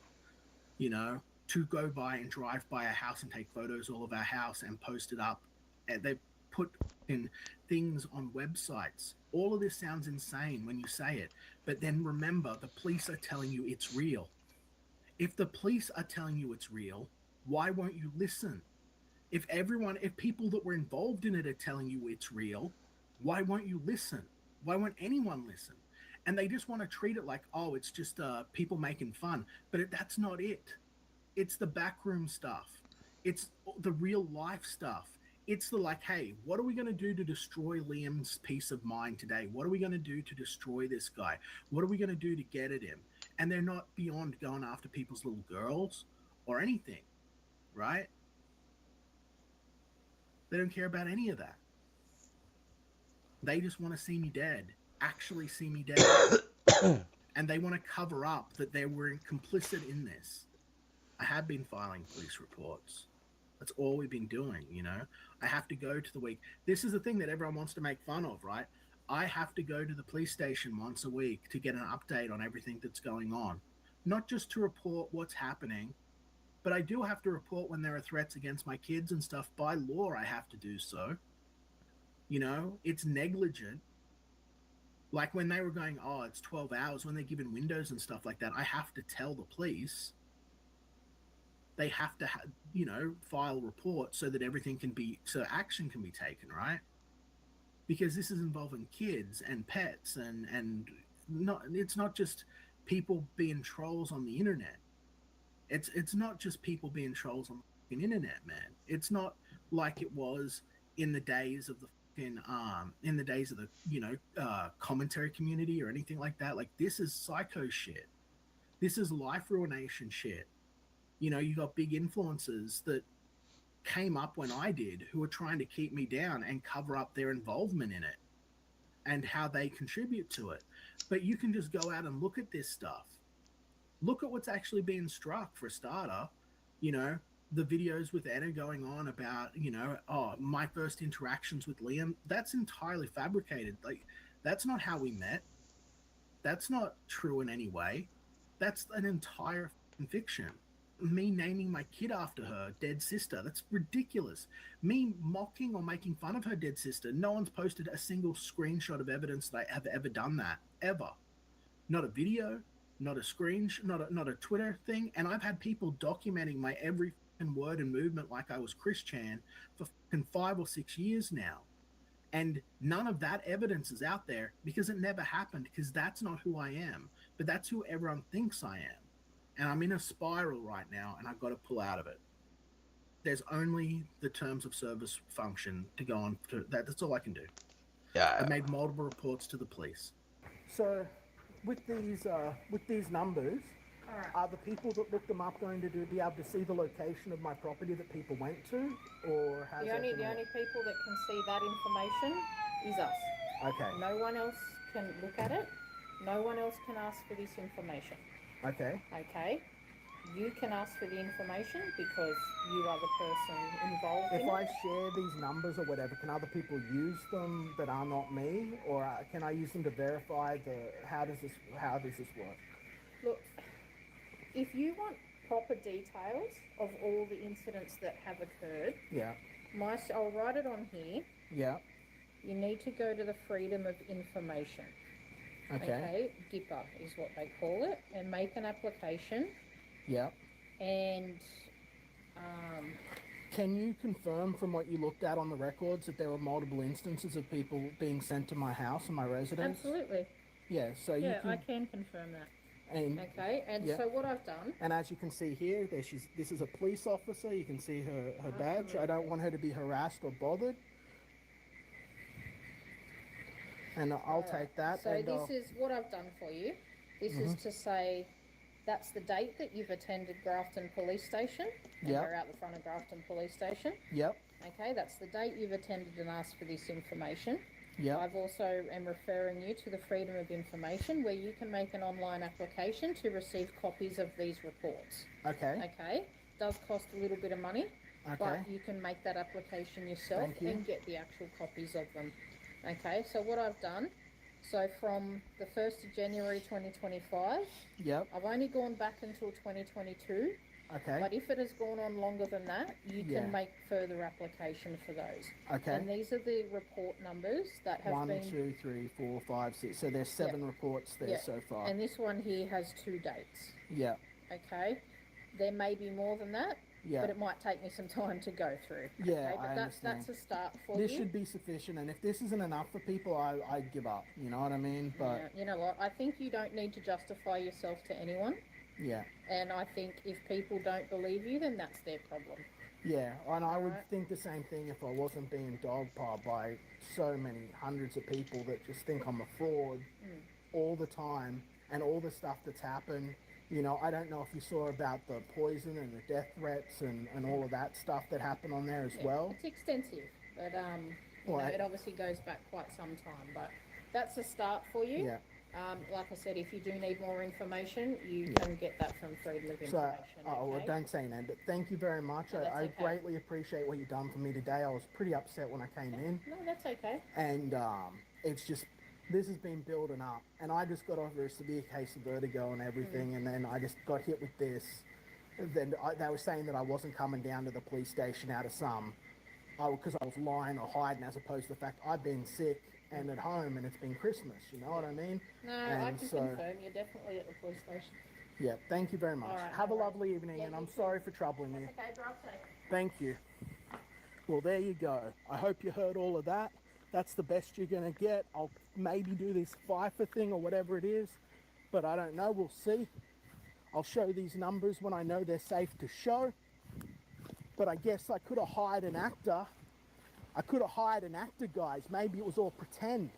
Speaker 4: to go by and drive by our house and take photos all of our house and post it up. And they put in things on websites. All of this sounds insane when you say it, but then remember, the police are telling you it's real. If the police are telling you it's real, why won't you listen? If people that were involved in it are telling you it's real, why won't you listen? Why won't anyone listen? And they just want to treat it like, oh, it's just people making fun. But that's not it. It's the backroom stuff. It's the real life stuff. It's the like, hey, what are we going to do to destroy Liam's peace of mind today? What are we going to do to destroy this guy? What are we going to do to get at him? And they're not beyond going after people's little girls or anything, right? They don't care about any of that. They just want to see me dead, actually see me dead. And they want to cover up that they were complicit in this. I have been filing police reports. That's all we've been doing, you know? I have to go to the week. This is the thing that everyone wants to make fun of, right? I have to go to the police station once a week to get an update on everything that's going on. Not just to report what's happening, but I do have to report when there are threats against my kids and stuff. By law, I have to do so. You know, it's negligent. Like when they were going, oh, it's 12 hours, when they're given windows and stuff like that, I have to tell the police. They have to, file reports so that so action can be taken, right? Because this is involving kids and pets and it's not just people being trolls on the internet. It's not just people being trolls on the internet, man. It's not like it was in the days of the commentary community or anything like that. Like, this is psycho shit. This is life ruination shit. You know, you got big influencers that came up when I did who were trying to keep me down and cover up their involvement in it and how they contribute to it. But you can just go out and look at this stuff. Look at what's actually being struck, for a starter. You know, the videos with Anna going on about, my first interactions with Liam, that's entirely fabricated. Like, that's not how we met. That's not true in any way. That's an entire fiction. Me naming my kid after her dead sister, that's ridiculous. Me mocking or making fun of her dead sister, no one's posted a single screenshot of evidence that I have ever done that, ever. Not a video, not a screenshot, not a Twitter thing. And I've had people documenting my every word and movement like I was Chris Chan for 5 or 6 years now. And none of that evidence is out there because it never happened, because that's not who I am. But that's who everyone thinks I am. And I'm in a spiral right now, and I've got to pull out of it. There's only the terms of service function to go on. That's all I can do.
Speaker 21: Yeah.
Speaker 4: I made multiple reports to the police. So, with these numbers, are the people that look them up going to be able to see the location of my property that people went to, or how's
Speaker 16: the only people that can see that information is us.
Speaker 4: Okay.
Speaker 16: No one else can look at it. No one else can ask for this information.
Speaker 4: Okay.
Speaker 16: Okay. You can ask for the information because you are the person involved in it.
Speaker 4: If I share these numbers or whatever, can other people use them that are not me, or can I use them to verify how does this work?
Speaker 16: Look, if you want proper details of all the incidents that have occurred,
Speaker 4: yeah,
Speaker 16: I'll write it on here.
Speaker 4: Yeah.
Speaker 16: You need to go to the Freedom of Information.
Speaker 4: Okay.
Speaker 16: GIPA is what they call it, and make an application.
Speaker 4: Yeah.
Speaker 16: And
Speaker 4: can you confirm from what you looked at on the records that there were multiple instances of people being sent to my house and my residence?
Speaker 16: Absolutely.
Speaker 4: Yeah. So
Speaker 16: yeah,
Speaker 4: you can.
Speaker 16: I can confirm that.
Speaker 4: And,
Speaker 16: okay. And
Speaker 4: yeah.
Speaker 16: so what I've done.
Speaker 4: And as you can see here, this is a police officer. You can see her badge. I don't want her to be harassed or bothered. And I'll take that.
Speaker 16: So this is what I've done for you. This is to say that's the date that you've attended Grafton Police Station.
Speaker 4: Yeah.
Speaker 16: We're out the front of Grafton Police Station.
Speaker 4: Yep.
Speaker 16: Okay, that's the date you've attended and asked for this information.
Speaker 4: Yep.
Speaker 16: I've also am referring you to the Freedom of Information, where you can make an online application to receive copies of these reports.
Speaker 4: Okay.
Speaker 16: Okay. Does cost a little bit of money,
Speaker 4: okay,
Speaker 16: but you can make that application yourself and get the actual copies of them. Okay, so what I've done, so from the 1st of January 2025,
Speaker 4: yep,
Speaker 16: I've only gone back until 2022.
Speaker 4: Okay.
Speaker 16: But if it has gone on longer than that, you can make further application for those.
Speaker 4: Okay.
Speaker 16: And these are the report numbers that have
Speaker 4: 1,
Speaker 16: been...
Speaker 4: 2, 3, 4, 5, 6. So there's 7 reports there so far.
Speaker 16: And this one here has 2 dates.
Speaker 4: Yeah.
Speaker 16: Okay. There may be more than that.
Speaker 4: Yeah.
Speaker 16: But it might take me some time to go through.
Speaker 4: Yeah,
Speaker 16: okay? But
Speaker 4: I
Speaker 16: that's
Speaker 4: understand.
Speaker 16: a start for
Speaker 4: This
Speaker 16: you.
Speaker 4: should be sufficient, and if this isn't enough for people, I give up. You know what I mean? But
Speaker 16: Yeah, you know what? I think you don't need to justify yourself to anyone.
Speaker 4: yeah.
Speaker 16: And I think if people don't believe you, then that's their problem.
Speaker 4: Yeah, and I would
Speaker 16: Alright.
Speaker 4: think the same thing if I wasn't being dogpiled by so many hundreds of people that just think I'm a fraud all the time, and all the stuff that's happened. You know, I don't know if you saw about the poison and the death threats and all of that stuff that happened on there as
Speaker 16: Yeah,
Speaker 4: well.
Speaker 16: it's extensive, but you know, it obviously goes back quite some time. But that's a start for you.
Speaker 4: Yeah.
Speaker 16: Like I said, if you do need more information, you can get that from Freedom of
Speaker 4: So,
Speaker 16: Information.
Speaker 4: well,
Speaker 16: okay?
Speaker 4: don't say that, but thank you very much.
Speaker 16: No, that's
Speaker 4: I
Speaker 16: okay.
Speaker 4: greatly appreciate what you've done for me today. I was pretty upset when I came in.
Speaker 16: No, that's okay.
Speaker 4: And it's just, this has been building up, and I just got over a severe case of vertigo and everything, and then I just got hit with this. Then they were saying that I wasn't coming down to the police station out of because I was lying or hiding, as opposed to the fact I've been sick and at home, and it's been Christmas, you know what I mean?
Speaker 16: No,
Speaker 4: and
Speaker 16: I can confirm you're definitely at the police station.
Speaker 4: Yeah, thank you very much.
Speaker 16: All right,
Speaker 4: Have
Speaker 16: no
Speaker 4: a
Speaker 16: worries.
Speaker 4: lovely evening,
Speaker 16: Yeah,
Speaker 4: and
Speaker 16: you
Speaker 4: I'm
Speaker 16: too.
Speaker 4: sorry for troubling you.
Speaker 16: Okay, drive safe.
Speaker 4: Thank you. Well, there you go. I hope you heard all of that. That's the best you're going to get. I'll maybe do this FIFA thing or whatever it is, but I don't know. We'll see. I'll show these numbers when I know they're safe to show. But I guess I could have hired an actor. Guys. Maybe it was all pretend.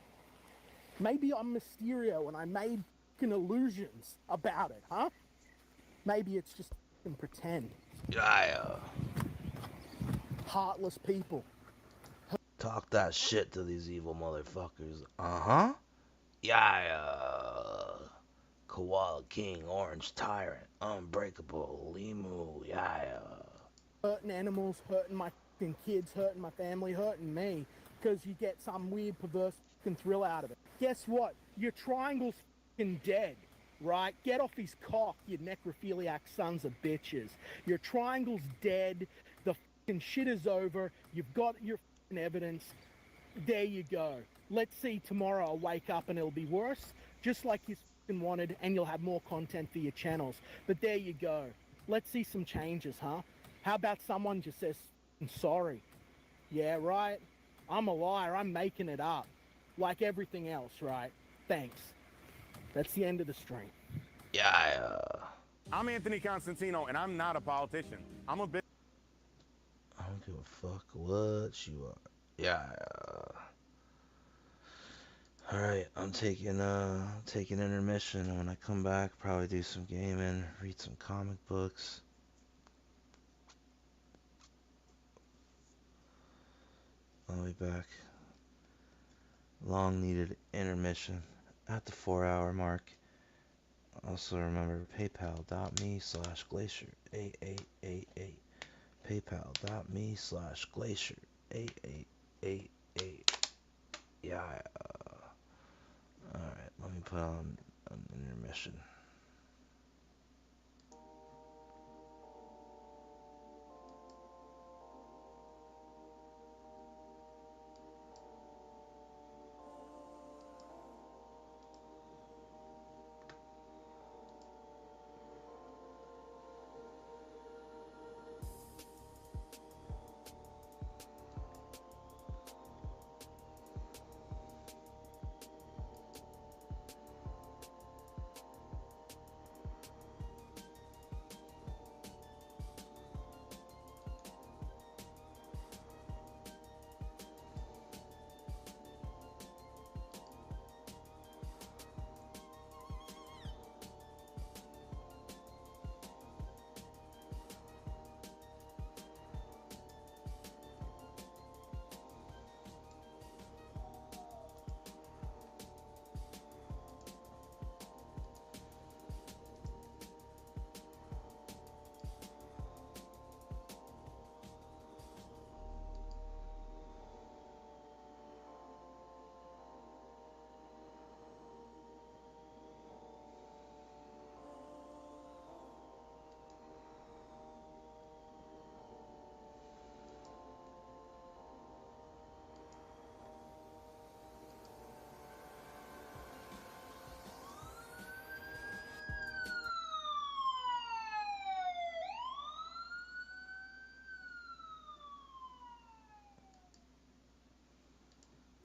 Speaker 4: Maybe I'm Mysterio and I made fucking illusions about it, huh? Maybe it's just fucking pretend.
Speaker 21: Yeah.
Speaker 4: Heartless people.
Speaker 21: Talk that shit to these evil motherfuckers. Uh-huh. Yeah. Koala King, Orange Tyrant, Unbreakable, Limu, yeah.
Speaker 4: Hurting animals, hurting my fucking kids, hurting my family, hurting me, because you get some weird perverse fucking thrill out of it. Guess what? Your triangle's fucking dead, right? Get off his cock, you necrophiliac sons of bitches. Your triangle's dead. The fucking shit is over. You've got your fucking evidence. There you go. Let's see tomorrow I'll wake up and it'll be worse, just like you fucking wanted, and you'll have more content for your channels. But there you go. Let's see some changes, huh? How about someone just says sorry? Yeah, right? I'm a liar. I'm making it up. Like everything else, right? Thanks. That's the end of the stream.
Speaker 21: Yeah.
Speaker 17: I'm Anthony Constantino, and I'm not a politician. I'm a bit.
Speaker 21: I don't give a fuck what you are. Yeah. Alright, I'm taking intermission, and when I come back, probably do some gaming, read some comic books. I'll be back. Long needed intermission at the 4-hour mark. Also remember paypal.me/glacier8888. paypal.me/glacier8888. Yeah. Alright, let me put on an intermission.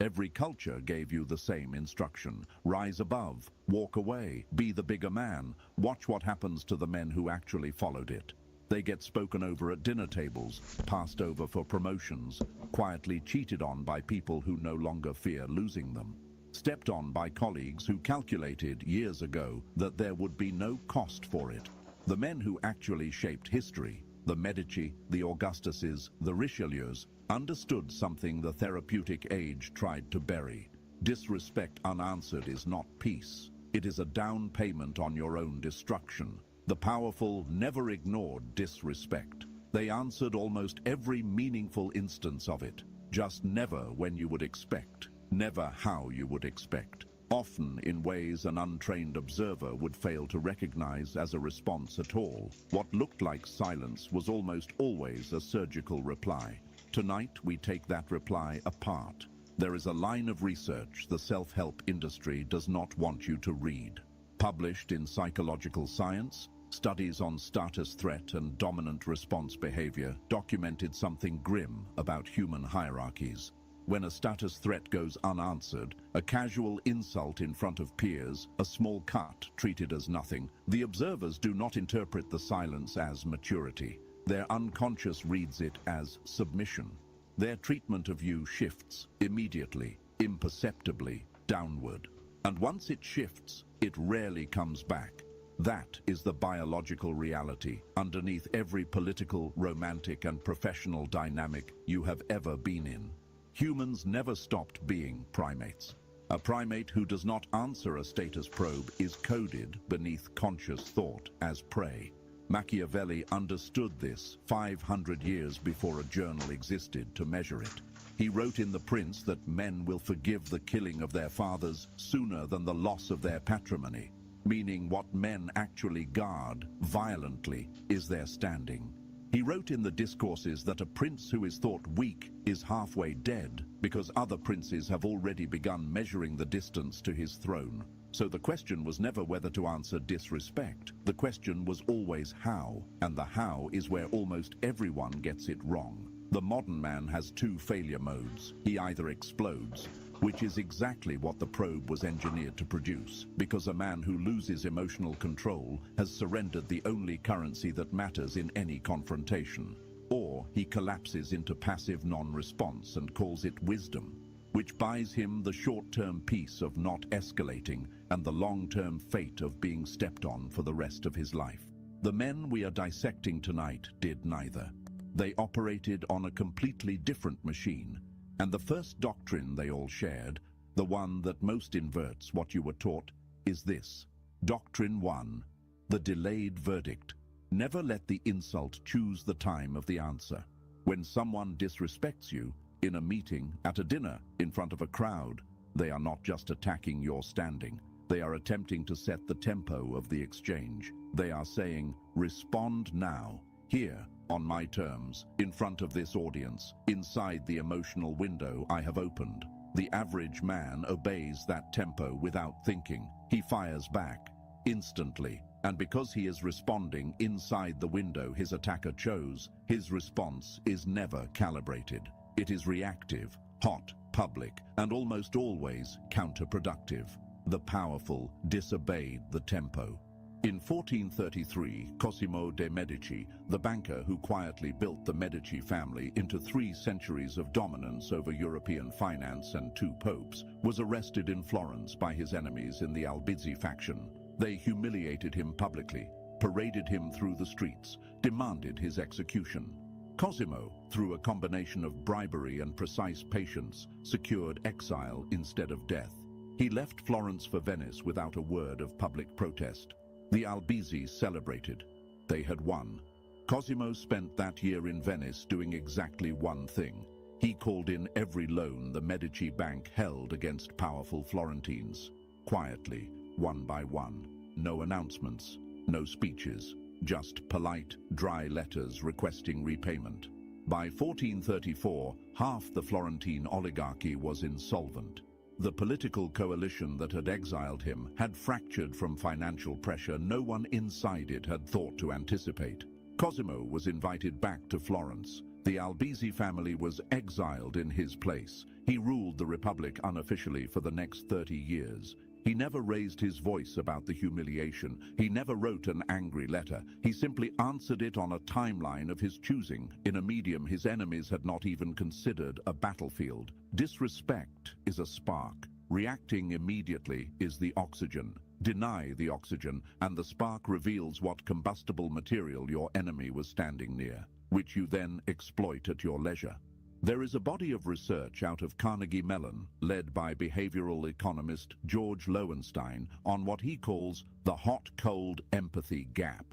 Speaker 3: Every culture gave you the same instruction. Rise above, walk away, be the bigger man. Watch what happens to the men who actually followed it. They get spoken over at dinner tables, passed over for promotions, quietly cheated on by people who no longer fear losing them, stepped on by colleagues who calculated years ago that there would be no cost for it. The men who actually shaped history, the Medici, the Augustuses, the Richelieus, understood something the therapeutic age tried to bury. Disrespect unanswered is not peace. It is a down payment on your own destruction. The powerful never ignored disrespect. They answered almost every meaningful instance of it, just never when you would expect, never how you would expect, often in ways an untrained observer would fail to recognize as a response at all. What looked like silence was almost always a surgical reply. Tonight, we take that reply apart. There is a line of research the self-help industry does not want you to read. Published in Psychological Science, studies on status threat and dominant response behavior documented something grim about human hierarchies. When a status threat goes unanswered, a casual insult in front of peers, a small cut treated as nothing, the observers do not interpret the silence as maturity. Their unconscious reads it as submission. Their treatment of you shifts immediately, imperceptibly, downward. And once it shifts, it rarely comes back. That is the biological reality underneath every political, romantic, and professional dynamic you have ever been in. Humans never stopped being primates. A primate who does not answer a status probe is coded beneath conscious thought as prey. Machiavelli understood this 500 years before a journal existed to measure it. He wrote in The Prince that men will forgive the killing of their fathers sooner than the loss of their patrimony, meaning what men actually guard violently is their standing. He wrote in the Discourses that a prince who is thought weak is halfway dead because other princes have already begun measuring the distance to his throne. So the question was never whether to answer disrespect. The question was always how, and the how is where almost everyone gets it wrong. The modern man has two failure modes. He either explodes, which is exactly what the probe was engineered to produce, because a man who loses emotional control has surrendered the only currency that matters in any confrontation. Or he collapses into passive non-response and calls it wisdom, which buys him the short-term peace of not escalating and the long-term fate of being stepped on for the rest of his life. The men we are dissecting tonight did neither. They operated on a completely different machine, and the first doctrine they all shared, the one that most inverts what you were taught, is this. Doctrine 1, the delayed verdict. Never let the insult choose the time of the answer. When someone disrespects you, in a meeting, at a dinner, in front of a crowd, they are not just attacking your standing. They are attempting to set the tempo of the exchange. They are saying, respond now, here, on my terms, in front of this audience, inside the emotional window I have opened. The average man obeys that tempo without thinking. He fires back, instantly. And because he is responding inside the window his attacker chose, his response is never calibrated. It is reactive, hot, public, and almost always counterproductive. The powerful disobeyed the tempo. In 1433, Cosimo de' Medici, the banker who quietly built the Medici family into 3 centuries of dominance over European finance and 2 popes, was arrested in Florence by his enemies in the Albizzi faction. They humiliated him publicly, paraded him through the streets, demanded his execution. Cosimo, through a combination of bribery and precise patience, secured exile instead of death. He left Florence for Venice without a word of public protest. The Albizzi celebrated. They had won. Cosimo spent that year in Venice doing exactly one thing. He called in every loan the Medici Bank held against powerful Florentines. Quietly, one by one. No announcements, no speeches. Just polite, dry letters requesting repayment. By 1434, half the Florentine oligarchy was insolvent. The political coalition that had exiled him had fractured from financial pressure no one inside it had thought to anticipate. Cosimo was invited back to Florence. The Albizzi family was exiled in his place. He ruled the Republic unofficially for the next 30 years. He never raised his voice about the humiliation. He never wrote an angry letter. He simply answered it on a timeline of his choosing, in a medium his enemies had not even considered a battlefield. Disrespect is a spark. Reacting immediately is the oxygen. Deny the oxygen, and the spark reveals what combustible material your enemy was standing near, which you then exploit at your leisure. There is a body of research out of Carnegie Mellon, led by behavioral economist George Lowenstein, on what he calls the hot-cold empathy gap.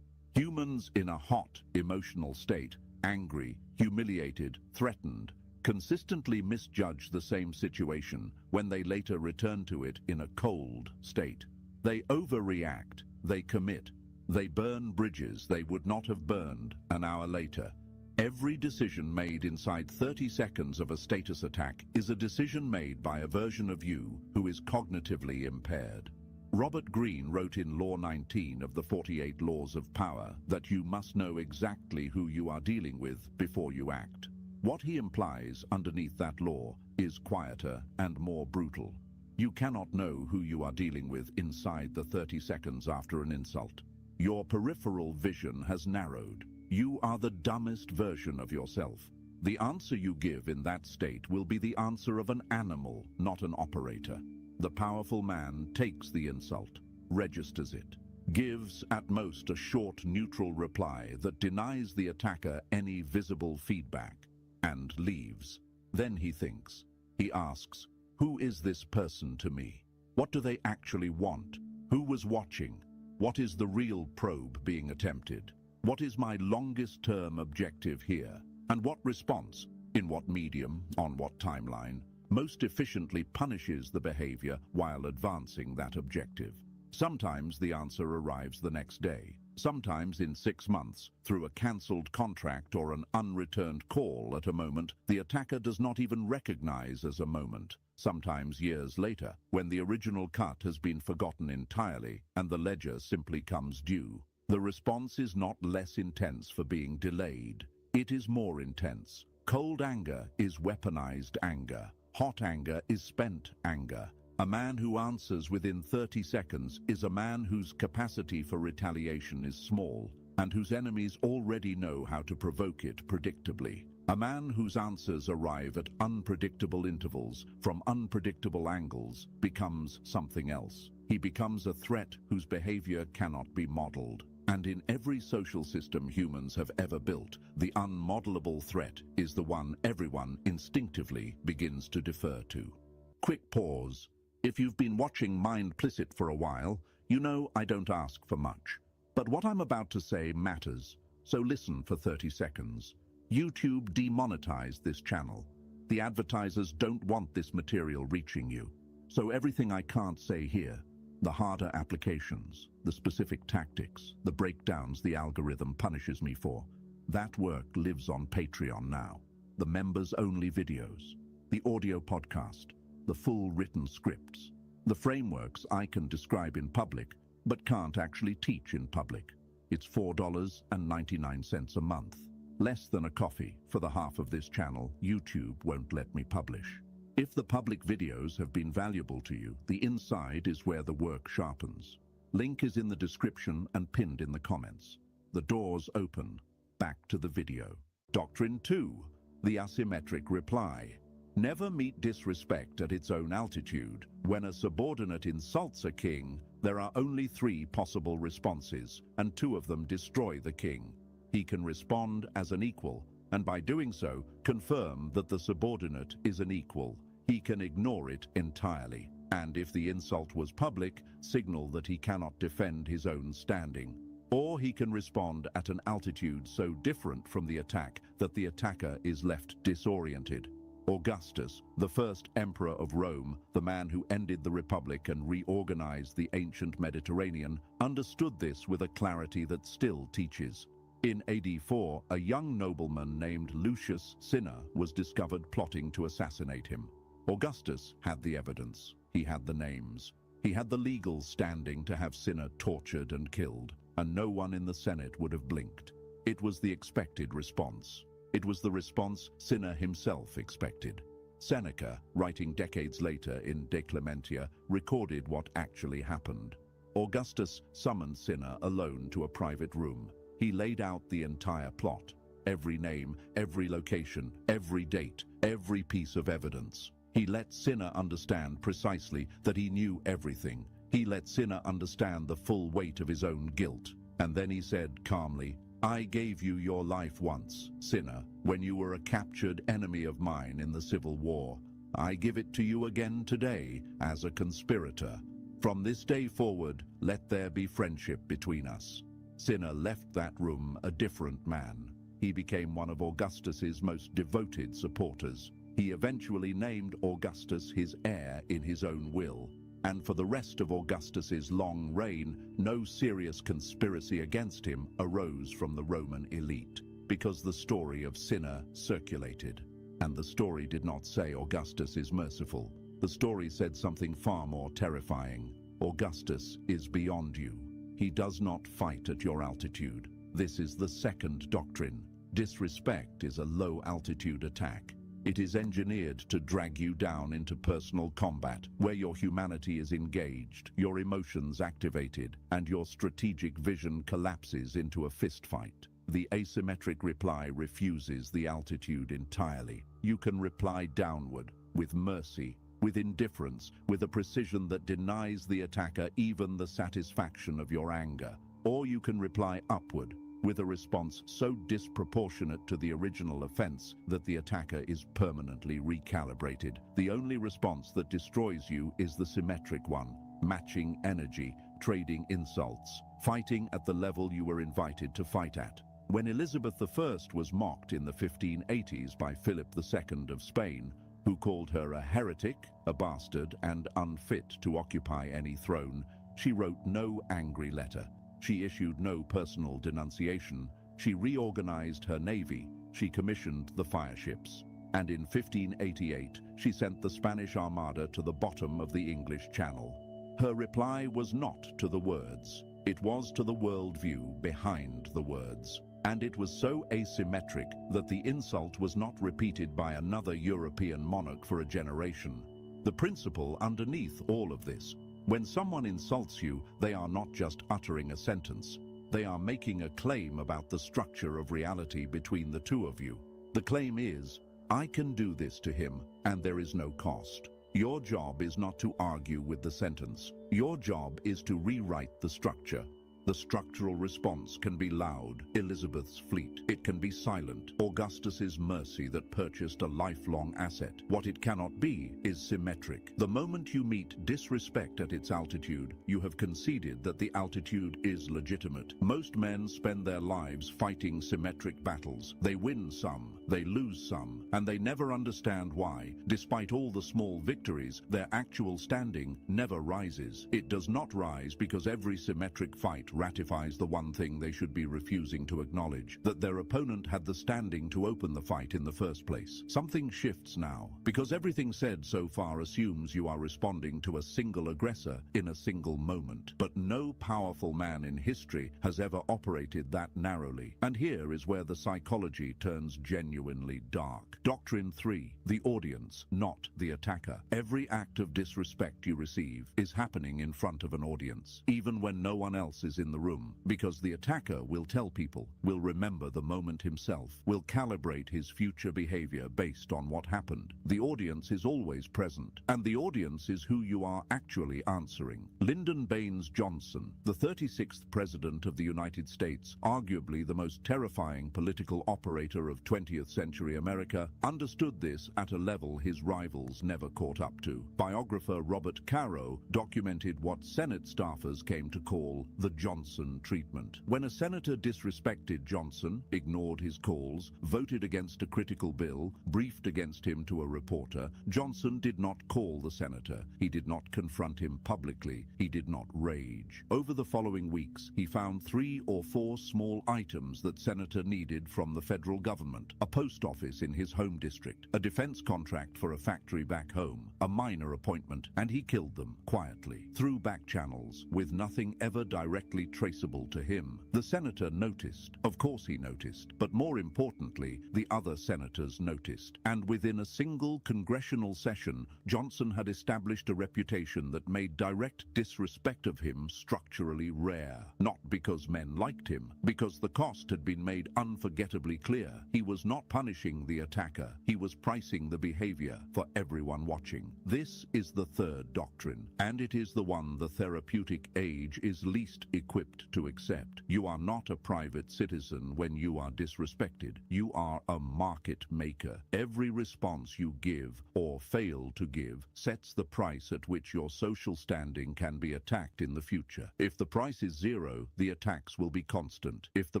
Speaker 3: Humans in a hot emotional state, angry, humiliated, threatened, consistently misjudge the same situation when they later return to it in a cold state. They overreact, they commit, they burn bridges they would not have burned an hour later. Every decision made inside 30 seconds of a status attack is a decision made by a version of you who is cognitively impaired. Robert Greene wrote in Law 19 of the 48 Laws of Power that you must know exactly who you are dealing with before you act. What he implies underneath that law is quieter and more brutal. You cannot know who you are dealing with inside the 30 seconds after an insult. Your peripheral vision has narrowed. You are the dumbest version of yourself. The answer you give in that state will be the answer of an animal, not an operator. The powerful man takes the insult, registers it, gives at most a short neutral reply that denies the attacker any visible feedback, and leaves. Then he thinks. He asks, who is this person to me? What do they actually want? Who was watching? What is the real probe being attempted? What is my longest-term objective here? And what response, in what medium, on what timeline, most efficiently punishes the behavior while advancing that objective? Sometimes the answer arrives the next day. Sometimes in 6 months, through a cancelled contract or an unreturned call at a moment the attacker does not even recognize as a moment. Sometimes years later, when the original cut has been forgotten entirely and the ledger simply comes due. The response is not less intense for being delayed. It is more intense. Cold anger is weaponized anger. Hot anger is spent anger. A man who answers within 30 seconds is a man whose capacity for retaliation is small and whose enemies already know how to provoke it predictably. A man whose answers arrive at unpredictable intervals from unpredictable angles becomes something else. He becomes a threat whose behavior cannot be modeled. And in every social system humans have ever built, the unmodelable threat is the one everyone instinctively begins to defer to. Quick pause. If you've been watching Mindplicit for a while, you know I don't ask for much. But what I'm about to say matters, so listen for 30 seconds. YouTube demonetized this channel. The advertisers don't want this material reaching you. So everything I can't say here, the harder applications, the specific tactics, the breakdowns the algorithm punishes me for, that work lives on Patreon now. The members-only videos, the audio podcast, the full written scripts, the frameworks I can describe in public, but can't actually teach in public. It's $4.99 a month. Less than a coffee for the half of this channel YouTube won't let me publish. If the public videos have been valuable to you, the inside is where the work sharpens. Link is in the description and pinned in the comments. The doors open. Back to the video. Doctrine 2. The asymmetric reply. Never meet disrespect at its own altitude. When a subordinate insults a king, there are only 3 possible responses, and 2 of them destroy the king. He can respond as an equal, and by doing so, confirm that the subordinate is an equal. He can ignore it entirely, and if the insult was public, signal that he cannot defend his own standing. Or he can respond at an altitude so different from the attack that the attacker is left disoriented. Augustus, the first emperor of Rome, the man who ended the Republic and reorganized the ancient Mediterranean, understood this with a clarity that still teaches. In AD 4, a young nobleman named Lucius Cinna was discovered plotting to assassinate him. Augustus had the evidence. He had the names. He had the legal standing to have Cinna tortured and killed, and no one in the Senate would have blinked. It was the expected response. It was the response Cinna himself expected. Seneca, writing decades later in De Clementia, recorded what actually happened. Augustus summoned Cinna alone to a private room. He laid out the entire plot. Every name, every location, every date, every piece of evidence. He let Cinna understand precisely that he knew everything. He let Cinna understand the full weight of his own guilt. And then he said calmly, "I gave you your life once, Cinna, when you were a captured enemy of mine in the Civil War. I give it to you again today as a conspirator. From this day forward, let there be friendship between us." Cinna left that room a different man. He became one of Augustus's most devoted supporters. He eventually named Augustus his heir in his own will. And for the rest of Augustus's long reign, no serious conspiracy against him arose from the Roman elite, because the story of Cinna circulated. And the story did not say Augustus is merciful. The story said something far more terrifying. Augustus is beyond you. He does not fight at your altitude. This is the second doctrine. Disrespect is a low-altitude attack. It is engineered to drag you down into personal combat, where your humanity is engaged, your emotions activated, and your strategic vision collapses into a fistfight. The asymmetric reply refuses the altitude entirely. You can reply downward, with mercy, with indifference, with a precision that denies the attacker even the satisfaction of your anger. Or you can reply upward, with a response so disproportionate to the original offense that the attacker is permanently recalibrated. The only response that destroys you is the symmetric one, matching energy, trading insults, fighting at the level you were invited to fight at. When Elizabeth I was mocked in the 1580s by Philip II of Spain, who called her a heretic, a bastard, and unfit to occupy any throne, she wrote no angry letter. She issued no personal denunciation. She reorganized her navy. She commissioned the fireships. And in 1588, she sent the Spanish Armada to the bottom of the English Channel. Her reply was not to the words. It was to the worldview behind the words. And it was so asymmetric that the insult was not repeated by another European monarch for a generation. The principle underneath all of this: when someone insults you, they are not just uttering a sentence. They are making a claim about the structure of reality between the two of you. The claim is, I can do this to him, and there is no cost. Your job is not to argue with the sentence. Your job is to rewrite the structure. The structural response can be loud, Elizabeth's fleet. It can be silent, Augustus's mercy that purchased a lifelong asset. What it cannot be is symmetric. The moment you meet disrespect at its altitude, you have conceded that the altitude is legitimate. Most men spend their lives fighting symmetric battles. They win some, they lose some, and they never understand why. Despite all the small victories, their actual standing never rises. It does not rise because every symmetric fight ratifies the one thing they should be refusing to acknowledge, that their opponent had the standing to open the fight in the first place. Something shifts now, because everything said so far assumes you are responding to a single aggressor in a single moment. But no powerful man in history has ever operated that narrowly. And here is where the psychology turns genuinely dark. Doctrine 3, the audience, not the attacker. Every act of disrespect you receive is happening in front of an audience, even when no one else is in the room, because the attacker will tell people, will remember the moment himself, will calibrate his future behavior based on what happened. The audience is always present, and the audience is who you are actually answering. Lyndon Baines Johnson, the 36th President of the United States, arguably the most terrifying political operator of 20th century America, understood this at a level his rivals never caught up to. Biographer Robert Caro documented what Senate staffers came to call the Johnson treatment. When a senator disrespected Johnson, ignored his calls, voted against a critical bill, briefed against him to a reporter, Johnson did not call the senator. He did not confront him publicly. He did not rage. Over the following weeks, he found 3 or 4 small items that senator needed from the federal government: a post office in his home district, a defense contract for a factory back home, a minor appointment, and he killed them quietly, through back channels, with nothing ever directly directly traceable to him. The senator noticed. Of course he noticed. But more importantly, the other senators noticed. And within a single congressional session, Johnson had established a reputation that made direct disrespect of him structurally rare. Not because men liked him, because the cost had been made unforgettably clear. He was not punishing the attacker. He was pricing the behavior for everyone watching. This is the third doctrine, and it is the one the therapeutic age is least equipped to accept. You are not a private citizen when you are disrespected. You are a market maker. Every response you give or fail to give sets the price at which your social standing can be attacked in the future. If the price is zero, the attacks will be constant. If the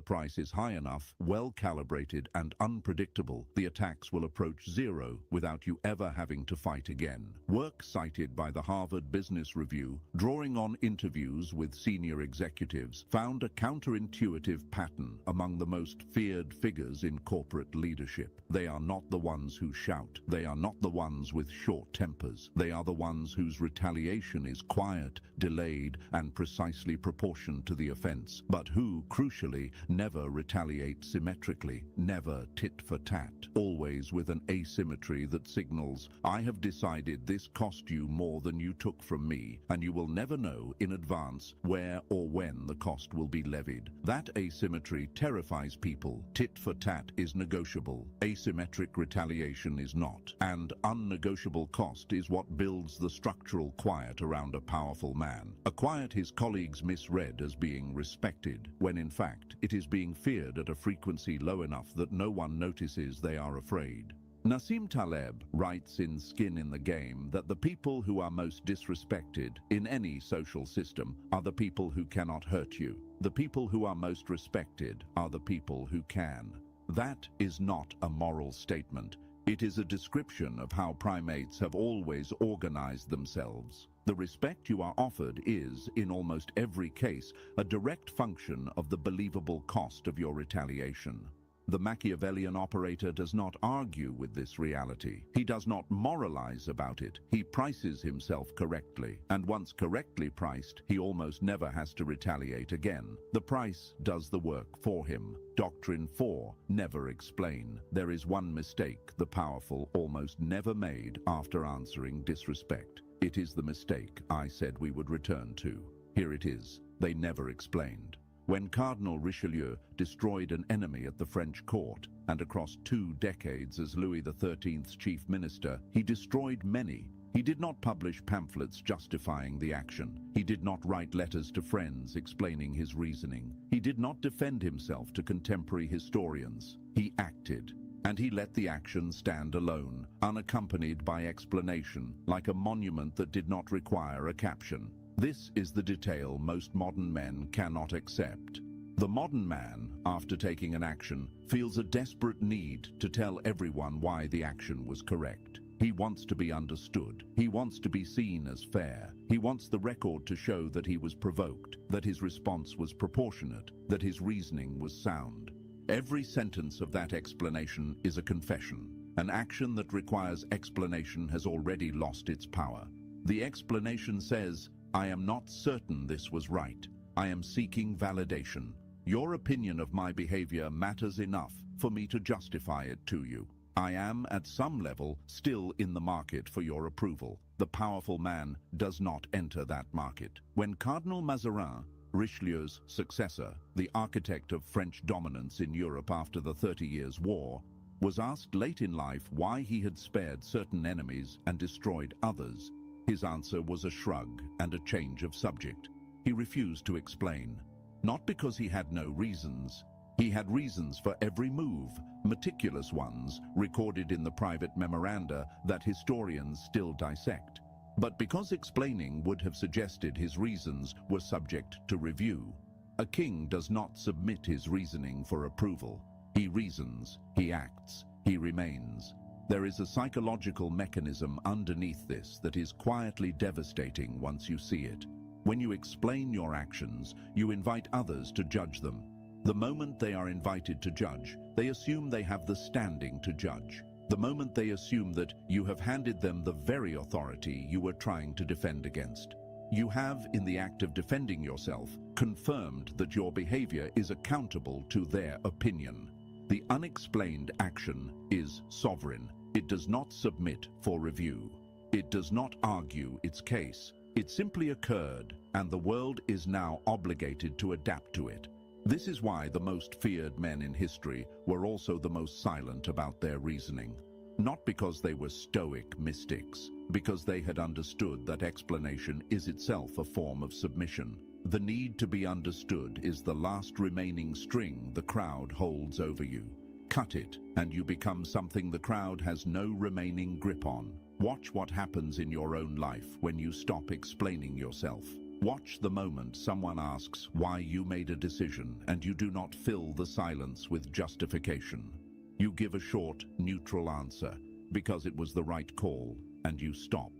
Speaker 3: price is high enough, well calibrated and unpredictable, the attacks will approach zero without you ever having to fight again. Work cited by the Harvard Business Review, drawing on interviews with senior executives, found a counterintuitive pattern among the most feared figures in corporate leadership. They are not the ones who shout. They are not the ones with short tempers. They are the ones whose retaliation is quiet, delayed, and precisely proportioned to the offense, but who, crucially, never retaliate symmetrically, never tit for tat, always with an asymmetry that signals, I have decided this cost you more than you took from me, and you will never know in advance where or when the cost will be levied. That asymmetry terrifies people. Tit for tat is negotiable. Asymmetric retaliation is not. And unnegotiable cost is what builds the structural quiet around a powerful man. A quiet his colleagues misread as being respected, when in fact it is being feared at a frequency low enough that no one notices they are afraid. Nassim Taleb writes in Skin in the Game that the people who are most disrespected in any social system are the people who cannot hurt you. The people who are most respected are the people who can. That is not a moral statement. It is a description of how primates have always organized themselves. The respect you are offered is, in almost every case, a direct function of the believable cost of your retaliation. The Machiavellian operator does not argue with this reality. He does not moralize about it. He prices himself correctly, and once correctly priced, he almost never has to retaliate again. The price does the work for him. Doctrine 4, never explain. There is one mistake the powerful almost never made after answering disrespect. It is the mistake I said we would return to. Here it is. They never explained. When Cardinal Richelieu destroyed an enemy at the French court, and across 2 decades as Louis XIII's chief minister, he destroyed many. He did not publish pamphlets justifying the action. He did not write letters to friends explaining his reasoning. He did not defend himself to contemporary historians. He acted. And he let the action stand alone, unaccompanied by explanation, like a monument that did not require a caption. This is the detail most modern men cannot accept. The modern man, after taking an action, feels a desperate need to tell everyone why the action was correct. He wants to be understood. He wants to be seen as fair. He wants the record to show that he was provoked, that his response was proportionate, that his reasoning was sound. Every sentence of that explanation is a confession. An action that requires explanation has already lost its power. The explanation says, I am not certain this was right. I am seeking validation. Your opinion of my behavior matters enough for me to justify it to you. I am, at some level, still in the market for your approval. The powerful man does not enter that market. When Cardinal Mazarin, Richelieu's successor, the architect of French dominance in Europe after the 30 Years' War, was asked late in life why he had spared certain enemies and destroyed others, his answer was a shrug and a change of subject. He refused to explain. Not because he had no reasons. He had reasons for every move, meticulous ones, recorded in the private memoranda that historians still dissect. But because explaining would have suggested his reasons were subject to review. A king does not submit his reasoning for approval. He reasons, he acts, he remains. There is a psychological mechanism underneath this that is quietly devastating once you see it. When you explain your actions, you invite others to judge them. The moment they are invited to judge, they assume they have the standing to judge. The moment they assume that you have handed them the very authority you were trying to defend against. You have, in the act of defending yourself, confirmed that your behavior is accountable to their opinion. The unexplained action is sovereign. It does not submit for review. It does not argue its case. It simply occurred, and the world is now obligated to adapt to it. This is why the most feared men in history were also the most silent about their reasoning. Not because they were stoic mystics, because they had understood that explanation is itself a form of submission. The need to be understood is the last remaining string the crowd holds over you. Cut it, and you become something the crowd has no remaining grip on. Watch what happens in your own life when you stop explaining yourself. Watch the moment someone asks why you made a decision and you do not fill the silence with justification. You give a short, neutral answer because it was the right call, and you stop.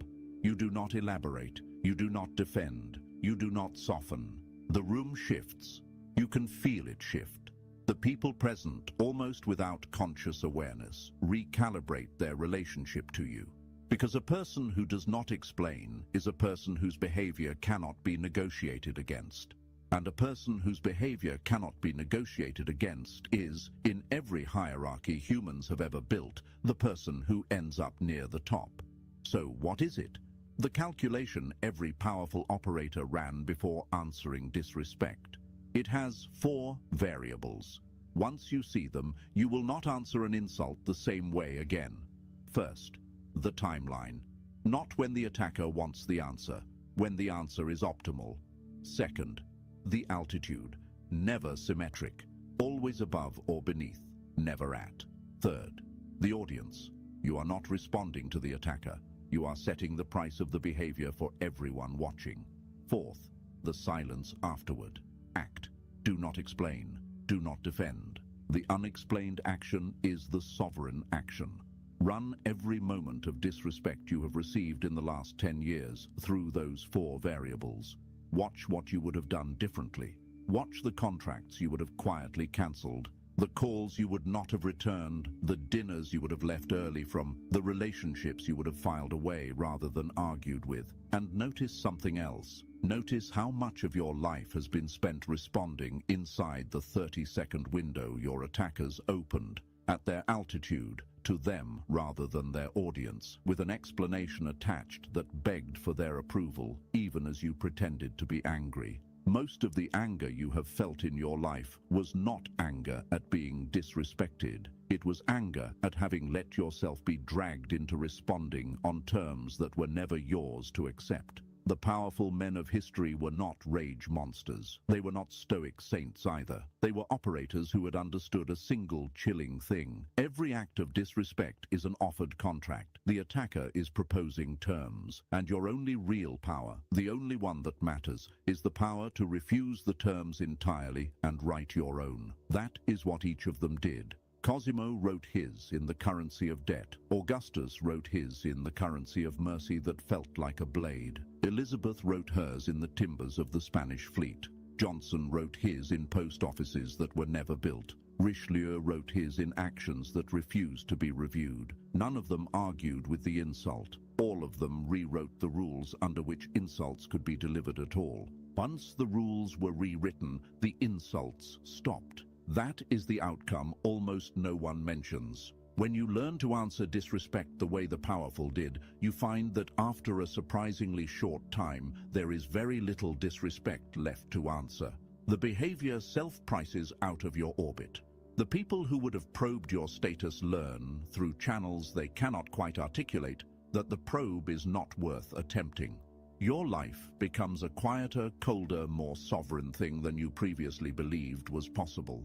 Speaker 3: You do not elaborate. You do not defend. You do not soften. The room shifts. You can feel it shift. The people present, almost without conscious awareness, recalibrate their relationship to you. Because a person who does not explain is a person whose behavior cannot be negotiated against. And a person whose behavior cannot be negotiated against is, in every hierarchy humans have ever built, the person who ends up near the top. So what is it? The calculation every powerful operator ran before answering disrespect. It has 4 variables. Once you see them, you will not answer an insult the same way again. First, the timeline. Not when the attacker wants the answer, when the answer is optimal. Second, the altitude. Never symmetric. Always above or beneath. Never at. Third, the audience. You are not responding to the attacker. You are setting the price of the behavior for everyone watching. Fourth, the silence afterward. Act. Do not explain. Do not defend. The unexplained action is the sovereign action. Run every moment of disrespect you have received in the last 10 years through those 4 variables. Watch what you would have done differently. Watch the contracts you would have quietly cancelled, the calls you would not have returned, the dinners you would have left early from, the relationships you would have filed away rather than argued with. And notice something else. Notice how much of your life has been spent responding inside the 30-second window your attackers opened, at their altitude, to them rather than their audience, with an explanation attached that begged for their approval, even as you pretended to be angry. Most of the anger you have felt in your life was not anger at being disrespected. It was anger at having let yourself be dragged into responding on terms that were never yours to accept. The powerful men of history were not rage monsters. They were not stoic saints either. They were operators who had understood a single chilling thing. Every act of disrespect is an offered contract. The attacker is proposing terms. And your only real power, the only one that matters, is the power to refuse the terms entirely and write your own. That is what each of them did. Cosimo wrote his in the currency of debt. Augustus wrote his in the currency of mercy that felt like a blade. Elizabeth wrote hers in the timbers of the Spanish fleet. Johnson wrote his in post offices that were never built. Richelieu wrote his in actions that refused to be reviewed. None of them argued with the insult. All of them rewrote the rules under which insults could be delivered at all. Once the rules were rewritten, the insults stopped. That is the outcome almost no one mentions. When you learn to answer disrespect the way the powerful did, you find that after a surprisingly short time, there is very little disrespect left to answer. The behavior self-prices out of your orbit. The people who would have probed your status learn, through channels they cannot quite articulate, that the probe is not worth attempting. Your life becomes a quieter, colder, more sovereign thing than you previously believed was possible.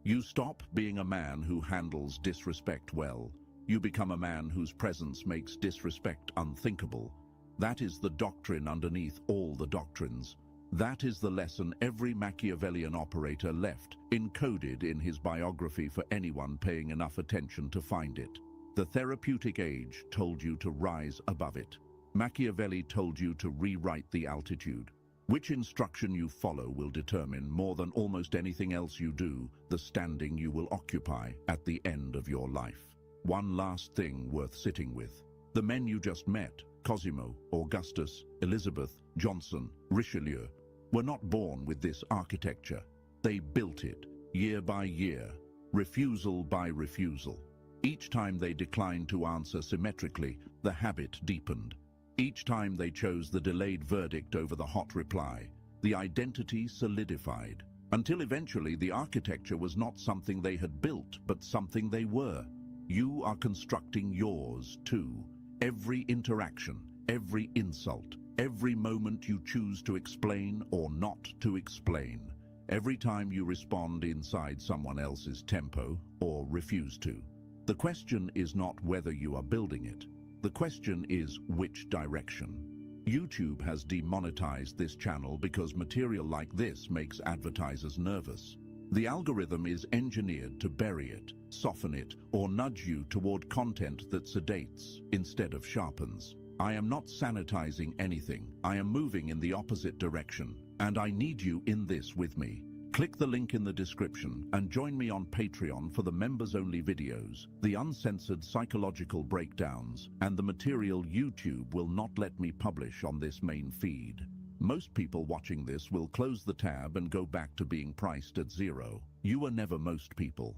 Speaker 3: You stop being a man who handles disrespect well. You become a man whose presence makes disrespect unthinkable. That is the doctrine underneath all the doctrines. That is the lesson every Machiavellian operator left, encoded in his biography for anyone paying enough attention to find it. The therapeutic age told you to rise above it. Machiavelli told you to rewrite the altitude. Which instruction you follow will determine, more than almost anything else you do, the standing you will occupy at the end of your life. One last thing worth sitting with. The men you just met, Cosimo, Augustus, Elizabeth, Johnson, Richelieu were not born with this architecture. They built it, year by year, refusal by refusal. Each time they declined to answer symmetrically, the habit deepened. Each time they chose the delayed verdict over the hot reply, the identity solidified, until eventually the architecture was not something they had built, but something they were. You are constructing yours, too. Every interaction, every insult, every moment you choose to explain or not to explain, every time you respond inside someone else's tempo or refuse to. The question is not whether you are building it. The question is which direction. YouTube has demonetized this channel because material like this makes advertisers nervous. The algorithm is engineered to bury it, soften it, or nudge you toward content that sedates instead of sharpens. I am not sanitizing anything. I am moving in the opposite direction, and I need you in this with me. Click the link in the description and join me on Patreon for the members-only videos, the uncensored psychological breakdowns, and the material YouTube will not let me publish on this main feed. Most people watching this will close the tab and go back to being priced at 0. You are never most people.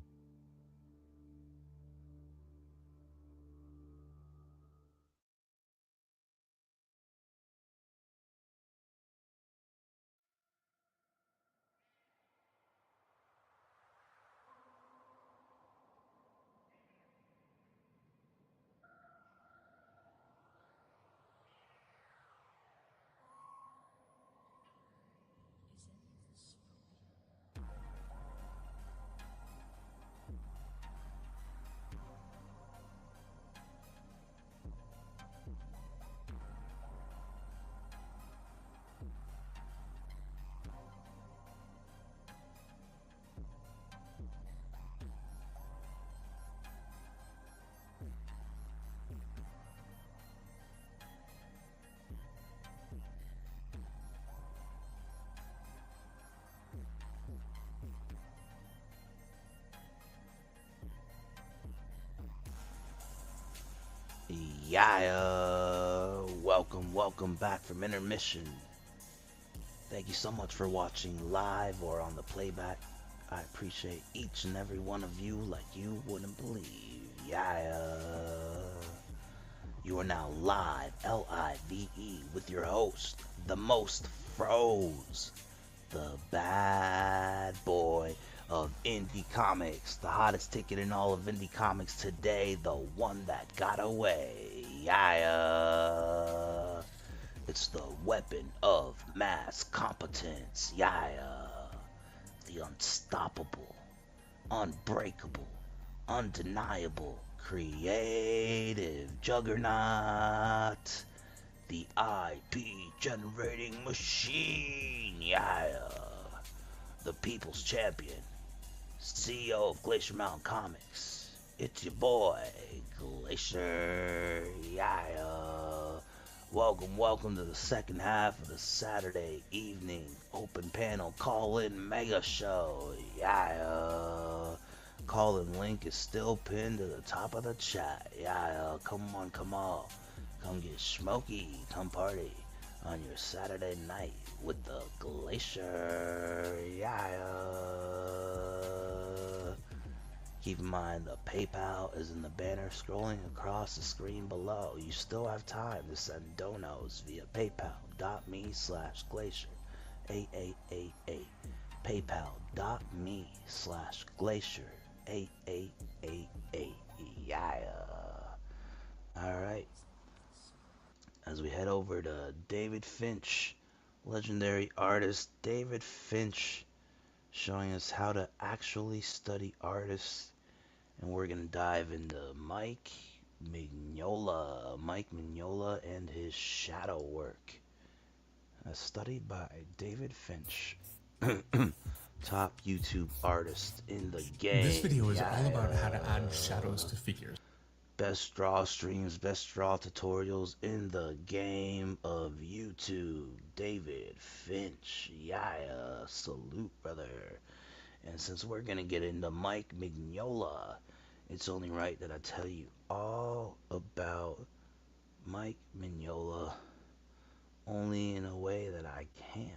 Speaker 15: Yeah, welcome back from intermission. Thank you so much for watching live or on the playback. I appreciate each and every one of you like you wouldn't believe. Yeah, you are now live, L-I-V-E, with your host, the most froze, the bad boy of indie comics, the hottest ticket in all of indie comics today, the one that got away. Yeah, it's the weapon of mass competence. Yeah, the unstoppable, unbreakable, undeniable, creative juggernaut, the IP generating machine. Yeah, the people's champion, CEO of Glacier Mountain Comics. It's your boy, Glacier. Yeah. Welcome to the second half of the Saturday evening open panel call-in mega show. Yeah. Call-in link is still pinned to the top of the chat. Yeah. Come on. Come get smoky. Come party on your Saturday night with the Glacier. Yeah. Keep in mind the PayPal is in the banner scrolling across the screen below. You still have time to send donos via paypal.me/glacier 8888. paypal.me/glacier 8888. Yeah. Alright. As we head over to David Finch, legendary artist David Finch, showing us how to actually study artists. And we're going to dive into Mike Mignola and his shadow work, as studied by David Finch, top YouTube artist in the game.
Speaker 6: This video is all about how to add shadows to figures.
Speaker 15: Best draw streams, best draw tutorials in the game of YouTube. David Finch, yeah, salute, brother. And since we're gonna get into Mike Mignola, it's only right that I tell you all about Mike Mignola only in a way that I can.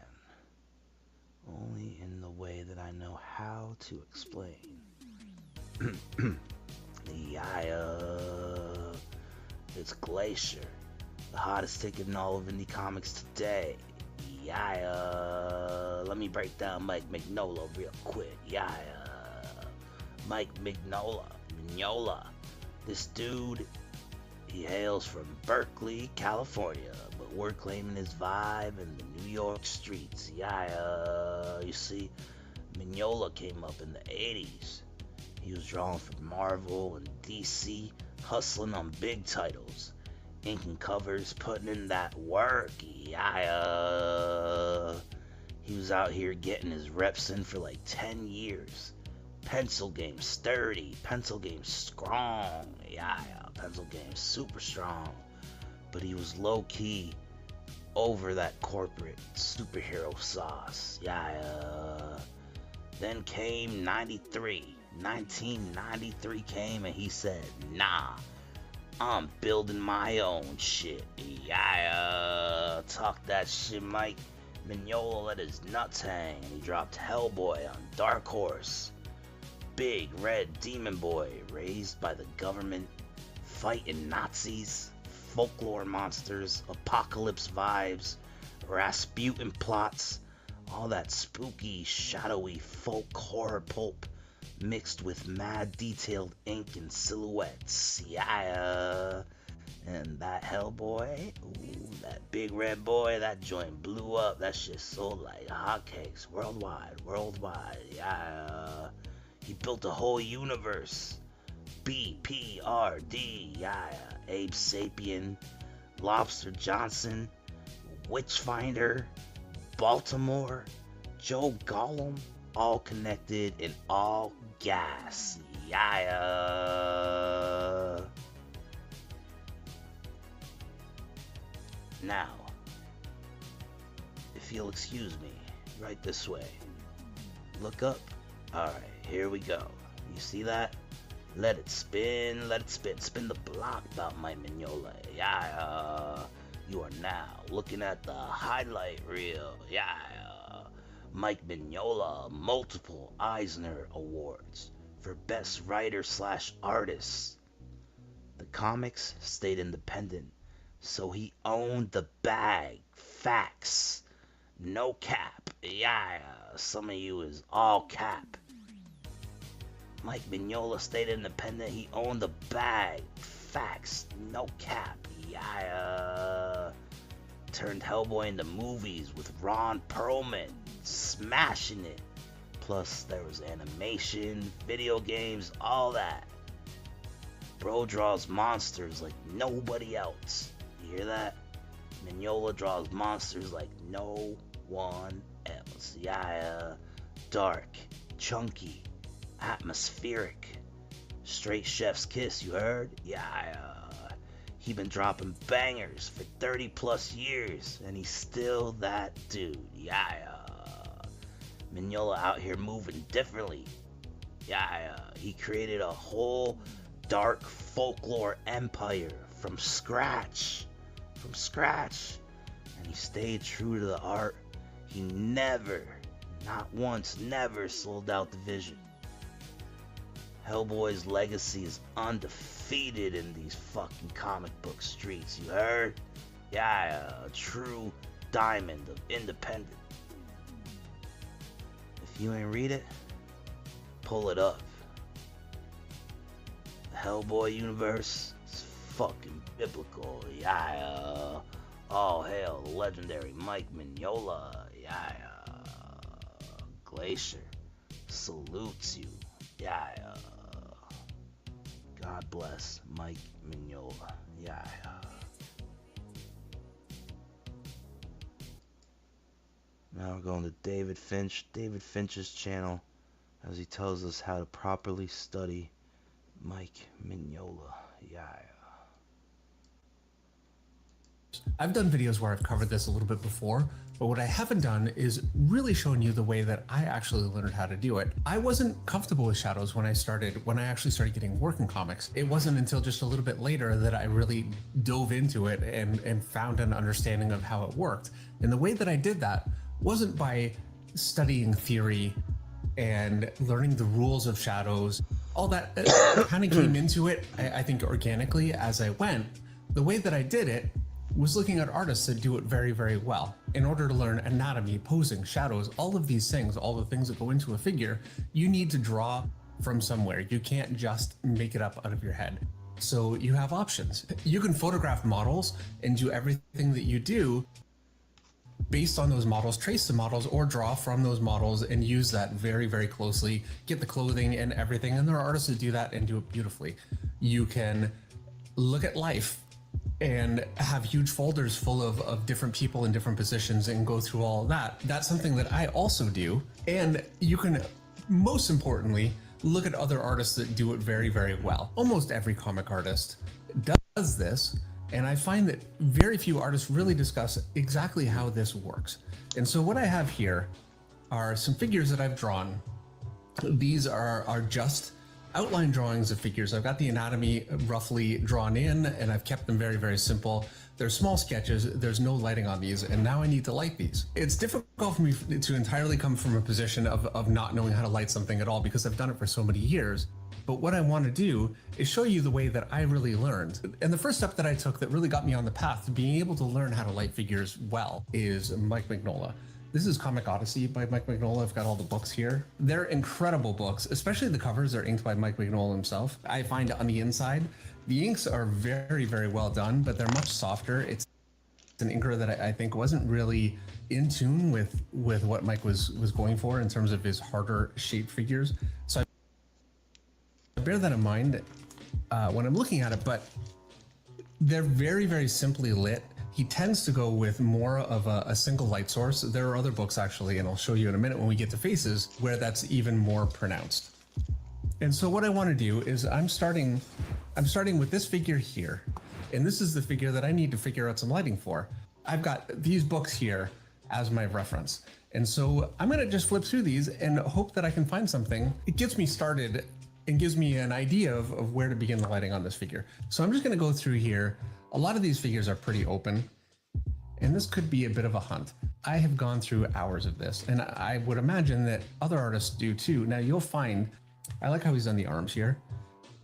Speaker 15: Only in the way that I know how to explain. Yeah, it's Glacier, the hottest ticket in all of indie comics today. Yeah, let me break down Mike Mignola real quick. Yeah, Mike Mignola. This dude, he hails from Berkeley, California, but we're claiming his vibe in the New York streets. Yeah, you see, Mignola came up in the 80s. He was drawing for Marvel and DC, hustling on big titles, inking covers, putting in that work. Yeah, he was out here getting his reps in for like 10 years. Pencil game sturdy, pencil game strong. Yeah, pencil game super strong. But he was low key over that corporate superhero sauce. Yeah. Then came 93. 1993 came and he said, nah, I'm building my own shit. Yeah, talk that shit, Mike. Mignola let his nuts hang and he dropped Hellboy on Dark Horse. Big red demon boy raised by the government, fighting Nazis, folklore monsters, apocalypse vibes, Rasputin plots, all that spooky, shadowy folk horror pulp mixed with mad detailed ink and silhouettes. Yeah. And that Hellboy, ooh, that big red boy, that joint blew up. That shit sold like hotcakes worldwide. Yeah. He built a whole universe. BPRD. Yeah. Abe Sapien, Lobster Johnson, Witchfinder, Baltimore, Joe Gollum, all connected and all gas. Yeah. Now, if you'll excuse me, right this way. Look up. Alright, here we go. You see that? Let it spin, spin the block about my Mignola. Yeah. You are now looking at the highlight reel. Yeah. Mike Mignola, multiple Eisner Awards for Best Writer / Artist. The comics stayed independent, so he owned the bag. Facts. No cap. Yeah, some of you is all cap. Mike Mignola stayed independent, he owned the bag. Facts. No cap. Yeah. Turned Hellboy into movies with Ron Perlman, smashing it. Plus there was animation, video games, all that. Bro draws monsters like nobody else. You hear that? Mignola draws monsters like no one else. Yeah, dark, chunky, atmospheric. Straight chef's kiss, you heard? Yeah. He been dropping bangers for 30 plus years, and he's still that dude. Yeah. Mignola out here moving differently. Yeah. He created a whole dark folklore empire from scratch. And he stayed true to the art. He never, not once, never sold out the vision. Hellboy's legacy is undefeated in these fucking comic book streets, you heard? Yeah, a true diamond of independent. If you ain't read it, pull it up. The Hellboy universe is fucking biblical. Yeah. All hail the legendary Mike Mignola. Yeah. Glacier salutes you. Yeah. God bless Mike Mignola. Yeah. Now we're going to David Finch. David Finch's channel as he tells us how to properly study Mike Mignola. Yeah.
Speaker 6: I've done videos where I've covered this a little bit before, but what I haven't done is really shown you the way that I actually learned how to do it. I wasn't comfortable with shadows when I actually started getting work in comics. It wasn't until just a little bit later that I really dove into it and found an understanding of how it worked. And the way that I did that wasn't by studying theory and learning the rules of shadows. All that kind of came into it, I think, organically as I went. The way that I did it was looking at artists that do it very, very well. In order to learn anatomy, posing, shadows, all of these things, all the things that go into a figure, you need to draw from somewhere. You can't just make it up out of your head. So you have options. You can photograph models and do everything that you do based on those models, trace the models, or draw from those models and use that very, very closely, get the clothing and everything. And there are artists that do that and do it beautifully. You can look at life and have huge folders full of different people in different positions and go through all of that. That's something that I also do. And you can, most importantly, look at other artists that do it very, very well. Almost every comic artist does this. And I find that very few artists really discuss exactly how this works. And so what I have here are some figures that I've drawn. These are just outline drawings of figures. I've got the anatomy roughly drawn in, and I've kept them very, very simple. They're small sketches. There's no lighting on these, and now I need to light these. It's difficult for me to entirely come from a position of not knowing how to light something at all, because I've done it for so many years. But what I want to do is show you the way that I really learned. And the first step that I took that really got me on the path to being able to learn how to light figures well is Mike Mignola. This is Comic Odyssey by Mike Mignola. I've got all the books here. They're incredible books, especially the covers are inked by Mike Mignola himself. I find on the inside, the inks are very, very well done, but they're much softer. It's an inker that I think wasn't really in tune with what Mike was going for in terms of his harder shaped figures. So I bear that in mind when I'm looking at it, but they're very, very simply lit. He tends to go with more of a single light source. There are other books actually, and I'll show you in a minute when we get to Faces, where that's even more pronounced. And so what I want to do is I'm starting with this figure here, and this is the figure that I need to figure out some lighting for. I've got these books here as my reference. And so I'm going to just flip through these and hope that I can find something. It gets me started and gives me an idea of where to begin the lighting on this figure. So I'm just going to go through here. A lot of these figures are pretty open, and this could be a bit of a hunt. I have gone through hours of this, and I would imagine that other artists do too. Now you'll find, I like how he's done the arms here,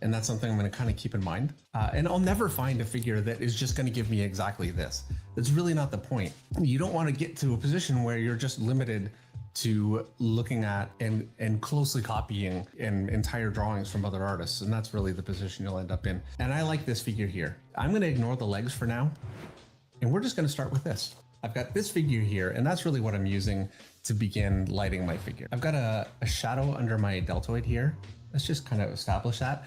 Speaker 6: and that's something I'm going to kind of keep in mind. And I'll never find a figure that is just going to give me exactly this. That's really not the point. You don't want to get to a position where you're just limited to looking at and closely copying entire drawings from other artists, and that's really the position you'll end up in. And I like this figure here. I'm going to ignore the legs for now, and we're just going to start with this. I've got this figure here, and that's really what I'm using to begin lighting my figure. I've got a shadow under my deltoid here. Let's just kind of establish that.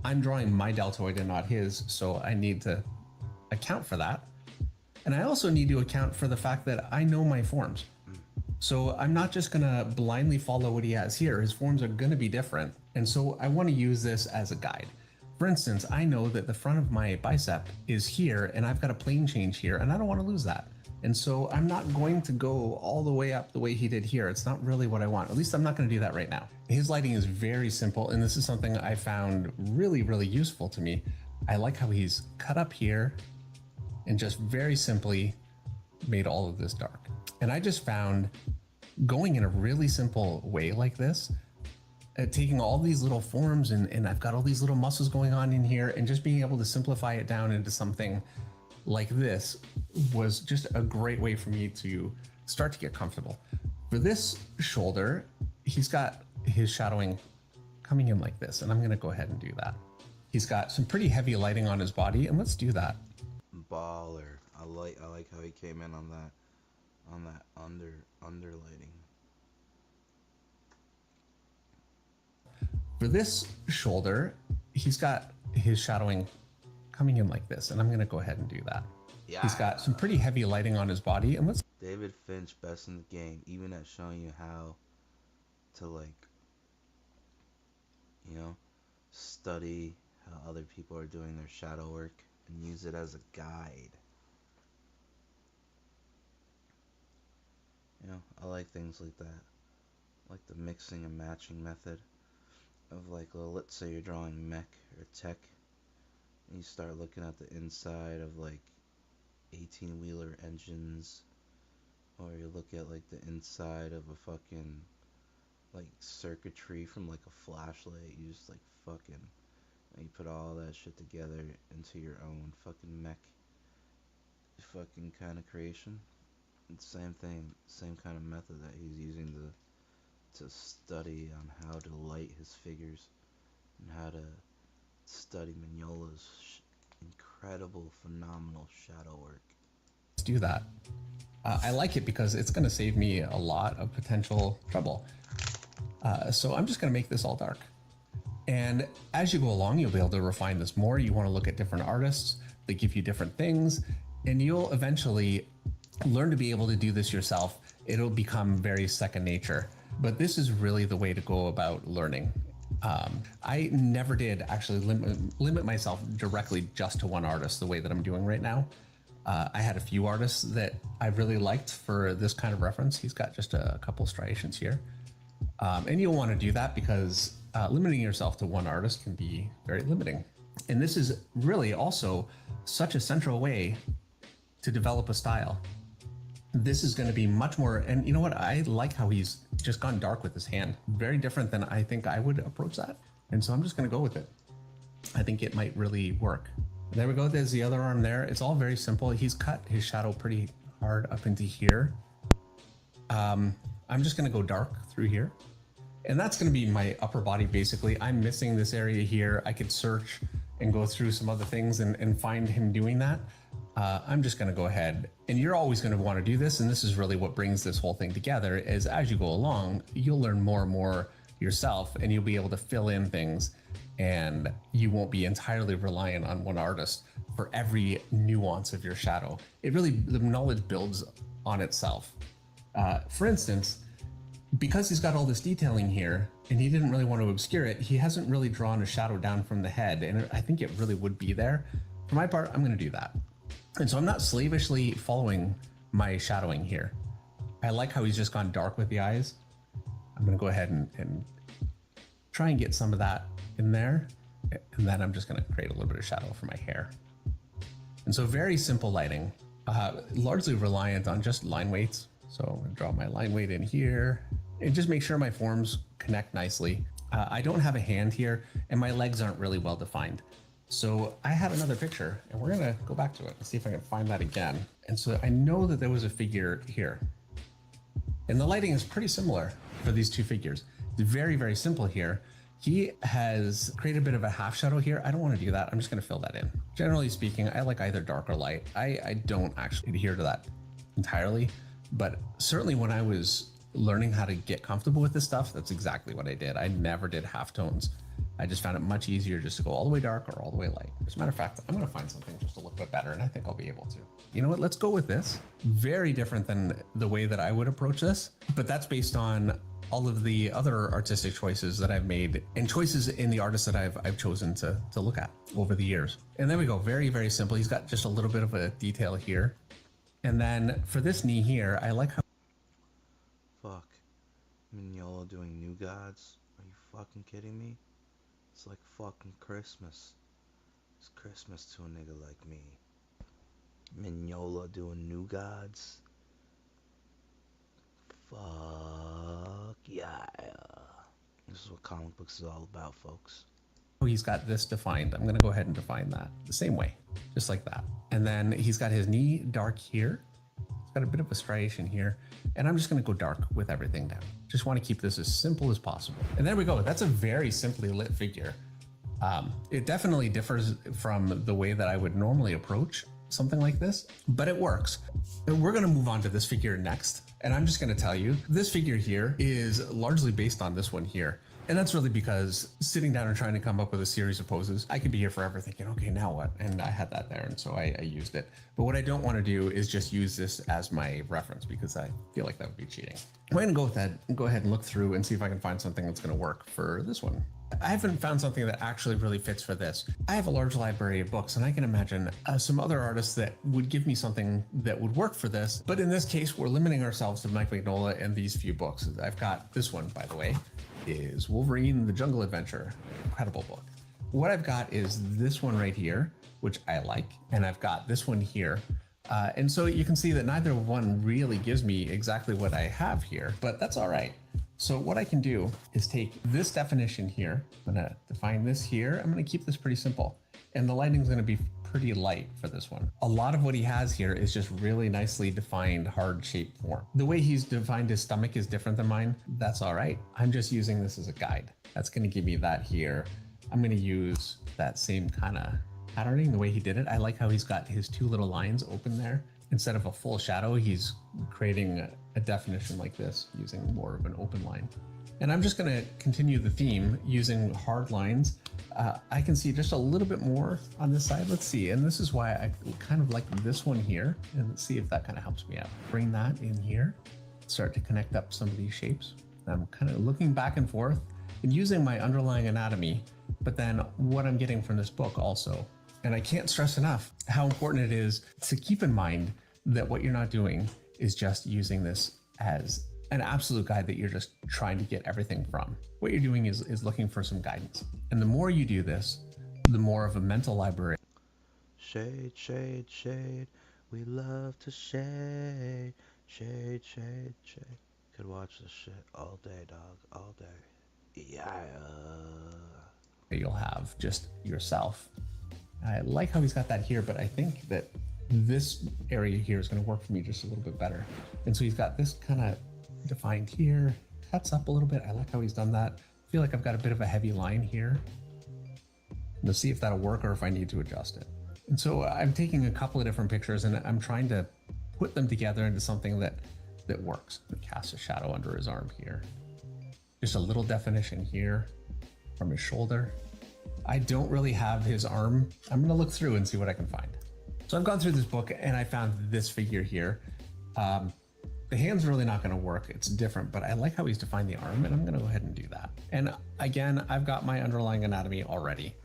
Speaker 6: I'm drawing my deltoid and not his, so I need to account for that. And I also need to account for the fact that I know my forms. So I'm not just gonna blindly follow what he has here. His forms are gonna be different. And so I wanna use this as a guide. For instance, I know that the front of my bicep is here and I've got a plane change here and I don't wanna lose that. And so I'm not going to go all the way up the way he did here. It's not really what I want. At least I'm not gonna do that right now. His lighting is very simple, and this is something I found really, really useful to me. I like how he's cut up here and just very simply made all of this dark. And I just found going in a really simple way like this, taking all these little forms and I've got all these little muscles going on in here, and just being able to simplify it down into something like this was just a great way for me to start to get comfortable. For this shoulder, he's got his shadowing coming in like this, and I'm gonna go ahead and do that. He's got some pretty heavy lighting on his body, and let's do that.
Speaker 21: Baller. I like how he came in on that underlighting.
Speaker 6: For this shoulder, he's got his shadowing coming in like this, and I'm gonna go ahead and do that. Yeah. He's got some pretty heavy lighting on his body, and let's.
Speaker 21: David Finch, best in the game, even at showing you how to, like, you know, study how other people are doing their shadow work and use it as a guide. I like things like that. Like the mixing and matching method of like, well, let's say you're drawing mech or tech, and you start looking at the inside of like 18-wheeler engines, or you look at like the inside of a fucking like circuitry from like a flashlight. You just like fucking, you put all that shit together into your own fucking mech fucking kind of creation. It's the same thing, same kind of method that he's using to study on how to light his figures and how to study Mignola's incredible, phenomenal shadow work.
Speaker 6: Let's do that. I like it because it's going to save me a lot of potential trouble. So I'm just going to make this all dark. And as you go along, you'll be able to refine this more. You want to look at different artists. They give you different things, and you'll eventually learn to be able to do this yourself. It'll become very second nature. But this is really the way to go about learning. I never did actually limit myself directly just to one artist the way that I'm doing right now. I had a few artists that I really liked for this kind of reference. He's got just a couple striations here. And you'll want to do that because limiting yourself to one artist can be very limiting. And this is really also such a central way to develop a style. This is going to be much more, and you know what? I like how he's just gone dark with his hand. Very different than I think I would approach that. And so I'm just going to go with it. I think it might really work. There we go. There's the other arm there. It's all very simple. He's cut his shadow pretty hard up into here. I'm just going to go dark through here. And that's going to be my upper body, basically. I'm missing this area here. I could search and go through some other things and find him doing that. I'm just going to go ahead, and you're always going to want to do this. And this is really what brings this whole thing together is as you go along, you'll learn more and more yourself, and you'll be able to fill in things, and you won't be entirely reliant on one artist for every nuance of your shadow. It really, the knowledge builds on itself. For instance, because he's got all this detailing here and he didn't really want to obscure it, he hasn't really drawn a shadow down from the head. And I think it really would be there. For my part, I'm going to do that. And so I'm not slavishly following my shadowing here. I like how he's just gone dark with the eyes. I'm going to go ahead and try and get some of that in there. And then I'm just going to create a little bit of shadow for my hair. And so very simple lighting, largely reliant on just line weights. So I'm going to draw my line weight in here and just make sure my forms connect nicely. I don't have a hand here and my legs aren't really well defined. So I had another picture and we're going to go back to it and see if I can find that again. And so I know that there was a figure here. And the lighting is pretty similar for these two figures. It's very, very simple here. He has created a bit of a half shadow here. I don't want to do that. I'm just going to fill that in. Generally speaking, I like either dark or light. I don't actually adhere to that entirely. But certainly when I was learning how to get comfortable with this stuff, that's exactly what I did. I never did halftones. I just found it much easier just to go all the way dark or all the way light. As a matter of fact, I'm going to find something just a little bit better, and I think I'll be able to. You know what? Let's go with this. Very different than the way that I would approach this, but that's based on all of the other artistic choices that I've made and choices in the artists that I've chosen to look at over the years. And there we go. Very, very simple. He's got just a little bit of a detail here. And then for this knee here, I like how...
Speaker 21: Fuck. Mignola doing New Gods? Are you fucking kidding me? It's like fucking Christmas. It's Christmas to a nigga like me. Mignola doing New Gods? Fuck yeah. This is what comic books is all about, folks.
Speaker 6: He's got this defined. I'm going to go ahead and define that the same way, just like that. And then he's got his knee dark here. He's got a bit of a striation here. And I'm just going to go dark with everything down. Just want to keep this as simple as possible. And there we go. That's a very simply lit figure. It definitely differs from the way that I would normally approach something like this, but it works. And we're going to move on to this figure next. And I'm just going to tell you, this figure here is largely based on this one here. And that's really because sitting down and trying to come up with a series of poses, I could be here forever thinking, okay, now what? And I had that there, and so I used it. But what I don't want to do is just use this as my reference because I feel like that would be cheating. I'm going to go with that and go ahead and look through and see if I can find something that's going to work for this one. I haven't found something that actually really fits for this. I have a large library of books, and I can imagine some other artists that would give me something that would work for this. But in this case, we're limiting ourselves to Mike Mignola and these few books. I've got this one, by the way, is Wolverine: The Jungle Adventure. Incredible book. What I've got is this one right here, which I like, and I've got this one here. And so you can see that neither one really gives me exactly what I have here, but that's all right. So what I can do is take this definition here. I'm gonna define this here. I'm gonna keep this pretty simple. And the lighting's gonna be pretty light for this one. A lot of what he has here is just really nicely defined hard shape form. The way he's defined his stomach is different than mine. That's all right. I'm just using this as a guide. That's gonna give me that here. I'm gonna use that same kind of patterning, the way he did it. I like how he's got his two little lines open there. Instead of a full shadow, he's creating a definition like this using more of an open line. And I'm just gonna continue the theme using hard lines. I can see just a little bit more on this side. Let's see, and this is why I kind of like this one here, and let's see if that kind of helps me out. Bring that in here, start to connect up some of these shapes. I'm kind of looking back and forth and using my underlying anatomy, but then what I'm getting from this book also. And I can't stress enough how important it is to keep in mind that what you're not doing is just using this as an absolute guide that you're just trying to get everything from. What you're doing is looking for some guidance. And the more you do this, the more of a mental library.
Speaker 21: Shade, shade, shade. We love to shade. Shade, shade, shade. Could watch this shit all day, dog. All day. Yeah.
Speaker 6: You'll have just yourself. I like how he's got that here, but I think that this area here is going to work for me just a little bit better. And so he's got this kind of defined here, cuts up a little bit. I like how he's done that. I feel like I've got a bit of a heavy line here. Let's see if that'll work or if I need to adjust it. And so I'm taking a couple of different pictures and I'm trying to put them together into something that works. Cast a shadow under his arm here. Just a little definition here from his shoulder. I don't really have his arm. I'm gonna look through and see what I can find. So I've gone through this book and I found this figure here. The hand's really not gonna work, it's different, but I like how he's defined the arm and I'm gonna go ahead and do that. And again, I've got my underlying anatomy already.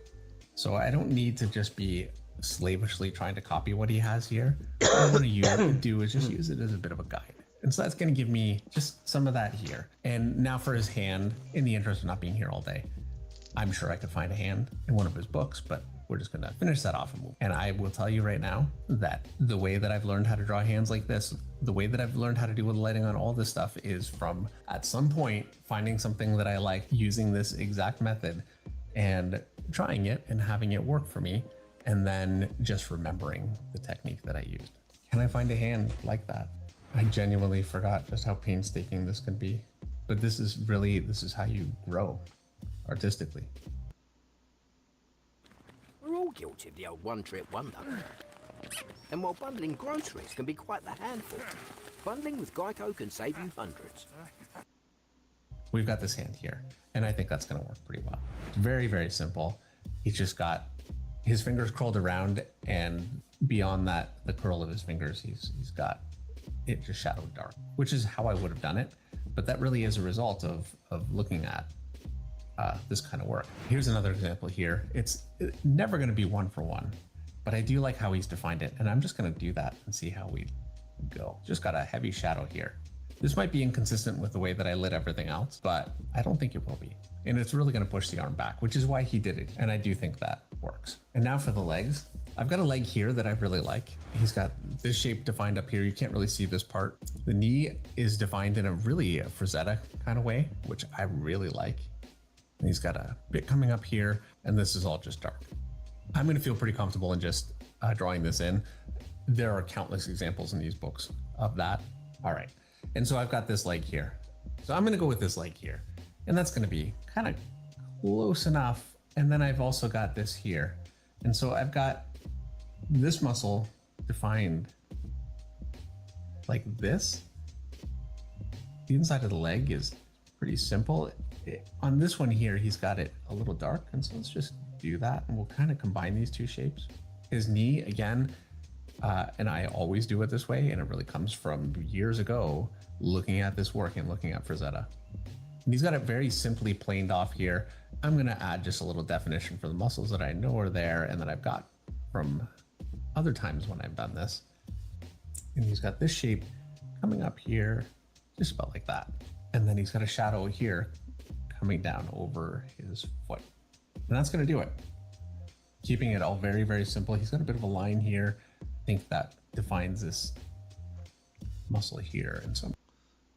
Speaker 6: So I don't need to just be slavishly trying to copy what he has here. What I wanna do is just use it as a bit of a guide. And so that's gonna give me just some of that here. And now for his hand, in the interest of not being here all day, I'm sure I could find a hand in one of his books, but we're just gonna finish that off and move. And I will tell you right now that the way that I've learned how to draw hands like this, the way that I've learned how to do with lighting on all this stuff is from, at some point, finding something that I like, using this exact method and trying it and having it work for me, and then just remembering the technique that I used. Can I find a hand like that? I genuinely forgot just how painstaking this can be. But this is how you grow artistically.
Speaker 5: We're all guilty of the old one-trip wonder. And while bundling groceries can be quite the handful, bundling with Geico can save you hundreds.
Speaker 6: We've got this hand here, and I think that's gonna work pretty well. It's very, very simple. He's just got his fingers curled around, and beyond that, the curl of his fingers, he's got it just shadowed dark, which is how I would have done it. But that really is a result of looking at this kind of work. Here's another example here. It's never going to be one for one, but I do like how he's defined it. And I'm just going to do that and see how we go. Just got a heavy shadow here. This might be inconsistent with the way that I lit everything else, but I don't think it will be. And it's really going to push the arm back, which is why he did it. And I do think that works. And now for the legs. I've got a leg here that I really like. He's got this shape defined up here. You can't really see this part. The knee is defined in a really Frazetta kind of way, which I really like. And he's got a bit coming up here, and this is all just dark. I'm going to feel pretty comfortable in just drawing this in. There are countless examples in these books of that. All right. And so I've got this leg here. So I'm going to go with this leg here. And that's going to be kind of close enough. And then I've also got this here. And so I've got this muscle defined like this. The inside of the leg is pretty simple. On this one here, he's got it a little dark. And so let's just do that. And we'll kind of combine these two shapes. His knee, again, and I always do it this way. And it really comes from years ago, looking at this work and looking at Frazetta. And he's got it very simply planed off here. I'm going to add just a little definition for the muscles that I know are there and that I've got from other times when I've done this. And he's got this shape coming up here, just about like that. And then he's got a shadow here coming down over his foot. And that's going to do it. Keeping it all very, very simple. He's got a bit of a line here. I think that defines this muscle here. And so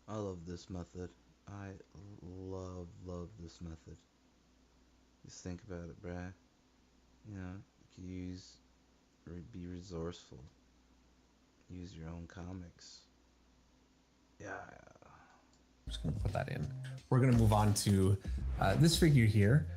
Speaker 21: I love this method. I love this method. Just think about it, bruh. You know, you could be resourceful. Use your own comics. Yeah.
Speaker 6: I'm just going to put that in. We're going to move on to this figure here.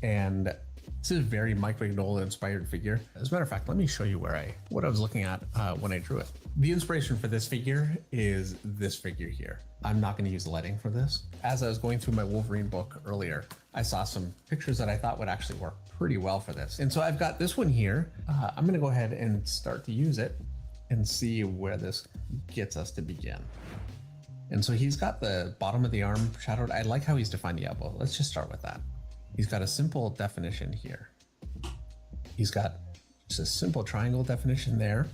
Speaker 6: And this is a very Mike Mignola inspired figure. As a matter of fact, let me show you what I was looking at when I drew it. The inspiration for this figure is this figure here. I'm not going to use the lighting for this. As I was going through my Wolverine book earlier, I saw some pictures that I thought would actually work pretty well for this. And so I've got this one here. I'm going to go ahead and start to use it and see where this gets us to begin. And so he's got the bottom of the arm shadowed. I like how he's defined the elbow. Let's just start with that. He's got a simple definition here. He's got just a simple triangle definition there.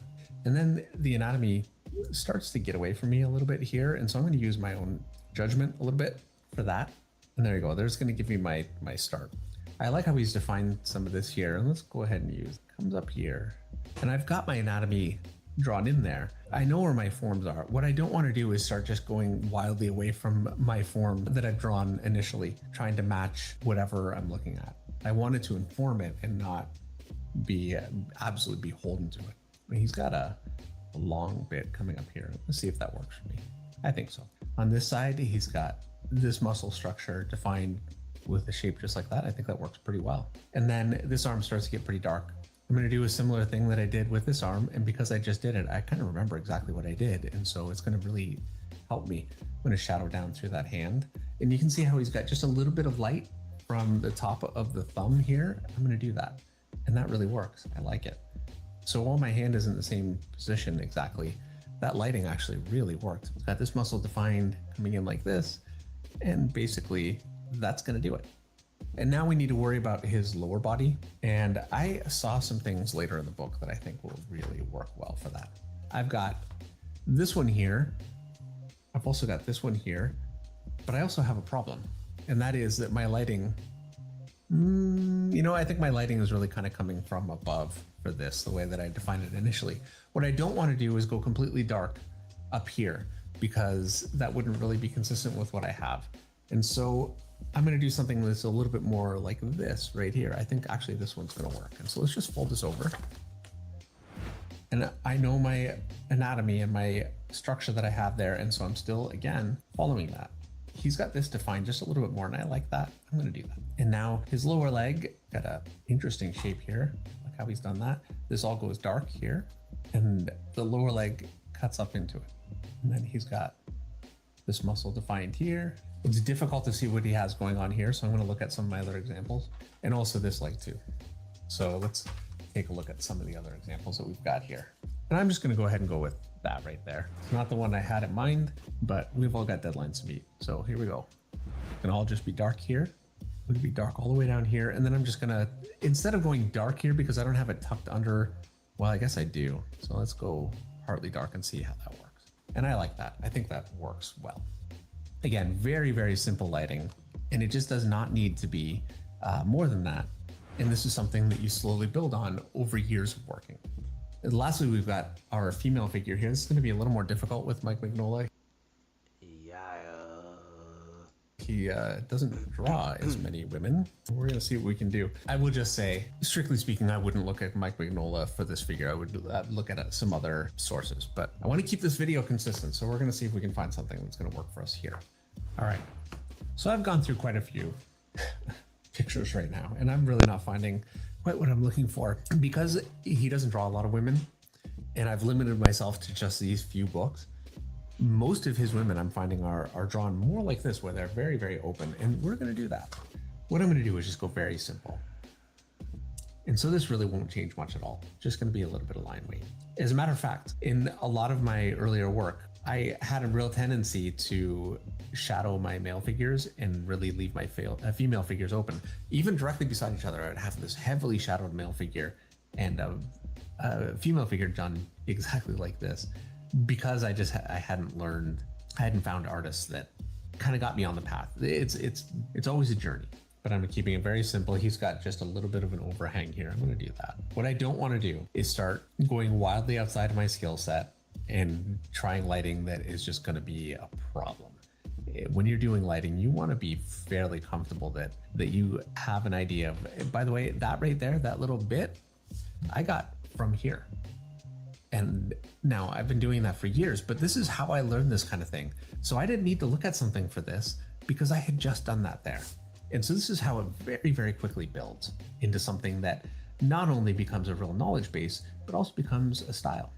Speaker 6: And then the anatomy starts to get away from me a little bit here. And so I'm going to use my own judgment a little bit for that. And there you go. There's going to give me my start. I like how he's defined some of this here. And let's go ahead and use, comes up here. And I've got my anatomy drawn in there. I know where my forms are. What I don't want to do is start just going wildly away from my form that I've drawn initially, trying to match whatever I'm looking at. I wanted to inform it and not be absolutely beholden to it. I mean, he's got a long bit coming up here. Let's see if that works for me. I think so. On this side, he's got this muscle structure defined with a shape just like that. I think that works pretty well. And then this arm starts to get pretty dark. I'm going to do a similar thing that I did with this arm. And because I just did it, I kind of remember exactly what I did. And so it's going to really help me. I'm going to shadow down through that hand. And you can see how he's got just a little bit of light from the top of the thumb here. I'm going to do that. And that really works. I like it. So while my hand is in the same position exactly, that lighting actually really worked. It's got this muscle defined coming in like this. And basically that's going to do it. And now we need to worry about his lower body. And I saw some things later in the book that I think will really work well for that. I've got this one here. I've also got this one here, but I also have a problem. And that is that my lighting, I think my lighting is really kind of coming from above for this, the way that I defined it initially. What I don't want to do is go completely dark up here because that wouldn't really be consistent with what I have. And so I'm going to do something that's a little bit more like this right here. I think actually this one's going to work. And so let's just fold this over. And I know my anatomy and my structure that I have there. And so I'm still, again, following that. He's got this defined just a little bit more, and I like that. I'm going to do that. And now his lower leg got a interesting shape here. Look how he's done that. This all goes dark here, and the lower leg cuts up into it. And then he's got this muscle defined here. It's difficult to see what he has going on here, so I'm going to look at some of my other examples, and also this leg too. So let's take a look at some of the other examples that we've got here. And I'm just going to go ahead and go with that right there. It's not the one I had in mind, but we've all got deadlines to meet. So here we go. And I'll just be dark here. It'll be dark all the way down here. And then I'm just going to, instead of going dark here because I don't have it tucked under, well, I guess I do. So let's go partly dark and see how that works. And I like that. I think that works well. Again, very, very simple lighting. And it just does not need to be more than that. And this is something that you slowly build on over years of working. And lastly, we've got our female figure here. This is going to be a little more difficult with Mike Mignola. He doesn't draw as many women. We're going to see what we can do. I will just say, strictly speaking, I wouldn't look at Mike Mignola for this figure. I would look at some other sources, but I want to keep this video consistent. So we're going to see if we can find something that's going to work for us here. All right. So I've gone through quite a few pictures right now, and I'm really not finding quite what I'm looking for because he doesn't draw a lot of women, and I've limited myself to just these few books. Most of his women I'm finding are drawn more like this, where they're very, very open, and we're going to do that. What I'm going to do is just go very simple. And so this really won't change much at all. Just going to be a little bit of line weight. As a matter of fact, in a lot of my earlier work, I had a real tendency to shadow my male figures and really leave my female figures open. Even directly beside each other, I'd have this heavily shadowed male figure and a female figure done exactly like this, because I hadn't found artists that kind of got me on the path. It's always a journey, but I'm keeping it very simple. He's got just a little bit of an overhang here. I'm going to do that. What I don't want to do is start going wildly outside of my skill set and trying lighting that is just going to be a problem. When you're doing lighting, you want to be fairly comfortable that you have an idea of, by the way, that right there, that little bit, I got from here. And now I've been doing that for years, but this is how I learned this kind of thing. So I didn't need to look at something for this because I had just done that there. And so this is how it very, very quickly builds into something that not only becomes a real knowledge base, but also becomes a style.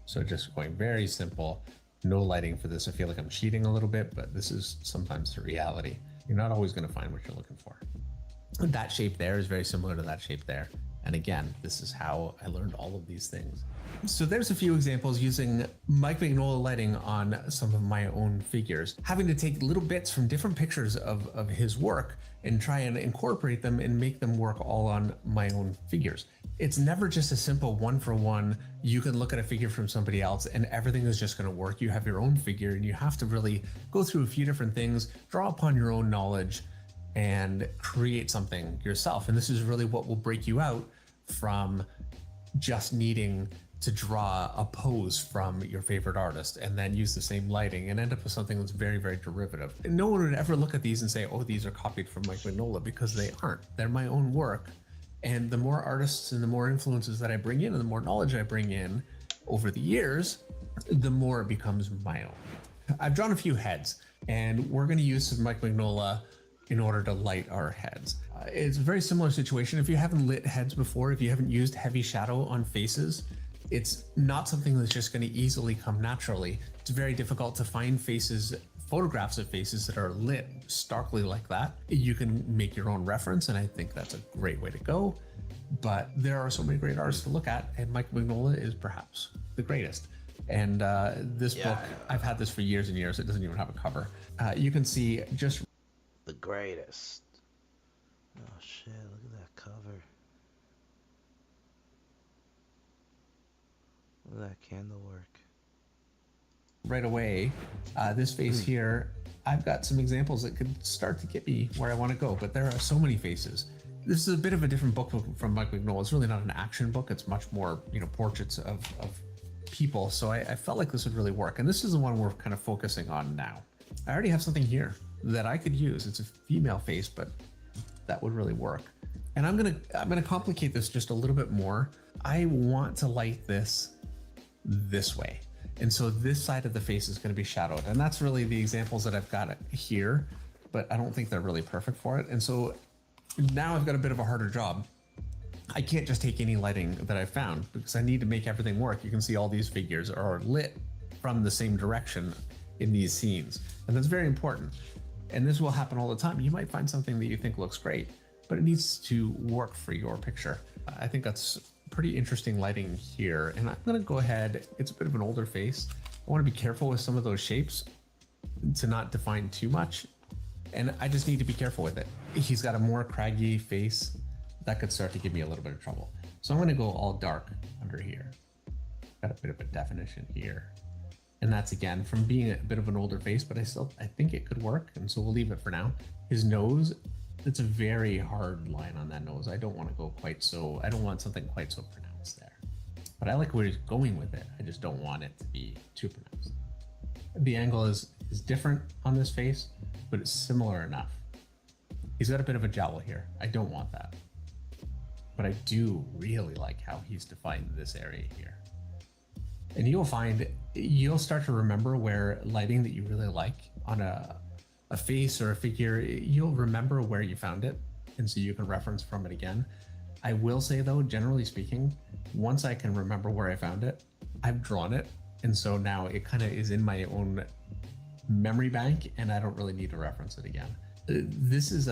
Speaker 6: So just going very simple, no lighting for this. I feel like I'm cheating a little bit, but this is sometimes the reality. You're not always going to find what you're looking for. And that shape there is very similar to that shape there. And again, this is how I learned all of these things. So there's a few examples using Mike Mignola lighting on some of my own figures, having to take little bits from different pictures of his work and try and incorporate them and make them work all on my own figures. It's never just a simple one for one. You can look at a figure from somebody else and everything is just going to work. You have your own figure and you have to really go through a few different things, draw upon your own knowledge and create something yourself. And this is really what will break you out from just needing to draw a pose from your favorite artist and then use the same lighting and end up with something that's very, very derivative. And no one would ever look at these and say, oh, these are copied from Mike Mignola, because they aren't. They're my own work. And the more artists and the more influences that I bring in and the more knowledge I bring in over the years, the more it becomes my own. I've drawn a few heads and we're going to use some Mike Mignola in order to light our heads. It's a very similar situation. If you haven't lit heads before, if you haven't used heavy shadow on faces, it's not something that's just going to easily come naturally. It's very difficult to find faces, photographs of faces that are lit starkly like that. You can make your own reference, and I think that's a great way to go. But there are so many great artists to look at, and Mike Mignola is perhaps the greatest. And this book, I've had this for years and years. It doesn't even have a cover. You can see just
Speaker 15: the greatest. Oh shit, look at that cover. Look at that candle work.
Speaker 6: Right away, this face here, I've got some examples that could start to get me where I want to go, but there are so many faces. This is a bit of a different book from Mike Mignola. It's really not an action book. It's much more, portraits of people. So I felt like this would really work. And this is the one we're kind of focusing on now. I already have something here that I could use. It's a female face, but that would really work. And I'm gonna complicate this just a little bit more. I want to light this way. And so this side of the face is going to be shadowed. And that's really the examples that I've got here, but I don't think they're really perfect for it. And so now I've got a bit of a harder job. I can't just take any lighting that I found because I need to make everything work. You can see all these figures are lit from the same direction in these scenes. And that's very important. And this will happen all the time. You might find something that you think looks great, but it needs to work for your picture. I think that's pretty interesting lighting here. And I'm gonna go ahead, it's a bit of an older face. I wanna be careful with some of those shapes to not define too much. And I just need to be careful with it. He's got a more craggy face. That could start to give me a little bit of trouble. So I'm gonna go all dark under here. Got a bit of a definition here. And that's again, from being a bit of an older face, but I think it could work. And so we'll leave it for now. His nose, it's a very hard line on that nose. I don't want to go quite so, I don't want something quite so pronounced there. But I like where he's going with it. I just don't want it to be too pronounced. The angle is different on this face, but it's similar enough. He's got a bit of a jowl here. I don't want that. But I do really like how he's defined this area here. And you'll find, you'll start to remember where lighting that you really like on a face or a figure, you'll remember where you found it. And so you can reference from it again. I will say though, generally speaking, once I can remember where I found it, I've drawn it. And so now it kind of is in my own memory bank and I don't really need to reference it again. This is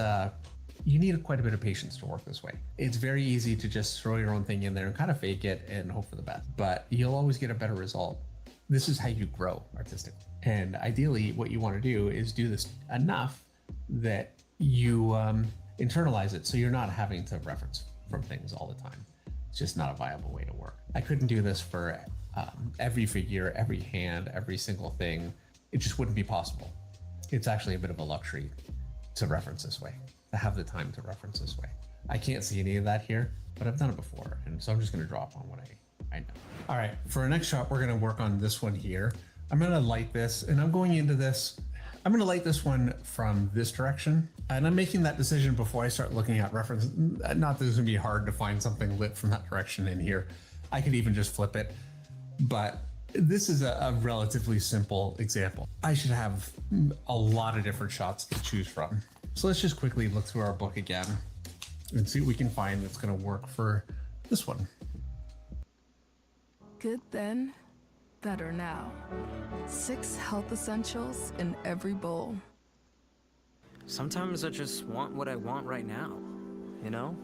Speaker 6: you need quite a bit of patience to work this way. It's very easy to just throw your own thing in there and kind of fake it and hope for the best, but you'll always get a better result This is how you grow artistically. And ideally, what you want to do is do this enough that you internalize it so you're not having to reference from things all the time. It's just not a viable way to work. I couldn't do this for every figure, every hand, every single thing. It just wouldn't be possible. It's actually a bit of a luxury to reference this way, to have the time to reference this way. I can't see any of that here, but I've done it before. And so I'm just going to draw upon what I know. All right, for our next shot, we're going to work on this one here. I'm going to light this, and I'm going into this. I'm going to light this one from this direction, and I'm making that decision before I start looking at reference. Not that it's going to be hard to find something lit from that direction in here. I could even just flip it, but this is a relatively simple example. I should have a lot of different shots to choose from. So let's just quickly look through our book again and see what we can find that's going to work for this one.
Speaker 7: Good then, better now. 6 health essentials in every bowl.
Speaker 18: Sometimes I just want what I want right now, you know?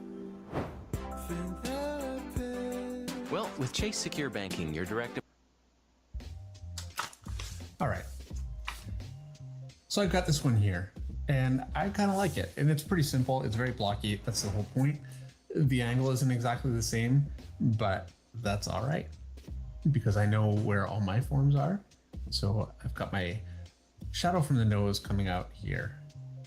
Speaker 18: Well, with Chase Secure Banking, your direct...
Speaker 6: All right. So I've got this one here, and I kind of like it. And it's pretty simple. It's very blocky. That's the whole point. The angle isn't exactly the same, but that's all right, because I know where all my forms are. So I've got my shadow from the nose coming out here,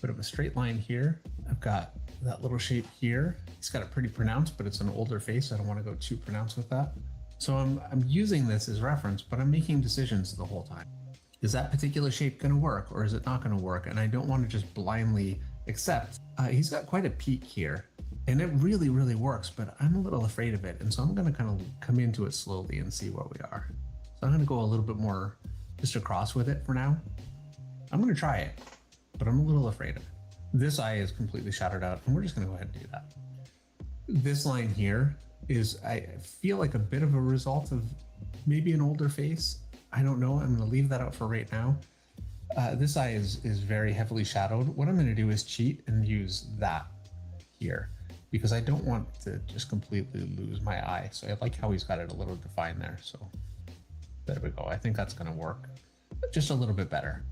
Speaker 6: bit of a straight line here. I've got that little shape here. It's got it pretty pronounced, but it's an older face. I don't want to go too pronounced with that. So I'm using this as reference, but I'm making decisions the whole time. Is that particular shape going to work, or is it not going to work? And I don't want to just blindly accept. He's got quite a peak here, and it really, really works, but I'm a little afraid of it. And so I'm going to kind of come into it slowly and see where we are. So I'm going to go a little bit more just across with it for now. I'm going to try it, but I'm a little afraid of it. This eye is completely shadowed out, and we're just going to go ahead and do that. This line here is, I feel like, a bit of a result of maybe an older face. I don't know. I'm going to leave that out for right now. This eye is very heavily shadowed. What I'm going to do is cheat and use that here, because I don't want to just completely lose my eye. So I like how he's got it a little defined there. So there we go. I think that's going to work just a little bit better.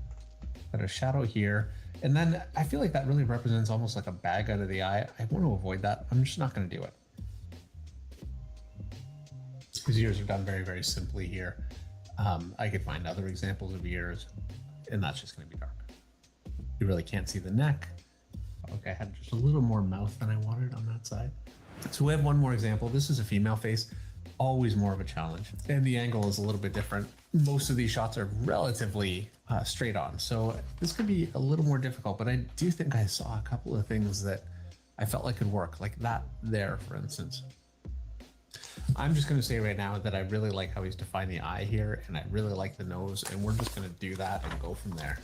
Speaker 6: Got a shadow here. And then I feel like that really represents almost like a bag out of the eye. I want to avoid that. I'm just not going to do it. His ears are done very, very simply here. I could find other examples of ears, and that's just going to be dark. You really can't see the neck. Okay, I had just a little more mouth than I wanted on that side. So we have one more example. This is a female face, always more of a challenge. And the angle is a little bit different. Most of these shots are relatively straight on. So this could be a little more difficult, but I do think I saw a couple of things that I felt like could work, like that there, for instance. I'm just going to say right now that I really like how he's defined the eye here, and I really like the nose, and we're just going to do that and go from there.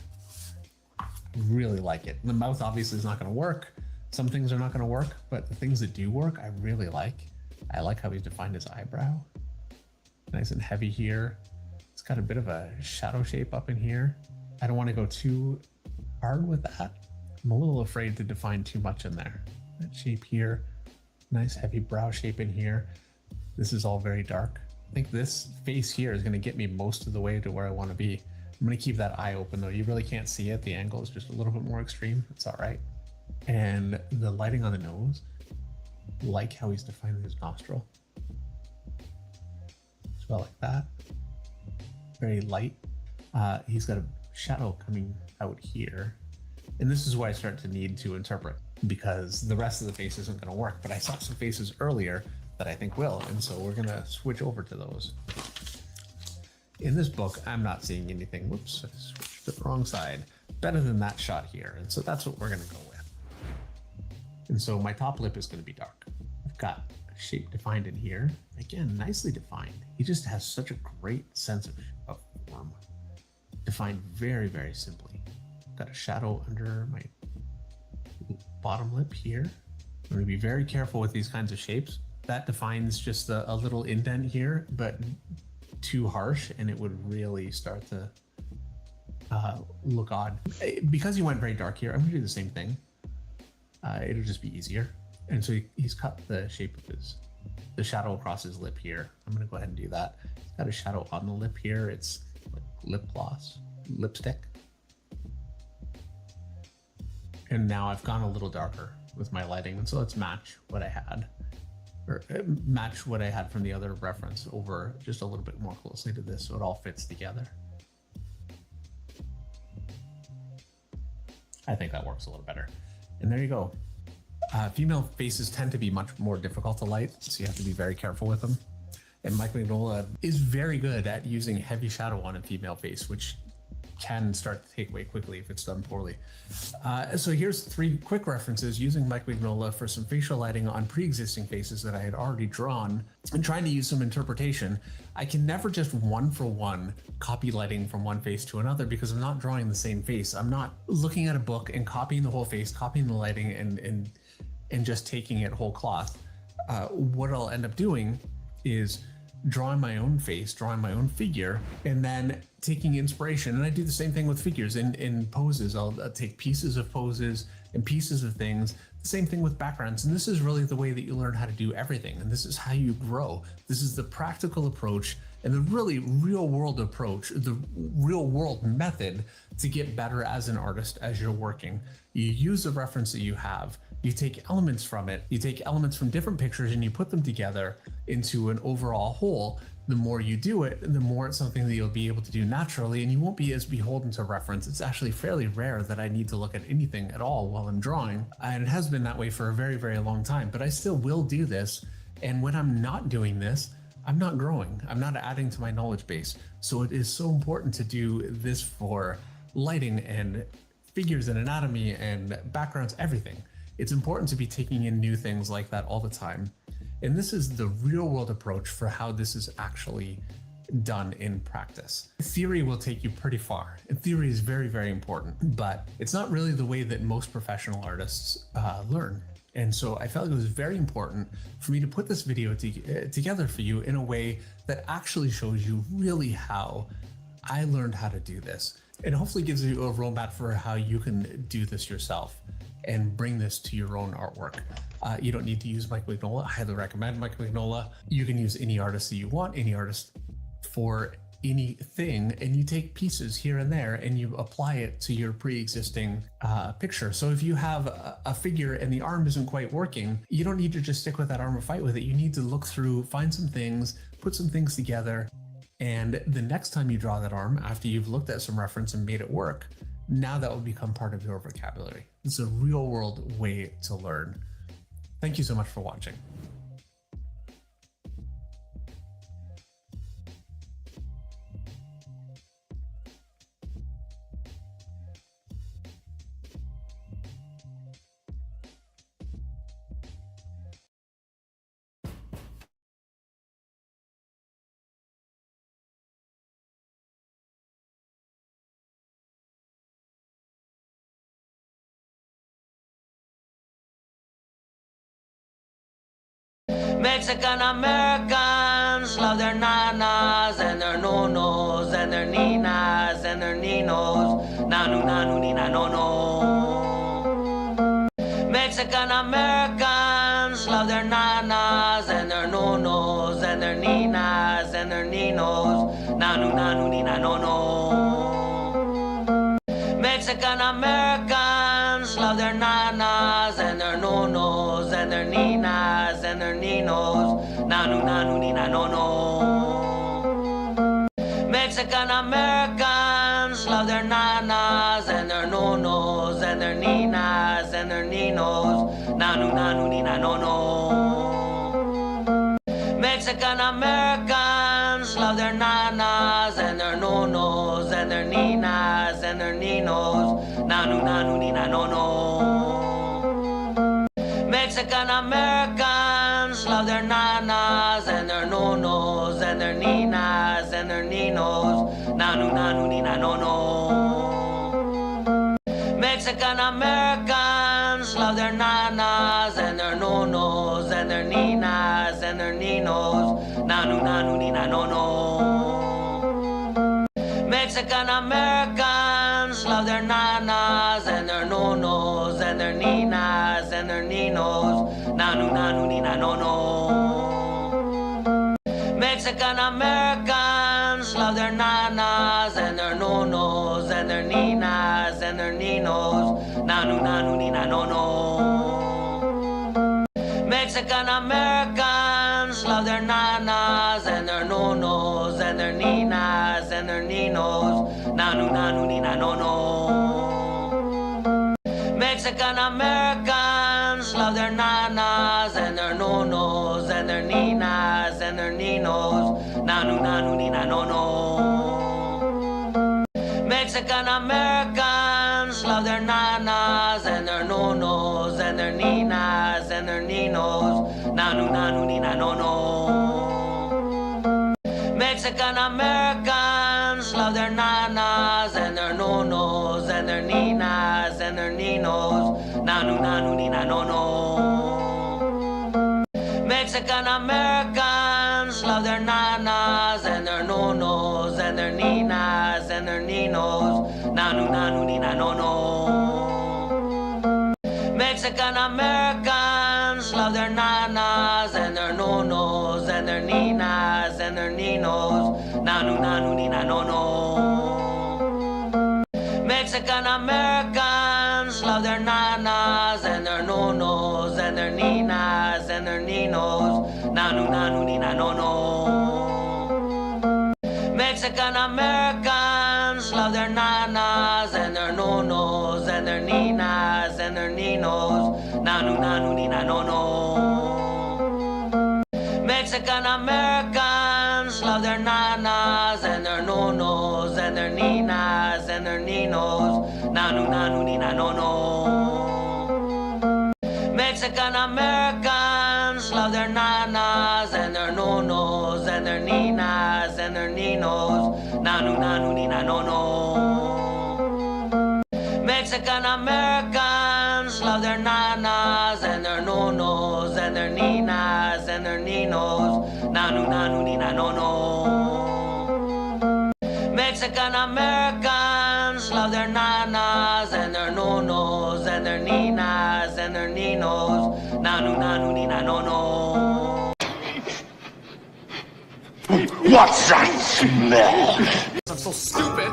Speaker 6: Really like it. The mouth obviously is not going to work. Some things are not going to work, but the things that do work, I really like. I like how he's defined his eyebrow. Nice and heavy here. It's got a bit of a shadow shape up in here. I don't want to go too hard with that. I'm a little afraid to define too much in there. That shape here, nice heavy brow shape in here. This is all very dark. I think this face here is going to get me most of the way to where I want to be. I'm going to keep that eye open though. You really can't see it. The angle is just a little bit more extreme. It's all right. And the lighting on the nose, like how he's defining his nostril. As well, like that. Very light. He's got a shadow coming out here. And this is where I start to need to interpret, because the rest of the face isn't going to work. But I saw some faces earlier that I think will, and so we're going to switch over to those. In this book, I'm not seeing anything. Whoops, I switched to the wrong side. Better than that shot here, and so that's what we're going to go with. And so my top lip is going to be dark. I've got a shape defined in here. Again, nicely defined. He just has such a great sense of form. Defined very, very simply. Got a shadow under my bottom lip here. I'm going to be very careful with these kinds of shapes. That defines just a little indent here, but too harsh, and it would really start to look odd. Because he went very dark here, I'm going to do the same thing. It'll just be easier. And so he's cut the shape of the shadow across his lip here. I'm going to go ahead and do that. He's got a shadow on the lip here. It's lip gloss, lipstick. And now I've gone a little darker with my lighting, and so let's match what I had, or match what I had from the other reference over just a little bit more closely to this, so it all fits together. I think that works a little better. And there you go. Female faces tend to be much more difficult to light, so you have to be very careful with them. And Mike Mignola is very good at using heavy shadow on a female face, which can start to take away quickly if it's done poorly. So here's 3 quick references using Mike Mignola for some facial lighting on pre-existing faces that I had already drawn and trying to use some interpretation. I can never just one-for-one copy lighting from one face to another because I'm not drawing the same face. I'm not looking at a book and copying the whole face, copying the lighting and just taking it whole cloth. What I'll end up doing is drawing my own face, drawing my own figure, and then taking inspiration. And I do the same thing with figures in poses. I'll take pieces of poses and pieces of things. The same thing with backgrounds. And this is really the way that you learn how to do everything. And this is how you grow. This is the practical approach and the really real world approach, the real world method to get better as an artist as you're working. You use the reference that you have. You take elements from it, you take elements from different pictures and you put them together into an overall whole. The more you do it, the more it's something that you'll be able to do naturally, and you won't be as beholden to reference. It's actually fairly rare that I need to look at anything at all while I'm drawing, and it has been that way for a very, very long time, but I still will do this. And when I'm not doing this, I'm not growing. I'm not adding to my knowledge base. So it is so important to do this for lighting and figures and anatomy and backgrounds, everything. It's important to be taking in new things like that all the time. And this is the real world approach for how this is actually done in practice. Theory will take you pretty far, and theory is very, very important, but it's not really the way that most professional artists learn. And so I felt it was very important for me to put this video together for you in a way that actually shows you really how I learned how to do this. It hopefully gives you a roadmap for how you can do this yourself and bring this to your own artwork. You don't need to use Mike Mignola. I highly recommend Mike Mignola. You can use any artist that you want, any artist for anything, and you take pieces here and there and you apply it to your pre-existing picture. So if you have a figure and the arm isn't quite working, you don't need to just stick with that arm and fight with it. You need to look through, find some things, put some things together, and the next time you draw that arm, after you've looked at some reference and made it work, now that will become part of your vocabulary. It's a real world way to learn. Thank you so much for watching.
Speaker 15: Mexican Americans love their nanas and their nonos and their ninas and their ninos. Nanu, nanu, nina, no, no. Mexican Americans love their nanas and their nonos and their ninas and their ninos. Nanu, nanu, nina, no, no. Mexican Americans love their nanas and their nonos and their ninas and their ninos. Nanu, nanu, nina, no, no. Mexican Americans love their nanas and their nonos and their ninas and their ninos. Nanu, nanu, nina, no, no. Mexican Americans love their nanas and their nonos and their ninas and their ninos. Nanu, nanu, nina, no, no. Mexican Americans love their nanas and their nonos and their ninas and their ninos. Nanu, nanu, nina, no, no. Mexican Americans love their nanas and their nonos and their ninas and their ninos. Nanu, nanu, nina, no, no. Mexican Americans love their nanas and their nonos and their ninas and their ninos. Nanu, nanu, nina, no, no. Mexican Americans love their nanas
Speaker 1: ninos. Nanu nanu nina no no. Mexican Americans love their nanas and their nonos and their ninas and their ninos. Nanu nanu nina no no. Mexican Americans love their nanas and their nonos and their ninas and their ninos. Nanu nanu nina no no. Mexican Americans love their nanas and their nonos and their ninas and their ninos. Nanu nanu nina no no. Mexican Americans love their nanas and their nonos and their ninas and their ninos. Nanu nanu nina no no. Mexican Americans love their nanas and their nonos and their ninas and their ninos. Nanu nanu nina no no. Mexican Americans love their nanas and their nonos and their ninas and their ninos. Nanu nanu nina no no. Mexican Americans love their nanas and their nonos and their ninas and their ninos. Nanu nanu nina no no. Mexican Americans love their nanas and their nonos and their ninas and their ninos. Nanu nanu nina no no. Mexican Americans love their nanas and their nonos and their ninas and their ninos. Nanu nanu nina no no. Mexican Americans love their nanas and their nonos and their ninas and their ninos. Nanu nanu nina no no. Mexican Americans love their nanas and their nonos and their ninas and their ninos. Nanu nanu nina no no. Mexican Americans love their nanas and their nonos and their ninas and their ninos. Nanu nanu nina no no.
Speaker 12: What's that smell?
Speaker 6: I'm so stupid.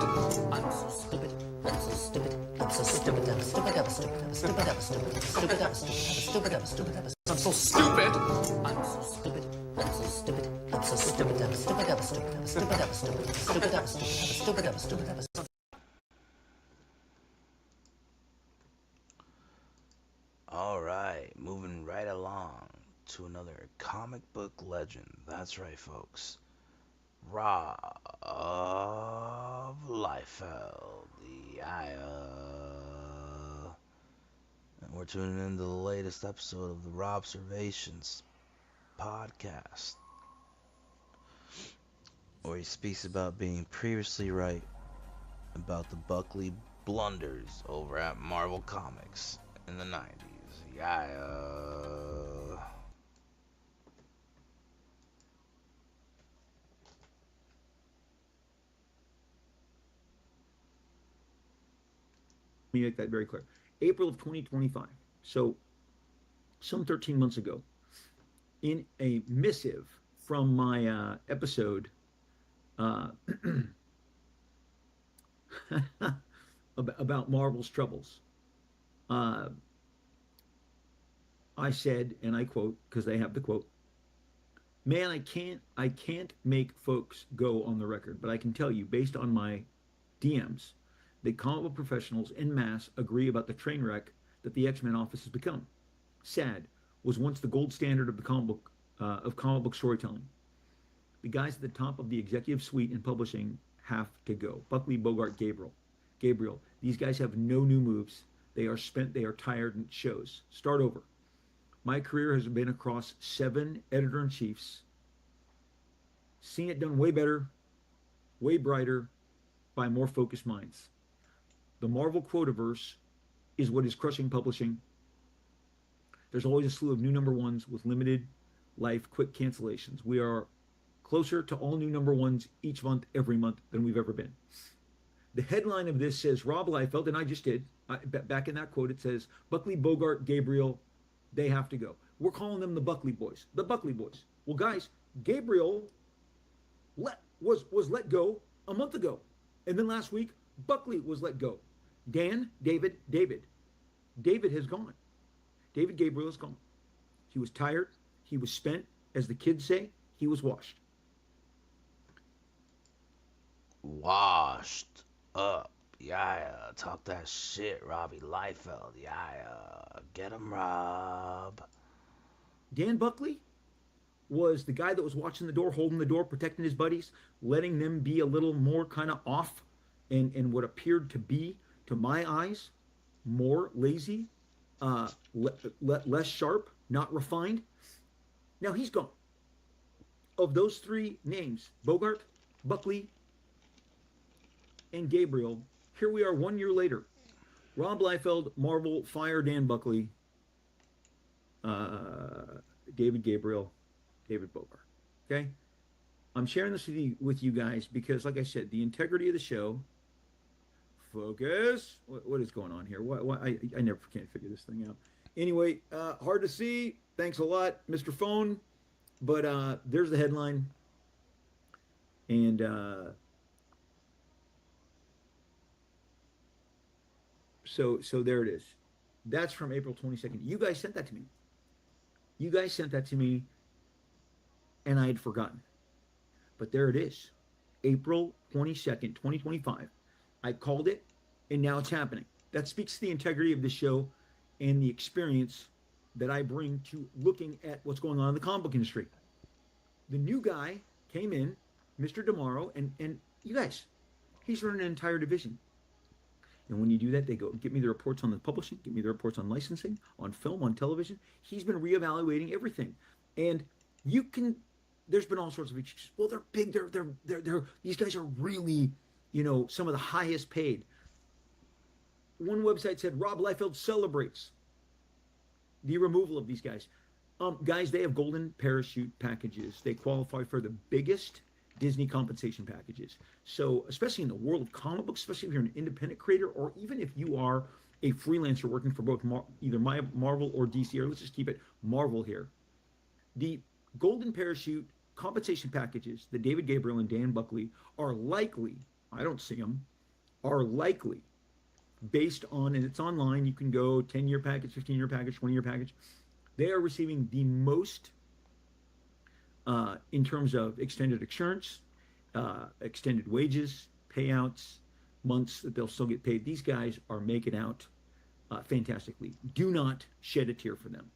Speaker 1: I'm so stupid. I'm so stupid. I'm so stupid. I'm stupid. I'm stupid. I'm stupid. I'm stupid. I'm stupid. I'm stupid. I'm stupid.
Speaker 6: I'm so stupid.
Speaker 1: I'm so stupid. I'm so stupid. I'm so stupid. I'm stupid. I'm stupid. I'm stupid. I'm stupid. I'm stupid. I'm stupid. I'm stupid. I'm stupid.
Speaker 15: All right, moving right along to another comic book legend. That's right, folks. Rob Liefeld, and we're tuning into the latest episode of the Robservations podcast, where he speaks about being previously right about the Buckley blunders over at Marvel Comics in the 90s.
Speaker 10: Let me make that very clear. April of 2025. So, some 13 months ago, in a missive from my episode about Marvel's troubles, I said, and I quote, because they have the quote, "Man, I can't make folks go on the record, but I can tell you, based on my DMs, that comic book professionals en masse agree about the train wreck that the X-Men office has become. SAD was once the gold standard of the comic book storytelling. The guys at the top of the executive suite in publishing have to go. Buckley, Bogart, Gabriel. These guys have no new moves. They are spent. They are tired, and it shows. Start over. My career has been across 7 editor-in-chiefs. Seen it done way better, way brighter, by more focused minds. The Marvel quotaverse is what is crushing publishing. There's always a slew of new number ones with limited life quick cancellations. We are closer to all new number ones each month, every month, than we've ever been." The headline of this says, Rob Liefeld, and I just did, back in that quote, it says, "Buckley, Bogart, Gabriel, they have to go." We're calling them the Buckley boys. The Buckley boys. Well, guys, Gabriel was let go a month ago. And then last week, Buckley was let go. David has gone. David Gabriel is gone. He was tired. He was spent. As the kids say, he was washed.
Speaker 21: Washed up. Yeah, talk that shit, Robbie Liefeld. Yeah, get him, Rob.
Speaker 10: Dan Buckley was the guy that was watching the door, holding the door, protecting his buddies, letting them be a little more kind of off and what appeared to be, to my eyes, more lazy, less sharp, not refined. Now he's gone. Of those three names, Bogart, Buckley, and Gabriel, here we are 1 year later. Rob Liefeld, Marvel, fire Dan Buckley, David Gabriel, David Bogart. Okay? I'm sharing this with you guys because, like I said, the integrity of the show. Focus. What is going on here? I never can't figure this thing out. Anyway, hard to see. Thanks a lot, Mr. Phone. But there's the headline. And so there it is. That's from April 22nd. You guys sent that to me. And I had forgotten. But there it is. April 22nd, 2025. I called it, and now it's happening. That speaks to the integrity of the show and the experience that I bring to looking at what's going on in the comic book industry. The new guy came in, Mr. DeMauro, and you guys, he's running an entire division. And when you do that, they go, get me the reports on the publishing, get me the reports on licensing, on film, on television. He's been reevaluating everything. And you can, there's been all sorts of excuses. Well, they're big, they're these guys are really, some of the highest paid. One website said Rob Liefeld celebrates the removal of these guys. Guys, they have golden parachute packages. They qualify for the biggest Disney compensation packages. So, especially in the world of comic books, especially if you're an independent creator, or even if you are a freelancer working for both either Marvel or DC, or let's just keep it Marvel here. The golden parachute compensation packages that David Gabriel and Dan Buckley are likely, I don't see them, are likely based on, and it's online, you can go 10-year package, 15-year package, 20-year package. They are receiving the most in terms of extended insurance, extended wages, payouts, months that they'll still get paid. These guys are making out fantastically. Do not shed a tear for them.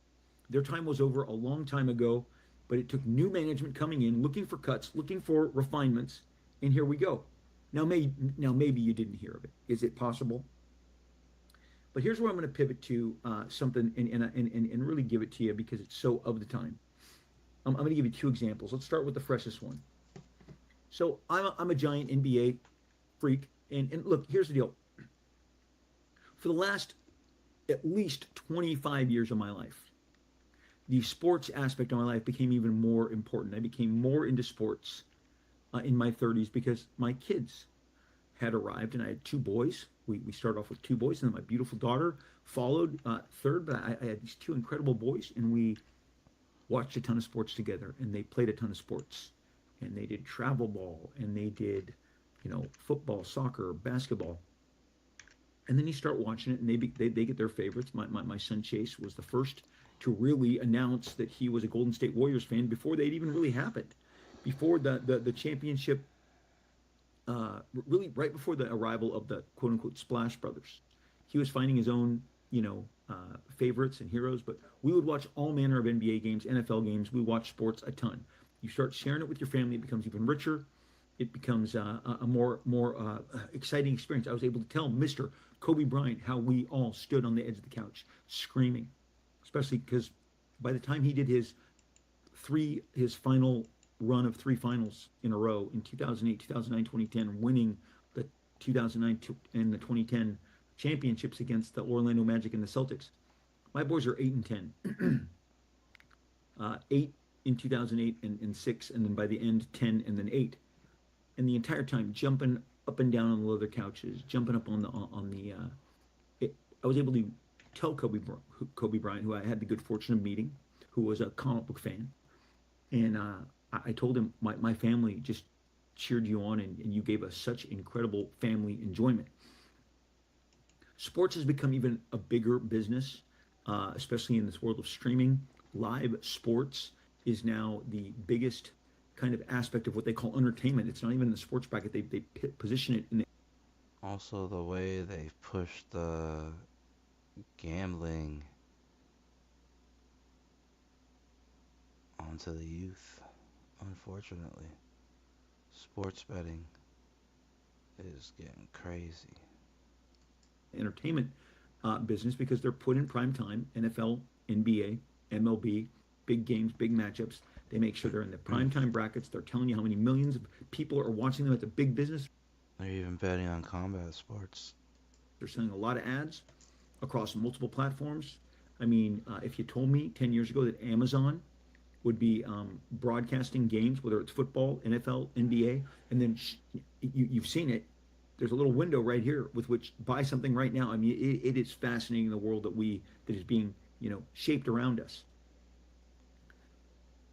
Speaker 10: Their time was over a long time ago, but it took new management coming in, looking for cuts, looking for refinements, and here we go. Now maybe you didn't hear of it. Is it possible? But here's where I'm going to pivot to something and really give it to you because it's so of the time. I'm going to give you two examples. Let's start with the freshest one. So I'm a giant NBA freak. And look, here's the deal. For the last at least 25 years of my life, the sports aspect of my life became even more important. I became more into sports in my 30s because my kids had arrived, and I had two boys. We started off with two boys, and then my beautiful daughter followed third. But I had these two incredible boys, and we watched a ton of sports together, and they played a ton of sports, and they did travel ball, and they did, football, soccer, basketball. And then you start watching it, and they get their favorites. My son Chase was the first to really announce that he was a Golden State Warriors fan before they'd even really happened, before the championship. Really right before the arrival of the quote-unquote Splash Brothers. He was finding his own, favorites and heroes, but we would watch all manner of NBA games, NFL games. We watch sports a ton. You start sharing it with your family, it becomes even richer. It becomes a more exciting experience. I was able to tell Mr. Kobe Bryant how we all stood on the edge of the couch screaming, especially because by the time he did his final run of three finals in a row in 2008, 2009, 2010, winning the 2009 and the 2010 championships against the Orlando Magic and the Celtics. My boys are 8 and 10. 8 in 2008 and 6, and then by the end 10 and then 8. And the entire time jumping up and down on the leather couches, jumping up I was able to tell Kobe Bryant, who I had the good fortune of meeting, who was a comic book fan, and I told him my family just cheered you on, and you gave us such incredible family enjoyment. Sports has become even a bigger business, especially in this world of streaming. Live sports is now the biggest kind of aspect of what they call entertainment. It's not even in the sports bracket. They position it in the.
Speaker 21: Also, the way they've pushed the gambling onto the youth, unfortunately. Sports betting is getting crazy.
Speaker 10: Entertainment business because they're put in prime time. NFL, NBA, MLB, big games, big matchups. They make sure they're in the prime time brackets. They're telling you how many millions of people are watching them. It's a big business.
Speaker 21: They're even betting on combat sports.
Speaker 10: They're selling a lot of ads across multiple platforms. I mean, if you told me 10 years ago that Amazon would be broadcasting games, whether it's football, NFL, NBA, and then you've seen it. There's a little window right here with which buy something right now. I mean, it is fascinating the world that is being shaped around us.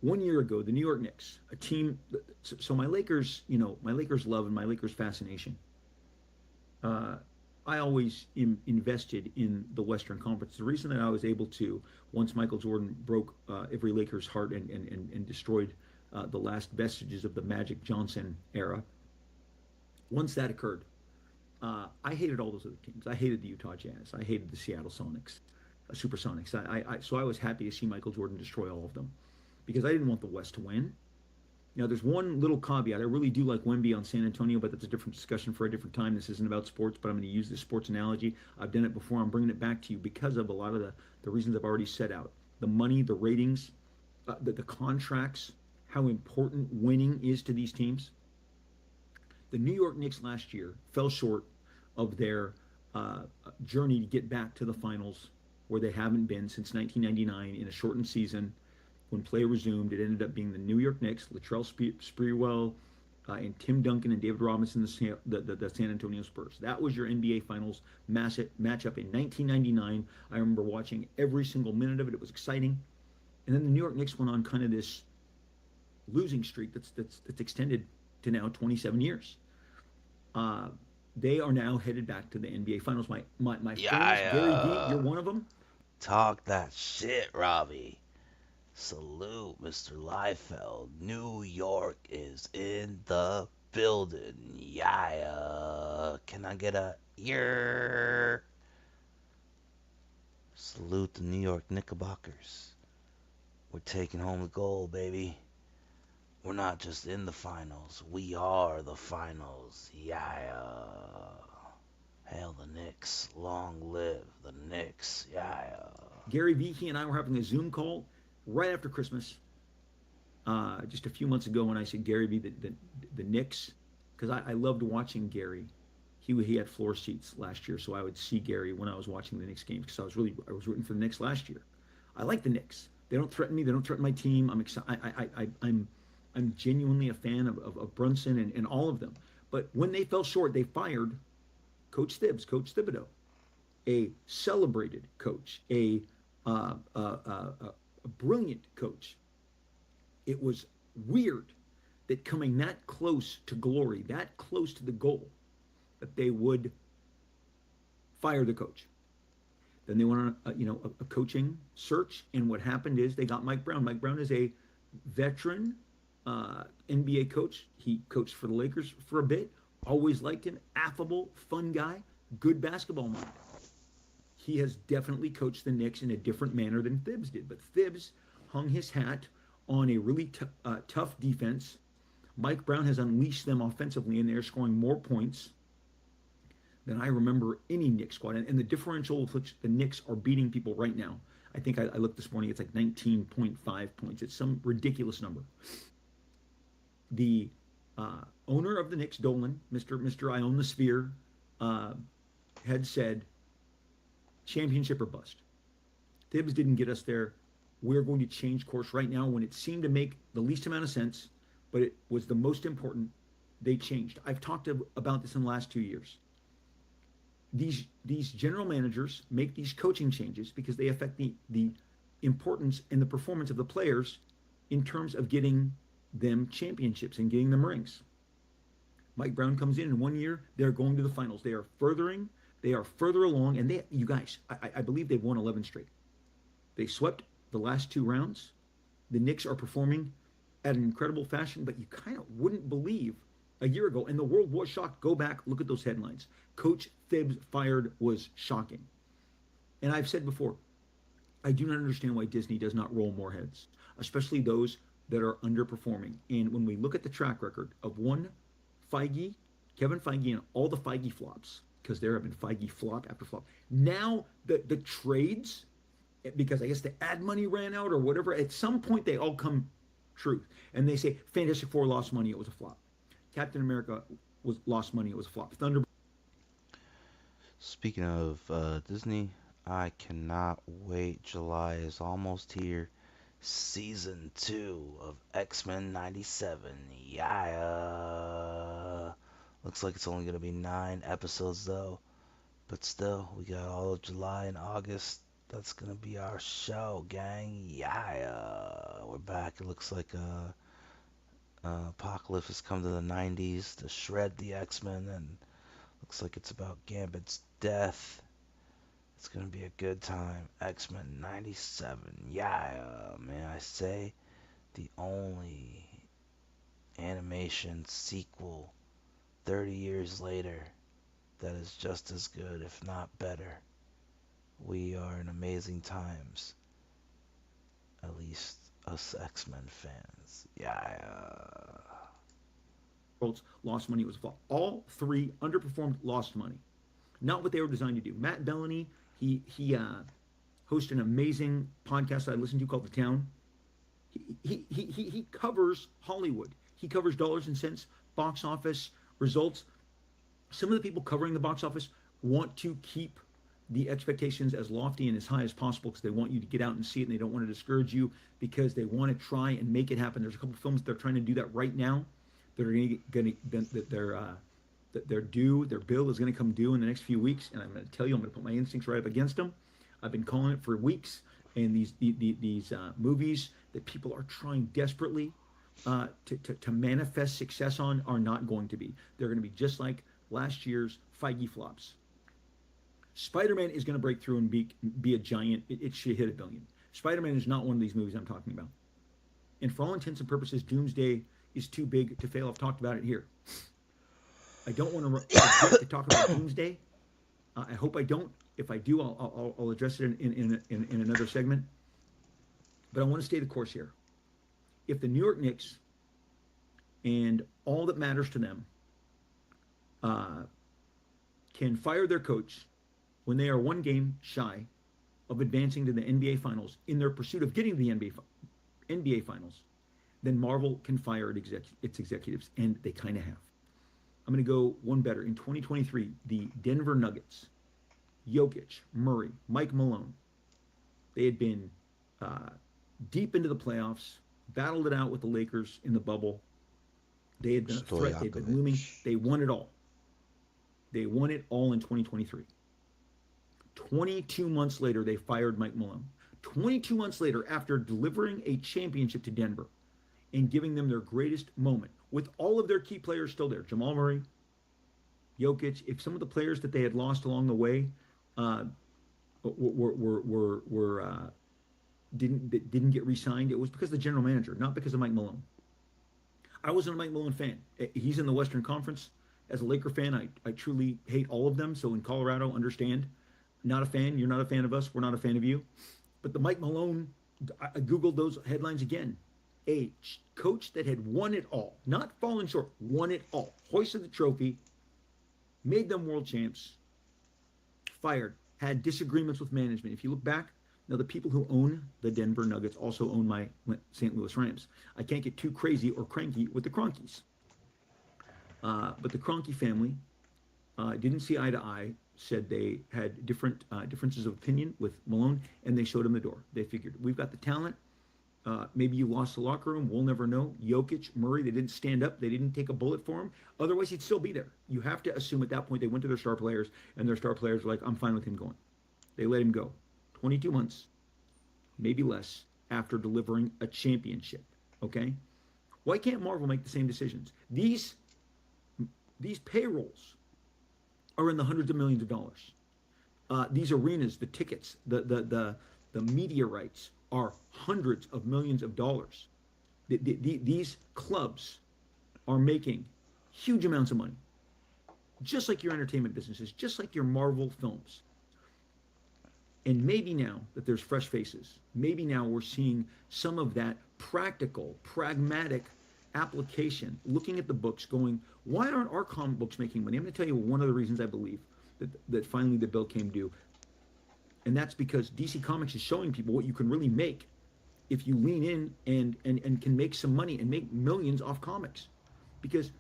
Speaker 10: 1 year ago, the New York Knicks, a team. So my Lakers, my Lakers love and my Lakers fascination. I always invested in the Western Conference. The reason that I was able to, once Michael Jordan broke every Lakers' heart and destroyed the last vestiges of the Magic Johnson era, once that occurred, I hated all those other teams. I hated the Utah Jazz. I hated the Seattle Sonics, Supersonics. So I was happy to see Michael Jordan destroy all of them because I didn't want the West to win. Now, there's one little caveat. I really do like Wemby on San Antonio, but that's a different discussion for a different time. This isn't about sports, but I'm going to use this sports analogy. I've done it before. I'm bringing it back to you because of a lot of the reasons I've already set out. The money, the ratings, the contracts, how important winning is to these teams. The New York Knicks last year fell short of their journey to get back to the finals where they haven't been since 1999 in a shortened season. When play resumed, it ended up being the New York Knicks, Latrell Sprewell, and Tim Duncan and David Robinson, the San Antonio Spurs. That was your NBA Finals matchup in 1999. I remember watching every single minute of it. It was exciting. And then the New York Knicks went on kind of this losing streak that's extended to now 27 years. They are now headed back to the NBA Finals. My friends, Gary Vee, you're one of them.
Speaker 21: Talk that shit, Robbie. Salute, Mr. Liefeld. New York is in the building. Yeah. Can I get a year? Salute the New York Knickerbockers. We're taking home the gold, baby. We're not just in the finals. We are the finals. Yeah. Hail the Knicks. Long live the Knicks. Yeah.
Speaker 10: Gary Vee, he and I were having a Zoom call right after Christmas, just a few months ago, when I said Gary Vee, the Knicks, because I loved watching Gary. He had floor seats last year, so I would see Gary when I was watching the Knicks games because I was rooting for the Knicks last year. I like the Knicks. They don't threaten me. They don't threaten my team. I'm excited. I'm genuinely a fan of Brunson and all of them. But when they fell short, they fired Coach Thibodeau, a celebrated coach, a brilliant coach. It was weird that coming that close to glory, that close to the goal, that they would fire the coach. Then they went on a coaching search, and what happened is they got Mike Brown. Mike Brown is a veteran NBA coach. He coached for the Lakers for a bit. Always liked him. Affable, fun guy, good basketball mind. He has definitely coached the Knicks in a different manner than Thibs did. But Thibs hung his hat on a really tough defense. Mike Brown has unleashed them offensively, and they're scoring more points than I remember any Knicks squad. And the differential with which the Knicks are beating people right now, I think I looked this morning, it's like 19.5 points. It's some ridiculous number. The owner of the Knicks, Dolan, Mr. I own the sphere, had said, championship or bust. Thibs didn't get us there. We're going to change course right now when it seemed to make the least amount of sense, but it was the most important. They changed. I've talked about this in the last 2 years. These general managers make these coaching changes because they affect the importance and the performance of the players in terms of getting them championships and getting them rings. Mike Brown comes in 1 year, they're going to the finals. They are furthering They are further along, and you guys, I believe they've won 11 straight. They swept the last 2 rounds. The Knicks are performing at an incredible fashion, but you kind of wouldn't believe a year ago, and the world was shocked. Go back, look at those headlines. Coach Thibs fired was shocking. And I've said before, I do not understand why Disney does not roll more heads, especially those that are underperforming. And when we look at the track record of one Feige, Kevin Feige, and all the Feige flops, because there have been Feige flop after flop. Now the trades, because I guess the ad money ran out or whatever, at some point they all come true. And they say Fantastic Four lost money, it was a flop. Captain America was lost money, it was a flop. Thunder.
Speaker 21: Speaking of Disney, I cannot wait. July is almost here. Season 2 of X-Men 97. Yeah. Looks like it's only going to be 9 episodes though. But still, we got all of July and August. That's going to be our show, gang. Yeah. We're back. It looks like Apocalypse has come to the 90s to shred the X-Men, and looks like it's about Gambit's death. It's going to be a good time. X-Men 97. Yeah, may I say, the only animation sequel 30 years later that is just as good, if not better. We are in amazing times. At least us X-Men fans. Yeah.
Speaker 10: Lost money, was a flop. All 3 underperformed, lost money. Not what they were designed to do. Matt Bellany, he hosts an amazing podcast I listen to called The Town. He covers Hollywood. He covers dollars and cents, box office results. Some of the people covering the box office want to keep the expectations as lofty and as high as possible because they want you to get out and see it, and they don't want to discourage you because they want to try and make it happen. There's a couple of films they're trying to do that right now that are going to their bill is going to come due in the next few weeks, and I'm going to tell you, I'm going to put my instincts right up against them. I've been calling it for weeks, and these movies that people are trying desperately to manifest success on are not going to be. They're going to be just like last year's Feige flops. Spider-Man is going to break through and be a giant. It should hit $1 billion. Spider-Man is not one of these movies I'm talking about. And for all intents and purposes, Doomsday is too big to fail. I've talked about it here. I don't want to talk about Doomsday. I hope I don't. If I do, I'll address it in another segment. But I want to stay the course here. If the New York Knicks and all that matters to them can fire their coach when they are one game shy of advancing to the NBA Finals in their pursuit of getting to the NBA Finals, then Marvel can fire its executives, and they kind of have. I'm going to go one better. In 2023, the Denver Nuggets, Jokic, Murray, Mike Malone, they had been deep into the playoffs, battled it out with the Lakers in the bubble. They had been a threat. They'd been looming. They won it all. They won it all in 2023. 22 months later, they fired Mike Malone. 22 months later, after delivering a championship to Denver and giving them their greatest moment, with all of their key players still there, Jamal Murray, Jokic, if some of the players that they had lost along the way didn't get re-signed, it was because of the general manager, not because of Mike Malone. I wasn't a Mike Malone fan. He's in the Western Conference. As a Laker fan, I truly hate all of them. So in Colorado, understand. Not a fan. You're not a fan of us. We're not a fan of you. But the Mike Malone, I Googled those headlines again. A coach that had won it all, not fallen short, won it all, hoisted the trophy, made them world champs, fired, had disagreements with management. If you look back, now the people who own the Denver Nuggets also own my St. Louis Rams. I can't get too crazy or cranky with the Cronkies. But the Kroenke family didn't see eye to eye, said they had different differences of opinion with Malone, and they showed him the door. They figured, we've got the talent. Maybe you lost the locker room. We'll never know. Jokic, Murray, they didn't stand up. They didn't take a bullet for him. Otherwise, he'd still be there. You have to assume at that point they went to their star players, and their star players were like, I'm fine with him going. They let him go. 22 months, maybe less, after delivering a championship. Okay? Why can't Marvel make the same decisions? These payrolls are in the hundreds of millions of dollars. These arenas, the tickets, the media rights are hundreds of millions of dollars. These clubs are making huge amounts of money, just like your entertainment businesses, just like your Marvel films. And maybe now that there's fresh faces, maybe now we're seeing some of that practical, pragmatic application, looking at the books going, why aren't our comic books making money? I'm going to tell you one of the reasons I believe that finally the bill came due. And that's because DC Comics is showing people what you can really make if you lean in and can make some money and make millions off comics. Because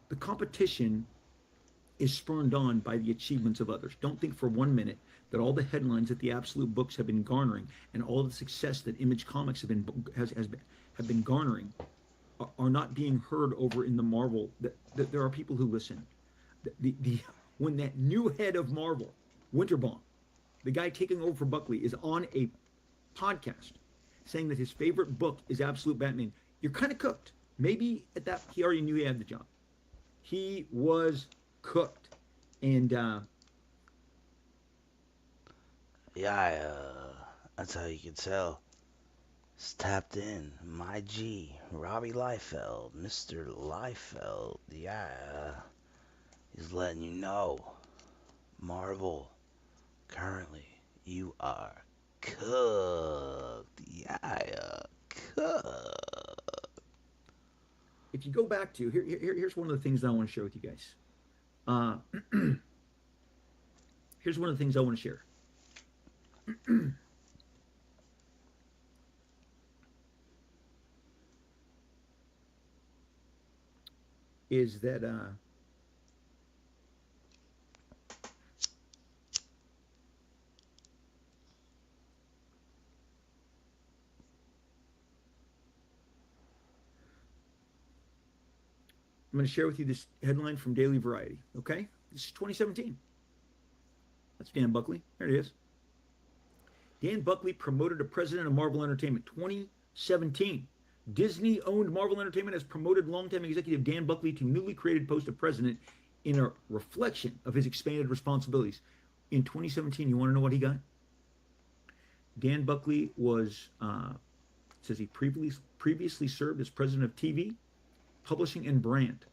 Speaker 10: the competition is spurned on by the achievements of others. Don't think for 1 minute that all the headlines that the Absolute Books have been garnering and all the success that Image Comics have been garnering are not being heard over in the Marvel. That there are people who listen. When that new head of Marvel, Winterbaum, the guy taking over for Buckley, is on a podcast saying that his favorite book is Absolute Batman, you're kind of cooked. Maybe at that he already knew he had the job. He was cooked. And
Speaker 15: that's how you can tell. It's tapped in. My G, Robbie Liefeld, Mr. Liefeld. Yeah, he's letting you know. Marvel, currently, you are cooked. Yeah, cooked.
Speaker 10: If you go back to, here's one of the things that I want to share with you guys. Here's one of the things I want to share. Is that I'm going to share with you this headline from Daily Variety, okay? This is 2017. That's Dan Buckley. There it is. Dan Buckley promoted to president of Marvel Entertainment, 2017. Disney-owned Marvel Entertainment has promoted longtime executive Dan Buckley to newly created post of president in a reflection of his expanded responsibilities. In 2017, you want to know what he got? Dan Buckley was, says he previously served as president of TV, publishing, and brand,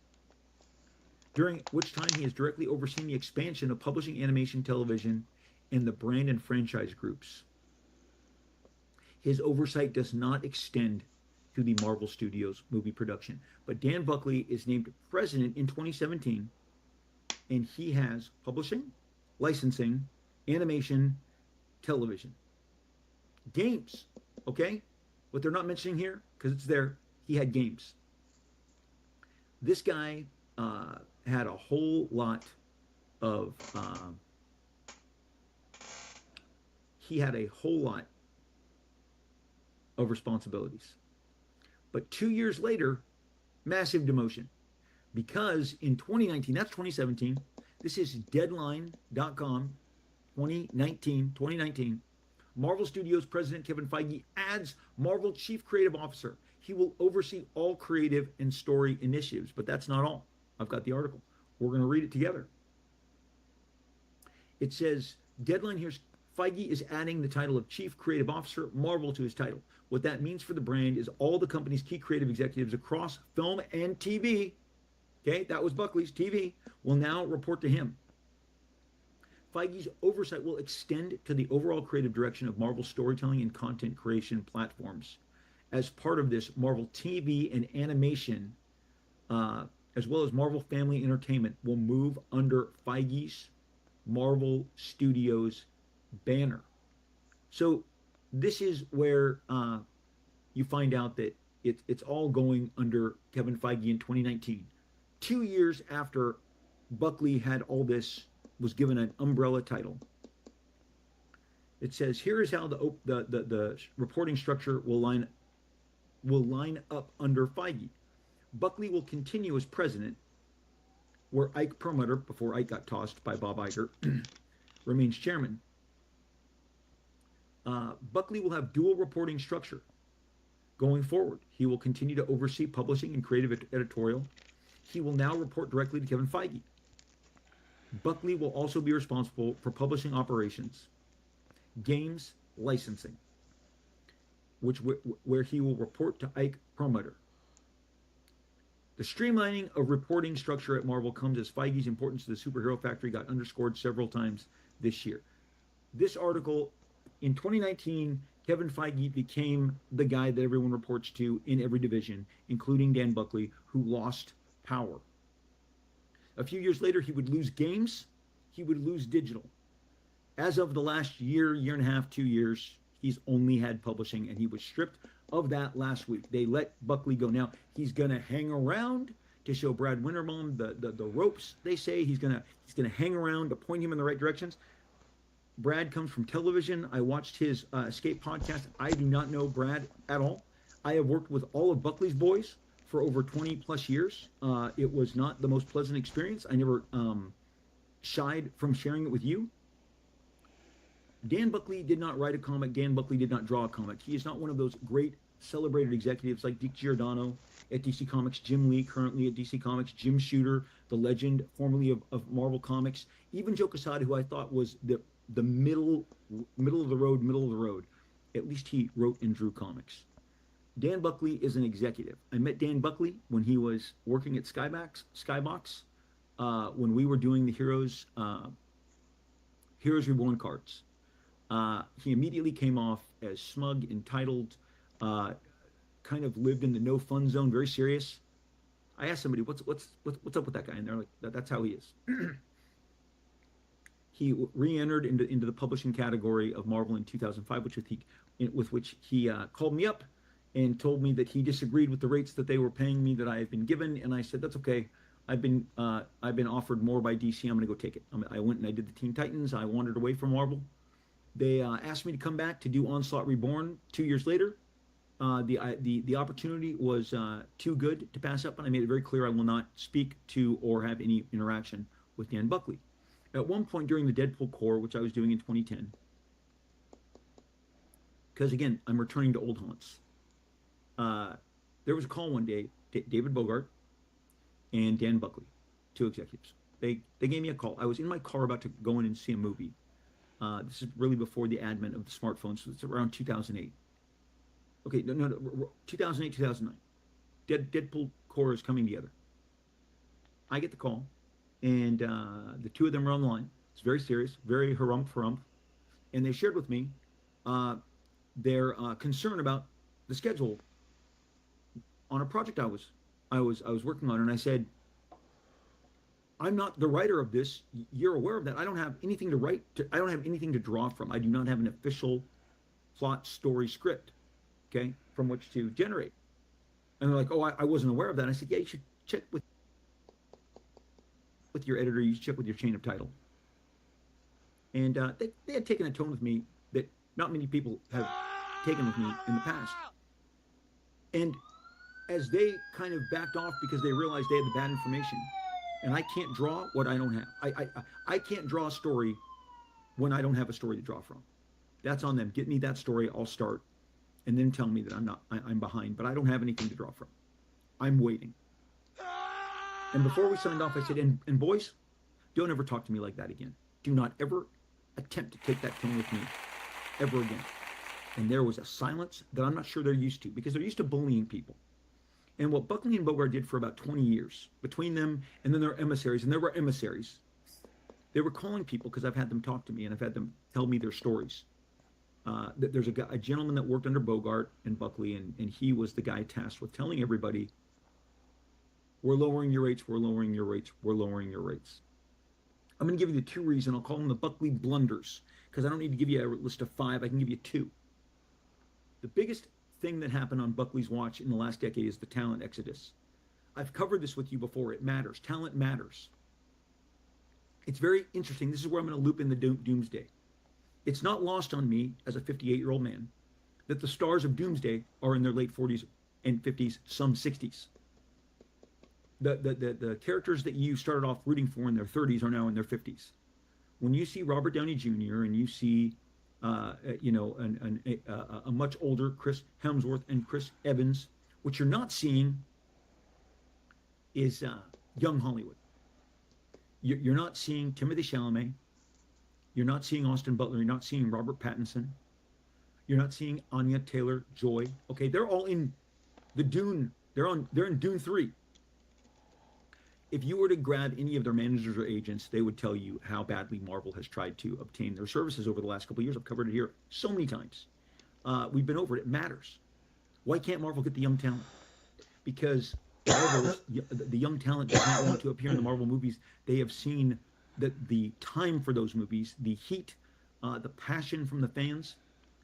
Speaker 10: during which time he has directly overseen the expansion of publishing, animation, television, and the brand and franchise groups. His oversight does not extend to the Marvel Studios movie production. But Dan Buckley is named president in 2017, and he has publishing, licensing, animation, television, games, okay? What they're not mentioning here, because it's there, he had games. This guy had a whole lot of, he had a whole lot of responsibilities. But 2 years later, massive demotion. Because in 2019, that's 2017, this is Deadline.com, 2019, Marvel Studios President Kevin Feige adds Marvel Chief Creative Officer. He will oversee all creative and story initiatives. But that's not all. I've got the article. We're going to read it together. It says, Deadline here's Feige is adding the title of Chief Creative Officer, Marvel, to his title. What that means for the brand is all the company's key creative executives across film and TV, okay, that was Buckley's TV, will now report to him. Feige's oversight will extend to the overall creative direction of Marvel storytelling and content creation platforms. As part of this, Marvel TV and animation, as well as Marvel Family Entertainment, will move under Feige's Marvel Studios banner. So this is where you find out that it's all going under Kevin Feige in 2019. 2 years after Buckley had all this, was given an umbrella title. It says, here is how the reporting structure will line up under Feige. Buckley will continue as president, where Ike Perlmutter, before Ike got tossed by Bob Iger, remains chairman. Buckley will have dual reporting structure going forward. He will continue to oversee publishing and creative editorial. He will now report directly to Kevin Feige. Buckley will also be responsible for publishing operations, games licensing, where he will report to Ike Perlmutter. The streamlining of reporting structure at Marvel comes as Feige's importance to the superhero factory got underscored several times this year. This article, in 2019, Kevin Feige became the guy that everyone reports to in every division, including Dan Buckley, who lost power. A few years later, he would lose games, he would lose digital. As of the last year, year and a half, 2 years, he's only had publishing, and he was stripped of that last week. They let Buckley go. Now, he's going to hang around to show Brad Winterbaum the ropes, they say. He's gonna hang around to point him in the right directions. Brad comes from television. I watched his Escape podcast. I do not know Brad at all. I have worked with all of Buckley's boys for over 20 plus years. It was not the most pleasant experience. I never shied from sharing it with you. Dan Buckley did not write a comic. Dan Buckley did not draw a comic. He is not one of those great celebrated executives like Dick Giordano at DC Comics, Jim Lee currently at DC Comics, Jim Shooter, the legend formerly of Marvel Comics, even Joe Quesada, who I thought was the middle of the road. At least he wrote and drew comics. Dan Buckley is an executive. I met Dan Buckley when he was working at Skybox, when we were doing the Heroes Reborn cards. He immediately came off as smug, entitled, kind of lived in the no fun zone, very serious. I asked somebody, what's up with that guy? And they're like, that's how he is. He re-entered into the publishing category of Marvel in 2005, with which he called me up and told me that he disagreed with the rates that they were paying me that I had been given. And I said, that's okay. I've been offered more by DC. I'm going to go take it. I went and I did the Teen Titans. I wandered away from Marvel. They asked me to come back to do Onslaught Reborn 2 years later. The opportunity was too good to pass up, and I made it very clear I will not speak to or have any interaction with Dan Buckley. At one point during the Deadpool Corps, which I was doing in 2010, because again, I'm returning to old haunts, there was a call one day, David Bogart and Dan Buckley, two executives. They gave me a call. I was in my car about to go in and see a movie. This is really before the advent of the smartphones, so it's around 2008. Okay, no, 2008, 2009. Deadpool Corps is coming together. I get the call, and the two of them are on the line. It's very serious, very harumph, and they shared with me their concern about the schedule on a project I was working on, and I said, I'm not the writer of this. You're aware of that. I don't have anything to write. I don't have anything to draw from. I do not have an official plot, story, script, okay, from which to generate. And they're like, oh, I wasn't aware of that. And I said, yeah, you should check with your editor. You should check with your chain of title. And they had taken a tone with me that not many people have taken with me in the past. And as they kind of backed off because they realized they had the bad information, and I can't draw what I don't have. I can't draw a story when I don't have a story to draw from. That's on them. Get me that story, I'll start, and then tell me that I'm behind, but I don't have anything to draw from. I'm waiting. And before we signed off, I said, and boys, don't ever talk to me like that again. Do not ever attempt to take that tone with me ever again. And there was a silence that I'm not sure they're used to, because they're used to bullying people. And what Buckley and Bogart did for about 20 years, between them and then their emissaries, and there were emissaries, they were calling people, because I've had them talk to me and I've had them tell me their stories. There's a gentleman that worked under Bogart and Buckley, and he was the guy tasked with telling everybody, we're lowering your rates, we're lowering your rates, we're lowering your rates. I'm going to give you the two reasons. I'll call them the Buckley blunders, because I don't need to give you a list of 5. I can give you 2. The biggest thing that happened on Buckley's watch in the last decade is the talent exodus. I've covered this with you before. It matters. Talent matters. It's very interesting. This is where I'm going to loop in the Doomsday. It's not lost on me as a 58-year-old man that the stars of Doomsday are in their late 40s and 50s, some 60s. The characters that you started off rooting for in their 30s are now in their 50s. When you see Robert Downey Jr. and you see a much older Chris Hemsworth and Chris Evans, what you're not seeing is young Hollywood. You're not seeing Timothy Chalamet. You're not seeing Austin Butler. You're not seeing Robert Pattinson. You're not seeing Anya Taylor-Joy. Okay, they're all in the Dune. They're in Dune 3. If you were to grab any of their managers or agents, they would tell you how badly Marvel has tried to obtain their services over the last couple of years. I've covered it here so many times. We've been over it. It matters. Why can't Marvel get the young talent? Because Marvel, the young talent does not want to appear in the Marvel movies. They have seen that the time for those movies, the heat, the passion from the fans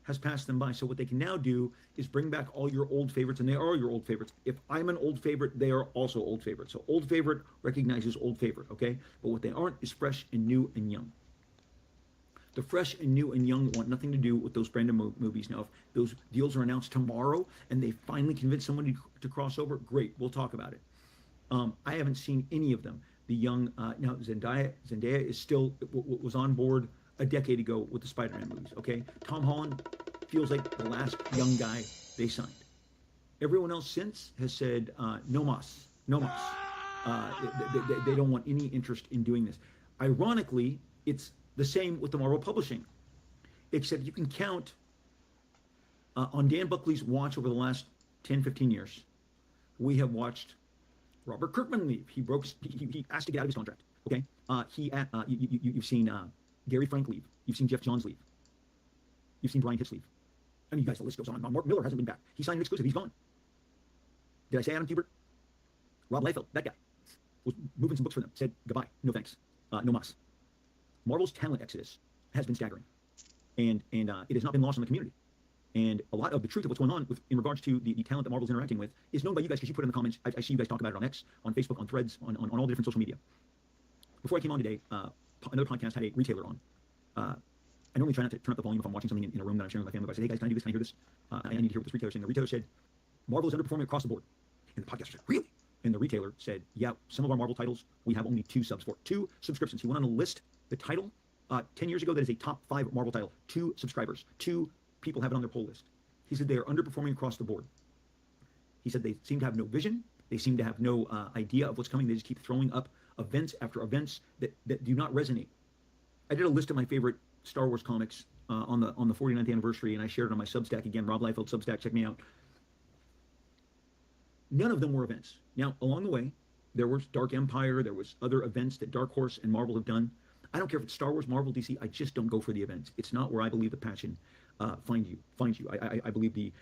Speaker 10: has passed them by. So what they can now do is bring back all your old favorites, and they are your old favorites. If I'm an old favorite, they are also old favorites. So old favorite recognizes old favorite, okay? But what they aren't is fresh and new and young. The fresh and new and young want nothing to do with those brand new movies. Now, if those deals are announced tomorrow and they finally convince somebody to cross over, great, we'll talk about it. I haven't seen any of them. The young, now Zendaya is still, was on board a decade ago with the Spider-Man movies, okay? Tom Holland feels like the last young guy they signed. Everyone else since has said, no mas. They don't want any interest in doing this. Ironically, it's the same with the Marvel Publishing, except you can count on Dan Buckley's watch over the last 10, 15 years. We have watched Robert Kirkman leave. He asked to get out of his contract, okay? You've seen Gary Frank leave. You've seen Jeff Johns leave. You've seen Brian Hitch leave. I mean, you guys, the list goes on. Mark Miller hasn't been back. He signed an exclusive. He's gone. Did I say Adam Kubert? Rob Liefeld, that guy, was moving some books for them. Said goodbye. No thanks. No mas. Marvel's talent exodus has been staggering, and it has not been lost on the community. And a lot of the truth of what's going on in regards to the talent that Marvel's interacting with is known by you guys because you put it in the comments. I see you guys talk about it on X, on Facebook, on Threads, on all the different social media. Before I came on today, another podcast had a retailer on. I normally try not to turn up the volume if I'm watching something in a room that I'm sharing with my family. But I say, hey guys, can I do this? Can I hear this? I need to hear what this retailer is saying. The retailer said, Marvel is underperforming across the board. And the podcaster said, really? And the retailer said, yeah, some of our Marvel titles, we have only 2 subs for. 2 subscriptions. He went on to list the title 10 years ago that is a top 5 Marvel title. 2 subscribers. 2 people have it on their poll list. He said they are underperforming across the board. He said they seem to have no vision. They seem to have no idea of what's coming. They just keep throwing up events after events that do not resonate. I did a list of my favorite Star Wars comics on the 49th anniversary, and I shared it on my Substack again, Rob Liefeld Substack. Check me out. None of them were events. Now, along the way, there was Dark Empire. There was other events that Dark Horse and Marvel have done. I don't care if it's Star Wars, Marvel, DC. I just don't go for the events. It's not where I believe the passion finds you. I believe the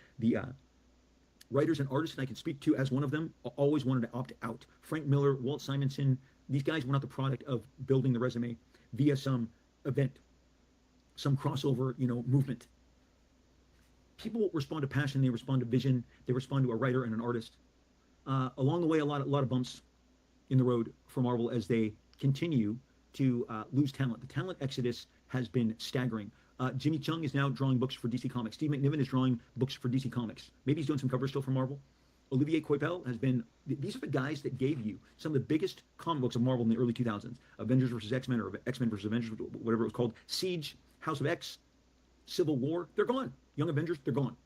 Speaker 10: writers and artists, and I can speak to as one of them, always wanted to opt out. Frank Miller, Walt Simonson, these guys were not the product of building the resume via some event, some crossover, movement. People respond to passion. They respond to vision. They respond to a writer and an artist. Along the way, a lot of bumps in the road for Marvel as they continue to lose talent. The talent exodus has been staggering. Jimmy Chung is now drawing books for DC Comics. Steve McNiven is drawing books for DC Comics. Maybe he's doing some covers still for Marvel. Olivier Coipel has been, these are the guys that gave you some of the biggest comic books of Marvel in the early 2000s. Avengers versus X-Men, or X-Men versus Avengers, whatever it was called. Siege, House of X, Civil War, they're gone. Young Avengers, they're gone.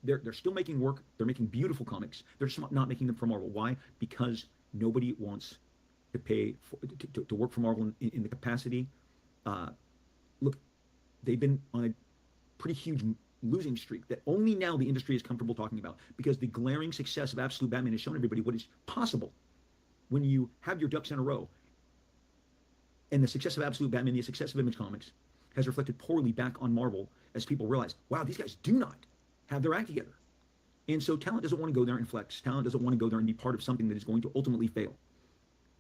Speaker 10: They're still making work. They're making beautiful comics. They're just not making them for Marvel. Why? Because nobody wants to pay to work for Marvel in the capacity. Look, they've been on a pretty huge losing streak that only now the industry is comfortable talking about, because the glaring success of Absolute Batman has shown everybody what is possible when you have your ducks in a row. And the success of Absolute Batman, the success of Image Comics, has reflected poorly back on Marvel as people realize, wow, these guys do not have their act together. And so talent doesn't want to go there and flex. Talent doesn't want to go there and be part of something that is going to ultimately fail,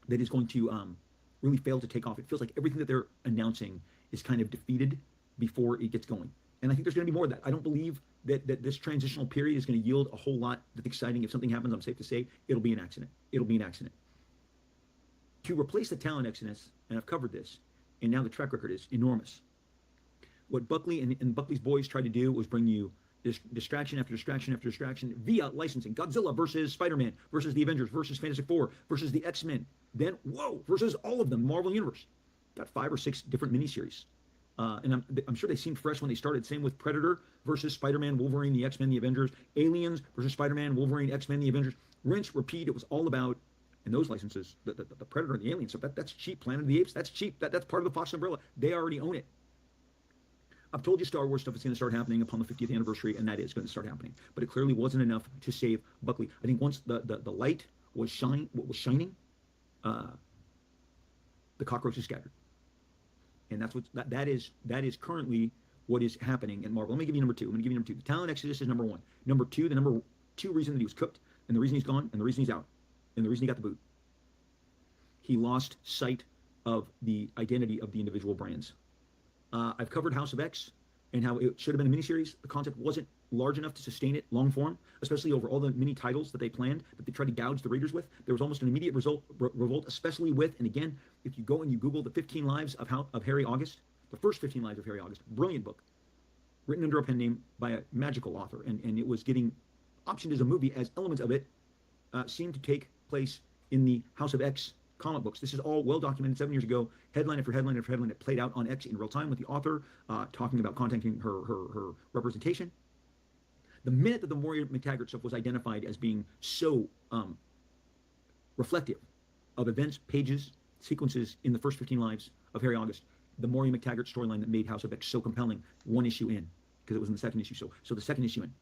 Speaker 10: that is going to really fail to take off. It feels like everything that they're announcing is kind of defeated before it gets going. And I think there's going to be more of that. I don't believe that this transitional period is going to yield a whole lot that's exciting. If something happens, I'm safe to say, it'll be an accident. It'll be an accident. To replace the talent exodus, and I've covered this, and now the track record is enormous. What Buckley and Buckley's boys tried to do was bring you distraction after distraction after distraction via licensing. Godzilla versus Spider-Man versus the Avengers versus Fantastic Four versus the X-Men. Then, versus all of them, Marvel Universe. Got 5 or 6 different miniseries. And I'm sure they seemed fresh when they started. Same with Predator versus Spider-Man, Wolverine, the X-Men, the Avengers. Aliens versus Spider-Man, Wolverine, X-Men, the Avengers. Rinse, repeat. It was all about And those licenses, the Predator and the Alien stuff, that's cheap. Planet of the Apes, that's cheap. That's part of the Fox umbrella. They already own it. I've told you Star Wars stuff is going to start happening upon the 50th anniversary, and that is going to start happening. But it clearly wasn't enough to save Buckley. I think once the light was shining, the cockroaches scattered. And that's that is currently what is happening in Marvel. Let me give you number two. The Talon Exodus is number one. Number two, the number two reason that he was cooked, and the reason he's gone, and the reason he's out, and the reason he got the boot. He lost sight of the identity of the individual brands. I've covered House of X and how it should have been a miniseries. The concept wasn't large enough to sustain it long form, especially over all the mini titles that they planned, that they tried to gouge the readers with. There was almost an immediate revolt, especially with, and again, if you go and you Google the 15 Lives of Harry August, the first 15 Lives of Harry August, brilliant book, written under a pen name by a magical author, and it was getting optioned as a movie as elements of it seemed to take place in the House of X comic books. This is all well documented 7 years ago, headline after headline after headline. It played out on X in real time with the author talking about contacting her representation. The minute that the Moira McTaggart stuff was identified as being so reflective of events, pages, sequences in the first 15 Lives of Harry August, the Moira McTaggart storyline that made House of X so compelling, one issue in, because it was in the second issue. So the second issue in,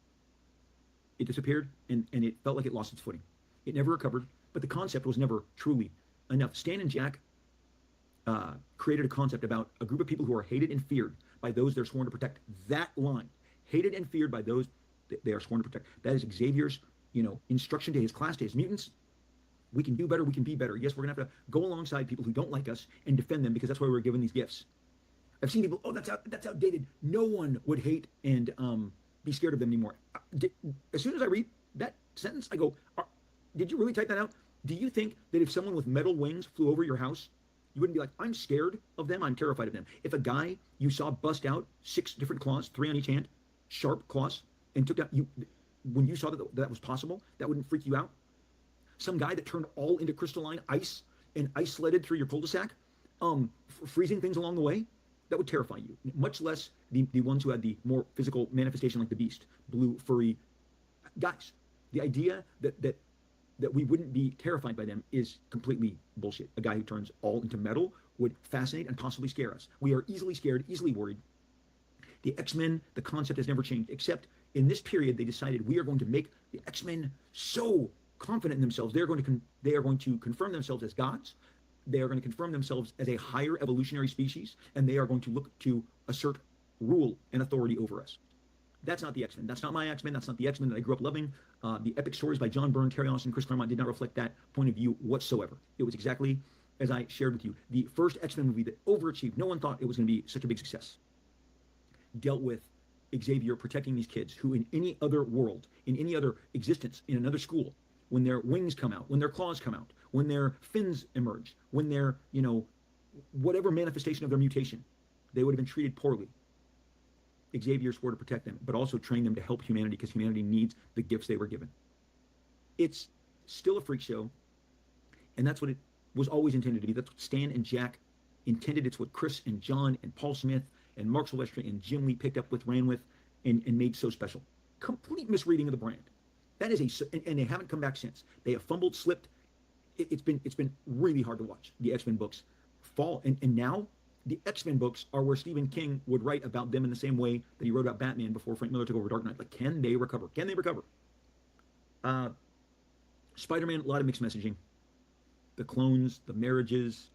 Speaker 10: it disappeared, and it felt like it lost its footing. It never recovered, but the concept was never truly enough. Stan and Jack created a concept about a group of people who are hated and feared by those they're sworn to protect. That line, hated and feared by those they are sworn to protect. That is Xavier's, instruction to his class, to his mutants. We can do better. We can be better. Yes, we're going to have to go alongside people who don't like us and defend them, because that's why we're given these gifts. I've seen people, that's outdated. No one would hate and be scared of them anymore. As soon as I read that sentence, I go, did you really type that out? Do you think that if someone with metal wings flew over your house, you wouldn't be like, I'm scared of them, I'm terrified of them? If a guy you saw bust out 6 different claws, 3 on each hand, sharp claws, and took down you, when you saw that was possible, that wouldn't freak you out? Some guy that turned all into crystalline ice and ice sledded through your cul-de-sac, freezing things along the way, that would terrify you. Much less the ones who had the more physical manifestation, like the beast, blue, furry guys. The idea that we wouldn't be terrified by them is completely bullshit. A guy who turns all into metal would fascinate and possibly scare us. We are easily scared, easily worried. The X-Men, the concept has never changed, except in this period they decided we are going to make the X-Men so confident in themselves. They are going to confirm themselves as gods. They are going to confirm themselves as a higher evolutionary species, and they are going to look to assert rule and authority over us. That's not the X-Men. That's not my X-Men. That's not the X-Men that I grew up loving. The epic stories by John Byrne, Terry Austin, Chris Claremont did not reflect that point of view whatsoever. It was exactly as I shared with you. The first X-Men movie that overachieved, no one thought it was going to be such a big success, dealt with Xavier protecting these kids who in any other world, in any other existence, in another school, when their wings come out, when their claws come out, when their fins emerge, when they're, whatever manifestation of their mutation, they would have been treated poorly. Xavier swore to protect them, but also train them to help humanity, because humanity needs the gifts they were given. It's still a freak show, and that's what it was always intended to be. That's what Stan and Jack intended. It's what Chris and John and Paul Smith and Mark Silvestri and Jim Lee picked up with, ran with, and made so special. Complete misreading of the brand. That is and they haven't come back since. They have fumbled, slipped. It's been really hard to watch the X-Men books fall, and now the X-Men books are where Stephen King would write about them in the same way that he wrote about Batman before Frank Miller took over Dark Knight. Like, can they recover? Can they recover? Spider-Man, a lot of mixed messaging. The clones, the marriages,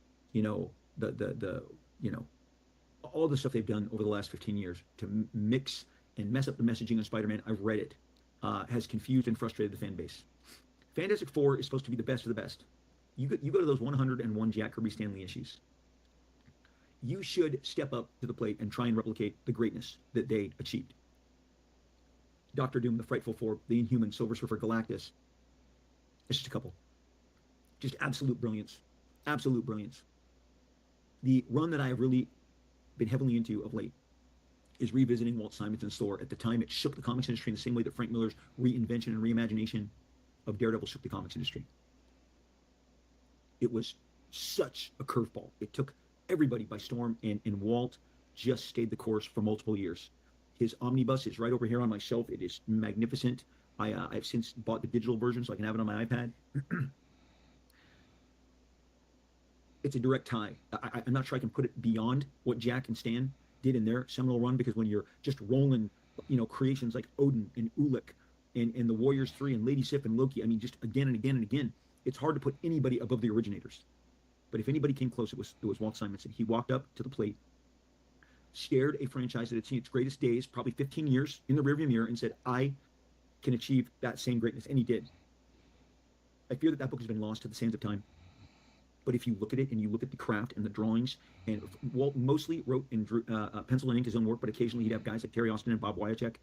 Speaker 10: all the stuff they've done over the last 15 years to mix and mess up the messaging on Spider-Man. I've read it. Has confused and frustrated the fan base. Fantastic Four is supposed to be the best of the best. You go to those 101 Jack Kirby Stan Lee issues. You should step up to the plate and try and replicate the greatness that they achieved. Doctor Doom, the Frightful Four, the Inhuman, Silver Surfer, Galactus. It's just a couple. Just absolute brilliance. Absolute brilliance. The run that I have really been heavily into of late is revisiting Walt Simonson's Thor. At the time, it shook the comics industry in the same way that Frank Miller's reinvention and reimagination of Daredevil shook the comics industry. It was such a curveball. It took everybody by storm, and Walt just stayed the course for multiple years. His omnibus is right over here on my shelf. It is magnificent. I've since bought the digital version so I can have it on my iPad. it's a direct tie. I'm not sure I can put it beyond what Jack and Stan did in their seminal run, because when you're just rolling, creations like Odin and Ulik and the Warriors 3 and Lady Sif and Loki, I mean, just again and again and again, it's hard to put anybody above the originators. But if anybody came close, it was Walt Simonson. He walked up to the plate, stared a franchise that had seen its greatest days, probably 15 years in the rearview mirror, and said, I can achieve that same greatness. And he did. I fear that book has been lost to the sands of time. But if you look at it and you look at the craft and the drawings, and Walt mostly wrote and drew, pencil and ink his own work, but occasionally he'd have guys like Terry Austin and Bob Wyacek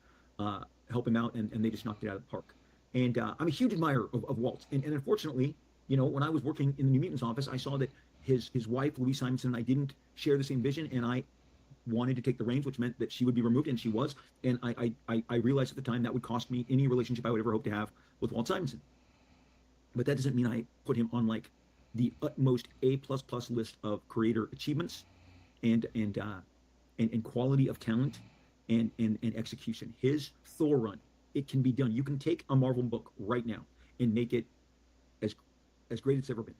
Speaker 10: help him out, and they just knocked it out of the park. And I'm a huge admirer of Walt. And unfortunately, when I was working in the New Mutants office, I saw that his wife, Louise Simonson, and I didn't share the same vision, and I wanted to take the reins, which meant that she would be removed, and she was. And I realized at the time that would cost me any relationship I would ever hope to have with Walt Simonson. But that doesn't mean I put him on like the utmost A++ list of creator achievements and quality of talent and execution. His Thor run, it can be done. You can take a Marvel book right now and make it as great as it's ever been.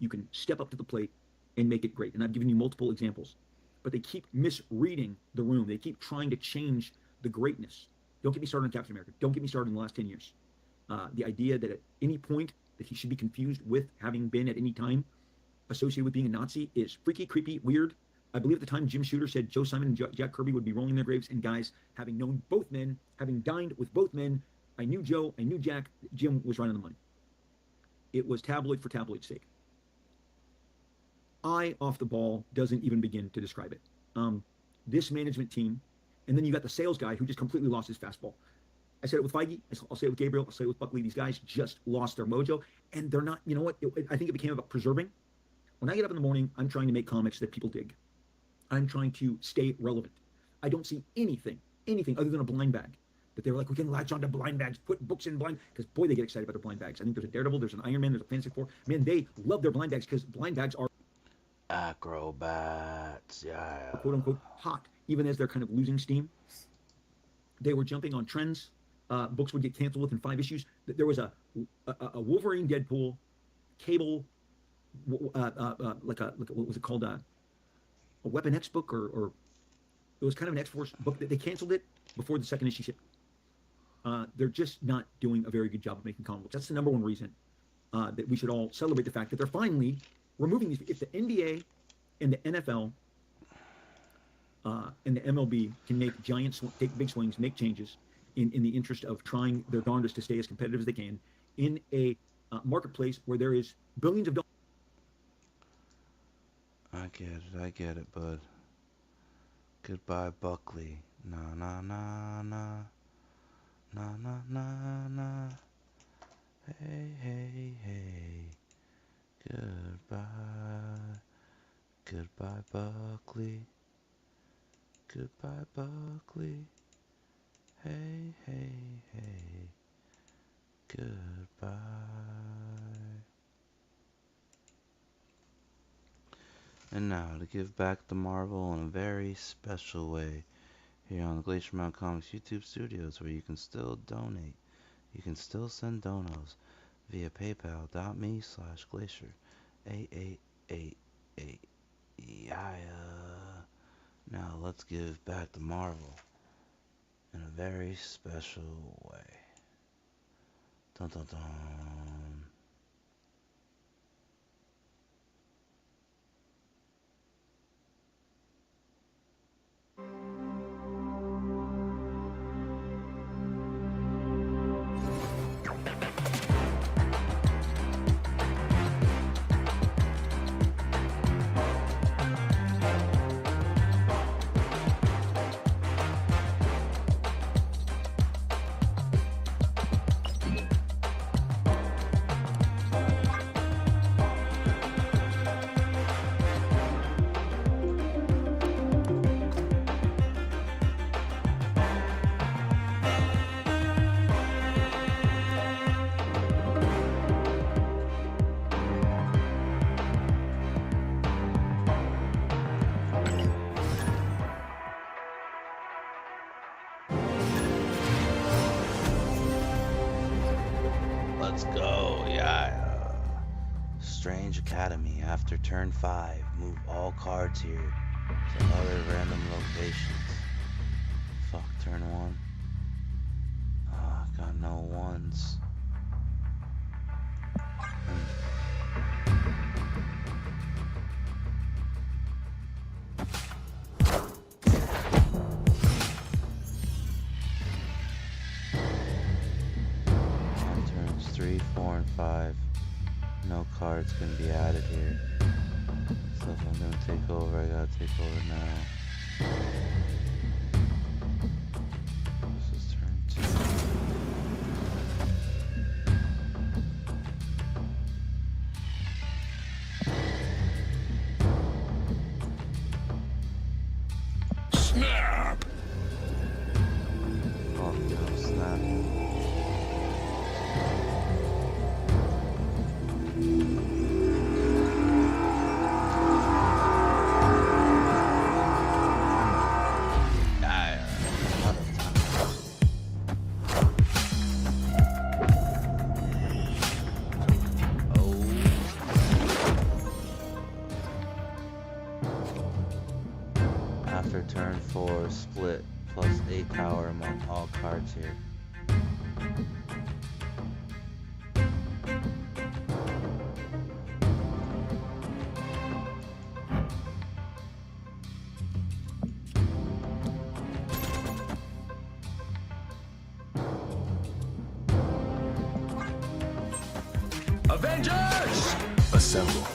Speaker 10: You can step up to the plate and make it great. And I've given you multiple examples, but they keep misreading the room. They keep trying to change the greatness. Don't get me started on Captain America. Don't get me started in the last 10 years. The idea that at any point that he should be confused with having been at any time associated with being a Nazi is freaky, creepy, weird. I believe at the time Jim Shooter said Joe Simon and Jack Kirby would be rolling their graves. And guys, having known both men, having dined with both men, I knew Joe, I knew Jack. Jim was right on the money. It was tabloid for tabloid's sake. Eye off the ball doesn't even begin to describe it. This management team, and then you got the sales guy who just completely lost his fastball. I said it with Feige, I'll say it with Gabriel, I'll say it with Buckley. These guys just lost their mojo, and they're not, I think it became about preserving. When I get up in the morning, I'm trying to make comics that people dig. I'm trying to stay relevant. I don't see anything other than a blind bag. That they were like, we can latch onto blind bags, put books in blind, because boy, they get excited about their blind bags. I think there's a Daredevil, there's an Iron Man, there's a Fantastic Four. Man, they love their blind bags because blind bags are
Speaker 21: acrobats, yeah,
Speaker 10: quote unquote hot, even as they're kind of losing steam. They were jumping on trends. Books would get canceled within 5 issues. There was a Wolverine Deadpool Cable, like what was it called? A Weapon X book, or it was kind of an X-Force book that they canceled it before the second issue shipped. They're just not doing a very good job of making comic books. That's the number one reason that we should all celebrate the fact that they're finally removing these. If the NBA and the NFL and the MLB can make take big swings, make changes in the interest of trying their darndest to stay as competitive as they can in a marketplace where there is billions of dollars.
Speaker 21: I get it, bud. Goodbye, Buckley. Na na na na. Na na na na. Hey, hey, hey. Goodbye. Goodbye, Buckley. Goodbye, Buckley. Hey, hey, hey. Goodbye. And now, to give back to Marvel in a very special way, here on the Glacier Mountain Comics YouTube studios, where you can still donate. You can still send donos via paypal.me/glacier8888. Yeah. Now let's give back to Marvel in a very special way. Dun dun dun. Strange Academy. After turn 5, move all cards here to other random locations. Fuck, turn 1. Ah, got no ones. On turns 3, 4, and 5, no cards can be added here. So if I'm gonna take over, I gotta take over now. This is turn 2.
Speaker 12: Snap!
Speaker 21: Oh, no, snap. After turn 4, split plus 8 power among all cards here.
Speaker 12: Avengers! Assemble.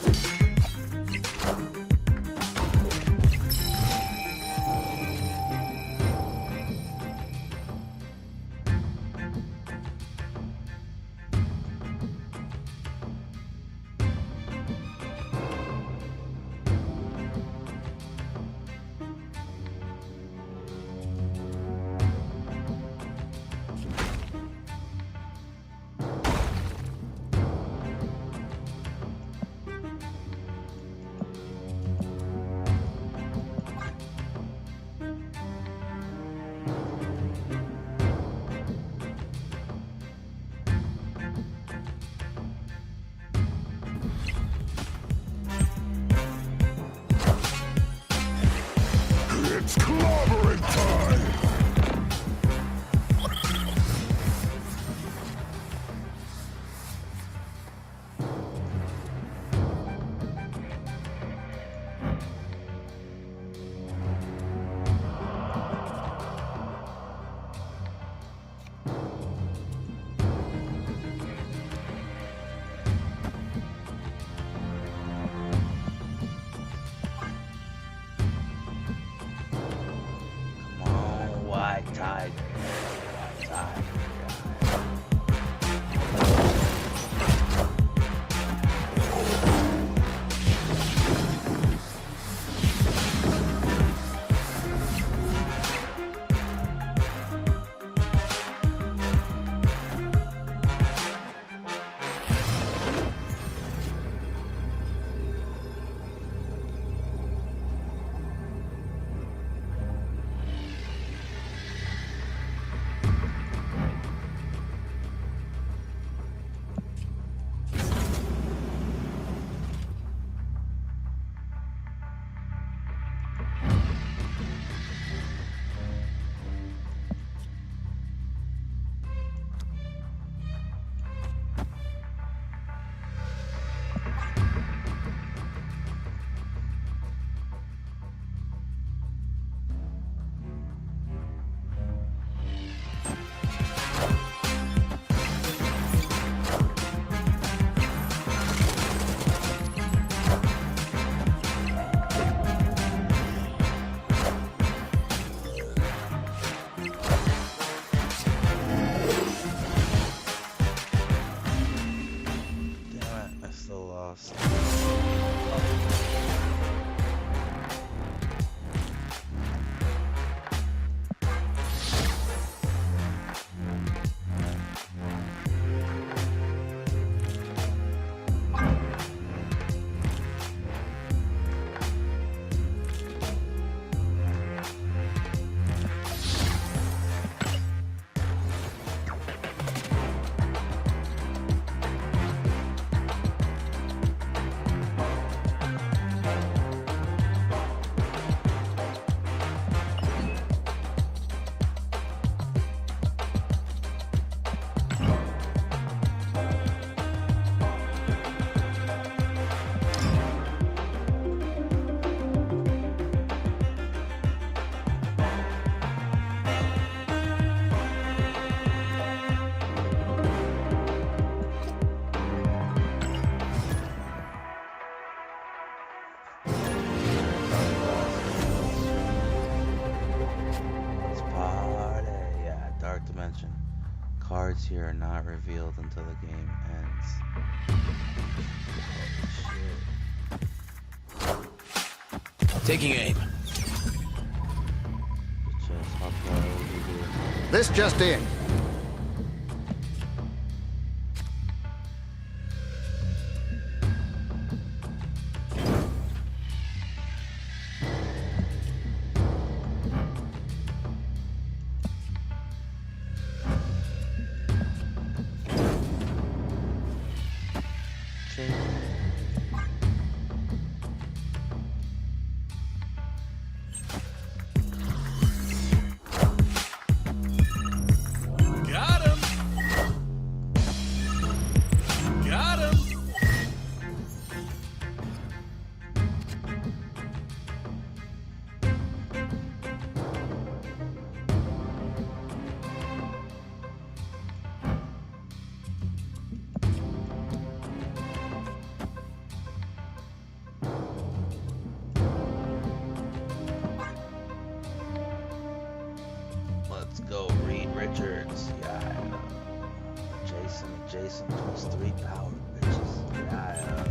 Speaker 21: to mention, cards here are not revealed until the game ends. Shit.
Speaker 5: Taking aim.
Speaker 2: This just in.
Speaker 9: Got him! Got him!
Speaker 21: Let's go, Reed Richards. Yeah. Jason plus 3 power, bitches. Yeah.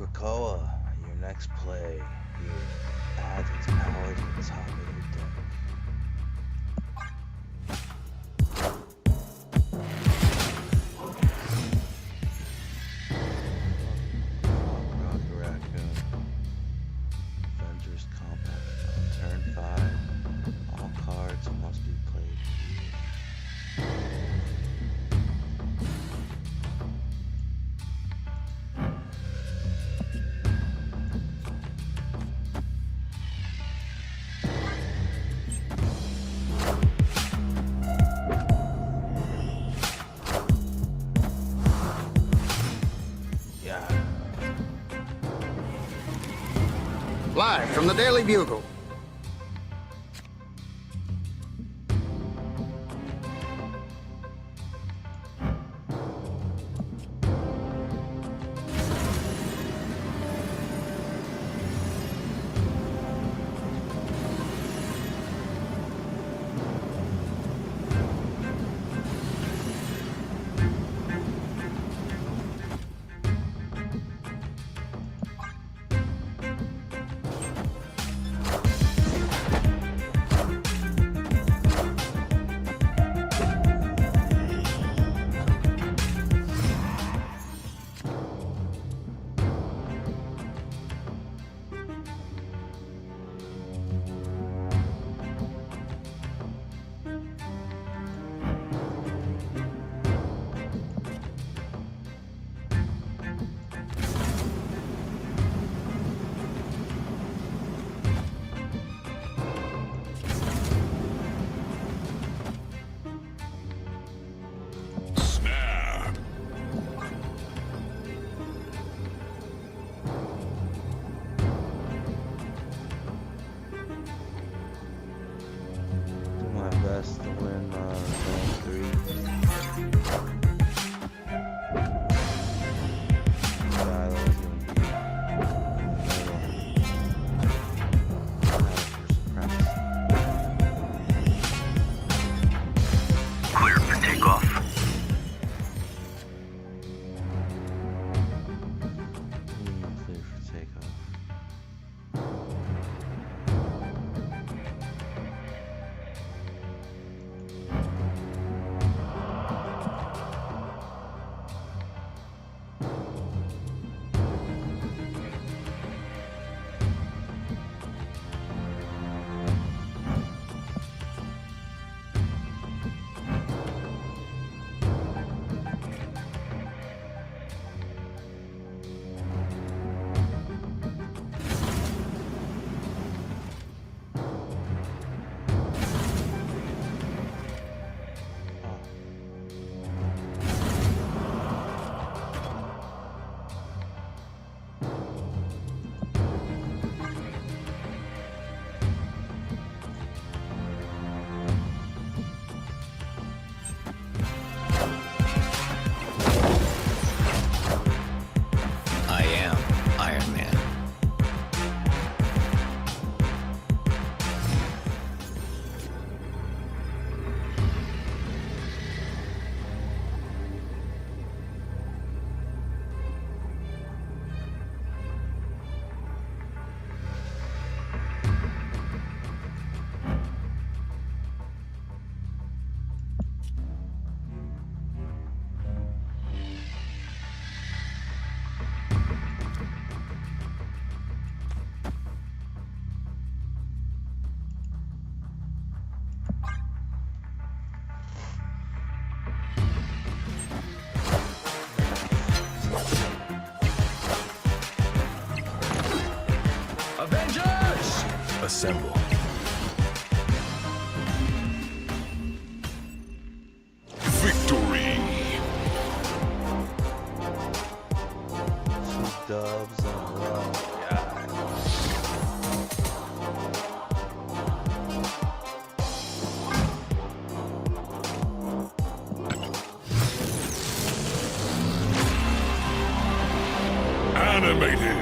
Speaker 15: Krakoa, your next play. You add its power to the top of your deck. Rocket Raccoon. Avengers Compact. On turn 5, all cards must be played here.
Speaker 12: Live from the Daily Bugle.
Speaker 15: Best to win zone 3. Shiloh's gonna be
Speaker 1: Clear for takeoff.
Speaker 15: Clear for takeoff.
Speaker 1: I am Iron Man.
Speaker 9: Avengers! Assemble. Victory!
Speaker 15: Dubs in a row.
Speaker 9: Animated!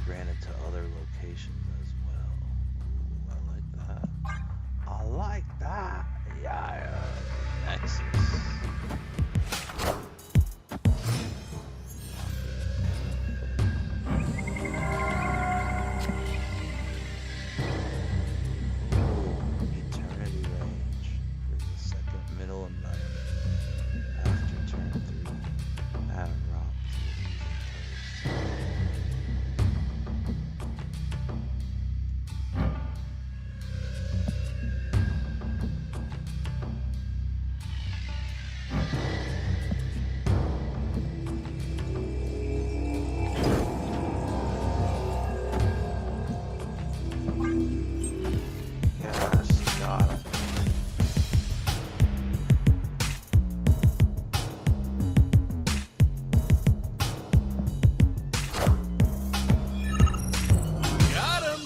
Speaker 21: granted to other locations as well. Ooh, I like that. I like that. Yeah, Nexus. Eternity range for the second middle environment after turn 3. Add a rock to the using Yes, got it.
Speaker 9: Got him!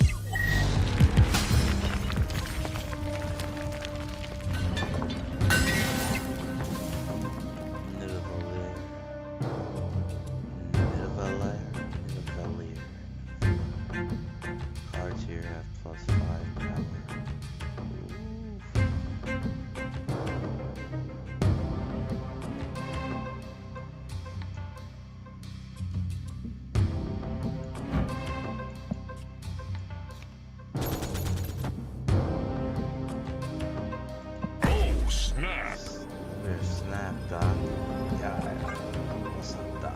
Speaker 21: Cards here have +5 power.
Speaker 9: Oh, snap!
Speaker 21: We're snapped up. Yeah, what's up, Doc?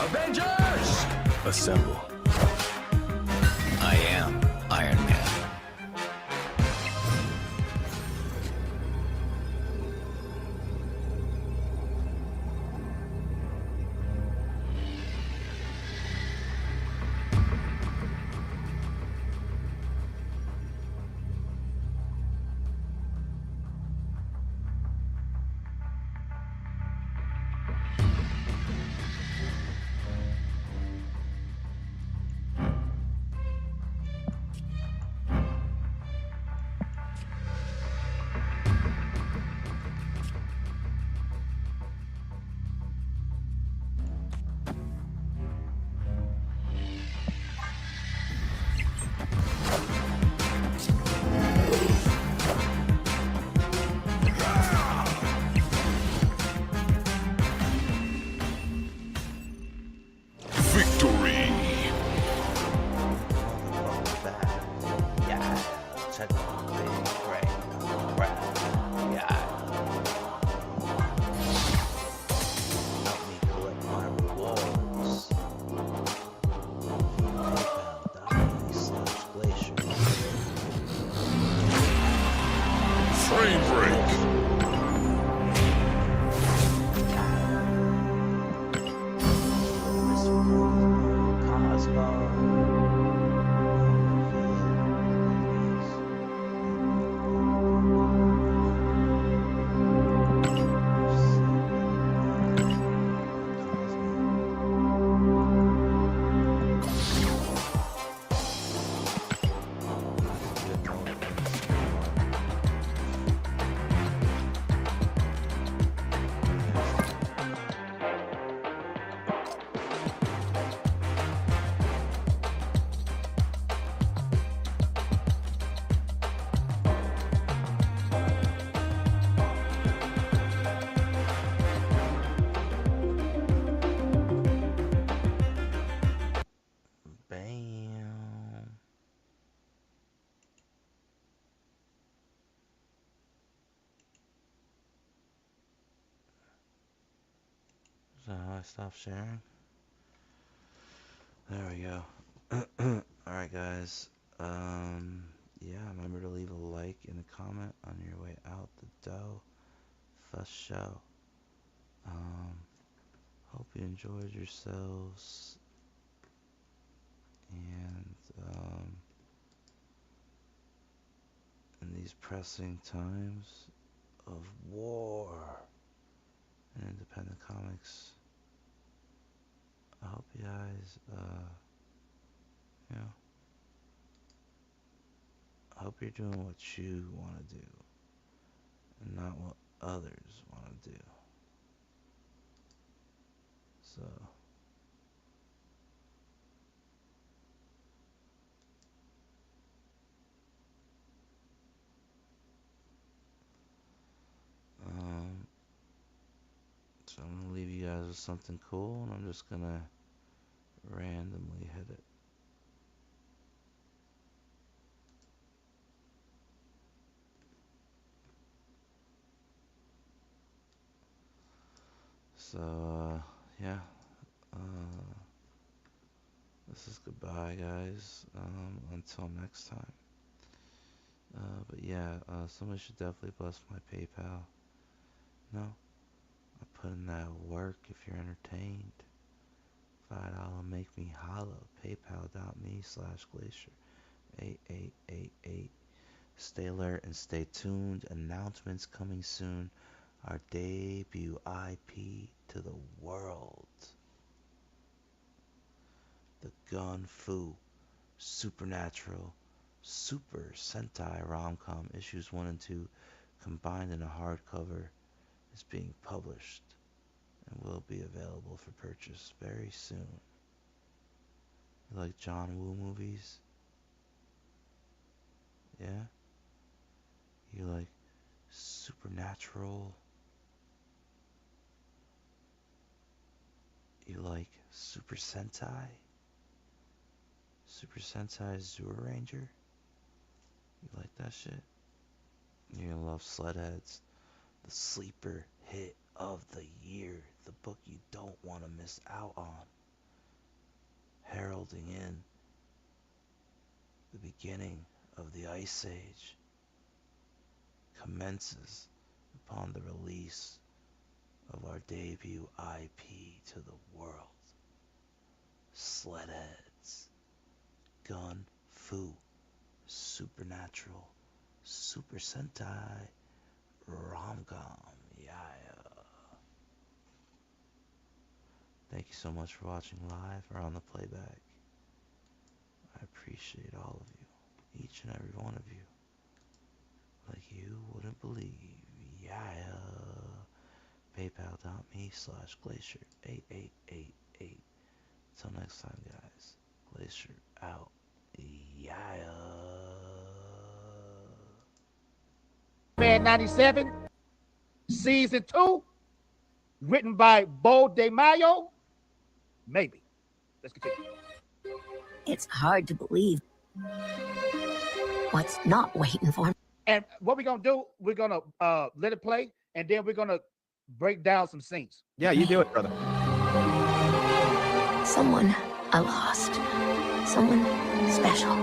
Speaker 9: Avengers! Assemble.
Speaker 2: I am Iron Man.
Speaker 9: Victory!
Speaker 21: Yeah, check out the great. Yeah. Help me collect my rewards. PayPal.me/glacier.
Speaker 9: Frame break!
Speaker 21: So I stop sharing. There we go. Alright guys. Yeah, remember to leave a like and a comment on your way out the door. For show. Hope you enjoyed yourselves. And in these pressing times of war and independent comics, I hope you guys, you know, I hope you're doing what you want to do and not what others want to do. So, so I'm gonna leave you guys with something cool, and I'm just gonna randomly hit it. So, yeah. This is goodbye, guys. Until next time. But yeah, somebody should definitely bless my PayPal. No, I put in that work if you're entertained. $5 make me holla. PayPal.me/Glacier 8888. Stay alert and stay tuned. Announcements coming soon. Our debut IP to the world. The Gun Fu Supernatural Super Sentai Rom-Com issues 1 and 2 combined in a hardcover is being published and will be available for purchase very soon. You like John Woo movies? Yeah? You like Supernatural? You like Super Sentai? Super Sentai Zuru Ranger? You like that shit? You're gonna love Sledheads, the sleeper hit of the year, the book you don't want to miss out on. Heralding in the beginning of the Ice Age commences upon the release of our debut IP to the world. Sledheads, Gun Fu, Supernatural, Super Sentai, Rom-Com. Yeah. Thank you so much for watching live or on the playback. I appreciate all of you, each and every one of you. Like you wouldn't believe. Yeah. PayPal.me/Glacier 8888. Until next time, guys. Glacier out. Yeah.
Speaker 11: Man 97, Season 2, written by Bo De Mayo. Maybe. Let's continue.
Speaker 19: It's hard to believe what's not waiting for me.
Speaker 11: And what we're going to do, we're going to let it play, and then we're going to break down some scenes.
Speaker 20: Yeah, you do it, brother.
Speaker 19: Someone I lost. Someone special.